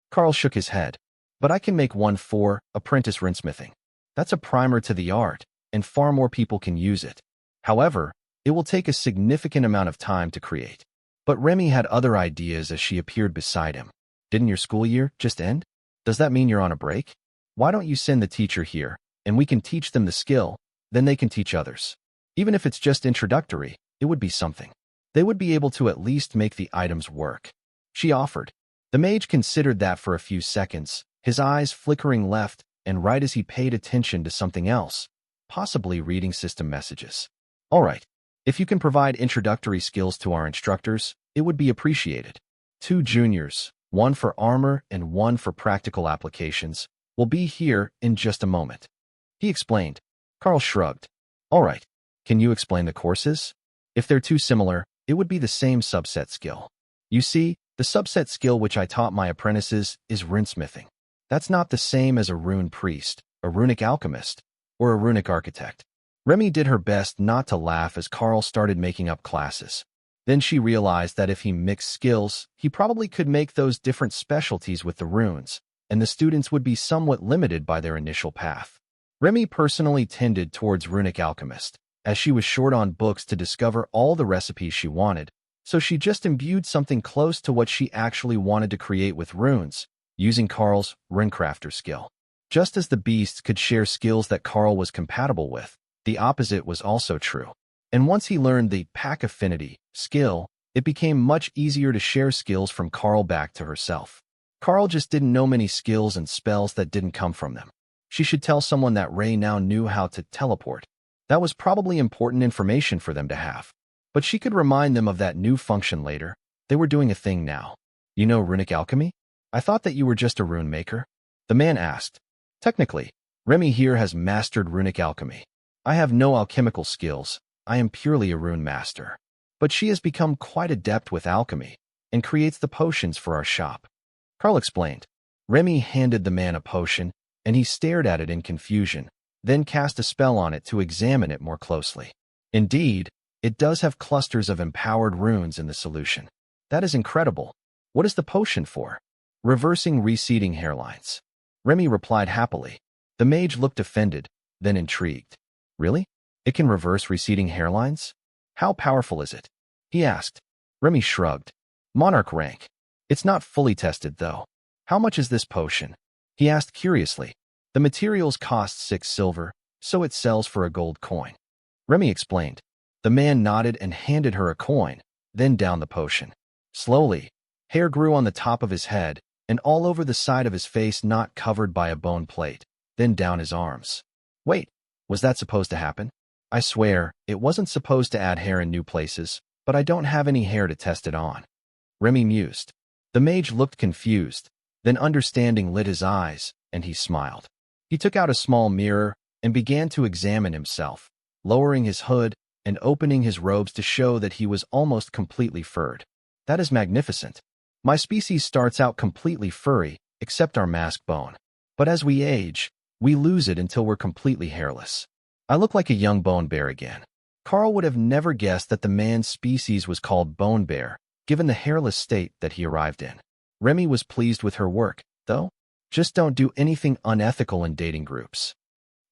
Karl shook his head. "But I can make one for apprentice runesmithing. That's a primer to the art, and far more people can use it. However, it will take a significant amount of time to create." But Remy had other ideas as she appeared beside him. "Didn't your school year just end? Does that mean you're on a break? Why don't you send the teacher here, and we can teach them the skill, then they can teach others. Even if it's just introductory, it would be something. They would be able to at least make the items work," she offered. The mage considered that for a few seconds, his eyes flickering left and right as he paid attention to something else, possibly reading system messages. "All right. If you can provide introductory skills to our instructors, it would be appreciated. 2 juniors, one for armor and one for practical applications, will be here in just a moment," he explained. Karl shrugged. "All right. Can you explain the courses? If they're too similar, it would be the same subset skill. You see, the subset skill which I taught my apprentices is runesmithing. That's not the same as a rune priest, a runic alchemist, or a runic architect." Remy did her best not to laugh as Karl started making up classes. Then she realized that if he mixed skills, he probably could make those different specialties with the runes, and the students would be somewhat limited by their initial path. Remy personally tended towards runic alchemist, as she was short on books to discover all the recipes she wanted, so she just imbued something close to what she actually wanted to create with runes, using Karl's runecrafter skill. Just as the beasts could share skills that Karl was compatible with, the opposite was also true. And once he learned the pack affinity skill, it became much easier to share skills from Karl back to herself. Karl just didn't know many skills and spells that didn't come from them. She should tell someone that Ray now knew how to teleport. That was probably important information for them to have. But she could remind them of that new function later. They were doing a thing now. "You know runic alchemy? I thought that you were just a rune maker." The man asked. Technically, Remy here has mastered runic alchemy. I have no alchemical skills. I am purely a rune master. But she has become quite adept with alchemy and creates the potions for our shop. Karl explained. Remy handed the man a potion, and he stared at it in confusion, then cast a spell on it to examine it more closely. Indeed, it does have clusters of empowered runes in the solution. That is incredible. What is the potion for? Reversing receding hairlines. Remy replied happily. The mage looked offended, then intrigued. Really? It can reverse receding hairlines? How powerful is it? He asked. Remy shrugged. Monarch rank. It's not fully tested, though. How much is this potion? He asked curiously. The materials cost 6 silver, so it sells for a gold coin. Remy explained. The man nodded and handed her a coin, then downed the potion. Slowly, hair grew on the top of his head and all over the side of his face not covered by a bone plate, then down his arms. Wait, was that supposed to happen? I swear, it wasn't supposed to add hair in new places, but I don't have any hair to test it on. Remy mused. The mage looked confused, then understanding lit his eyes, and he smiled. He took out a small mirror and began to examine himself, lowering his hood and opening his robes to show that he was almost completely furred. That is magnificent. My species starts out completely furry, except our mask bone. But as we age, we lose it until we're completely hairless. I look like a young bone bear again. Karl would have never guessed that the man's species was called bone bear, given the hairless state that he arrived in. Remy was pleased with her work, though. Just don't do anything unethical in dating groups.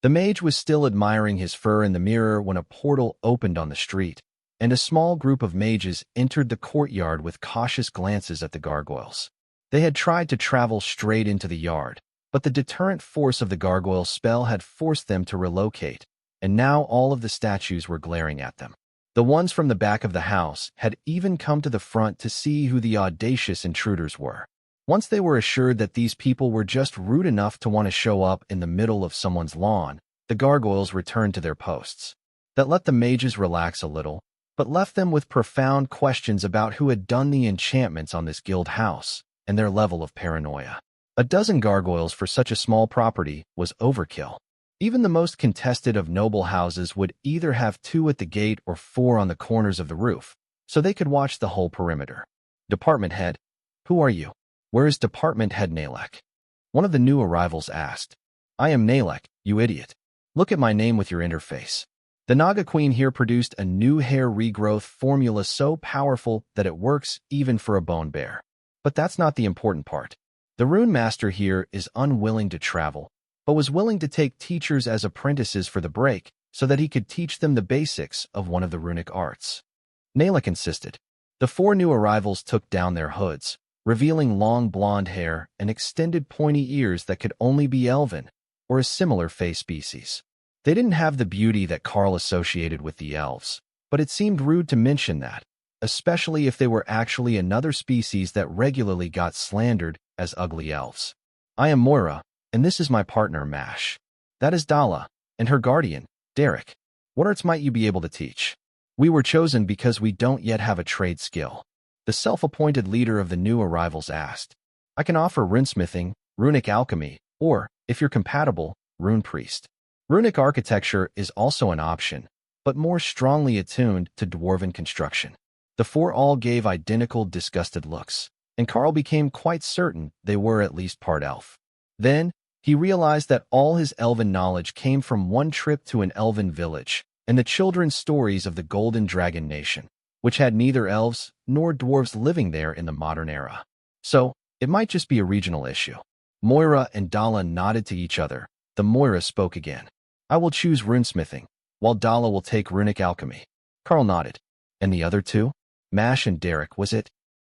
The mage was still admiring his fur in the mirror when a portal opened on the street, and a small group of mages entered the courtyard with cautious glances at the gargoyles. They had tried to travel straight into the yard, but the deterrent force of the gargoyle spell had forced them to relocate, and now all of the statues were glaring at them. The ones from the back of the house had even come to the front to see who the audacious intruders were. Once they were assured that these people were just rude enough to want to show up in the middle of someone's lawn, the gargoyles returned to their posts. That let the mages relax a little, but left them with profound questions about who had done the enchantments on this guild house and their level of paranoia. A dozen gargoyles for such a small property was overkill. Even the most contested of noble houses would either have 2 at the gate or 4 on the corners of the roof, so they could watch the whole perimeter. Department head, who are you? Where is Department head Nalek? One of the new arrivals asked. I am Nalek, you idiot. Look at my name with your interface. The Naga Queen here produced a new hair regrowth formula so powerful that it works even for a bone bear. But that's not the important part. The rune master here is unwilling to travel, but was willing to take teachers as apprentices for the break so that he could teach them the basics of one of the runic arts. Nalek insisted. The 4 new arrivals took down their hoods, revealing long blonde hair and extended pointy ears that could only be elven or a similar fey species. They didn't have the beauty that Karl associated with the elves, but it seemed rude to mention that, especially if they were actually another species that regularly got slandered as ugly elves. I am Moira, and this is my partner, Mash. That is Dala, and her guardian, Derek. What arts might you be able to teach? We were chosen because we don't yet have a trade skill. The self-appointed leader of the new arrivals asked. I can offer runesmithing, runic alchemy, or, if you're compatible, rune priest. Runic architecture is also an option, but more strongly attuned to dwarven construction. The 4 all gave identical disgusted looks, and Karl became quite certain they were at least part elf. Then, he realized that all his elven knowledge came from one trip to an elven village and the children's stories of the Golden Dragon Nation, which had neither elves nor dwarves living there in the modern era. So, it might just be a regional issue. Moira and Dala nodded to each other. The Moira spoke again. I will choose runesmithing, while Dala will take runic alchemy. Karl nodded. And the other 2? Mash and Derek, was it?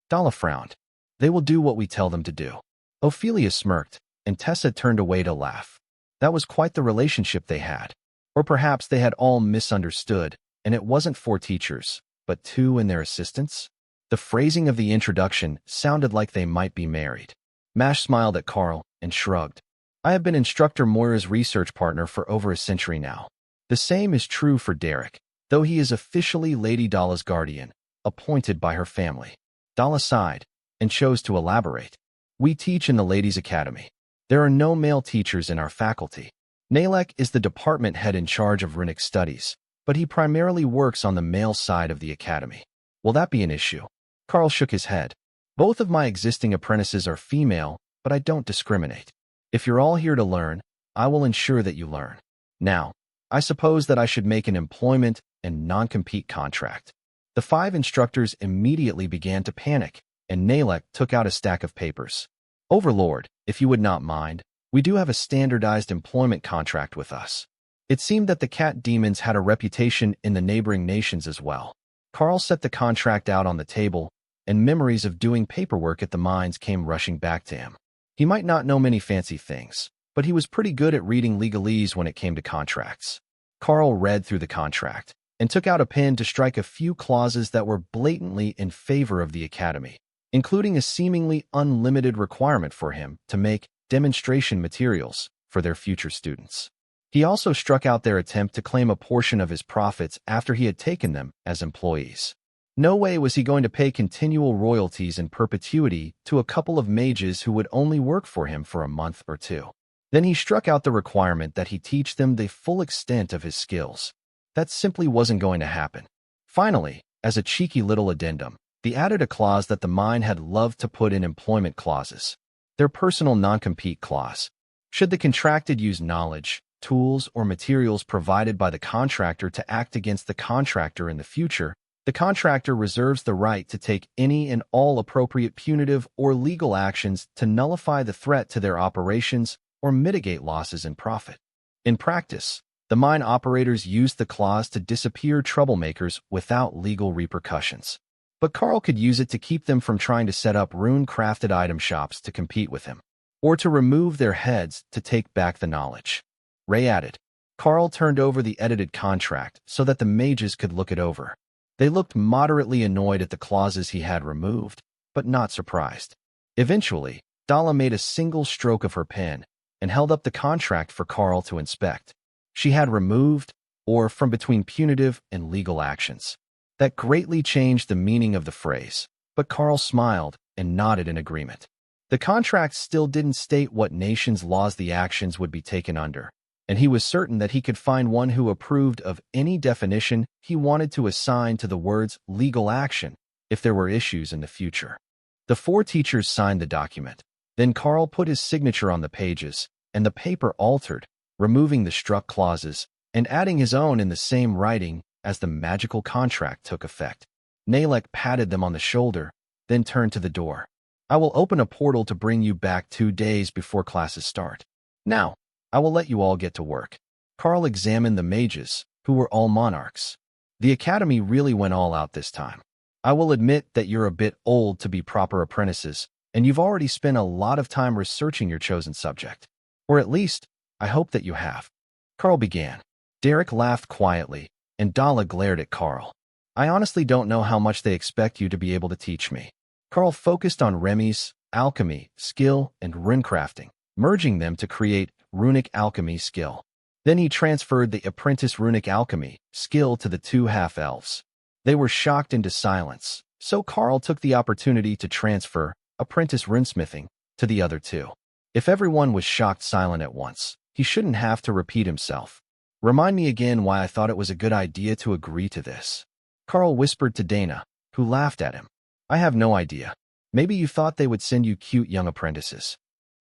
Dala frowned. They will do what we tell them to do. Ophelia smirked, and Tessa turned away to laugh. That was quite the relationship they had. Or perhaps they had all misunderstood, and it wasn't 4 teachers, but 2 and their assistants? The phrasing of the introduction sounded like they might be married. Mash smiled at Karl and shrugged. I have been Instructor Moira's research partner for over a century now. The same is true for Derek, though he is officially Lady Dala's guardian, appointed by her family. Dala sighed and chose to elaborate. We teach in the Ladies' Academy. There are no male teachers in our faculty. Nalek is the department head in charge of runic studies, but he primarily works on the male side of the academy. Will that be an issue? Karl shook his head. Both of my existing apprentices are female, but I don't discriminate. If you're all here to learn, I will ensure that you learn. Now, I suppose that I should make an employment and non-compete contract. The 5 instructors immediately began to panic, and Nalek took out a stack of papers. Overlord, if you would not mind, we do have a standardized employment contract with us. It seemed that the cat demons had a reputation in the neighboring nations as well. Karl set the contract out on the table, and memories of doing paperwork at the mines came rushing back to him. He might not know many fancy things, but he was pretty good at reading legalese when it came to contracts. Karl read through the contract and took out a pen to strike a few clauses that were blatantly in favor of the academy, including a seemingly unlimited requirement for him to make demonstration materials for their future students. He also struck out their attempt to claim a portion of his profits after he had taken them as employees. No way was he going to pay continual royalties in perpetuity to a couple of mages who would only work for him for a month or 2. Then he struck out the requirement that he teach them the full extent of his skills. That simply wasn't going to happen. Finally, as a cheeky little addendum, he added a clause that the mine had loved to put in employment clauses, their personal non-compete clause. Should the contracted use knowledge, tools, or materials provided by the contractor to act against the contractor in the future, the contractor reserves the right to take any and all appropriate punitive or legal actions to nullify the threat to their operations or mitigate losses in profit. In practice, the mine operators used the clause to disappear troublemakers without legal repercussions. But Karl could use it to keep them from trying to set up rune-crafted item shops to compete with him, or to remove their heads to take back the knowledge. Ray added. Karl turned over the edited contract so that the mages could look it over. They looked moderately annoyed at the clauses he had removed, but not surprised. Eventually, Dala made a single stroke of her pen and held up the contract for Karl to inspect. She had removed, or from between punitive and legal actions. That greatly changed the meaning of the phrase, but Karl smiled and nodded in agreement. The contract still didn't state what nation's laws the actions would be taken under, and he was certain that he could find one who approved of any definition he wanted to assign to the words legal action if there were issues in the future. The 4 teachers signed the document. Then Karl put his signature on the pages, and the paper altered, removing the struck clauses and adding his own in the same writing as the magical contract took effect. Nalek patted them on the shoulder, then turned to the door. I will open a portal to bring you back 2 days before classes start. Now, I will let you all get to work. Karl examined the mages, who were all monarchs. The academy really went all out this time. I will admit that you're a bit old to be proper apprentices, and you've already spent a lot of time researching your chosen subject. Or at least, I hope that you have. Karl began. Derek laughed quietly, and Dala glared at Karl. I honestly don't know how much they expect you to be able to teach me. Karl focused on Remy's alchemy, skill, and runecrafting, merging them to create runic alchemy skill. Then he transferred the apprentice runic alchemy skill to the 2 half-elves. They were shocked into silence, so Karl took the opportunity to transfer apprentice runesmithing to the other 2. If everyone was shocked silent at once, he shouldn't have to repeat himself. Remind me again why I thought it was a good idea to agree to this. Karl whispered to Dana, who laughed at him. I have no idea. Maybe you thought they would send you cute young apprentices.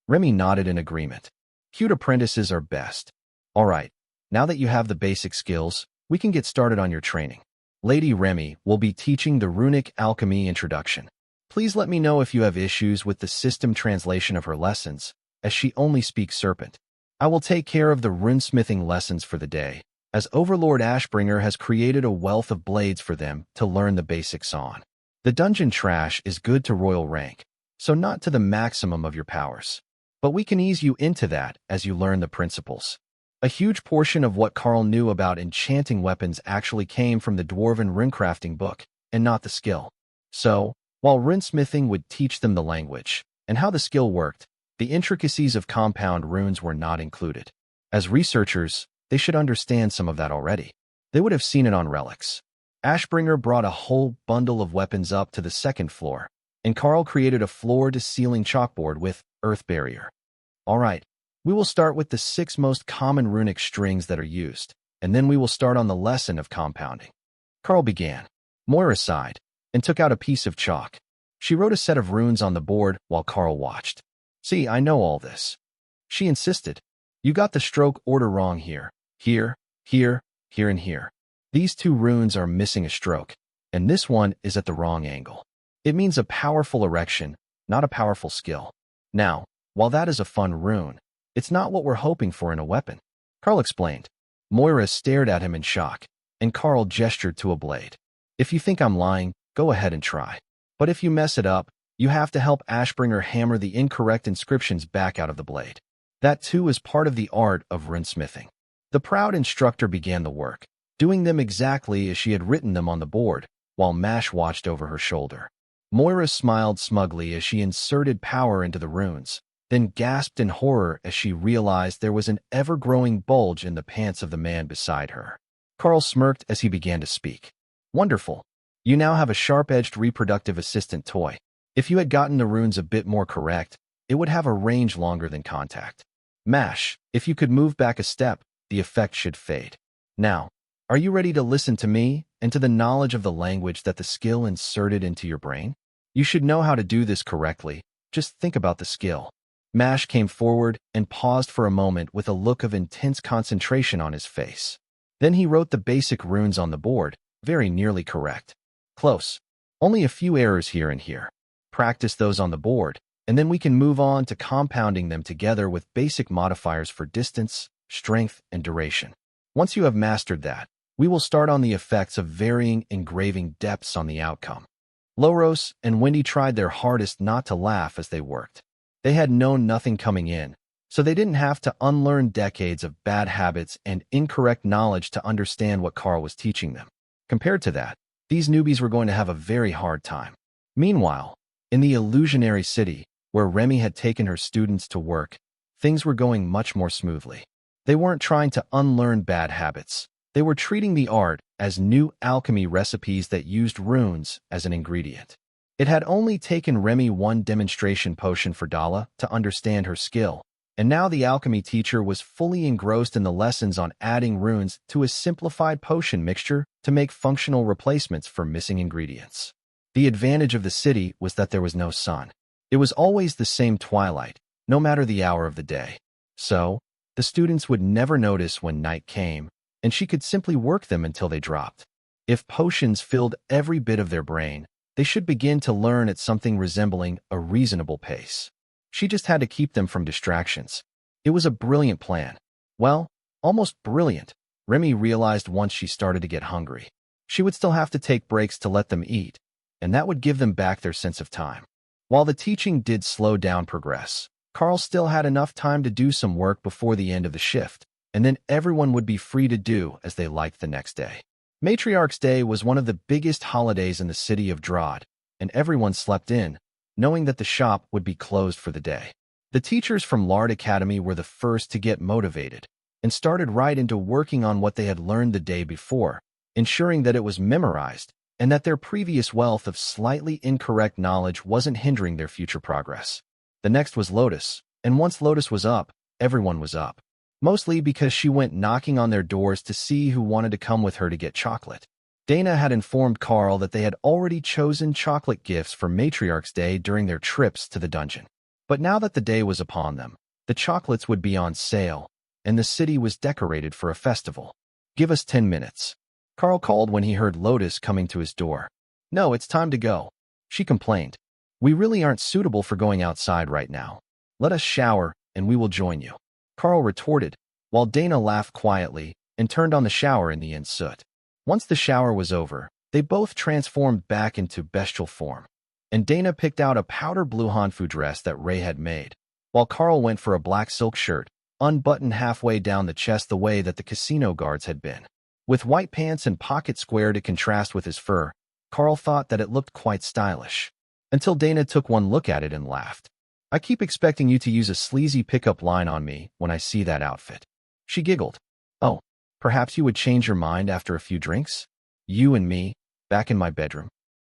Remy nodded in agreement. Cute apprentices are best. All right, now that you have the basic skills, we can get started on your training. Lady Remy will be teaching the runic alchemy introduction. Please let me know if you have issues with the system translation of her lessons, as she only speaks Serpent. I will take care of the runesmithing lessons for the day, as Overlord Ashbringer has created a wealth of blades for them to learn the basics on. The dungeon trash is good to royal rank, so not to the maximum of your powers. But we can ease you into that as you learn the principles. A huge portion of what Karl knew about enchanting weapons actually came from the Dwarven runecrafting book, and not the skill. So, while runesmithing would teach them the language and how the skill worked, the intricacies of compound runes were not included. As researchers, they should understand some of that already. They would have seen it on relics. Ashbringer brought a whole bundle of weapons up to the 2nd floor, and Karl created a floor-to-ceiling chalkboard with Earth Barrier. All right, we will start with the 6 most common runic strings that are used, and then we will start on the lesson of compounding. Karl began. Moira sighed and took out a piece of chalk. She wrote a set of runes on the board while Karl watched. See, I know all this. She insisted. You got the stroke order wrong here. Here, here, here, and here. These 2 runes are missing a stroke, and this one is at the wrong angle. It means a powerful erection, not a powerful skill. Now, while that is a fun rune, it's not what we're hoping for in a weapon, Karl explained. Moira stared at him in shock, and Karl gestured to a blade. If you think I'm lying, go ahead and try. But if you mess it up, you have to help Ashbringer hammer the incorrect inscriptions back out of the blade. That too is part of the art of runesmithing. The proud instructor began the work, doing them exactly as she had written them on the board, while Mash watched over her shoulder. Moira smiled smugly as she inserted power into the runes, then gasped in horror as she realized there was an ever-growing bulge in the pants of the man beside her. Karl smirked as he began to speak. Wonderful. You now have a sharp-edged reproductive assistant toy. If you had gotten the runes a bit more correct, it would have a range longer than contact. Mash, if you could move back a step, the effect should fade. Now, are you ready to listen to me and to the knowledge of the language that the skill inserted into your brain? You should know how to do this correctly. Just think about the skill. Mash came forward and paused for a moment with a look of intense concentration on his face. Then he wrote the basic runes on the board, very nearly correct. Close. Only a few errors here and here. Practice those on the board, and then we can move on to compounding them together with basic modifiers for distance, strength, and duration. Once you have mastered that, we will start on the effects of varying engraving depths on the outcome. Loros and Wendy tried their hardest not to laugh as they worked. They had known nothing coming in, so they didn't have to unlearn decades of bad habits and incorrect knowledge to understand what Karl was teaching them. Compared to that, these newbies were going to have a very hard time. Meanwhile, in the illusionary city, where Remy had taken her students to work, things were going much more smoothly. They weren't trying to unlearn bad habits. They were treating the art as new alchemy recipes that used runes as an ingredient. It had only taken Remy 1 demonstration potion for Dala to understand her skill, and now the alchemy teacher was fully engrossed in the lessons on adding runes to a simplified potion mixture to make functional replacements for missing ingredients. The advantage of the city was that there was no sun. It was always the same twilight, no matter the hour of the day. So, the students would never notice when night came, and she could simply work them until they dropped. If potions filled every bit of their brain, they should begin to learn at something resembling a reasonable pace. She just had to keep them from distractions. It was a brilliant plan. Well, almost brilliant, Remy realized once she started to get hungry. She would still have to take breaks to let them eat, and that would give them back their sense of time. While the teaching did slow down progress, Karl still had enough time to do some work before the end of the shift, and then everyone would be free to do as they liked the next day. Matriarch's Day was one of the biggest holidays in the city of Drod, and everyone slept in, knowing that the shop would be closed for the day. The teachers from Lard Academy were the first to get motivated, and started right into working on what they had learned the day before, ensuring that it was memorized, and that their previous wealth of slightly incorrect knowledge wasn't hindering their future progress. The next was Lotus, and once Lotus was up, everyone was up. Mostly because she went knocking on their doors to see who wanted to come with her to get chocolate. Dana had informed Karl that they had already chosen chocolate gifts for Matriarch's Day during their trips to the dungeon. But now that the day was upon them, the chocolates would be on sale, and the city was decorated for a festival. Give us 10 minutes. Karl called when he heard Lotus coming to his door. No, it's time to go, she complained. We really aren't suitable for going outside right now. Let us shower, and we will join you. Karl retorted, while Dana laughed quietly and turned on the shower in the inn soot. Once the shower was over, they both transformed back into bestial form, and Dana picked out a powder blue hanfu dress that Ray had made, while Karl went for a black silk shirt, unbuttoned halfway down the chest the way that the casino guards had been. With white pants and pocket square to contrast with his fur, Karl thought that it looked quite stylish, until Dana took one look at it and laughed. I keep expecting you to use a sleazy pickup line on me when I see that outfit. She giggled. Oh, perhaps you would change your mind after a few drinks? You and me, back in my bedroom.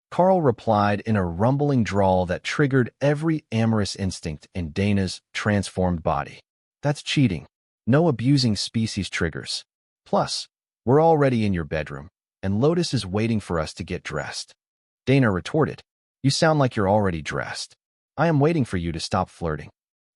Karl replied in a rumbling drawl that triggered every amorous instinct in Dana's transformed body. That's cheating. No abusing species triggers. Plus, we're already in your bedroom, and Lotus is waiting for us to get dressed. Dana retorted, You sound like you're already dressed. I am waiting for you to stop flirting.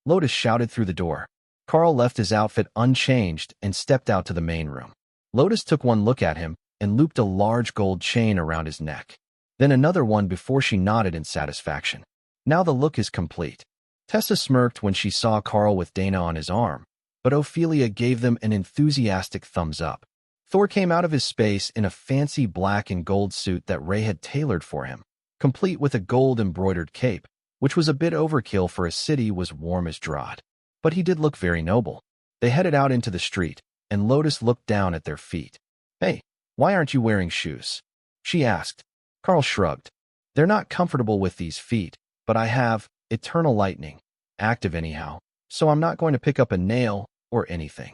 Lotus shouted through the door. Karl left his outfit unchanged and stepped out to the main room. Lotus took one look at him and looped a large gold chain around his neck. Then another one before she nodded in satisfaction. Now the look is complete. Tessa smirked when she saw Karl with Dana on his arm, but Ophelia gave them an enthusiastic thumbs up. Thor came out of his space in a fancy black and gold suit that Ray had tailored for him, complete with a gold-embroidered cape, which was a bit overkill for a city was warm as drought. But he did look very noble. They headed out into the street, and Lotus looked down at their feet. Hey, why aren't you wearing shoes? She asked. Karl shrugged. They're not comfortable with these feet, but I have eternal lightning, active anyhow, so I'm not going to pick up a nail or anything.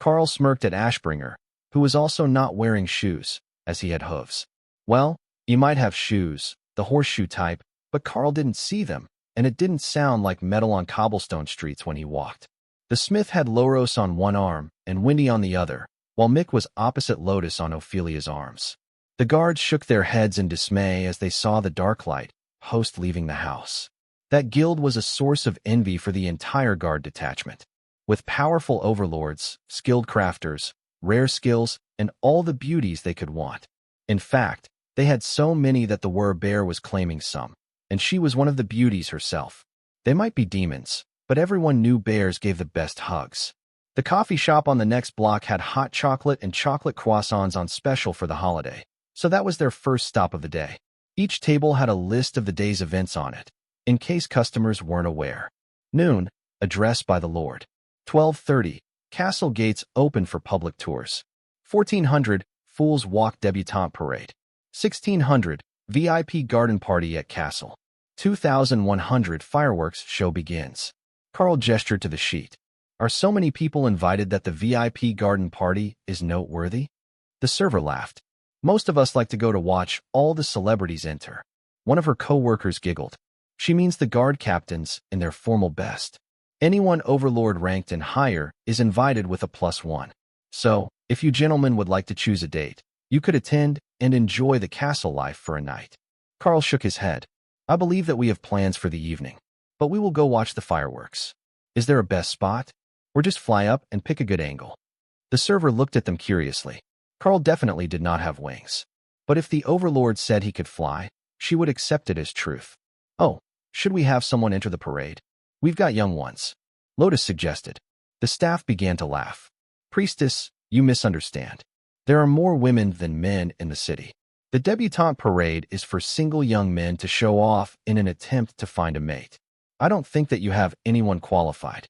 Karl smirked at Ashbringer, who was also not wearing shoes, as he had hooves. Well, you might have shoes, the horseshoe type, but Karl didn't see them, and it didn't sound like metal on cobblestone streets when he walked. The smith had Loros on one arm and Windy on the other, while Mick was opposite Lotus on Ophelia's arms. The guards shook their heads in dismay as they saw the Darklight host leaving the house. That guild was a source of envy for the entire guard detachment. With powerful overlords, skilled crafters, rare skills, and all the beauties they could want. In fact, they had so many that the Were-Bear was claiming some, and she was one of the beauties herself. They might be demons, but everyone knew bears gave the best hugs. The coffee shop on the next block had hot chocolate and chocolate croissants on special for the holiday, so that was their first stop of the day. Each table had a list of the day's events on it, in case customers weren't aware. Noon, address by the Lord. 12:30, castle gates open for public tours. 1400, Fool's Walk debutante parade. 1600, VIP garden party at castle. 2100, fireworks show begins. Karl gestured to the sheet. Are so many people invited that the VIP garden party is noteworthy? The server laughed. Most of us like to go to watch all the celebrities enter. One of her co-workers giggled. She means the guard captains in their formal best. Anyone overlord ranked and higher is invited with a +1. So, if you gentlemen would like to choose a date, you could attend and enjoy the castle life for a night. Karl shook his head. I believe that we have plans for the evening, but we will go watch the fireworks. Is there a best spot? Or just fly up and pick a good angle? The server looked at them curiously. Karl definitely did not have wings. But if the overlord said he could fly, she would accept it as truth. Oh, should we have someone enter the parade? We've got young ones. Lotus suggested. The staff began to laugh. Priestess, you misunderstand. There are more women than men in the city. The debutante parade is for single young men to show off in an attempt to find a mate. I don't think that you have anyone qualified.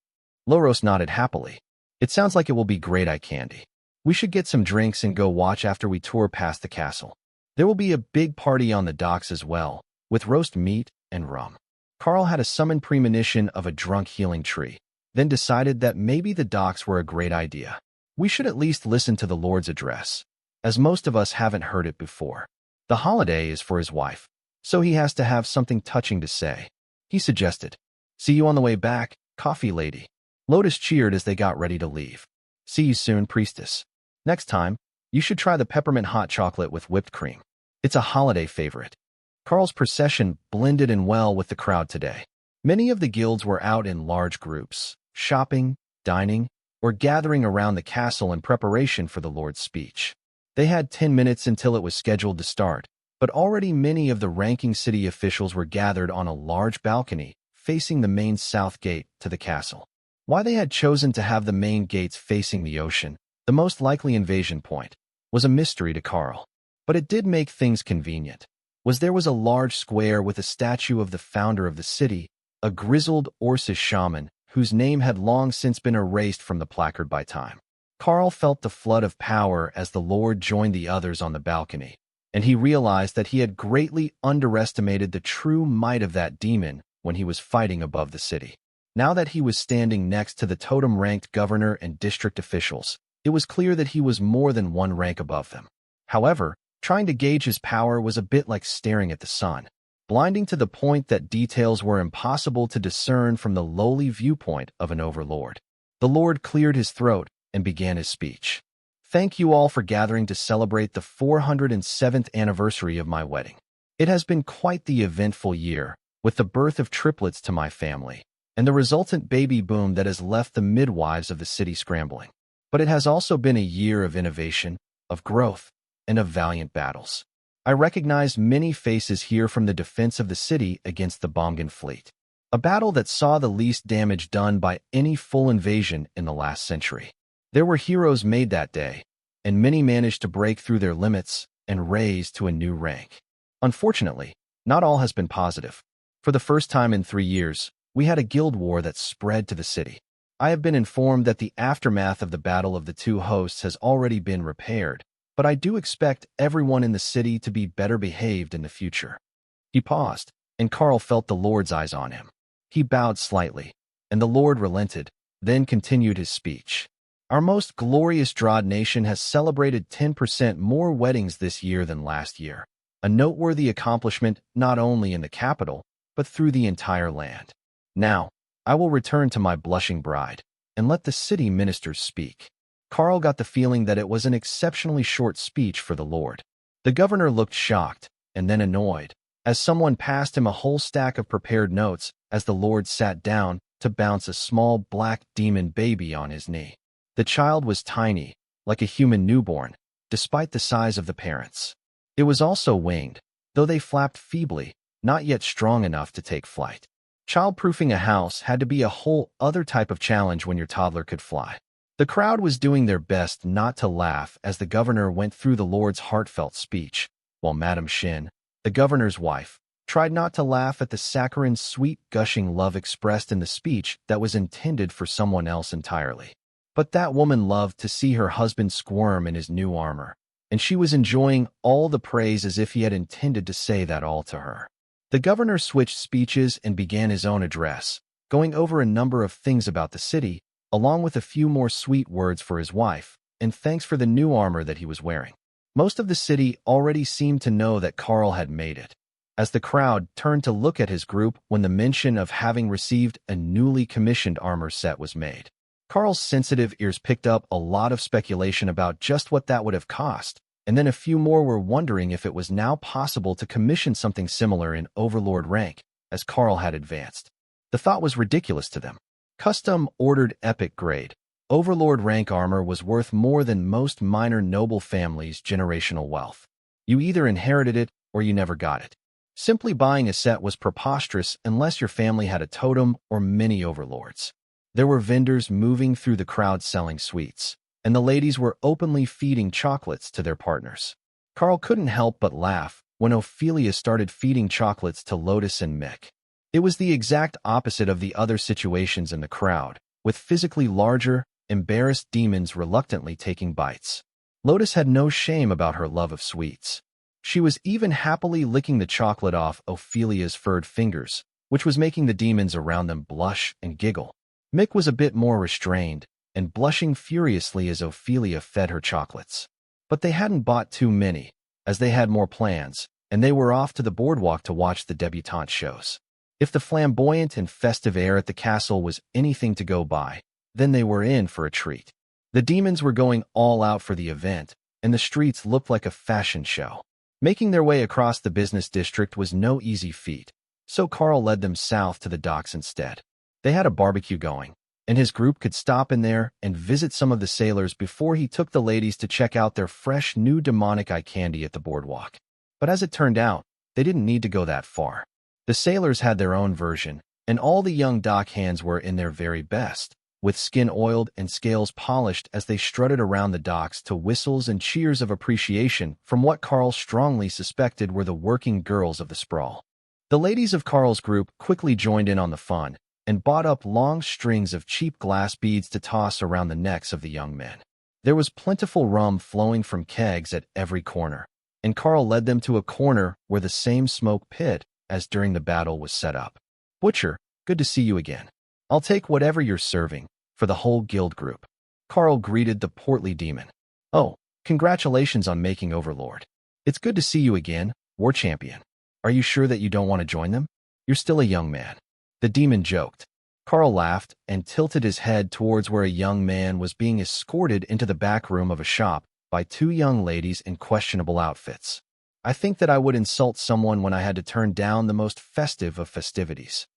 Loros nodded happily. It sounds like it will be great eye candy. We should get some drinks and go watch after we tour past the castle. There will be a big party on the docks as well, with roast meat and rum. Karl had a summoned premonition of a drunk healing tree, then decided that maybe the docks were a great idea. We should at least listen to the Lord's address, as most of us haven't heard it before. The holiday is for his wife, so he has to have something touching to say. He suggested, See you on the way back, coffee lady. Lotus cheered as they got ready to leave. See you soon, priestess. Next time, you should try the peppermint hot chocolate with whipped cream. It's a holiday favorite. Karl's procession blended in well with the crowd today. Many of the guilds were out in large groups, shopping, dining, or gathering around the castle in preparation for the Lord's speech. They had 10 minutes until it was scheduled to start, but already many of the ranking city officials were gathered on a large balcony facing the main south gate to the castle. Why they had chosen to have the main gates facing the ocean, the most likely invasion point, was a mystery to Karl. But it did make things convenient. There was a large square with a statue of the founder of the city, a grizzled Orcish shaman whose name had long since been erased from the placard by time. Karl felt the flood of power as the Lord joined the others on the balcony, and he realized that he had greatly underestimated the true might of that demon when he was fighting above the city. Now that he was standing next to the totem-ranked governor and district officials, it was clear that he was more than one rank above them. However, Trying to gauge his power was a bit like staring at the sun, blinding to the point that details were impossible to discern from the lowly viewpoint of an overlord. The Lord cleared his throat and began his speech. Thank you all for gathering to celebrate the 407th anniversary of my wedding. It has been quite the eventful year, with the birth of triplets to my family, and the resultant baby boom that has left the midwives of the city scrambling. But it has also been a year of innovation, of growth, and of valiant battles. I recognized many faces here from the defense of the city against the Bomgan fleet, a battle that saw the least damage done by any full invasion in the last century. There were heroes made that day, and many managed to break through their limits and raise to a new rank. Unfortunately, not all has been positive. For the first time in 3 years, we had a guild war that spread to the city. I have been informed that the aftermath of the battle of the two hosts has already been repaired, but I do expect everyone in the city to be better behaved in the future. He paused, and Karl felt the Lord's eyes on him. He bowed slightly, and the Lord relented, then continued his speech. Our most glorious Drod nation has celebrated 10% more weddings this year than last year, a noteworthy accomplishment not only in the capital, but through the entire land. Now, I will return to my blushing bride, and let the city ministers speak. Karl got the feeling that it was an exceptionally short speech for the Lord. The governor looked shocked, and then annoyed, as someone passed him a whole stack of prepared notes as the Lord sat down to bounce a small black demon baby on his knee. The child was tiny, like a human newborn, despite the size of the parents. It was also winged, though they flapped feebly, not yet strong enough to take flight. Childproofing a house had to be a whole other type of challenge when your toddler could fly. The crowd was doing their best not to laugh as the governor went through the Lord's heartfelt speech, while Madame Shin, the governor's wife, tried not to laugh at the saccharin's sweet gushing love expressed in the speech that was intended for someone else entirely. But that woman loved to see her husband squirm in his new armor, and she was enjoying all the praise as if he had intended to say that all to her. The governor switched speeches and began his own address, going over a number of things about the city, along with a few more sweet words for his wife, and thanks for the new armor that he was wearing. Most of the city already seemed to know that Karl had made it, as the crowd turned to look at his group when the mention of having received a newly commissioned armor set was made. Karl's sensitive ears picked up a lot of speculation about just what that would have cost, and then a few more were wondering if it was now possible to commission something similar in Overlord rank, as Karl had advanced. The thought was ridiculous to them. Custom-ordered epic grade, Overlord rank armor was worth more than most minor noble families' generational wealth. You either inherited it or you never got it. Simply buying a set was preposterous unless your family had a totem or many overlords. There were vendors moving through the crowd selling sweets, and the ladies were openly feeding chocolates to their partners. Karl couldn't help but laugh when Ophelia started feeding chocolates to Lotus and Mick. It was the exact opposite of the other situations in the crowd, with physically larger, embarrassed demons reluctantly taking bites. Lotus had no shame about her love of sweets. She was even happily licking the chocolate off Ophelia's furred fingers, which was making the demons around them blush and giggle. Mick was a bit more restrained, and blushing furiously as Ophelia fed her chocolates. But they hadn't bought too many, as they had more plans, and they were off to the boardwalk to watch the debutante shows. If the flamboyant and festive air at the castle was anything to go by, then they were in for a treat. The demons were going all out for the event, and the streets looked like a fashion show. Making their way across the business district was no easy feat, so Karl led them south to the docks instead. They had a barbecue going, and his group could stop in there and visit some of the sailors before he took the ladies to check out their fresh new demonic eye candy at the boardwalk. But as it turned out, they didn't need to go that far. The sailors had their own version, and all the young dock hands were in their very best, with skin oiled and scales polished as they strutted around the docks to whistles and cheers of appreciation from what Karl strongly suspected were the working girls of the sprawl. The ladies of Karl's group quickly joined in on the fun, and bought up long strings of cheap glass beads to toss around the necks of the young men. There was plentiful rum flowing from kegs at every corner, and Karl led them to a corner where the same smoke pit as during the battle was set up. "Butcher, good to see you again. I'll take whatever you're serving, for the whole guild group." Karl greeted the portly demon. "Oh, congratulations on making Overlord. It's good to see you again, war champion. Are you sure that you don't want to join them? You're still a young man. The demon joked. Karl laughed and tilted his head towards where a young man was being escorted into the back room of a shop by two young ladies in questionable outfits. I think that I would insult someone when I had to turn down the most festive of festivities.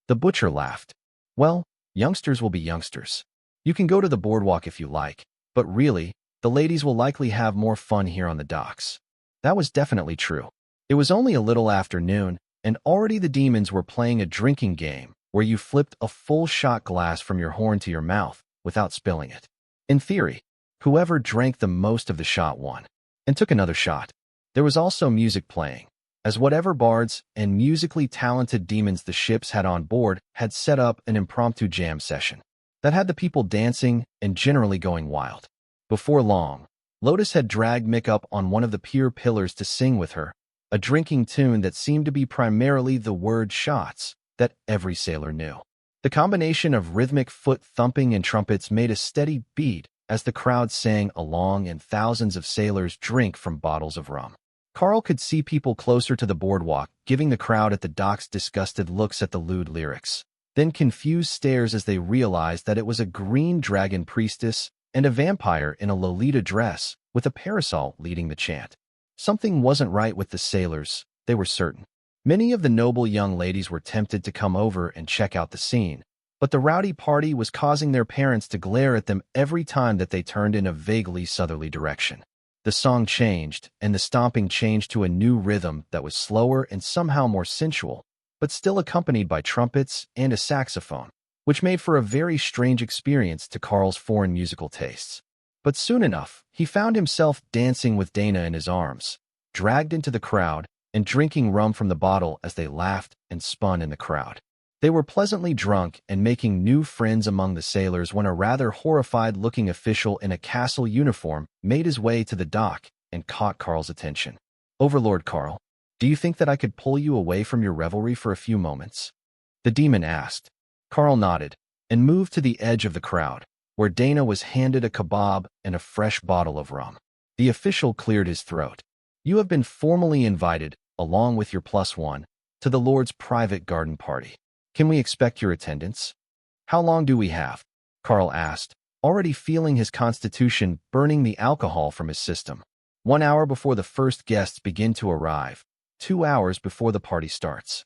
The butcher laughed. Well, youngsters will be youngsters. You can go to the boardwalk if you like, but really, the ladies will likely have more fun here on the docks. That was definitely true. It was only a little after noon, and already the demons were playing a drinking game where you flipped a full shot glass from your horn to your mouth without spilling it. In theory, whoever drank the most of the shot won, and took another shot. There was also music playing, as whatever bards and musically talented demons the ships had on board had set up an impromptu jam session that had the people dancing and generally going wild. Before long, Lotus had dragged Mick up on one of the pier pillars to sing with her, a drinking tune that seemed to be primarily the word shots that every sailor knew. The combination of rhythmic foot thumping and trumpets made a steady beat as the crowd sang along and thousands of sailors drank from bottles of rum. Karl could see people closer to the boardwalk giving the crowd at the docks disgusted looks at the lewd lyrics, then confused stares as they realized that it was a green dragon priestess and a vampire in a Lolita dress with a parasol leading the chant. Something wasn't right with the sailors, they were certain. Many of the noble young ladies were tempted to come over and check out the scene, but the rowdy party was causing their parents to glare at them every time that they turned in a vaguely southerly direction. The song changed, and the stomping changed to a new rhythm that was slower and somehow more sensual, but still accompanied by trumpets and a saxophone, which made for a very strange experience to Karl's foreign musical tastes. But soon enough, he found himself dancing with Dana in his arms, dragged into the crowd, and drinking rum from the bottle as they laughed and spun in the crowd. They were pleasantly drunk and making new friends among the sailors when a rather horrified-looking official in a castle uniform made his way to the dock and caught Karl's attention. "Overlord Karl, do you think that I could pull you away from your revelry for a few moments?" the demon asked. Karl nodded and moved to the edge of the crowd, where Dana was handed a kebab and a fresh bottle of rum. The official cleared his throat. "You have been formally invited, along with your +1, to the Lord's private garden party. Can we expect your attendance?" "How long do we have?" Karl asked, already feeling his constitution burning the alcohol from his system. 1 hour before the first guests begin to arrive, 2 hours before the party starts.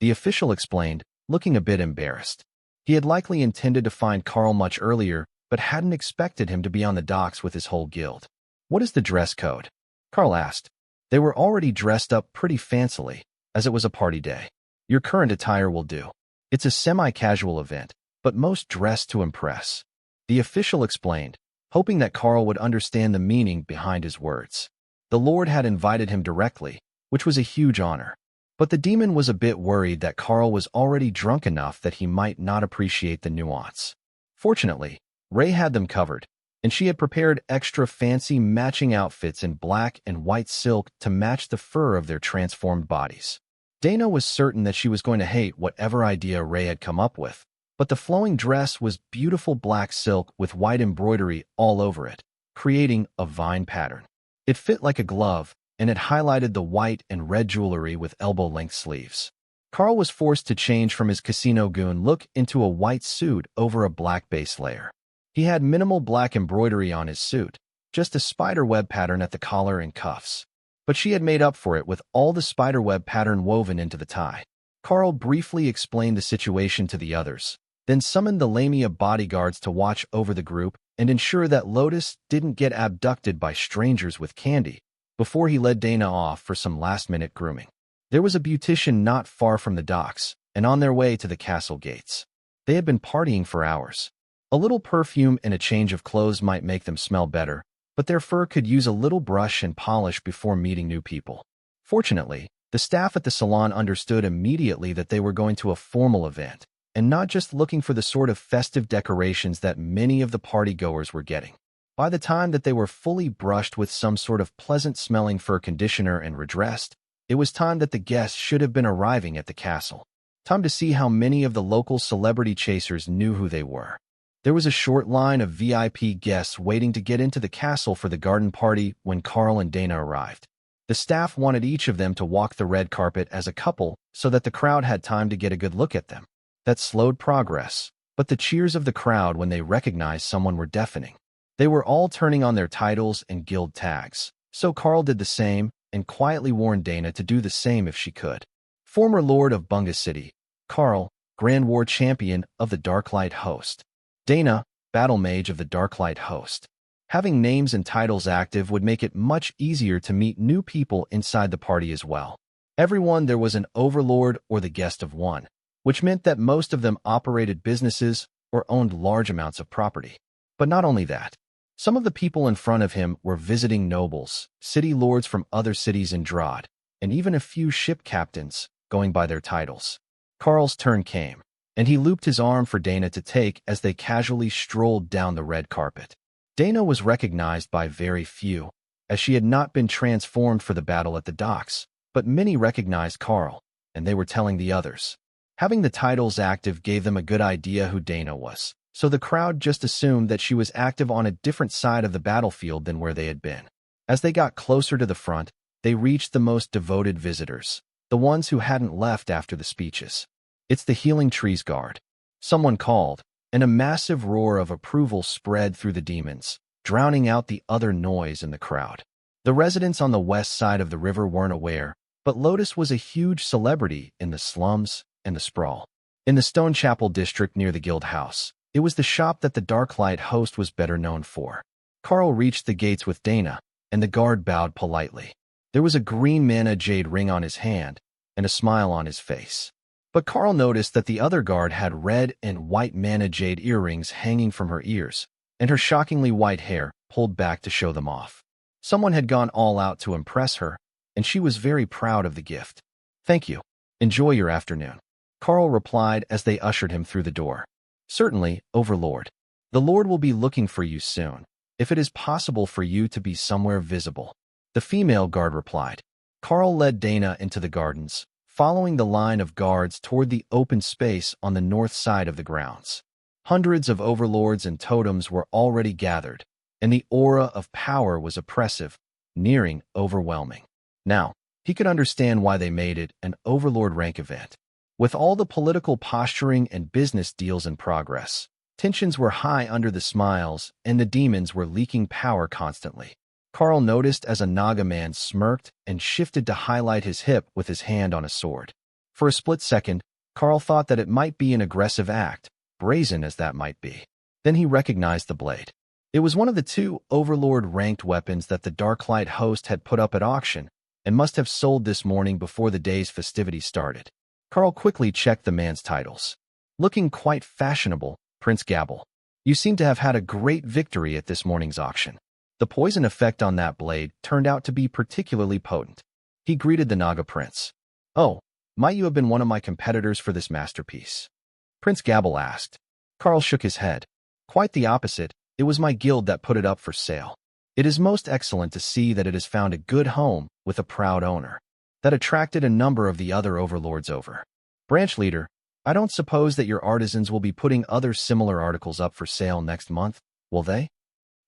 The official explained, looking a bit embarrassed. He had likely intended to find Karl much earlier, but hadn't expected him to be on the docks with his whole guild. "What is the dress code?" Karl asked. They were already dressed up pretty fancily, as it was a party day. "Your current attire will do. It's a semi-casual event, but most dress to impress," the official explained, hoping that Karl would understand the meaning behind his words. The Lord had invited him directly, which was a huge honor. But the demon was a bit worried that Karl was already drunk enough that he might not appreciate the nuance. Fortunately, Ray had them covered, and she had prepared extra fancy matching outfits in black and white silk to match the fur of their transformed bodies. Dana was certain that she was going to hate whatever idea Ray had come up with, but the flowing dress was beautiful black silk with white embroidery all over it, creating a vine pattern. It fit like a glove, and it highlighted the white and red jewelry with elbow-length sleeves. Karl was forced to change from his casino goon look into a white suit over a black base layer. He had minimal black embroidery on his suit, just a spiderweb pattern at the collar and cuffs. But she had made up for it with all the spiderweb pattern woven into the tie. Karl briefly explained the situation to the others, then summoned the Lamia bodyguards to watch over the group and ensure that Lotus didn't get abducted by strangers with candy, before he led Dana off for some last-minute grooming. There was a beautician not far from the docks, and on their way to the castle gates. They had been partying for hours. A little perfume and a change of clothes might make them smell better, but their fur could use a little brush and polish before meeting new people. Fortunately, the staff at the salon understood immediately that they were going to a formal event, and not just looking for the sort of festive decorations that many of the partygoers were getting. By the time that they were fully brushed with some sort of pleasant-smelling fur conditioner and redressed, it was time that the guests should have been arriving at the castle. Time to see how many of the local celebrity chasers knew who they were. There was a short line of VIP guests waiting to get into the castle for the garden party when Karl and Dana arrived. The staff wanted each of them to walk the red carpet as a couple so that the crowd had time to get a good look at them. That slowed progress, but the cheers of the crowd when they recognized someone were deafening. They were all turning on their titles and guild tags, so Karl did the same and quietly warned Dana to do the same if she could. Former Lord of Bunga City, Karl, Grand War Champion of the Darklight Host. Dana, Battle Mage of the Darklight Host. Having names and titles active would make it much easier to meet new people inside the party as well. Everyone there was an overlord or the guest of one, which meant that most of them operated businesses or owned large amounts of property. But not only that. Some of the people in front of him were visiting nobles, city lords from other cities in Drod, and even a few ship captains, going by their titles. Karl's turn came, and he looped his arm for Dana to take as they casually strolled down the red carpet. Dana was recognized by very few, as she had not been transformed for the battle at the docks, but many recognized Karl, and they were telling the others. Having the titles active gave them a good idea who Dana was, so the crowd just assumed that she was active on a different side of the battlefield than where they had been. As they got closer to the front, they reached the most devoted visitors, the ones who hadn't left after the speeches. "It's the Healing Trees Guard," someone called, and a massive roar of approval spread through the demons, drowning out the other noise in the crowd. The residents on the west side of the river weren't aware, but Lotus was a huge celebrity in the slums and the sprawl. In the Stone Chapel district near the guild house, it was the shop that the Darklight Host was better known for. Karl reached the gates with Dana, and the guard bowed politely. There was a green mana jade ring on his hand and a smile on his face. But Karl noticed that the other guard had red and white mana jade earrings hanging from her ears, and her shockingly white hair pulled back to show them off. Someone had gone all out to impress her, and she was very proud of the gift. "Thank you. Enjoy your afternoon," Karl replied as they ushered him through the door. "Certainly, Overlord. The Lord will be looking for you soon, if it is possible for you to be somewhere visible," the female guard replied. Karl led Dana into the gardens, following the line of guards toward the open space on the north side of the grounds. Hundreds of overlords and totems were already gathered, and the aura of power was oppressive, nearing overwhelming. Now, he could understand why they made it an overlord rank event. With all the political posturing and business deals in progress, tensions were high under the smiles, and the demons were leaking power constantly. Karl noticed as a Naga man smirked and shifted to highlight his hip with his hand on a sword. For a split second, Karl thought that it might be an aggressive act, brazen as that might be. Then he recognized the blade. It was one of the two Overlord-ranked weapons that the Darklight Host had put up at auction and must have sold this morning before the day's festivities started. Karl quickly checked the man's titles. "Looking quite fashionable, Prince Gabble. You seem to have had a great victory at this morning's auction." The poison effect on that blade turned out to be particularly potent. He greeted the Naga Prince. "Oh, might you have been one of my competitors for this masterpiece?" Prince Gabble asked. Karl shook his head. "Quite the opposite. It was my guild that put it up for sale. It is most excellent to see that it has found a good home with a proud owner. That attracted a number of the other overlords over. Branch leader, I don't suppose that your artisans will be putting other similar articles up for sale next month, will they?"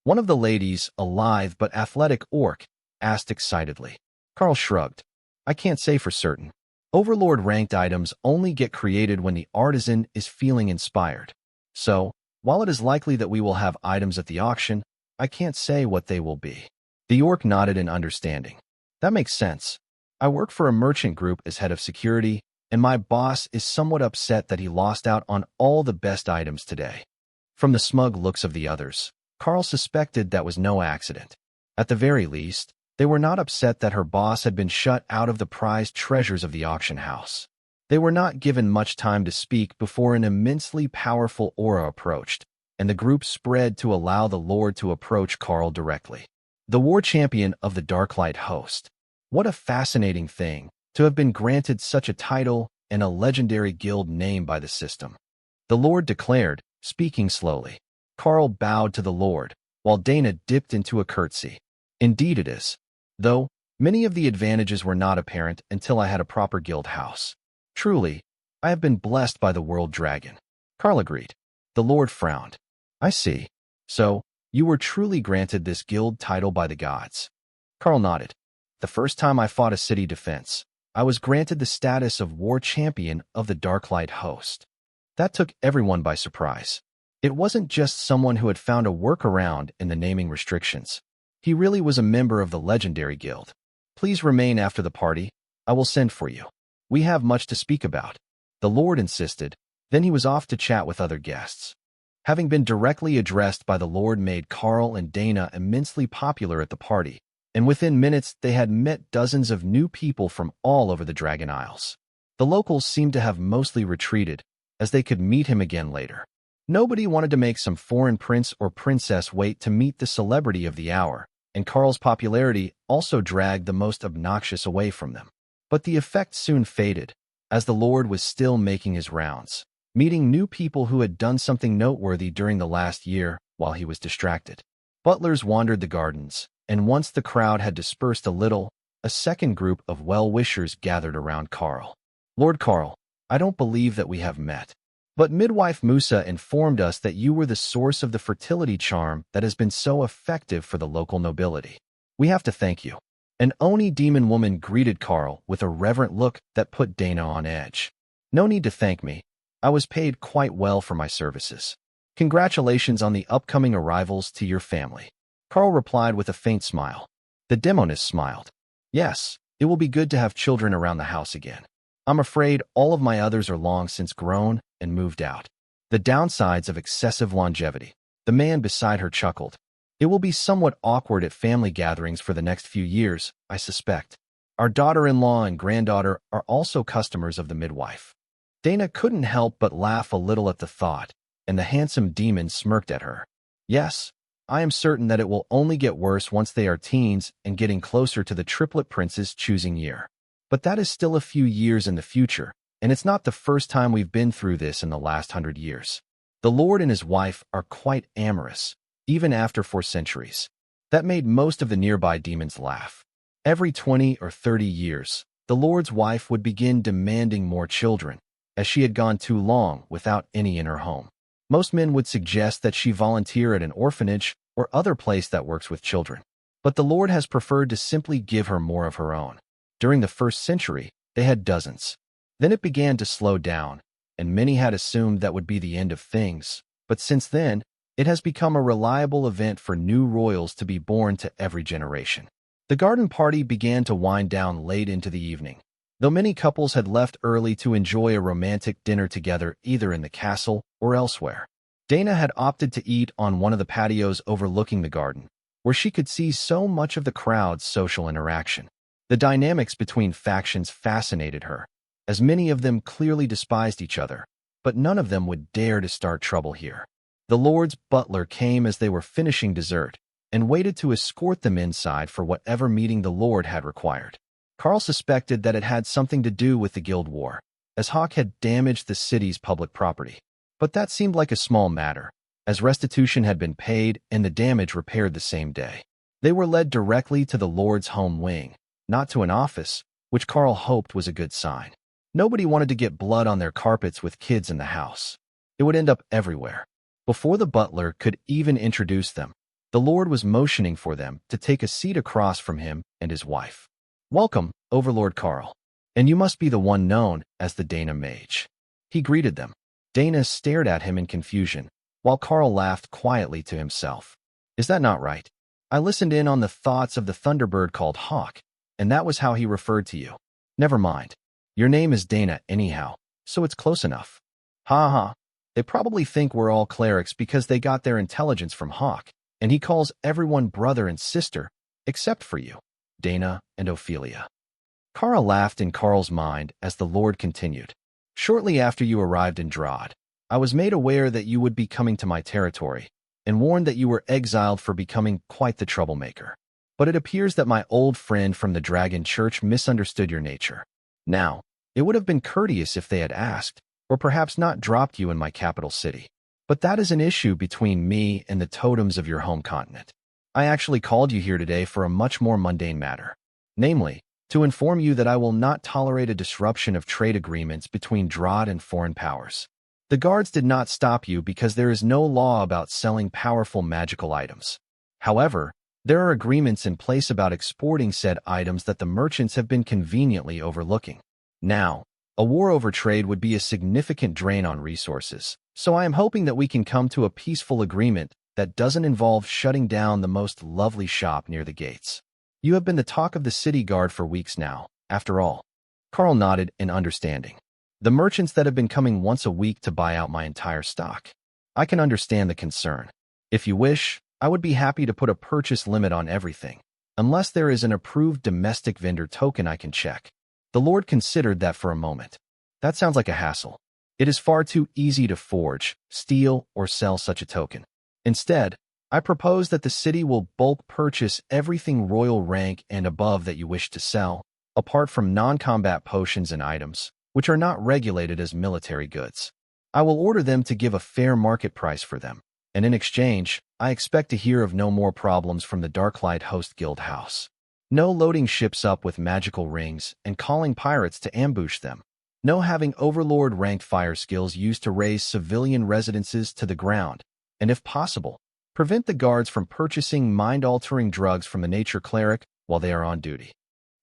One of the ladies, a lithe but athletic orc, asked excitedly. Karl shrugged. "I can't say for certain. Overlord-ranked items only get created when the artisan is feeling inspired. So, while it is likely that we will have items at the auction, I can't say what they will be." The orc nodded in understanding. "That makes sense. I work for a merchant group as head of security, and my boss is somewhat upset that he lost out on all the best items today." From the smug looks of the others, Karl suspected that was no accident. At the very least, they were not upset that her boss had been shut out of the prized treasures of the auction house. They were not given much time to speak before an immensely powerful aura approached, and the group spread to allow the Lord to approach Karl directly. The war champion of the Darklight Host. What a fascinating thing, to have been granted such a title and a legendary guild name by the system. The Lord declared, speaking slowly. Karl bowed to the Lord, while Dana dipped into a curtsy. "Indeed it is. Though, many of the advantages were not apparent until I had a proper guild house. Truly, I have been blessed by the World Dragon." Karl agreed. The Lord frowned. "I see. So, you were truly granted this guild title by the gods." Karl nodded. The first time I fought a city defense, I was granted the status of war champion of the Darklight host. That took everyone by surprise. It wasn't just someone who had found a workaround in the naming restrictions. He really was a member of the legendary guild. Please remain after the party. I will send for you. We have much to speak about. The Lord insisted. Then he was off to chat with other guests. Having been directly addressed by the Lord made Karl and Dana immensely popular at the party, and within minutes they had met dozens of new people from all over the Dragon Isles. The locals seemed to have mostly retreated, as they could meet him again later. Nobody wanted to make some foreign prince or princess wait to meet the celebrity of the hour, and Karl's popularity also dragged the most obnoxious away from them. But the effect soon faded, as the Lord was still making his rounds, meeting new people who had done something noteworthy during the last year while he was distracted. Butlers wandered the gardens, and once the crowd had dispersed a little, a second group of well-wishers gathered around Karl. Lord Karl, I don't believe that we have met. But midwife Musa informed us that you were the source of the fertility charm that has been so effective for the local nobility. We have to thank you. An Oni demon woman greeted Karl with a reverent look that put Dana on edge. No need to thank me. I was paid quite well for my services. Congratulations on the upcoming arrivals to your family. Karl replied with a faint smile. The demoness smiled. Yes, it will be good to have children around the house again. I'm afraid all of my others are long since grown and moved out. The downsides of excessive longevity. The man beside her chuckled. It will be somewhat awkward at family gatherings for the next few years, I suspect. Our daughter-in-law and granddaughter are also customers of the midwife. Dana couldn't help but laugh a little at the thought, and the handsome demon smirked at her. Yes, I am certain that it will only get worse once they are teens and getting closer to the triplet prince's choosing year. But that is still a few years in the future, and it's not the first time we've been through this in the last 100 years. The Lord and his wife are quite amorous, even after 4 centuries. That made most of the nearby demons laugh. Every 20 or 30 years, the Lord's wife would begin demanding more children, as she had gone too long without any in her home. Most men would suggest that she volunteer at an orphanage or other place that works with children. But the Lord has preferred to simply give her more of her own. During the 1st century, they had dozens. Then it began to slow down, and many had assumed that would be the end of things. But since then, it has become a reliable event for new royals to be born to every generation. The garden party began to wind down late into the evening, though many couples had left early to enjoy a romantic dinner together either in the castle or elsewhere. Dana had opted to eat on one of the patios overlooking the garden, where she could see so much of the crowd's social interaction. The dynamics between factions fascinated her, as many of them clearly despised each other, but none of them would dare to start trouble here. The Lord's butler came as they were finishing dessert, and waited to escort them inside for whatever meeting the Lord had required. Karl suspected that it had something to do with the guild war, as Hawk had damaged the city's public property. But that seemed like a small matter, as restitution had been paid and the damage repaired the same day. They were led directly to the Lord's home wing, not to an office, which Karl hoped was a good sign. Nobody wanted to get blood on their carpets with kids in the house. It would end up everywhere. Before the butler could even introduce them, the Lord was motioning for them to take a seat across from him and his wife. Welcome, Overlord Karl. And you must be the one known as the Dana Mage. He greeted them. Dana stared at him in confusion, while Karl laughed quietly to himself. Is that not right? I listened in on the thoughts of the Thunderbird called Hawk, and that was how he referred to you. Never mind. Your name is Dana anyhow, so it's close enough. Ha ha. They probably think we're all clerics because they got their intelligence from Hawk, and he calls everyone brother and sister, except for you, Dana and Ophelia. Karl laughed in Karl's mind as the Lord continued. Shortly after you arrived in Drod, I was made aware that you would be coming to my territory, and warned that you were exiled for becoming quite the troublemaker. But it appears that my old friend from the Dragon Church misunderstood your nature. Now, it would have been courteous if they had asked, or perhaps not dropped you in my capital city. But that is an issue between me and the totems of your home continent. I actually called you here today for a much more mundane matter. Namely, to inform you that I will not tolerate a disruption of trade agreements between Drod and foreign powers. The guards did not stop you because there is no law about selling powerful magical items. However, There are agreements in place about exporting said items that the merchants have been conveniently overlooking. Now, a war over trade would be a significant drain on resources, so I am hoping that we can come to a peaceful agreement that doesn't involve shutting down the most lovely shop near the gates. You have been the talk of the city guard for weeks now, after all. Karl nodded in understanding. The merchants that have been coming once a week to buy out my entire stock. I can understand the concern. If you wish, I would be happy to put a purchase limit on everything, unless there is an approved domestic vendor token I can check. The Lord considered that for a moment. That sounds like a hassle. It is far too easy to forge, steal, or sell such a token. Instead, I propose that the city will bulk purchase everything royal rank and above that you wish to sell, apart from non-combat potions and items, which are not regulated as military goods. I will order them to give a fair market price for them, and in exchange, I expect to hear of no more problems from the Darklight Host Guild House. No loading ships up with magical rings and calling pirates to ambush them. No having overlord-ranked fire skills used to raise civilian residences to the ground, and if possible, prevent the guards from purchasing mind-altering drugs from the nature cleric while they are on duty.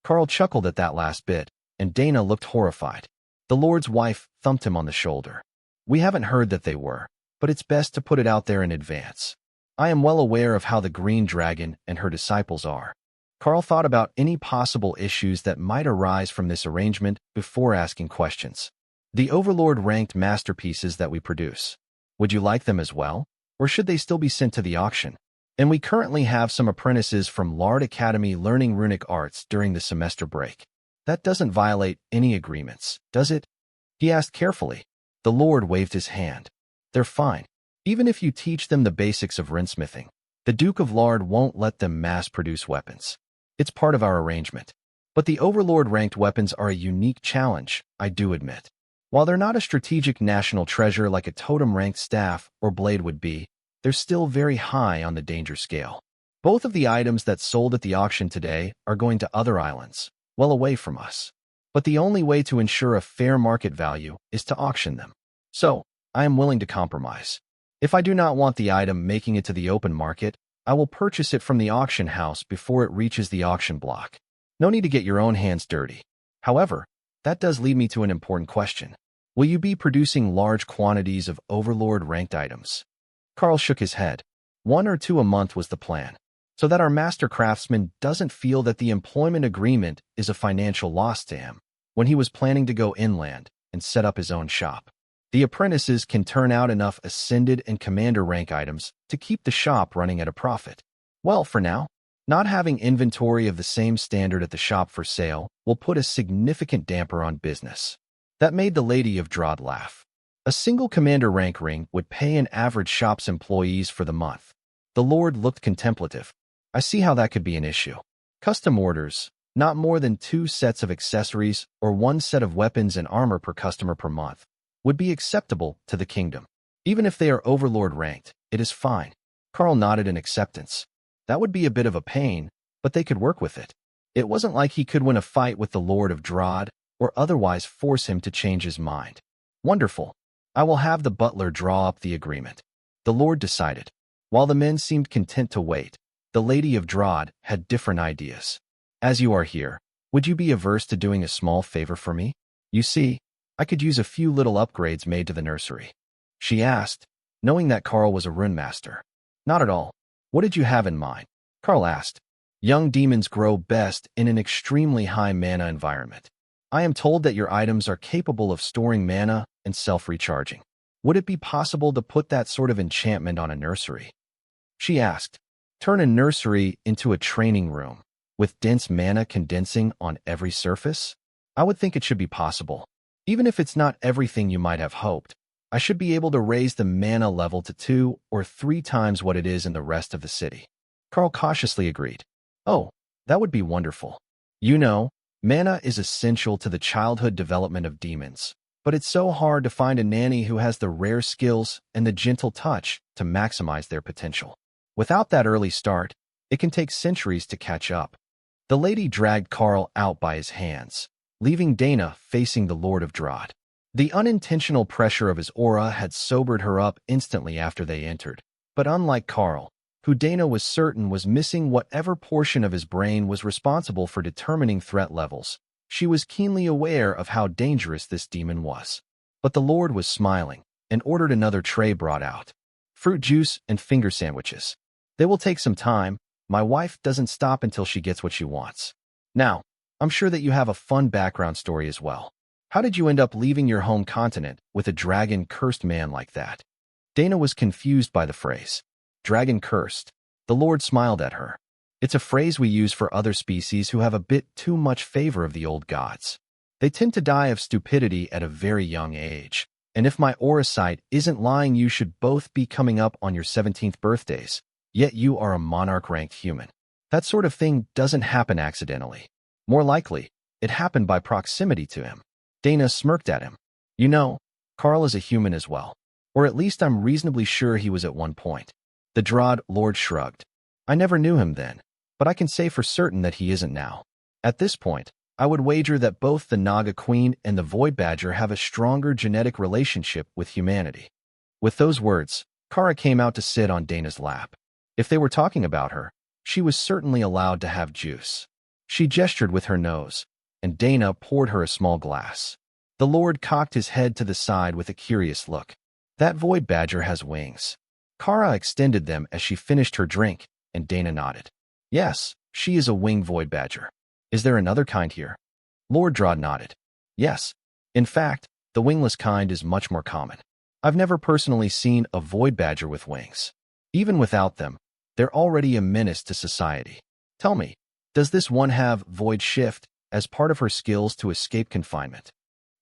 Karl chuckled at that last bit, and Dana looked horrified. The Lord's wife thumped him on the shoulder. We haven't heard that they were, but it's best to put it out there in advance. I am well aware of how the Green Dragon and her disciples are. Karl thought about any possible issues that might arise from this arrangement before asking questions. The Overlord-ranked masterpieces that we produce. Would you like them as well? Or should they still be sent to the auction? And we currently have some apprentices from Lard Academy learning runic arts during the semester break. That doesn't violate any agreements, does it? He asked carefully. The Lord waved his hand. They're fine. Even if you teach them the basics of runesmithing, the Duke of Lard won't let them mass-produce weapons. It's part of our arrangement. But the Overlord-ranked weapons are a unique challenge, I do admit. While they're not a strategic national treasure like a totem-ranked staff or blade would be, they're still very high on the danger scale. Both of the items that sold at the auction today are going to other islands, well away from us. But the only way to ensure a fair market value is to auction them. So, I am willing to compromise. If I do not want the item making it to the open market, I will purchase it from the auction house before it reaches the auction block. No need to get your own hands dirty. However, that does lead me to an important question. Will you be producing large quantities of Overlord-ranked items? Karl shook his head. 1 or 2 a month was the plan, so that our master craftsman doesn't feel that the employment agreement is a financial loss to him when he was planning to go inland and set up his own shop. The apprentices can turn out enough ascended and commander rank items to keep the shop running at a profit. Well, for now, not having inventory of the same standard at the shop for sale will put a significant damper on business. That made the Lady of Drod laugh. A single commander rank ring would pay an average shop's employees for the month. The Lord looked contemplative. I see how that could be an issue. Custom orders, not more than 2 sets of accessories or 1 set of weapons and armor per customer per month, would be acceptable to the kingdom. Even if they are Overlord ranked, it is fine. Karl nodded in acceptance. That would be a bit of a pain, but they could work with it. It wasn't like he could win a fight with the Lord of Drod or otherwise force him to change his mind. Wonderful. I will have the butler draw up the agreement. The Lord decided. While the men seemed content to wait, the Lady of Drod had different ideas. As you are here, would you be averse to doing a small favor for me? You see, I could use a few little upgrades made to the nursery. She asked, knowing that Karl was a rune master. Not at all. What did you have in mind? Karl asked. Young demons grow best in an extremely high mana environment. I am told that your items are capable of storing mana and self-recharging. Would it be possible to put that sort of enchantment on a nursery? She asked. Turn a nursery into a training room, with dense mana condensing on every surface? I would think it should be possible. Even if it's not everything you might have hoped, I should be able to raise the mana level to 2 or 3 times what it is in the rest of the city. Karl cautiously agreed. Oh, that would be wonderful. You know, mana is essential to the childhood development of demons, but it's so hard to find a nanny who has the rare skills and the gentle touch to maximize their potential. Without that early start, it can take centuries to catch up. The lady dragged Karl out by his hands, leaving Dana facing the Lord of Drod. The unintentional pressure of his aura had sobered her up instantly after they entered, but unlike Karl, who Dana was certain was missing whatever portion of his brain was responsible for determining threat levels. She was keenly aware of how dangerous this demon was. But the Lord was smiling and ordered another tray brought out. Fruit juice and finger sandwiches. They will take some time. My wife doesn't stop until she gets what she wants. Now, I'm sure that you have a fun background story as well. How did you end up leaving your home continent with a dragon-cursed man like that? Dana was confused by the phrase. Dragon cursed. The Lord smiled at her. It's a phrase we use for other species who have a bit too much favor of the old gods. They tend to die of stupidity at a very young age. And if my aura sight isn't lying, you should both be coming up on your 17th birthdays. Yet you are a monarch-ranked human. That sort of thing doesn't happen accidentally. More likely, it happened by proximity to him. Dana smirked at him. You know, Karl is a human as well. Or at least I'm reasonably sure he was at one point. The Drod Lord shrugged. I never knew him then, but I can say for certain that he isn't now. At this point, I would wager that both the Naga Queen and the Void Badger have a stronger genetic relationship with humanity. With those words, Kara came out to sit on Dana's lap. If they were talking about her, she was certainly allowed to have juice. She gestured with her nose, and Dana poured her a small glass. The Lord cocked his head to the side with a curious look. That Void Badger has wings. Kara extended them as she finished her drink, and Dana nodded. Yes, she is a winged Void Badger. Is there another kind here? Lord Drod nodded. Yes. In fact, the wingless kind is much more common. I've never personally seen a Void Badger with wings. Even without them, they're already a menace to society. Tell me, does this one have Void Shift as part of her skills to escape confinement?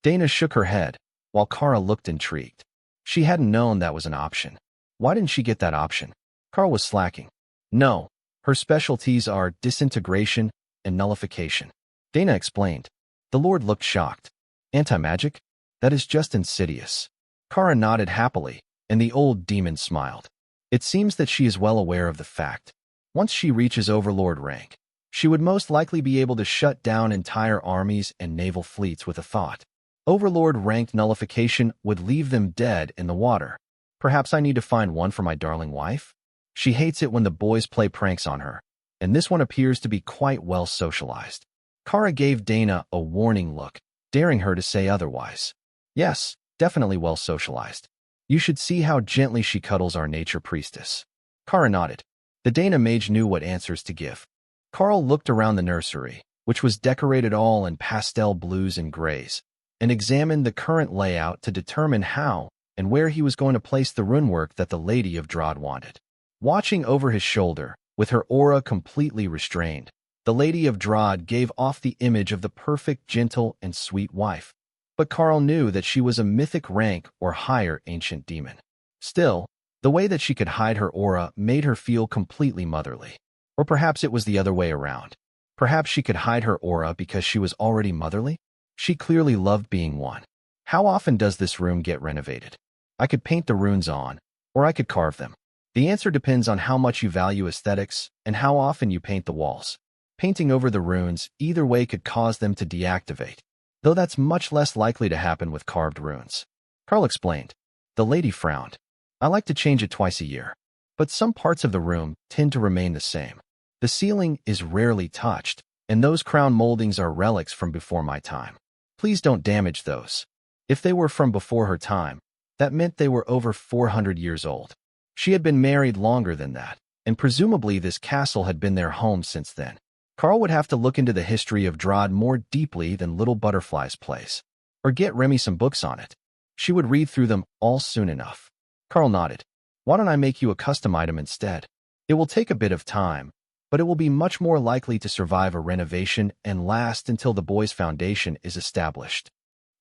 Dana shook her head, while Kara looked intrigued. She hadn't known that was an option. Why didn't she get that option? Karl was slacking. No, her specialties are disintegration and nullification. Dana explained. The Lord looked shocked. Anti-magic? That is just insidious. Kara nodded happily, and the old demon smiled. It seems that she is well aware of the fact. Once she reaches Overlord rank, she would most likely be able to shut down entire armies and naval fleets with a thought. Overlord-ranked nullification would leave them dead in the water. Perhaps I need to find one for my darling wife? She hates it when the boys play pranks on her, and this one appears to be quite well socialized. Kara gave Dana a warning look, daring her to say otherwise. Yes, definitely well socialized. You should see how gently she cuddles our nature priestess. Kara nodded. The Dana mage knew what answers to give. Karl looked around the nursery, which was decorated all in pastel blues and grays, and examined the current layout to determine how and where he was going to place the runework that the Lady of Drod wanted. Watching over his shoulder, with her aura completely restrained, the Lady of Drod gave off the image of the perfect, gentle, and sweet wife. But Karl knew that she was a mythic rank or higher ancient demon. Still, the way that she could hide her aura made her feel completely motherly. Or perhaps it was the other way around. Perhaps she could hide her aura because she was already motherly? She clearly loved being one. How often does this room get renovated? I could paint the runes on, or I could carve them. The answer depends on how much you value aesthetics and how often you paint the walls. Painting over the runes either way could cause them to deactivate, though that's much less likely to happen with carved runes. Karl explained. The lady frowned. I like to change it twice a year, but some parts of the room tend to remain the same. The ceiling is rarely touched, and those crown moldings are relics from before my time. Please don't damage those. If they were from before her time, that meant they were over 400 years old. She had been married longer than that, and presumably this castle had been their home since then. Karl would have to look into the history of Drod more deeply than Little Butterfly's place, or get Remy some books on it. She would read through them all soon enough. Karl nodded. Why don't I make you a custom item instead? It will take a bit of time, but it will be much more likely to survive a renovation and last until the boy's foundation is established.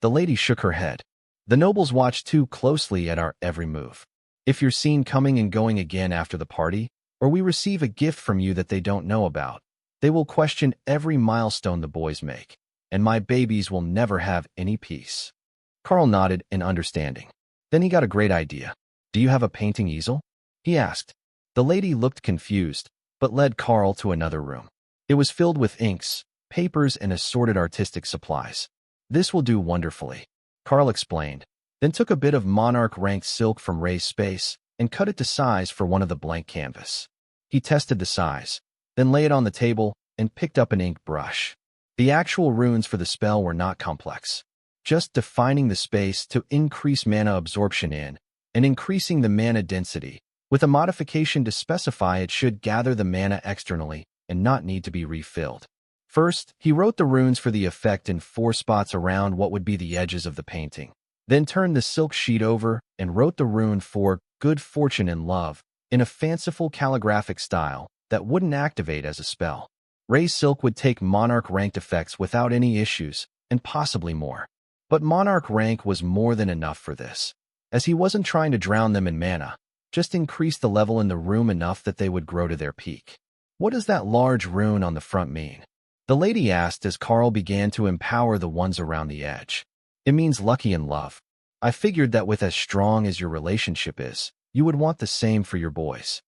The lady shook her head. The nobles watch too closely at our every move. If you're seen coming and going again after the party, or we receive a gift from you that they don't know about, they will question every milestone the boys make, and my babies will never have any peace. Karl nodded in understanding. Then he got a great idea. Do you have a painting easel? He asked. The lady looked confused, but led Karl to another room. It was filled with inks, papers, and assorted artistic supplies. This will do wonderfully, Karl explained, then took a bit of monarch-ranked silk from Ray's space and cut it to size for one of the blank canvas. He tested the size, then lay it on the table and picked up an ink brush. The actual runes for the spell were not complex, just defining the space to increase mana absorption in and increasing the mana density, with a modification to specify it should gather the mana externally and not need to be refilled. First, he wrote the runes for the effect in 4 spots around what would be the edges of the painting, then turned the silk sheet over and wrote the rune for good fortune and love in a fanciful calligraphic style that wouldn't activate as a spell. Ray's silk would take monarch ranked effects without any issues, and possibly more. But monarch rank was more than enough for this, as he wasn't trying to drown them in mana, just increase the level in the room enough that they would grow to their peak. What does that large rune on the front mean? The lady asked as Karl began to empower the ones around the edge. It means lucky in love. I figured that with as strong as your relationship is, you would want the same for your boys.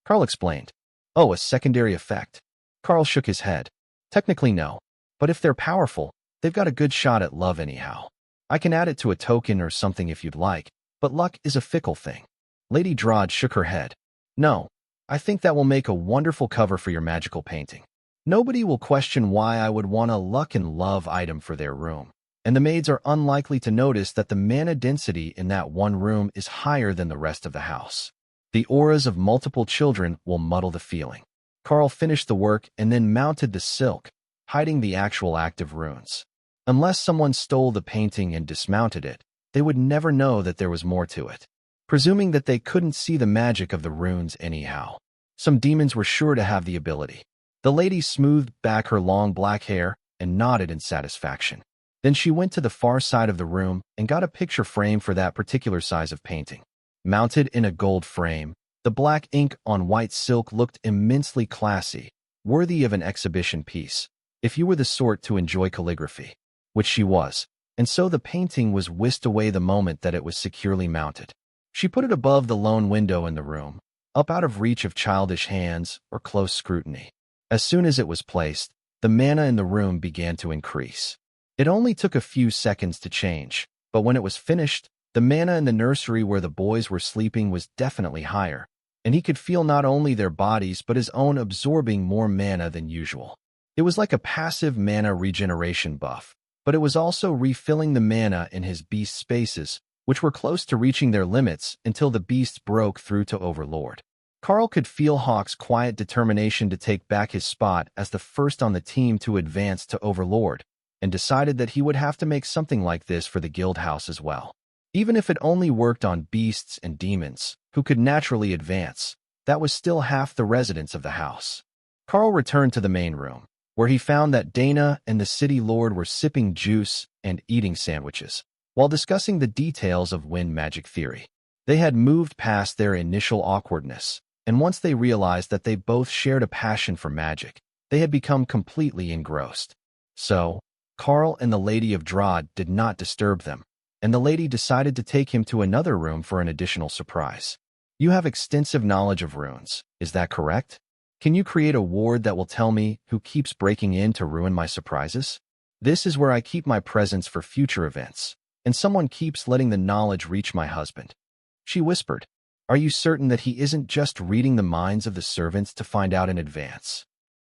Karl explained. Oh, a secondary effect. Karl shook his head. Technically no, but if they're powerful, they've got a good shot at love anyhow. I can add it to a token or something if you'd like, but luck is a fickle thing. Lady Drod shook her head. No, I think that will make a wonderful cover for your magical painting. Nobody will question why I would want a luck and love item for their room, and the maids are unlikely to notice that the mana density in that one room is higher than the rest of the house. The auras of multiple children will muddle the feeling. Karl finished the work and then mounted the silk, hiding the actual active runes. Unless someone stole the painting and dismounted it, they would never know that there was more to it, presuming that they couldn't see the magic of the runes anyhow. Some demons were sure to have the ability. The lady smoothed back her long black hair and nodded in satisfaction. Then she went to the far side of the room and got a picture frame for that particular size of painting. Mounted in a gold frame, the black ink on white silk looked immensely classy, worthy of an exhibition piece, if you were the sort to enjoy calligraphy, which she was, and so the painting was whisked away the moment that it was securely mounted. She put it above the lone window in the room, up out of reach of childish hands or close scrutiny. As soon as it was placed, the mana in the room began to increase. It only took a few seconds to change, but when it was finished, the mana in the nursery where the boys were sleeping was definitely higher, and he could feel not only their bodies but his own absorbing more mana than usual. It was like a passive mana regeneration buff, but it was also refilling the mana in his beast spaces, which were close to reaching their limits until the beasts broke through to Overlord. Karl could feel Hawk's quiet determination to take back his spot as the first on the team to advance to Overlord, and decided that he would have to make something like this for the guild house as well. Even if it only worked on beasts and demons, who could naturally advance, that was still half the residents of the house. Karl returned to the main room, where he found that Dana and the city lord were sipping juice and eating sandwiches, while discussing the details of wind magic theory. They had moved past their initial awkwardness, and once they realized that they both shared a passion for magic, they had become completely engrossed. So, Karl and the Lady of Drod did not disturb them, and the lady decided to take him to another room for an additional surprise. You have extensive knowledge of runes, is that correct? Can you create a ward that will tell me who keeps breaking in to ruin my surprises? This is where I keep my presents for future events, and someone keeps letting the knowledge reach my husband. She whispered. Are you certain that he isn't just reading the minds of the servants to find out in advance?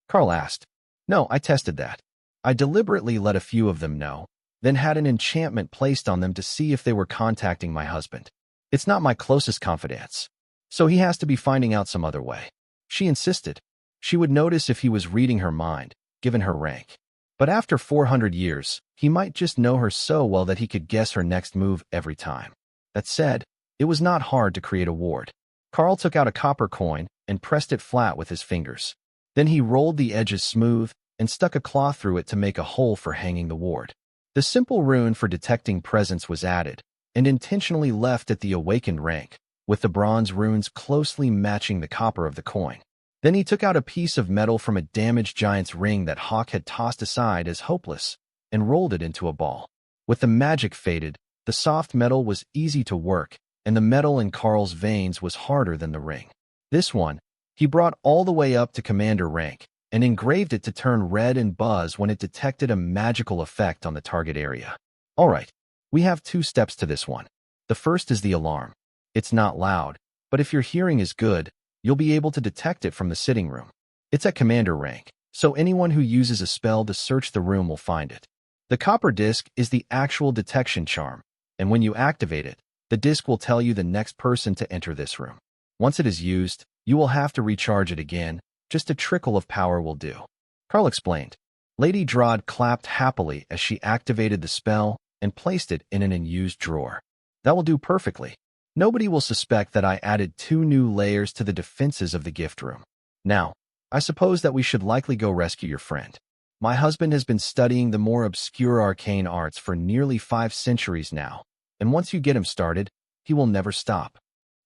Karl asked. No, I tested that. I deliberately let a few of them know, then had an enchantment placed on them to see if they were contacting my husband. It's not my closest confidants, so he has to be finding out some other way. She insisted. She would notice if he was reading her mind, given her rank. But after 400 years, he might just know her so well that he could guess her next move every time. That said, it was not hard to create a ward. Karl took out a copper coin and pressed it flat with his fingers. Then he rolled the edges smooth and stuck a claw through it to make a hole for hanging the ward. The simple rune for detecting presence was added, and intentionally left at the awakened rank, with the bronze runes closely matching the copper of the coin. Then he took out a piece of metal from a damaged giant's ring that Hawk had tossed aside as hopeless, and rolled it into a ball. With the magic faded, the soft metal was easy to work, and the metal in Karl's veins was harder than the ring. This one, he brought all the way up to commander rank, and engraved it to turn red and buzz when it detected a magical effect on the target area. All right, we have 2 steps to this one. The first is the alarm. It's not loud, but if your hearing is good, you'll be able to detect it from the sitting room. It's at commander rank, so anyone who uses a spell to search the room will find it. The copper disc is the actual detection charm, and when you activate it, the disc will tell you the next person to enter this room. Once it is used, you will have to recharge it again. Just a trickle of power will do. Karl explained. Lady Drod clapped happily as she activated the spell and placed it in an unused drawer. That will do perfectly. Nobody will suspect that I added 2 new layers to the defenses of the gift room. Now, I suppose that we should likely go rescue your friend. My husband has been studying the more obscure arcane arts for nearly 5 centuries now, and once you get him started, he will never stop.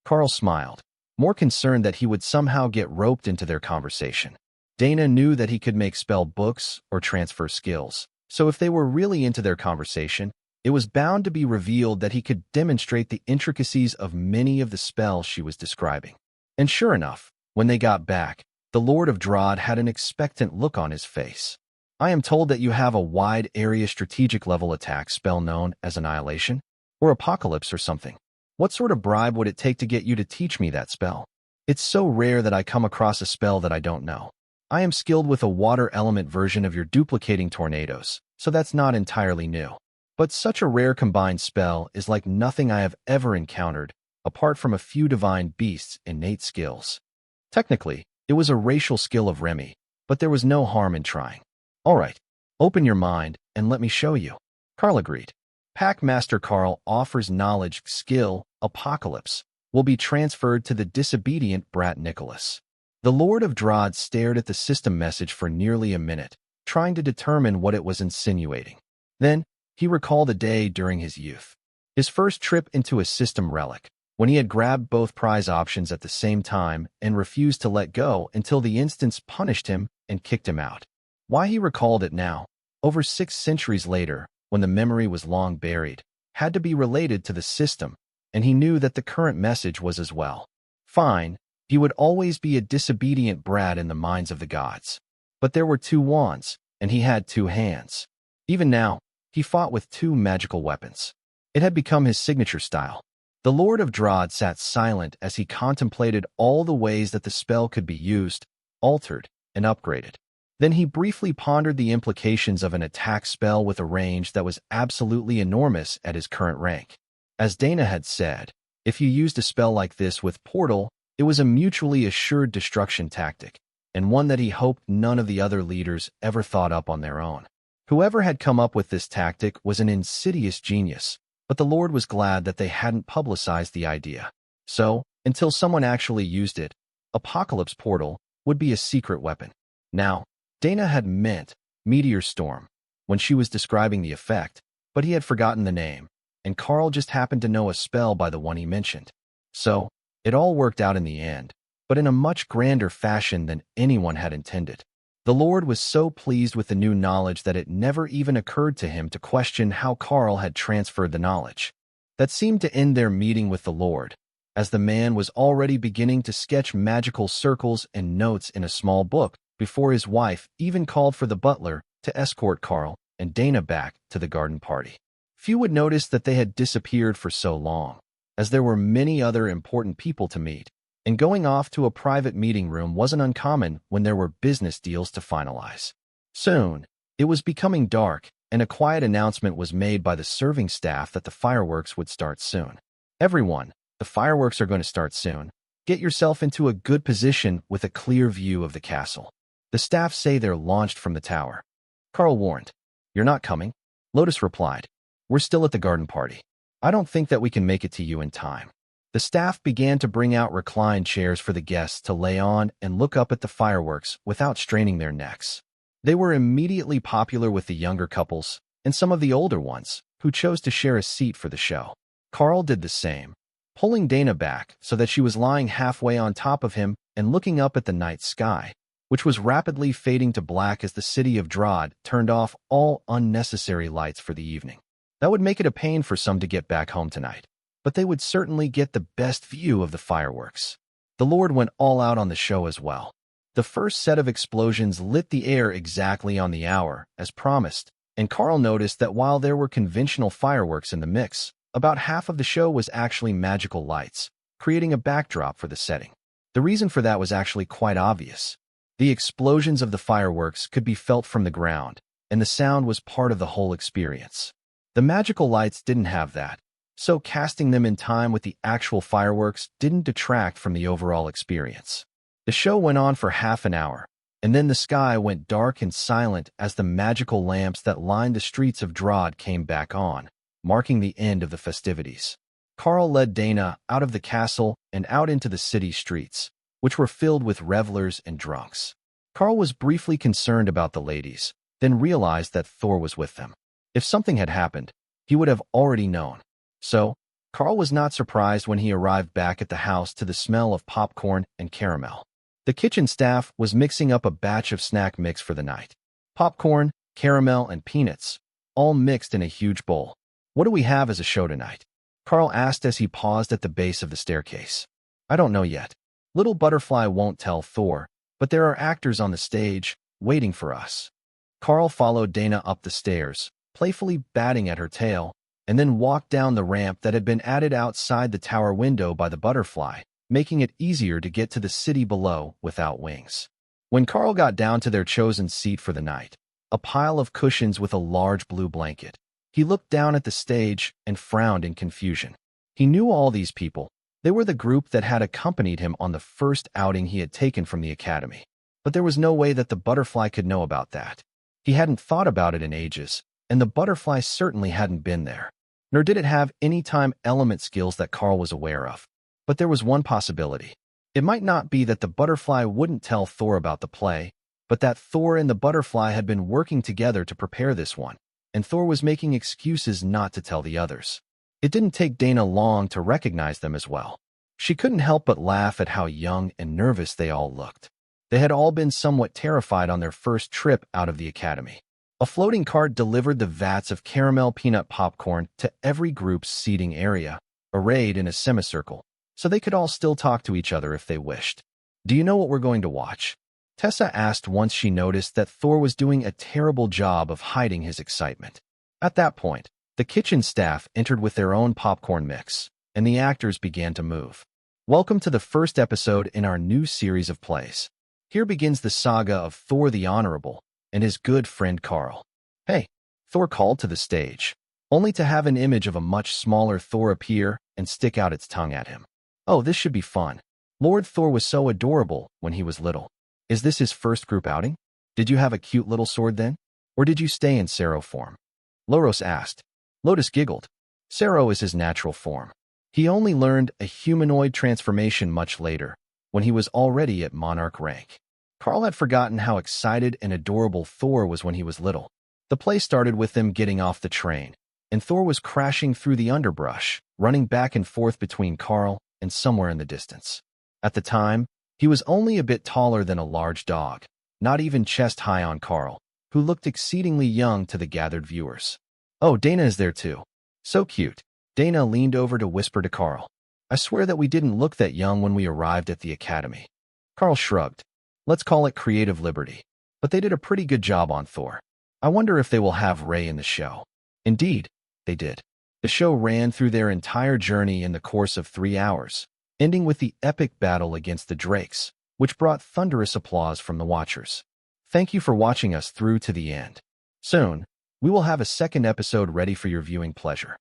Karl smiled, more concerned that he would somehow get roped into their conversation. Dana knew that he could make spell books or transfer skills, so if they were really into their conversation, it was bound to be revealed that he could demonstrate the intricacies of many of the spells she was describing. And sure enough, when they got back, the Lord of Drod had an expectant look on his face. I am told that you have a wide area strategic level attack spell known as Annihilation, or Apocalypse or something. What sort of bribe would it take to get you to teach me that spell? It's so rare that I come across a spell that I don't know. I am skilled with a water element version of your duplicating tornadoes, so that's not entirely new. But such a rare combined spell is like nothing I have ever encountered, apart from a few divine beasts' innate skills. Technically, it was a racial skill of Remy, but there was no harm in trying. All right, open your mind and let me show you. Karl agreed. Pack Master Karl offers knowledge skill, Apocalypse, will be transferred to the disobedient brat Nicholas. The Lord of Drod stared at the system message for nearly a minute, trying to determine what it was insinuating. Then, he recalled a day during his youth. His first trip into a system relic, when he had grabbed both prize options at the same time and refused to let go until the instance punished him and kicked him out. Why he recalled it now, over 6 centuries later, when the memory was long buried, had to be related to the system, and he knew that the current message was as well. Fine, he would always be a disobedient brat in the minds of the gods. But there were 2 wands, and he had 2 hands. Even now, he fought with 2 magical weapons. It had become his signature style. The Lord of Drod sat silent as he contemplated all the ways that the spell could be used, altered, and upgraded. Then he briefly pondered the implications of an attack spell with a range that was absolutely enormous at his current rank. As Dana had said, if you used a spell like this with Portal, it was a mutually assured destruction tactic, and one that he hoped none of the other leaders ever thought up on their own. Whoever had come up with this tactic was an insidious genius, but the Lord was glad that they hadn't publicized the idea. So, until someone actually used it, Apocalypse Portal would be a secret weapon. Now, Dana had meant Meteor Storm when she was describing the effect, but he had forgotten the name, and Karl just happened to know a spell by the one he mentioned. So, it all worked out in the end, but in a much grander fashion than anyone had intended. The Lord was so pleased with the new knowledge that it never even occurred to him to question how Karl had transferred the knowledge. That seemed to end their meeting with the Lord, as the man was already beginning to sketch magical circles and notes in a small book before his wife even called for the butler to escort Karl and Dana back to the garden party. Few would notice that they had disappeared for so long, as there were many other important people to meet, and going off to a private meeting room wasn't uncommon when there were business deals to finalize. Soon, it was becoming dark, and a quiet announcement was made by the serving staff that the fireworks would start soon. Everyone, the fireworks are going to start soon. Get yourself into a good position with a clear view of the castle. The staff say they're launched from the tower. Karl warned. You're not coming? Lotus replied. We're still at the garden party. I don't think that we can make it to you in time. The staff began to bring out reclined chairs for the guests to lay on and look up at the fireworks without straining their necks. They were immediately popular with the younger couples and some of the older ones who chose to share a seat for the show. Karl did the same, pulling Dana back so that she was lying halfway on top of him and looking up at the night sky, which was rapidly fading to black as the city of Drod turned off all unnecessary lights for the evening. That would make it a pain for some to get back home tonight, but they would certainly get the best view of the fireworks. The Lord went all out on the show as well. The first set of explosions lit the air exactly on the hour, as promised, and Karl noticed that while there were conventional fireworks in the mix, about half of the show was actually magical lights, creating a backdrop for the setting. The reason for that was actually quite obvious. The explosions of the fireworks could be felt from the ground, and the sound was part of the whole experience. The magical lights didn't have that, so casting them in time with the actual fireworks didn't detract from the overall experience. The show went on for half an hour, and then the sky went dark and silent as the magical lamps that lined the streets of Drod came back on, marking the end of the festivities. Karl led Dana out of the castle and out into the city streets, which were filled with revelers and drunks. Karl was briefly concerned about the ladies, then realized that Thor was with them. If something had happened, he would have already known. So, Karl was not surprised when he arrived back at the house to the smell of popcorn and caramel. The kitchen staff was mixing up a batch of snack mix for the night. Popcorn, caramel, and peanuts, all mixed in a huge bowl. "What do we have as a show tonight?" Karl asked as he paused at the base of the staircase. "I don't know yet. Little Butterfly won't tell Thor, but there are actors on the stage, waiting for us." Karl followed Dana up the stairs, playfully batting at her tail, and then walked down the ramp that had been added outside the tower window by the butterfly, making it easier to get to the city below without wings. When Karl got down to their chosen seat for the night, a pile of cushions with a large blue blanket, he looked down at the stage and frowned in confusion. He knew all these people. They were the group that had accompanied him on the first outing he had taken from the academy. But there was no way that the butterfly could know about that. He hadn't thought about it in ages, and the butterfly certainly hadn't been there. Nor did it have any time element skills that Karl was aware of. But there was one possibility. It might not be that the butterfly wouldn't tell Thor about the play, but that Thor and the butterfly had been working together to prepare this one, and Thor was making excuses not to tell the others. It didn't take Dana long to recognize them as well. She couldn't help but laugh at how young and nervous they all looked. They had all been somewhat terrified on their first trip out of the academy. A floating cart delivered the vats of caramel peanut popcorn to every group's seating area, arrayed in a semicircle, so they could all still talk to each other if they wished. "Do you know what we're going to watch?" Tessa asked once she noticed that Thor was doing a terrible job of hiding his excitement. At that point, the kitchen staff entered with their own popcorn mix, and the actors began to move. Welcome to the first episode in our new series of plays. Here begins the saga of Thor the Honorable and his good friend Karl. "Hey," Thor called to the stage, only to have an image of a much smaller Thor appear and stick out its tongue at him. "Oh, this should be fun. Lord Thor was so adorable when he was little. Is this his first group outing? Did you have a cute little sword then? Or did you stay in Sero form?" Loros asked. Lotus giggled. Sero is his natural form. He only learned a humanoid transformation much later, when he was already at monarch rank. Karl had forgotten how excited and adorable Thor was when he was little. The play started with them getting off the train, and Thor was crashing through the underbrush, running back and forth between Karl and somewhere in the distance. At the time, he was only a bit taller than a large dog, not even chest high on Karl, who looked exceedingly young to the gathered viewers. "Oh, Dana is there too. So cute." Dana leaned over to whisper to Karl. "I swear that we didn't look that young when we arrived at the academy." Karl shrugged. "Let's call it creative liberty. But they did a pretty good job on Thor. I wonder if they will have Ray in the show." Indeed, they did. The show ran through their entire journey in the course of 3 hours, ending with the epic battle against the Drakes, which brought thunderous applause from the watchers. Thank you for watching us through to the end. Soon, we will have a second episode ready for your viewing pleasure.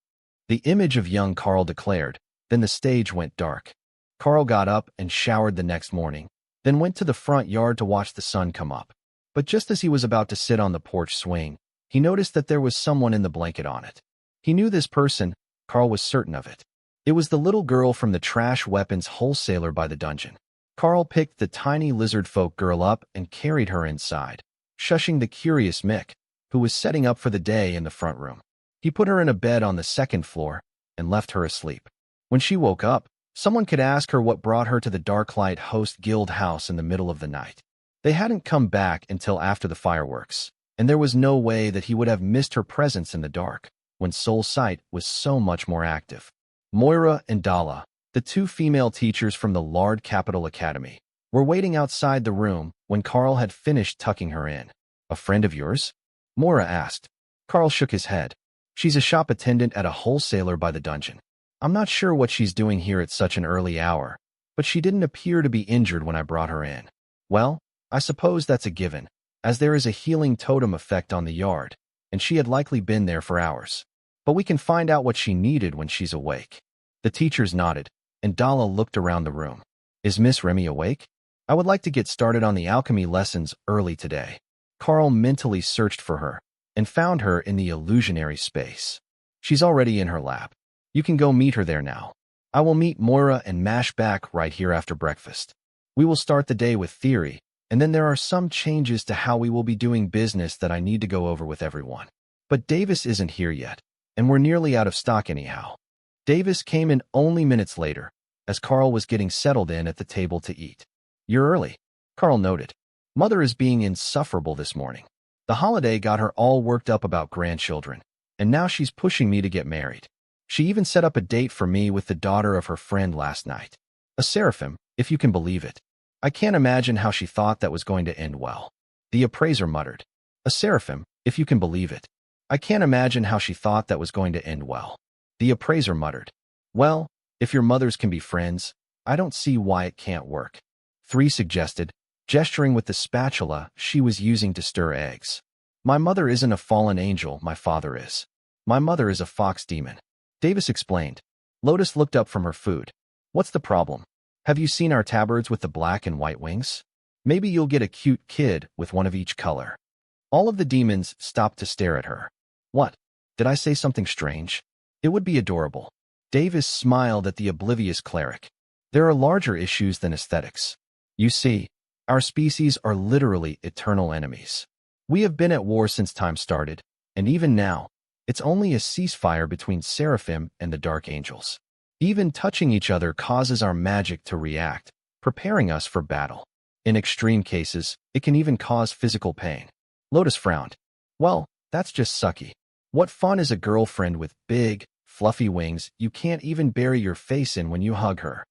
The image of young Karl declared, then the stage went dark. Karl got up and showered the next morning, then went to the front yard to watch the sun come up. But just as he was about to sit on the porch swing, he noticed that there was someone in the blanket on it. He knew this person, Karl was certain of it. It was the little girl from the trash weapons wholesaler by the dungeon. Karl picked the tiny lizard folk girl up and carried her inside, shushing the curious Mick, who was setting up for the day in the front room. He put her in a bed on the second floor and left her asleep. When she woke up, someone could ask her what brought her to the Darklight Host Guild house in the middle of the night. They hadn't come back until after the fireworks, and there was no way that he would have missed her presence in the dark, when Soul Sight was so much more active. Moira and Dala, the 2 female teachers from the Lard Capital Academy, were waiting outside the room when Karl had finished tucking her in. "A friend of yours?" Moira asked. Karl shook his head. "She's a shop attendant at a wholesaler by the dungeon. I'm not sure what she's doing here at such an early hour, but she didn't appear to be injured when I brought her in. Well, I suppose that's a given, as there is a healing totem effect on the yard, and she had likely been there for hours. But we can find out what she needed when she's awake. The teachers nodded, and Dala looked around the room. Is Miss Remy awake? I would like to get started on the alchemy lessons early today. Karl mentally searched for her, and found her in the illusionary space. She's already in her lab. You can go meet her there now. I will meet Moira and Mash back right here after breakfast. We will start the day with theory, and then there are some changes to how we will be doing business that I need to go over with everyone. But Davis isn't here yet, and we're nearly out of stock anyhow. Davis came in only minutes later, as Karl was getting settled in at the table to eat. You're early, Karl noted. Mother is being insufferable this morning. The holiday got her all worked up about grandchildren, and now she's pushing me to get married. She even set up a date for me with the daughter of her friend last night. A seraphim, if you can believe it. I can't imagine how she thought that was going to end well. The appraiser muttered. A seraphim, if you can believe it. I can't imagine how she thought that was going to end well. The appraiser muttered. Well, if your mothers can be friends, I don't see why it can't work. 3 suggested, gesturing with the spatula she was using to stir eggs. My mother isn't a fallen angel, my father is. My mother is a fox demon. Davis explained. Lotus looked up from her food. What's the problem? Have you seen our tabirds with the black and white wings? Maybe you'll get a cute kid with one of each color. All of the demons stopped to stare at her. What? Did I say something strange? It would be adorable. Davis smiled at the oblivious cleric. There are larger issues than aesthetics. You see, our species are literally eternal enemies. We have been at war since time started, and even now, it's only a ceasefire between seraphim and the dark angels. Even touching each other causes our magic to react, preparing us for battle. In extreme cases, it can even cause physical pain. Lotus frowned. Well, that's just sucky. What fun is a girlfriend with big, fluffy wings you can't even bury your face in when you hug her?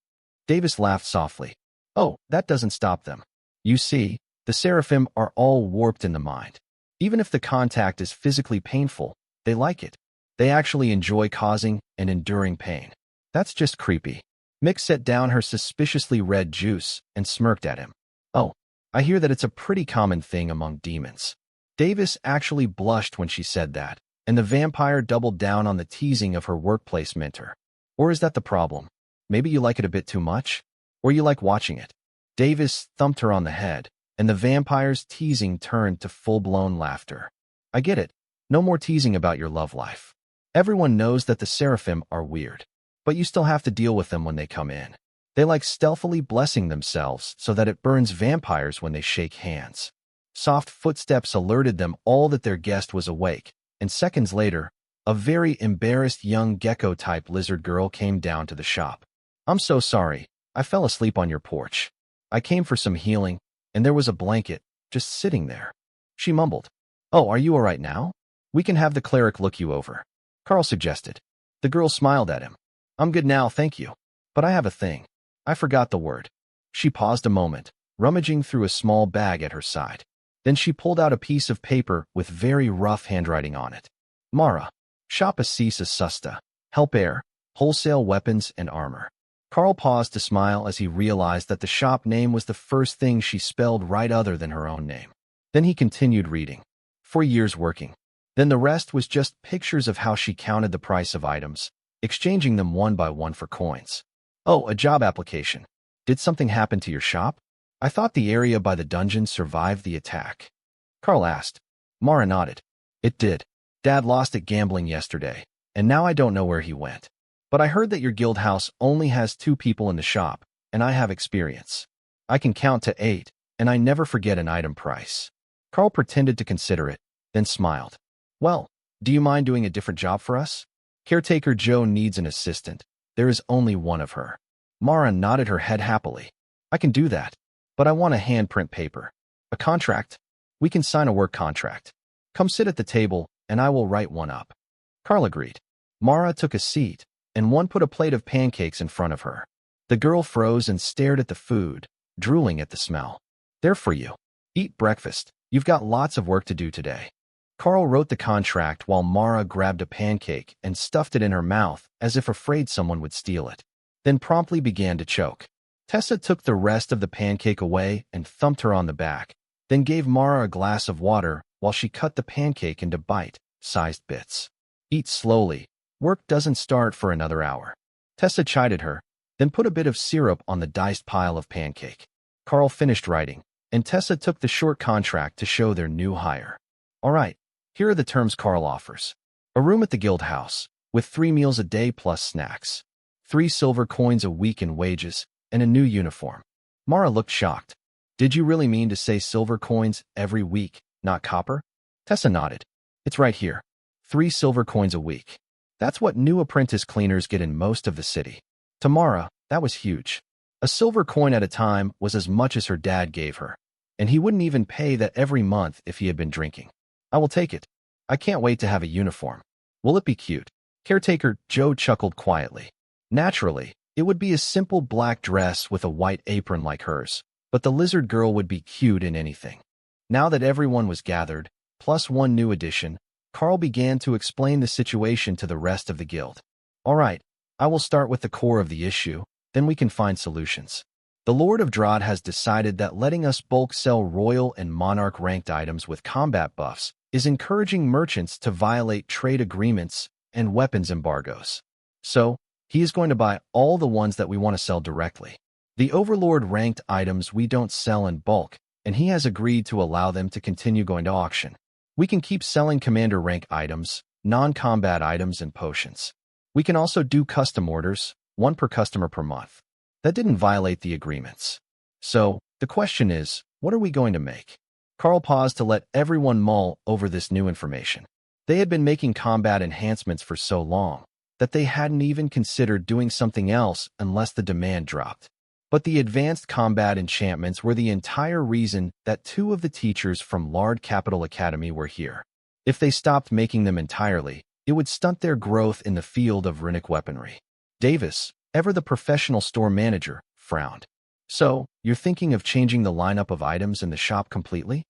Davis laughed softly. Oh, that doesn't stop them. You see, the seraphim are all warped in the mind. Even if the contact is physically painful, they like it. They actually enjoy causing and enduring pain. That's just creepy. Mick set down her suspiciously red juice and smirked at him. Oh, I hear that it's a pretty common thing among demons. Davis actually blushed when she said that, and the vampire doubled down on the teasing of her workplace mentor. Or is that the problem? Maybe you like it a bit too much? Or you like watching it? Davis thumped her on the head, and the vampire's teasing turned to full-blown laughter. I get it. No more teasing about your love life. Everyone knows that the seraphim are weird, but you still have to deal with them when they come in. They like stealthily blessing themselves so that it burns vampires when they shake hands. Soft footsteps alerted them all that their guest was awake, and seconds later, a very embarrassed young gecko-type lizard girl came down to the shop. I'm so sorry. I fell asleep on your porch. I came for some healing, and there was a blanket just sitting there. She mumbled. Oh, are you all right now? We can have the cleric look you over, Karl suggested. The girl smiled at him. I'm good now, thank you. But I have a thing. I forgot the word. She paused a moment, rummaging through a small bag at her side. Then she pulled out a piece of paper with very rough handwriting on it. Mara, shop Assisa Susta, help air, wholesale weapons and armor. Karl paused to smile as he realized that the shop name was the first thing she spelled right other than her own name. Then he continued reading. 4 years working. Then the rest was just pictures of how she counted the price of items, exchanging them one by one for coins. Oh, a job application. Did something happen to your shop? I thought the area by the dungeon survived the attack. Karl asked. Mara nodded. It did. Dad lost at gambling yesterday, and now I don't know where he went. But I heard that your guild house only has 2 people in the shop, and I have experience. I can count to 8, and I never forget an item price. Karl pretended to consider it, then smiled. Well, do you mind doing a different job for us? Caretaker Joe needs an assistant. There is only one of her. Mara nodded her head happily. I can do that, but I want a handprint paper. A contract? We can sign a work contract. Come sit at the table, and I will write one up. Karl agreed. Mara took a seat, and one put a plate of pancakes in front of her. The girl froze and stared at the food, drooling at the smell. There for you. Eat breakfast. You've got lots of work to do today. Karl wrote the contract while Mara grabbed a pancake and stuffed it in her mouth as if afraid someone would steal it, then promptly began to choke. Tessa took the rest of the pancake away and thumped her on the back, then gave Mara a glass of water while she cut the pancake into bite-sized bits. Eat slowly. Work doesn't start for another hour. Tessa chided her, then put a bit of syrup on the diced pile of pancake. Karl finished writing, and Tessa took the short contract to show their new hire. All right, here are the terms Karl offers. A room at the guild house, with 3 meals a day plus snacks. 3 silver coins a week in wages, and a new uniform. Mara looked shocked. Did you really mean to say silver coins every week, not copper? Tessa nodded. It's right here. 3 silver coins a week. That's what new apprentice cleaners get in most of the city. To Mara, that was huge. A silver coin at a time was as much as her dad gave her, and he wouldn't even pay that every month if he had been drinking. I will take it. I can't wait to have a uniform. Will it be cute? Caretaker Joe chuckled quietly. Naturally, it would be a simple black dress with a white apron like hers, but the lizard girl would be cute in anything. Now that everyone was gathered, plus one new addition, Karl began to explain the situation to the rest of the guild. All right, I will start with the core of the issue, then we can find solutions. The Lord of Drod has decided that letting us bulk sell royal and monarch ranked items with combat buffs is encouraging merchants to violate trade agreements and weapons embargoes. So, he is going to buy all the ones that we want to sell directly. The Overlord ranked items we don't sell in bulk, and he has agreed to allow them to continue going to auction. We can keep selling commander rank items, non-combat items, and potions. We can also do custom orders, 1 per customer per month. That didn't violate the agreements. So, the question is, what are we going to make? Karl paused to let everyone mull over this new information. They had been making combat enhancements for so long that they hadn't even considered doing something else unless the demand dropped. But the advanced combat enchantments were the entire reason that 2 of the teachers from Lard Capital Academy were here. If they stopped making them entirely, it would stunt their growth in the field of runic weaponry. Davis, ever the professional store manager, frowned. So, you're thinking of changing the lineup of items in the shop completely?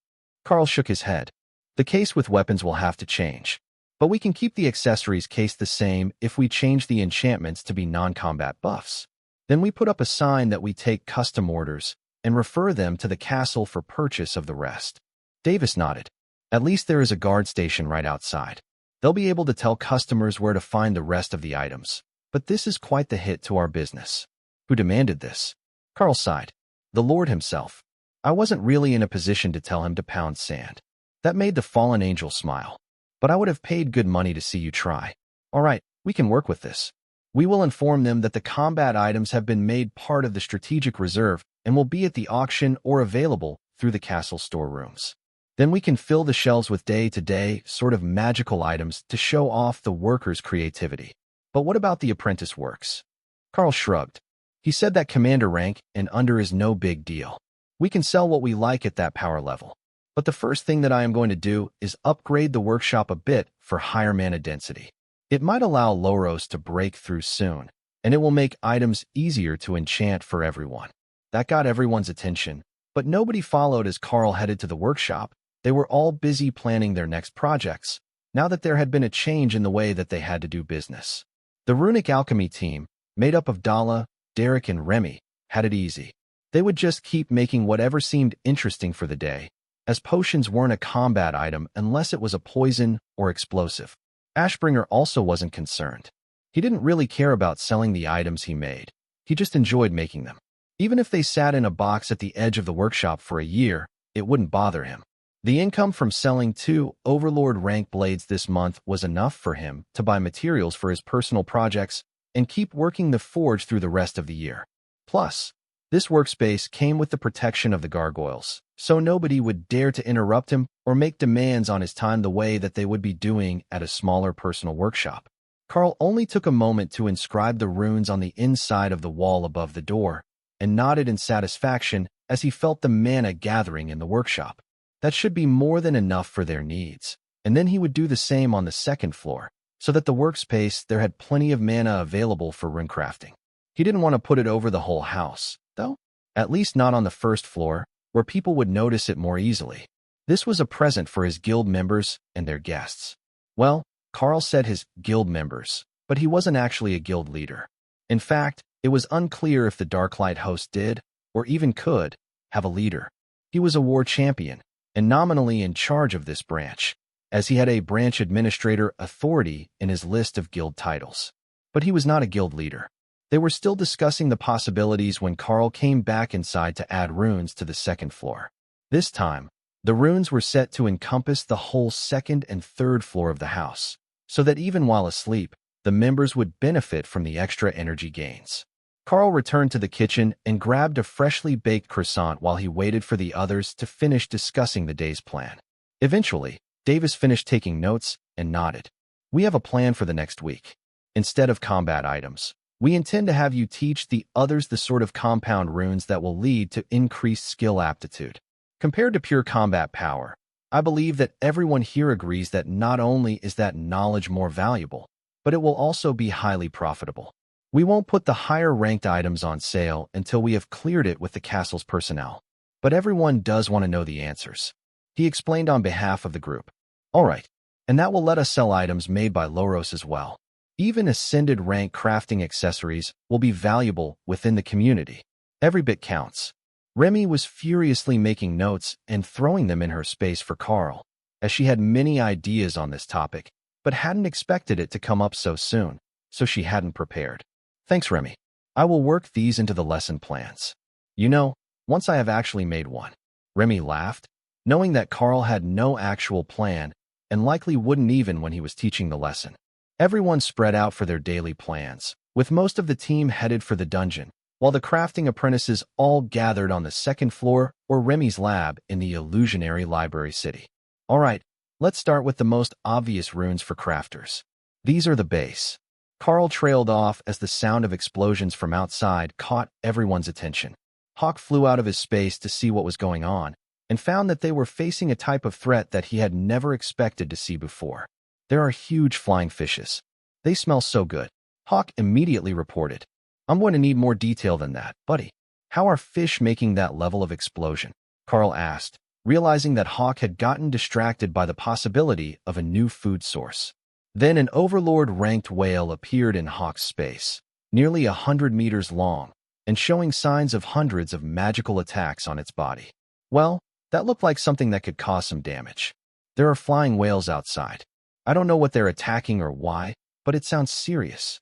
Karl shook his head. The case with weapons will have to change. But we can keep the accessories case the same if we change the enchantments to be non-combat buffs. Then we put up a sign that we take custom orders and refer them to the castle for purchase of the rest. Davis nodded. At least there is a guard station right outside. They'll be able to tell customers where to find the rest of the items. But this is quite the hit to our business. Who demanded this? Karl sighed. The Lord himself. I wasn't really in a position to tell him to pound sand. That made the fallen angel smile. But I would have paid good money to see you try. All right, we can work with this. We will inform them that the combat items have been made part of the strategic reserve and will be at the auction or available through the castle storerooms. Then we can fill the shelves with day-to-day sort of magical items to show off the workers' creativity. But what about the apprentice works? Karl shrugged. He said that commander rank and under is no big deal. We can sell what we like at that power level. But the first thing that I am going to do is upgrade the workshop a bit for higher mana density. It might allow Loros to break through soon, and it will make items easier to enchant for everyone. That got everyone's attention, but nobody followed as Karl headed to the workshop. They were all busy planning their next projects, now that there had been a change in the way that they had to do business. The runic alchemy team, made up of Dala, Derek, and Remy, had it easy. They would just keep making whatever seemed interesting for the day, as potions weren't a combat item unless it was a poison or explosive. Ashbringer also wasn't concerned. He didn't really care about selling the items he made. He just enjoyed making them. Even if they sat in a box at the edge of the workshop for a year, it wouldn't bother him. The income from selling 2 Overlord rank blades this month was enough for him to buy materials for his personal projects and keep working the forge through the rest of the year. Plus, this workspace came with the protection of the gargoyles, so nobody would dare to interrupt him or make demands on his time the way that they would be doing at a smaller personal workshop. Karl only took a moment to inscribe the runes on the inside of the wall above the door, and nodded in satisfaction as he felt the mana gathering in the workshop. That should be more than enough for their needs, and then he would do the same on the second floor, so that the workspace there had plenty of mana available for runecrafting. He didn't want to put it over the whole house, though, at least not on the first floor, where people would notice it more easily. This was a present for his guild members and their guests. Well, Karl said his guild members, but he wasn't actually a guild leader. In fact, It was unclear if the Darklight host did, or even could, have a leader. He was a war champion, and nominally in charge of this branch, as he had a branch administrator authority in his list of guild titles. But he was not a guild leader. They were still discussing the possibilities when Karl came back inside to add runes to the second floor. This time, the runes were set to encompass the whole second and third floor of the house, so that even while asleep, the members would benefit from the extra energy gains. Karl returned to the kitchen and grabbed a freshly baked croissant while he waited for the others to finish discussing the day's plan. Eventually, Davis finished taking notes and nodded. "We have a plan for the next week. Instead of combat items, we intend to have you teach the others the sort of compound runes that will lead to increased skill aptitude. Compared to pure combat power, I believe that everyone here agrees that not only is that knowledge more valuable, but it will also be highly profitable. We won't put the higher-ranked items on sale until we have cleared it with the castle's personnel. But everyone does want to know the answers." He explained on behalf of the group. "All right, and that will let us sell items made by Loros as well. Even ascended rank crafting accessories will be valuable within the community. Every bit counts." Remy was furiously making notes and throwing them in her space for Karl, as she had many ideas on this topic, but hadn't expected it to come up so soon, so she hadn't prepared. "Thanks, Remy. I will work these into the lesson plans. You know, once I have actually made one." Remy laughed, knowing that Karl had no actual plan and likely wouldn't even when he was teaching the lesson. Everyone spread out for their daily plans, with most of the team headed for the dungeon, while the crafting apprentices all gathered on the second floor or Remy's lab in the illusionary library city. "All right, let's start with the most obvious runes for crafters. These are the base." Karl trailed off as the sound of explosions from outside caught everyone's attention. Hawk flew out of his space to see what was going on, and found that they were facing a type of threat that he had never expected to see before. "There are huge flying fishes. They smell so good," Hawk immediately reported. "I'm going to need more detail than that, buddy. How are fish making that level of explosion?" Karl asked, realizing that Hawk had gotten distracted by the possibility of a new food source. Then an overlord-ranked whale appeared in Hawk's space, nearly 100 meters long, and showing signs of hundreds of magical attacks on its body. "Well, that looked like something that could cause some damage. There are flying whales outside. I don't know what they're attacking or why, but it sounds serious."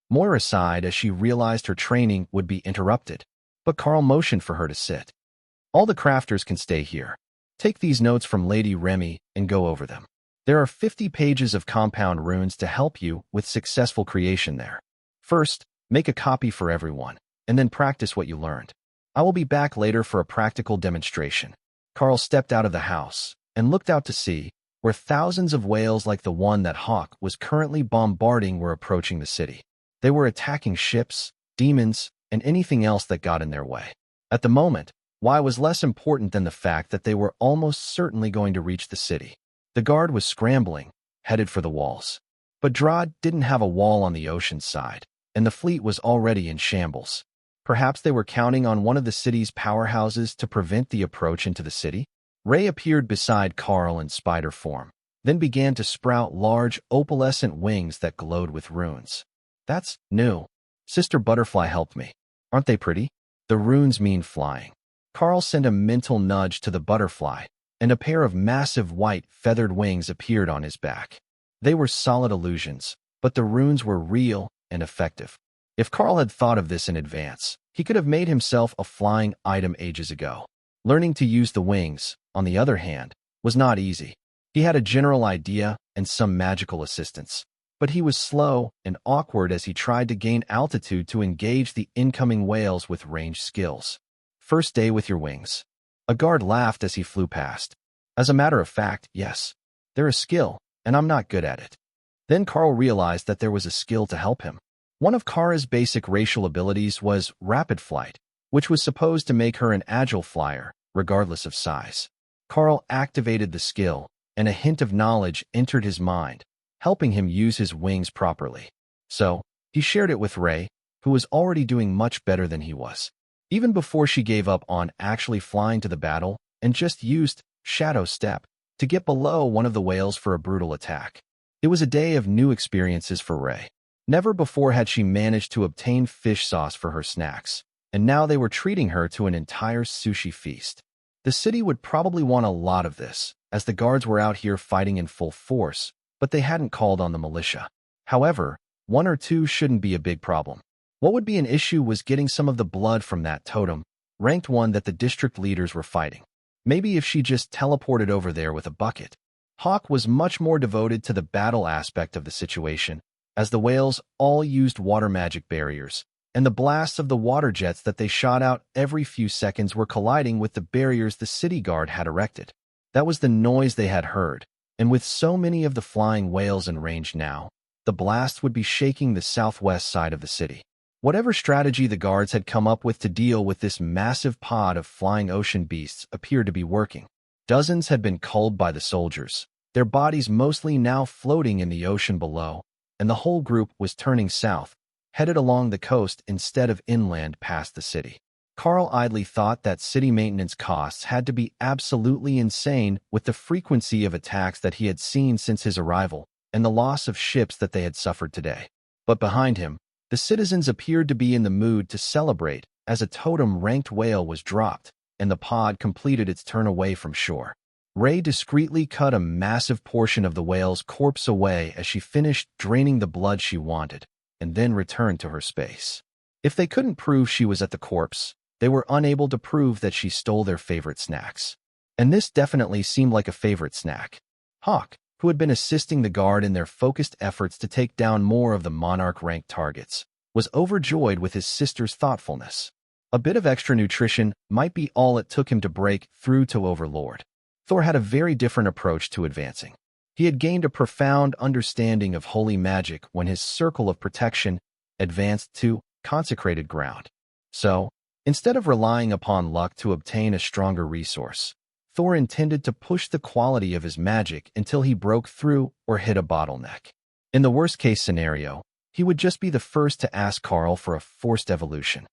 Moira sighed as she realized her training would be interrupted, but Karl motioned for her to sit. "All the crafters can stay here. Take these notes from Lady Remy and go over them. There are 50 pages of compound runes to help you with successful creation there. First, make a copy for everyone, and then practice what you learned. I will be back later for a practical demonstration." Karl stepped out of the house and looked out to sea, where thousands of whales like the one that Hawk was currently bombarding were approaching the city. They were attacking ships, demons, and anything else that got in their way. At the moment, why was less important than the fact that they were almost certainly going to reach the city. The guard was scrambling, headed for the walls. But Drod didn't have a wall on the ocean side, and the fleet was already in shambles. Perhaps they were counting on one of the city's powerhouses to prevent the approach into the city? Ray appeared beside Karl in spider form, then began to sprout large, opalescent wings that glowed with runes. "That's new. Sister Butterfly helped me. Aren't they pretty? The runes mean flying." Karl sent a mental nudge to the butterfly, and a pair of massive white, feathered wings appeared on his back. They were solid illusions, but the runes were real and effective. If Karl had thought of this in advance, he could have made himself a flying item ages ago. Learning to use the wings, on the other hand, was not easy. He had a general idea and some magical assistance, but he was slow and awkward as he tried to gain altitude to engage the incoming whales with ranged skills. "First day with your wings." A guard laughed as he flew past. "As a matter of fact, yes. They're a skill, and I'm not good at it." Then Karl realized that there was a skill to help him. One of Kara's basic racial abilities was rapid flight, which was supposed to make her an agile flyer, regardless of size. Karl activated the skill, and a hint of knowledge entered his mind, helping him use his wings properly. So, he shared it with Ray, who was already doing much better than he was. Even before she gave up on actually flying to the battle and just used Shadow Step to get below one of the whales for a brutal attack. It was a day of new experiences for Ray. Never before had she managed to obtain fish sauce for her snacks, and now they were treating her to an entire sushi feast. The city would probably want a lot of this, as the guards were out here fighting in full force, but they hadn't called on the militia. However, one or two shouldn't be a big problem. What would be an issue was getting some of the blood from that totem, ranked one that the district leaders were fighting. Maybe if she just teleported over there with a bucket. Hawk was much more devoted to the battle aspect of the situation, as the whales all used water magic barriers, and the blasts of the water jets that they shot out every few seconds were colliding with the barriers the city guard had erected. That was the noise they had heard, and with so many of the flying whales in range now, the blast would be shaking the southwest side of the city. Whatever strategy the guards had come up with to deal with this massive pod of flying ocean beasts appeared to be working. Dozens had been culled by the soldiers, their bodies mostly now floating in the ocean below, and the whole group was turning south, headed along the coast instead of inland past the city. Karl idly thought that city maintenance costs had to be absolutely insane with the frequency of attacks that he had seen since his arrival and the loss of ships that they had suffered today. But behind him, the citizens appeared to be in the mood to celebrate as a totem-ranked whale was dropped and the pod completed its turn away from shore. Ray discreetly cut a massive portion of the whale's corpse away as she finished draining the blood she wanted, and then returned to her space. If they couldn't prove she was at the corpse, they were unable to prove that she stole their favorite snacks. And this definitely seemed like a favorite snack. Hawk, who had been assisting the guard in their focused efforts to take down more of the monarch-ranked targets, was overjoyed with his sister's thoughtfulness. A bit of extra nutrition might be all it took him to break through to Overlord. Thor had a very different approach to advancing. He had gained a profound understanding of holy magic when his circle of protection advanced to consecrated ground. So, instead of relying upon luck to obtain a stronger resource, Thor intended to push the quality of his magic until he broke through or hit a bottleneck. In the worst-case scenario, he would just be the first to ask Karl for a forced evolution.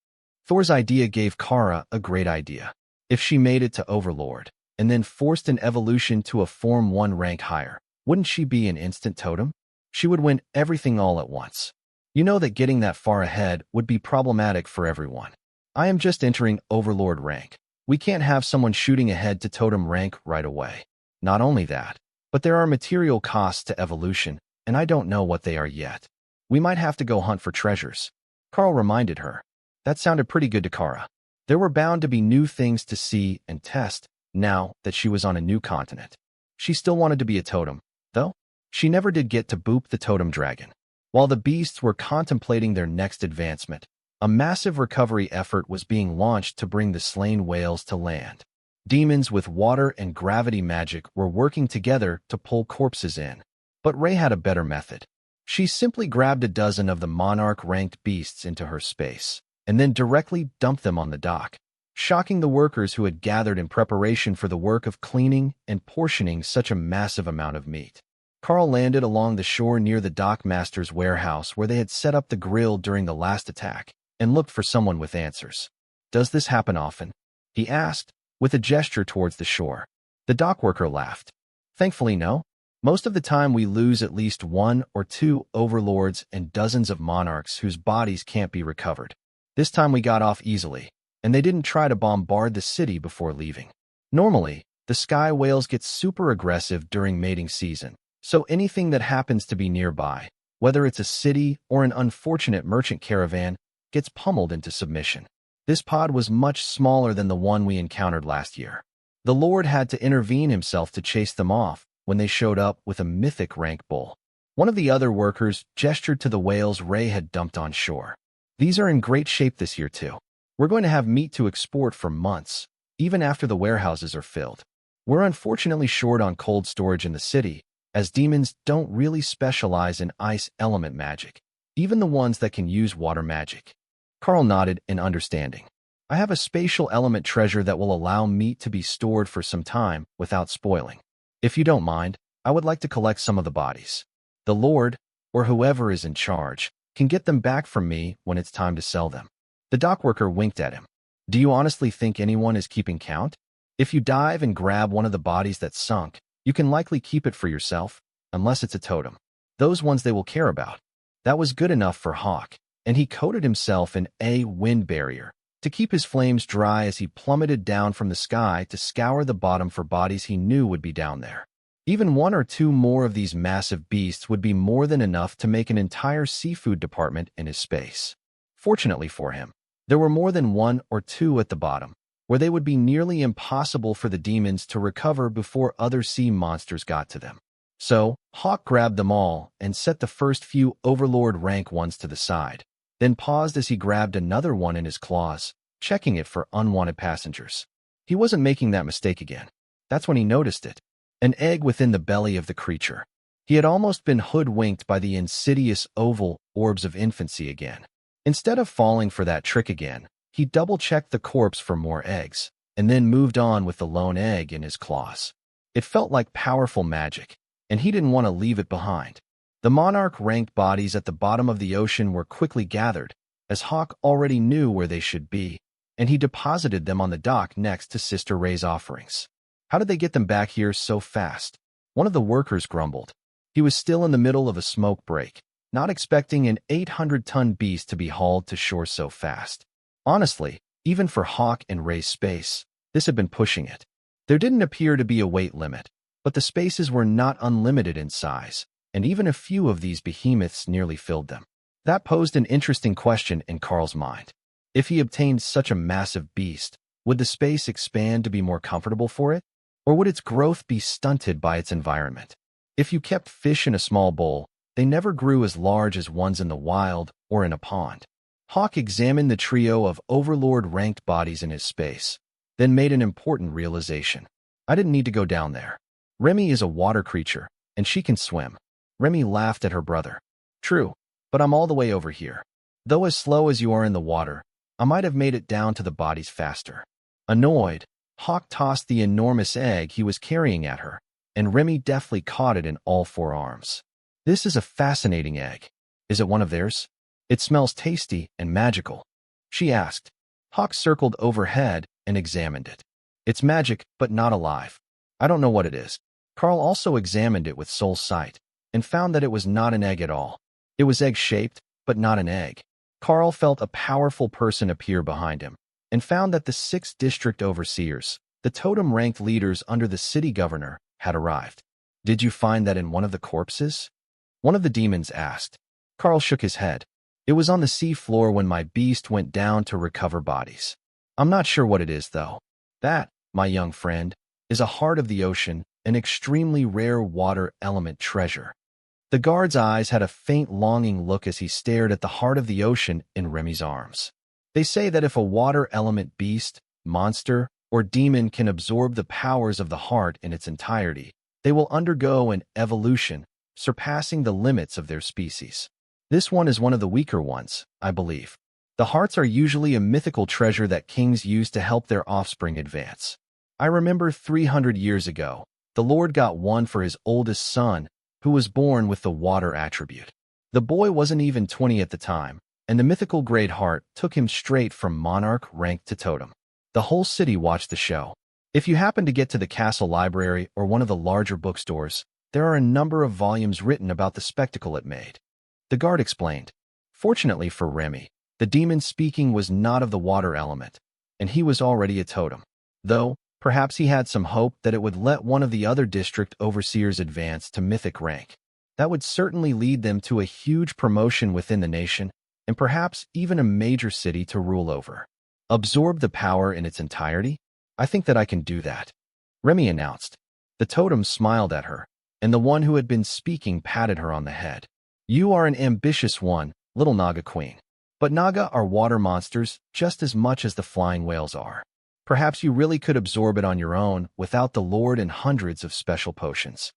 Thor's idea gave Kara a great idea. If she made it to Overlord, and then forced an evolution to a form 1 rank higher, wouldn't she be an instant totem? She would win everything all at once. You know that getting that far ahead would be problematic for everyone. I am just entering Overlord rank. We can't have someone shooting ahead to totem rank right away. Not only that, but there are material costs to evolution, and I don't know what they are yet. We might have to go hunt for treasures. Karl reminded her. That sounded pretty good to Kara. There were bound to be new things to see and test now that she was on a new continent. She still wanted to be a totem, though. She never did get to boop the totem dragon. While the beasts were contemplating their next advancement, a massive recovery effort was being launched to bring the slain whales to land. Demons with water and gravity magic were working together to pull corpses in. But Ray had a better method. She simply grabbed a dozen of the monarch-ranked beasts into her space, and then directly dumped them on the dock, shocking the workers who had gathered in preparation for the work of cleaning and portioning such a massive amount of meat. Karl landed along the shore near the dockmaster's warehouse where they had set up the grill during the last attack, and looked for someone with answers. "Does this happen often?" he asked, with a gesture towards the shore. The dockworker laughed. "Thankfully, no. Most of the time we lose at least 1 or 2 overlords and dozens of monarchs whose bodies can't be recovered. This time we got off easily, and they didn't try to bombard the city before leaving. Normally, the sky whales get super aggressive during mating season, so anything that happens to be nearby, whether it's a city or an unfortunate merchant caravan, gets pummeled into submission. This pod was much smaller than the one we encountered last year. The Lord had to intervene himself to chase them off when they showed up with a mythic rank bull." One of the other workers gestured to the whales Ray had dumped on shore. "These are in great shape this year too. We're going to have meat to export for months, even after the warehouses are filled. We're unfortunately short on cold storage in the city, as demons don't really specialize in ice element magic, even the ones that can use water magic." Karl nodded in understanding. "I have a spatial element treasure that will allow meat to be stored for some time without spoiling. If you don't mind, I would like to collect some of the bodies. The Lord, or whoever is in charge, can get them back from me when it's time to sell them." The dockworker winked at him. "Do you honestly think anyone is keeping count? If you dive and grab one of the bodies that sunk, you can likely keep it for yourself, unless it's a totem. Those ones they will care about." That was good enough for Hawk, and he coated himself in a wind barrier to keep his flames dry as he plummeted down from the sky to scour the bottom for bodies he knew would be down there. Even one or two more of these massive beasts would be more than enough to make an entire seafood department in his space. Fortunately for him, there were more than one or two at the bottom, where they would be nearly impossible for the demons to recover before other sea monsters got to them. So, Hawk grabbed them all and set the first few Overlord rank ones to the side, then paused as he grabbed another one in his claws, checking it for unwanted passengers. He wasn't making that mistake again. That's when he noticed it. An egg within the belly of the creature. He had almost been hoodwinked by the insidious oval orbs of infancy again. Instead of falling for that trick again, he double-checked the corpse for more eggs, and then moved on with the lone egg in his claws. It felt like powerful magic, and he didn't want to leave it behind. The monarch-ranked bodies at the bottom of the ocean were quickly gathered, as Hawk already knew where they should be, and he deposited them on the dock next to Sister Ray's offerings. How did they get them back here so fast? One of the workers grumbled. He was still in the middle of a smoke break, not expecting an 800-ton beast to be hauled to shore so fast. Honestly, even for Hawk and Ray's space, this had been pushing it. There didn't appear to be a weight limit, but the spaces were not unlimited in size, and even a few of these behemoths nearly filled them. That posed an interesting question in Karl's mind. If he obtained such a massive beast, would the space expand to be more comfortable for it? Or would its growth be stunted by its environment? If you kept fish in a small bowl, they never grew as large as ones in the wild or in a pond. Hawk examined the trio of Overlord-ranked bodies in his space, then made an important realization. I didn't need to go down there. Remy is a water creature, and she can swim. Remy laughed at her brother. True, but I'm all the way over here. Though as slow as you are in the water, I might have made it down to the bodies faster. Annoyed, Hawk tossed the enormous egg he was carrying at her, and Remy deftly caught it in all four arms. This is a fascinating egg. Is it one of theirs? It smells tasty and magical, she asked. Hawk circled overhead and examined it. It's magic, but not alive. I don't know what it is. Karl also examined it with soul sight, and found that it was not an egg at all. It was egg-shaped, but not an egg. Karl felt a powerful person appear behind him, and found that the 6 district overseers, the totem-ranked leaders under the city governor, had arrived. Did you find that in one of the corpses? One of the demons asked. Karl shook his head. It was on the sea floor when my beast went down to recover bodies. I'm not sure what it is, though. That, my young friend, is a heart of the ocean, an extremely rare water element treasure. The guard's eyes had a faint longing look as he stared at the heart of the ocean in Remy's arms. They say that if a water element beast, monster, or demon can absorb the powers of the heart in its entirety, they will undergo an evolution, surpassing the limits of their species. This one is one of the weaker ones, I believe. The hearts are usually a mythical treasure that kings use to help their offspring advance. I remember 300 years ago, the Lord got one for his oldest son, who was born with the water attribute. The boy wasn't even 20 at the time, and the mythical Great Heart took him straight from monarch rank to totem. The whole city watched the show. If you happen to get to the castle library or one of the larger bookstores, there are a number of volumes written about the spectacle it made. The guard explained. Fortunately for Remy, the demon speaking was not of the water element, and he was already a totem. Though, perhaps he had some hope that it would let one of the other district overseers advance to mythic rank. That would certainly lead them to a huge promotion within the nation, and perhaps even a major city to rule over. Absorb the power in its entirety? I think that I can do that, Remy announced. The totem smiled at her, and the one who had been speaking patted her on the head. You are an ambitious one, little Naga Queen. But Naga are water monsters just as much as the flying whales are. Perhaps you really could absorb it on your own without the Lord and hundreds of special potions.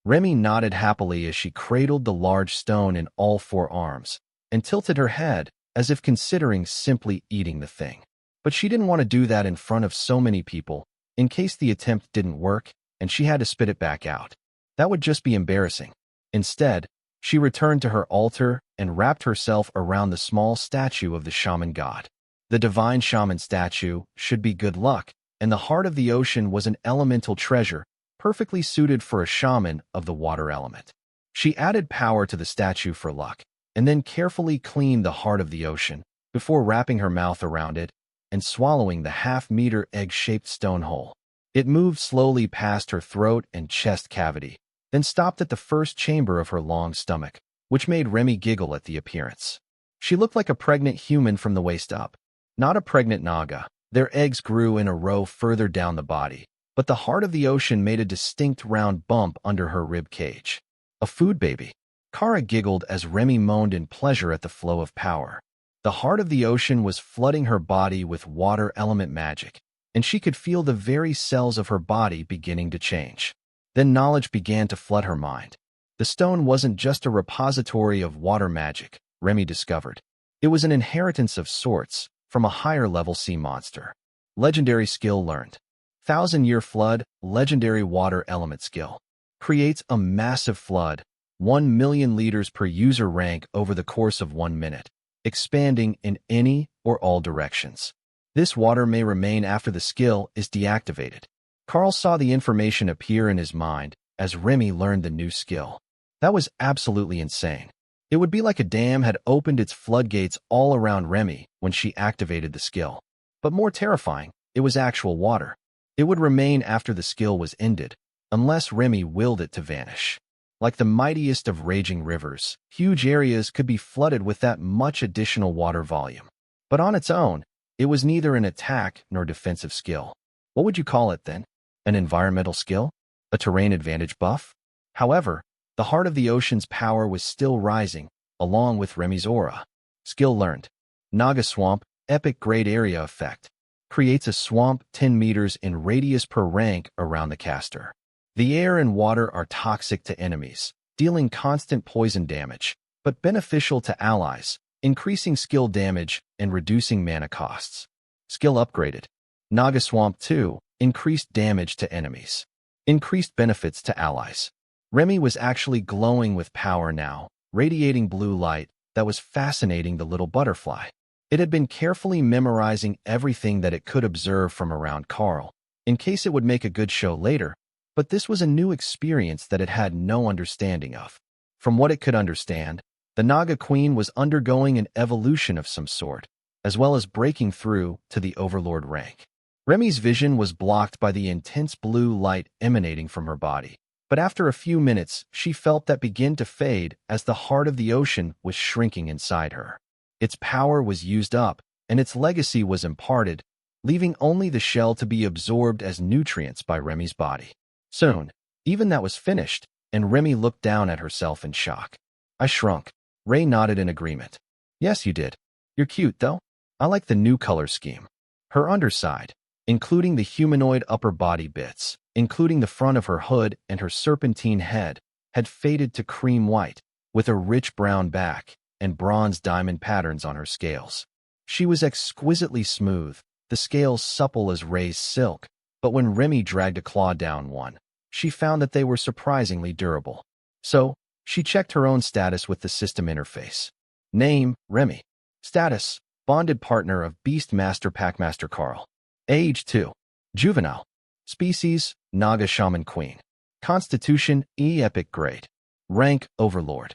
Remy nodded happily as she cradled the large stone in all four arms and tilted her head as if considering simply eating the thing. But she didn't want to do that in front of so many people, in case the attempt didn't work and she had to spit it back out. That would just be embarrassing. Instead, she returned to her altar and wrapped herself around the small statue of the shaman god. The divine shaman statue should be good luck, and the heart of the ocean was an elemental treasure, perfectly suited for a shaman of the water element. She added power to the statue for luck, and then carefully cleaned the heart of the ocean before wrapping her mouth around it and swallowing the half-meter egg-shaped stone hole. It moved slowly past her throat and chest cavity, then stopped at the first chamber of her long stomach, which made Remy giggle at the appearance. She looked like a pregnant human from the waist up. Not a pregnant naga. Their eggs grew in a row further down the body, but the heart of the ocean made a distinct round bump under her rib cage. A food baby. Kara giggled as Remy moaned in pleasure at the flow of power. The heart of the ocean was flooding her body with water element magic, and she could feel the very cells of her body beginning to change. Then knowledge began to flood her mind. The stone wasn't just a repository of water magic, Remy discovered. It was an inheritance of sorts from a higher-level sea monster. Legendary skill learned. 1,000-year flood, legendary water element skill. Creates a massive flood, 1 million liters per user rank over the course of 1 minute, expanding in any or all directions. This water may remain after the skill is deactivated. Karl saw the information appear in his mind as Remy learned the new skill. That was absolutely insane. It would be like a dam had opened its floodgates all around Remy when she activated the skill. But more terrifying, it was actual water. It would remain after the skill was ended, unless Remy willed it to vanish. Like the mightiest of raging rivers, huge areas could be flooded with that much additional water volume. But on its own, it was neither an attack nor defensive skill. What would you call it then? An environmental skill? A terrain advantage buff? However, the heart of the ocean's power was still rising, along with Remy's aura. Skill learned. Naga Swamp, Epic Grade Area Effect. Creates a swamp 10 meters in radius per rank around the caster. The air and water are toxic to enemies, dealing constant poison damage, but beneficial to allies, increasing skill damage and reducing mana costs. Skill upgraded. Naga Swamp 2, increased damage to enemies. Increased benefits to allies. Remy was actually glowing with power now, radiating blue light that was fascinating the little butterfly. It had been carefully memorizing everything that it could observe from around Karl, in case it would make a good show later, but this was a new experience that it had no understanding of. From what it could understand, the Naga Queen was undergoing an evolution of some sort, as well as breaking through to the Overlord rank. Remy's vision was blocked by the intense blue light emanating from her body, but after a few minutes, she felt that begin to fade as the heart of the ocean was shrinking inside her. Its power was used up, and its legacy was imparted, leaving only the shell to be absorbed as nutrients by Remy's body. Soon, even that was finished, and Remy looked down at herself in shock. I shrunk. Ray nodded in agreement. Yes, you did. You're cute, though. I like the new color scheme. Her underside, including the humanoid upper body bits, including the front of her hood and her serpentine head, had faded to cream white, with a rich brown back and bronze diamond patterns on her scales. She was exquisitely smooth, the scales supple as Ray's silk, but when Remy dragged a claw down one, she found that they were surprisingly durable. So, she checked her own status with the system interface. Name, Remy. Status, bonded partner of Beastmaster Packmaster Karl. Age 2. Juvenile. Species, Naga Shaman Queen. Constitution, E Epic Grade. Rank, Overlord.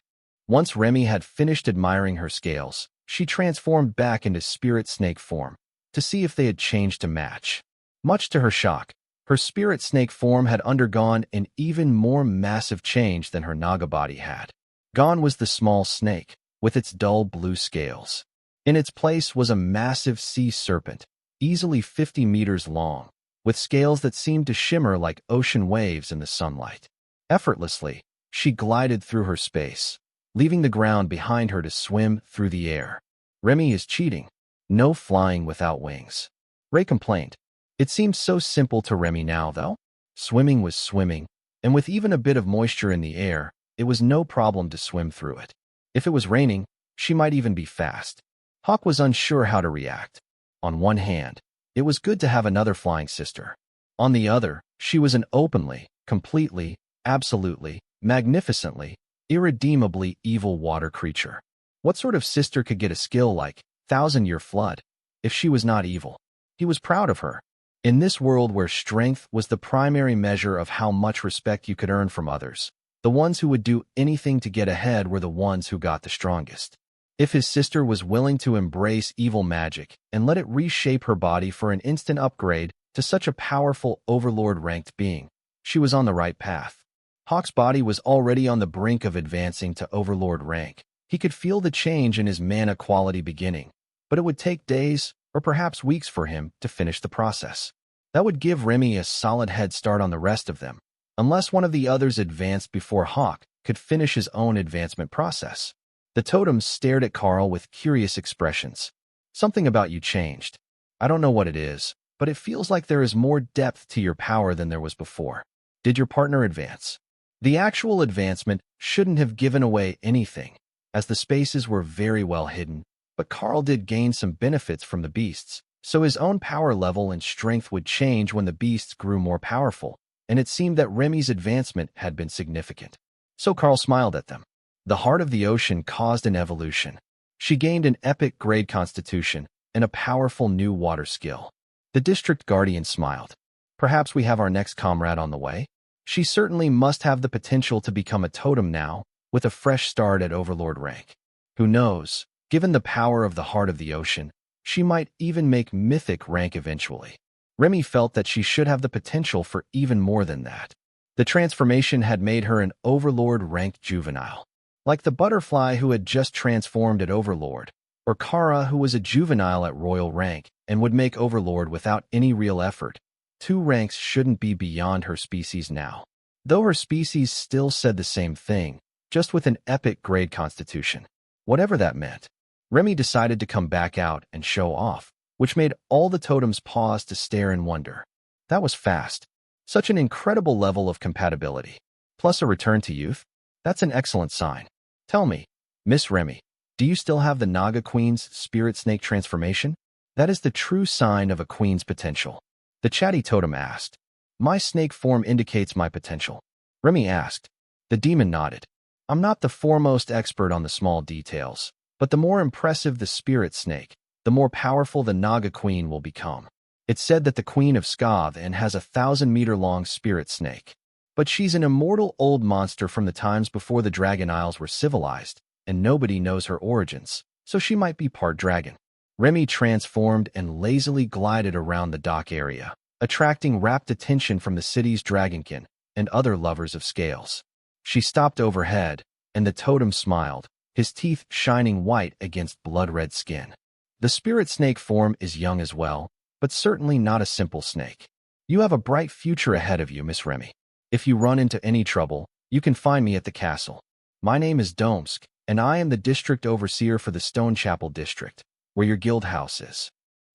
Once Remy had finished admiring her scales, she transformed back into spirit snake form to see if they had changed to match. Much to her shock, her spirit snake form had undergone an even more massive change than her Naga body had. Gone was the small snake, with its dull blue scales. In its place was a massive sea serpent, easily 50 meters long, with scales that seemed to shimmer like ocean waves in the sunlight. Effortlessly, she glided through her space, leaving the ground behind her to swim through the air. Remy is cheating. No flying without wings. Ray complained. It seemed so simple to Remy now, though. Swimming was swimming, and with even a bit of moisture in the air, it was no problem to swim through it. If it was raining, she might even be fast. Hawk was unsure how to react. On one hand, it was good to have another flying sister. On the other, she was an openly, completely, absolutely, magnificently, irredeemably evil water creature. What sort of sister could get a skill like 1,000-year flood if she was not evil? He was proud of her. In this world where strength was the primary measure of how much respect you could earn from others, The ones who would do anything to get ahead were the ones who got the strongest. If his sister was willing to embrace evil magic and let it reshape her body for an instant upgrade to such a powerful overlord-ranked being, she was on the right path. Hawk's body was already on the brink of advancing to overlord rank. He could feel the change in his mana quality beginning, but it would take days or perhaps weeks for him to finish the process. That would give Remy a solid head start on the rest of them, unless one of the others advanced before Hawk could finish his own advancement process. The totems stared at Karl with curious expressions. Something about you changed. I don't know what it is, but it feels like there is more depth to your power than there was before. Did your partner advance? The actual advancement shouldn't have given away anything, as the spaces were very well hidden, but Karl did gain some benefits from the beasts, so his own power level and strength would change when the beasts grew more powerful, and it seemed that Remy's advancement had been significant. So Karl smiled at them. The heart of the ocean caused an evolution. She gained an epic grade constitution and a powerful new water skill. The district guardian smiled. Perhaps we have our next comrade on the way? She certainly must have the potential to become a totem now, with a fresh start at overlord rank. Who knows, given the power of the heart of the ocean, she might even make mythic rank eventually. Remy felt that she should have the potential for even more than that. The transformation had made her an overlord-ranked juvenile. Like the butterfly who had just transformed at overlord, or Kara who was a juvenile at royal rank and would make overlord without any real effort. 2 ranks shouldn't be beyond her species now. Though her species still said the same thing, just with an epic grade constitution. Whatever that meant. Remy decided to come back out and show off, which made all the totems pause to stare in wonder. That was fast. Such an incredible level of compatibility. Plus a return to youth? That's an excellent sign. Tell me, Miss Remy, do you still have the Naga Queen's spirit snake transformation? That is the true sign of a queen's potential. The chatty totem asked. My snake form indicates my potential. Remy asked. The demon nodded. I'm not the foremost expert on the small details, but the more impressive the spirit snake, the more powerful the Naga Queen will become. It's said that the Queen of Skav has a 1,000-meter-long spirit snake. But she's an immortal old monster from the times before the Dragon Isles were civilized, and nobody knows her origins, so she might be part dragon. Remy transformed and lazily glided around the dock area, attracting rapt attention from the city's dragonkin and other lovers of scales. She stopped overhead, and the totem smiled, his teeth shining white against blood-red skin. The spirit snake form is young as well, but certainly not a simple snake. You have a bright future ahead of you, Miss Remy. If you run into any trouble, you can find me at the castle. My name is Domsk, and I am the district overseer for the Stone Chapel district, where your guild house is.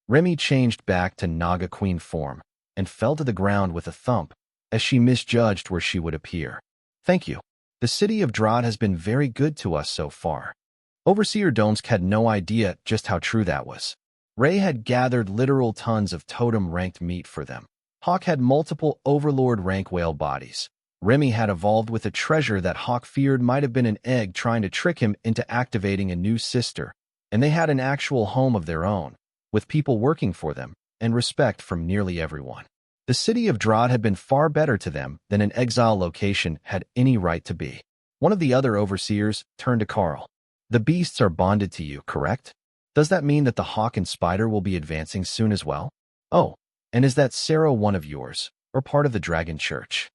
Remy changed back to Naga Queen form and fell to the ground with a thump as she misjudged where she would appear. Thank you. The city of Drad has been very good to us so far. Overseer Domsk had no idea just how true that was. Ray had gathered literal tons of totem-ranked meat for them. Hawk had multiple overlord rank whale bodies. Remy had evolved with a treasure that Hawk feared might have been an egg trying to trick him into activating a new sister, and they had an actual home of their own, with people working for them, and respect from nearly everyone. The city of Drad had been far better to them than an exile location had any right to be. One of the other overseers turned to Karl. The beasts are bonded to you, correct? Does that mean that the hawk and spider will be advancing soon as well? Oh. And is that Sarah one of yours, or part of the Dragon Church?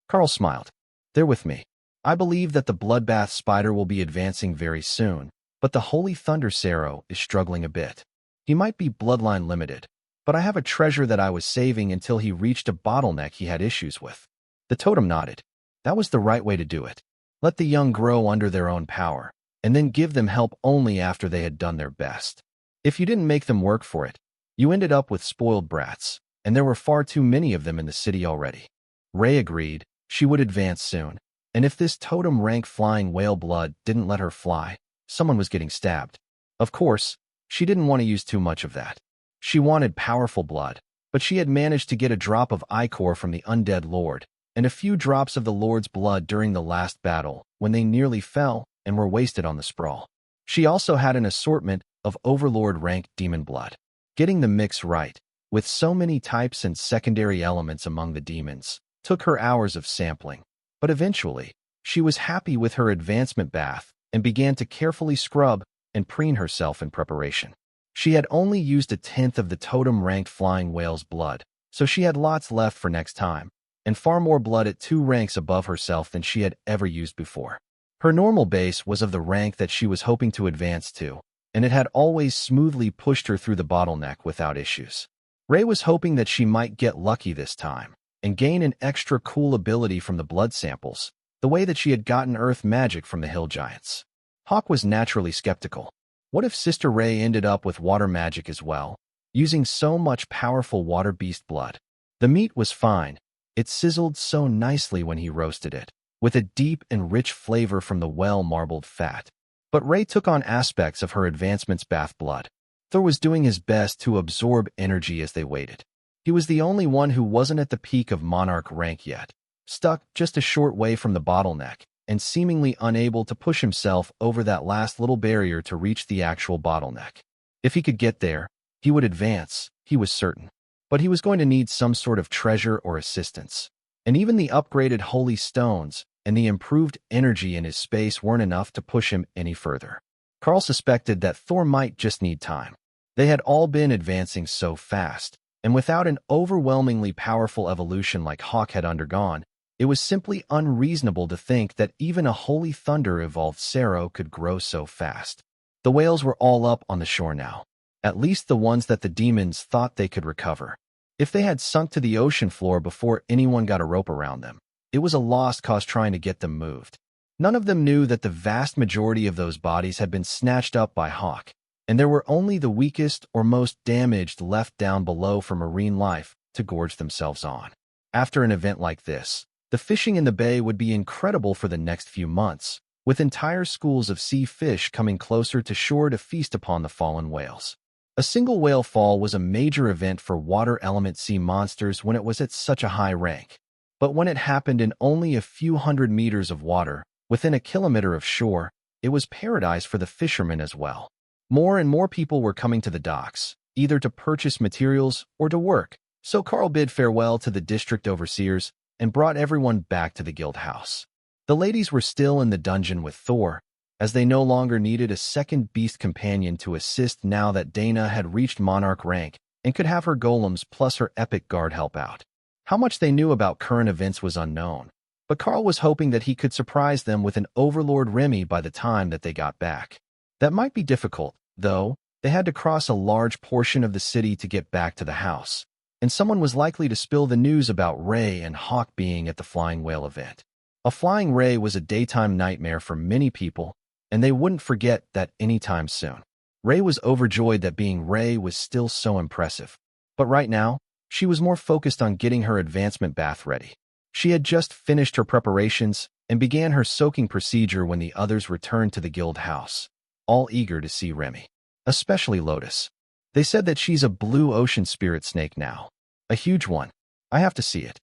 Karl smiled. They're with me. I believe that the Bloodbath Spider will be advancing very soon, but the Holy Thunder Sarah is struggling a bit. He might be bloodline limited, but I have a treasure that I was saving until he reached a bottleneck he had issues with. The totem nodded. That was the right way to do it. Let the young grow under their own power, and then give them help only after they had done their best. If you didn't make them work for it, you ended up with spoiled brats. And there were far too many of them in the city already. Ray agreed she would advance soon, and if this totem-rank flying whale blood didn't let her fly, someone was getting stabbed. Of course, she didn't want to use too much of that. She wanted powerful blood, but she had managed to get a drop of ichor from the undead lord, and a few drops of the lord's blood during the last battle, when they nearly fell and were wasted on the sprawl. She also had an assortment of overlord-rank demon blood. Getting the mix right, with so many types and secondary elements among the demons, took her hours of sampling, but eventually, She was happy with her advancement bath and began to carefully scrub and preen herself in preparation. She had only used 1/10 of the totem-ranked flying whale's blood, so she had lots left for next time, and far more blood at 2 ranks above herself than she had ever used before. Her normal base was of the rank that she was hoping to advance to, and it had always smoothly pushed her through the bottleneck without issues. Ray was hoping that she might get lucky this time and gain an extra cool ability from the blood samples, the way that she had gotten earth magic from the hill giants. Hawk was naturally skeptical. What if Sister Ray ended up with water magic as well, using so much powerful water beast blood? The meat was fine. It sizzled so nicely when he roasted it, with a deep and rich flavor from the well-marbled fat. But Ray took on aspects of her advancement's bath blood. Thor was doing his best to absorb energy as they waited. He was the only one who wasn't at the peak of monarch rank yet, stuck just a short way from the bottleneck, and seemingly unable to push himself over that last little barrier to reach the actual bottleneck. If he could get there, he would advance, he was certain. But he was going to need some sort of treasure or assistance. And even the upgraded holy stones and the improved energy in his space weren't enough to push him any further. Karl suspected that Thor might just need time. They had all been advancing so fast, and without an overwhelmingly powerful evolution like Hawk had undergone, it was simply unreasonable to think that even a Holy Thunder-evolved Sero could grow so fast. The whales were all up on the shore now, at least the ones that the demons thought they could recover. If they had sunk to the ocean floor before anyone got a rope around them, it was a lost cause trying to get them moved. None of them knew that the vast majority of those bodies had been snatched up by Hawk, and there were only the weakest or most damaged left down below for marine life to gorge themselves on. After an event like this, the fishing in the bay would be incredible for the next few months, with entire schools of sea fish coming closer to shore to feast upon the fallen whales. A single whale fall was a major event for water element sea monsters when it was at such a high rank. But when it happened in only a few hundred meters of water, within a kilometer of shore, it was paradise for the fishermen as well. More and more people were coming to the docks, either to purchase materials or to work, so Karl bid farewell to the district overseers and brought everyone back to the guild house. The ladies were still in the dungeon with Thor, as they no longer needed a second beast companion to assist now that Dana had reached monarch rank and could have her golems plus her epic guard help out. How much they knew about current events was unknown, but Karl was hoping that he could surprise them with an overlord Remy by the time that they got back. That might be difficult, though. They had to cross a large portion of the city to get back to the house, and someone was likely to spill the news about Ray and Hawk being at the Flying Whale event. A flying ray was a daytime nightmare for many people, and they wouldn't forget that anytime soon. Ray was overjoyed that being Ray was still so impressive, but right now, she was more focused on getting her advancement bath ready. She had just finished her preparations and began her soaking procedure when the others returned to the guild house, all eager to see Remy. Especially Lotus. They said that she's a blue ocean spirit snake now. A huge one. I have to see it.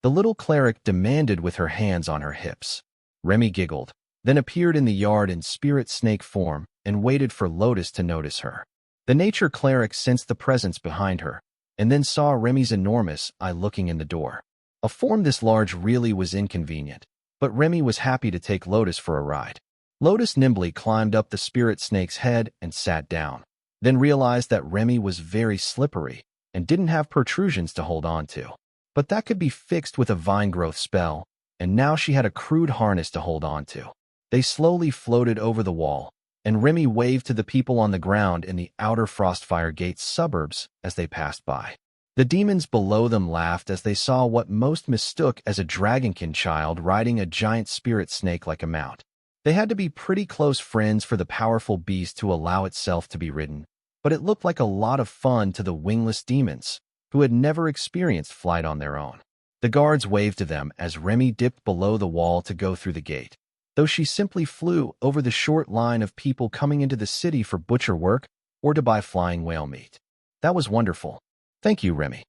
The little cleric demanded with her hands on her hips. Remy giggled, then appeared in the yard in spirit snake form and waited for Lotus to notice her. The nature cleric sensed the presence behind her, and then saw Remy's enormous eye looking in the door. A form this large really was inconvenient, but Remy was happy to take Lotus for a ride. Lotus nimbly climbed up the spirit snake's head and sat down, then realized that Remy was very slippery and didn't have protrusions to hold on to. But that could be fixed with a vine growth spell, and now she had a crude harness to hold on to. They slowly floated over the wall, and Remy waved to the people on the ground in the outer Frostfire Gates suburbs as they passed by. The demons below them laughed as they saw what most mistook as a dragonkin child riding a giant spirit snake like a mount. They had to be pretty close friends for the powerful beast to allow itself to be ridden, but it looked like a lot of fun to the wingless demons, who had never experienced flight on their own. The guards waved to them as Remy dipped below the wall to go through the gate, though she simply flew over the short line of people coming into the city for butcher work or to buy flying whale meat. That was wonderful. Thank you, Remy.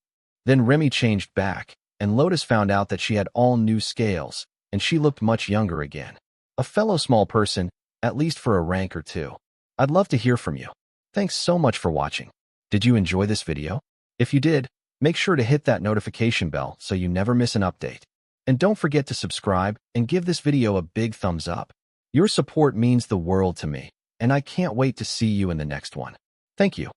Then Remy changed back, and Lotus found out that she had all new scales, and she looked much younger again. A fellow small person, at least for a rank or two. I'd love to hear from you. Thanks so much for watching. Did you enjoy this video? If you did, make sure to hit that notification bell so you never miss an update. And don't forget to subscribe and give this video a big thumbs up. Your support means the world to me, and I can't wait to see you in the next one. Thank you.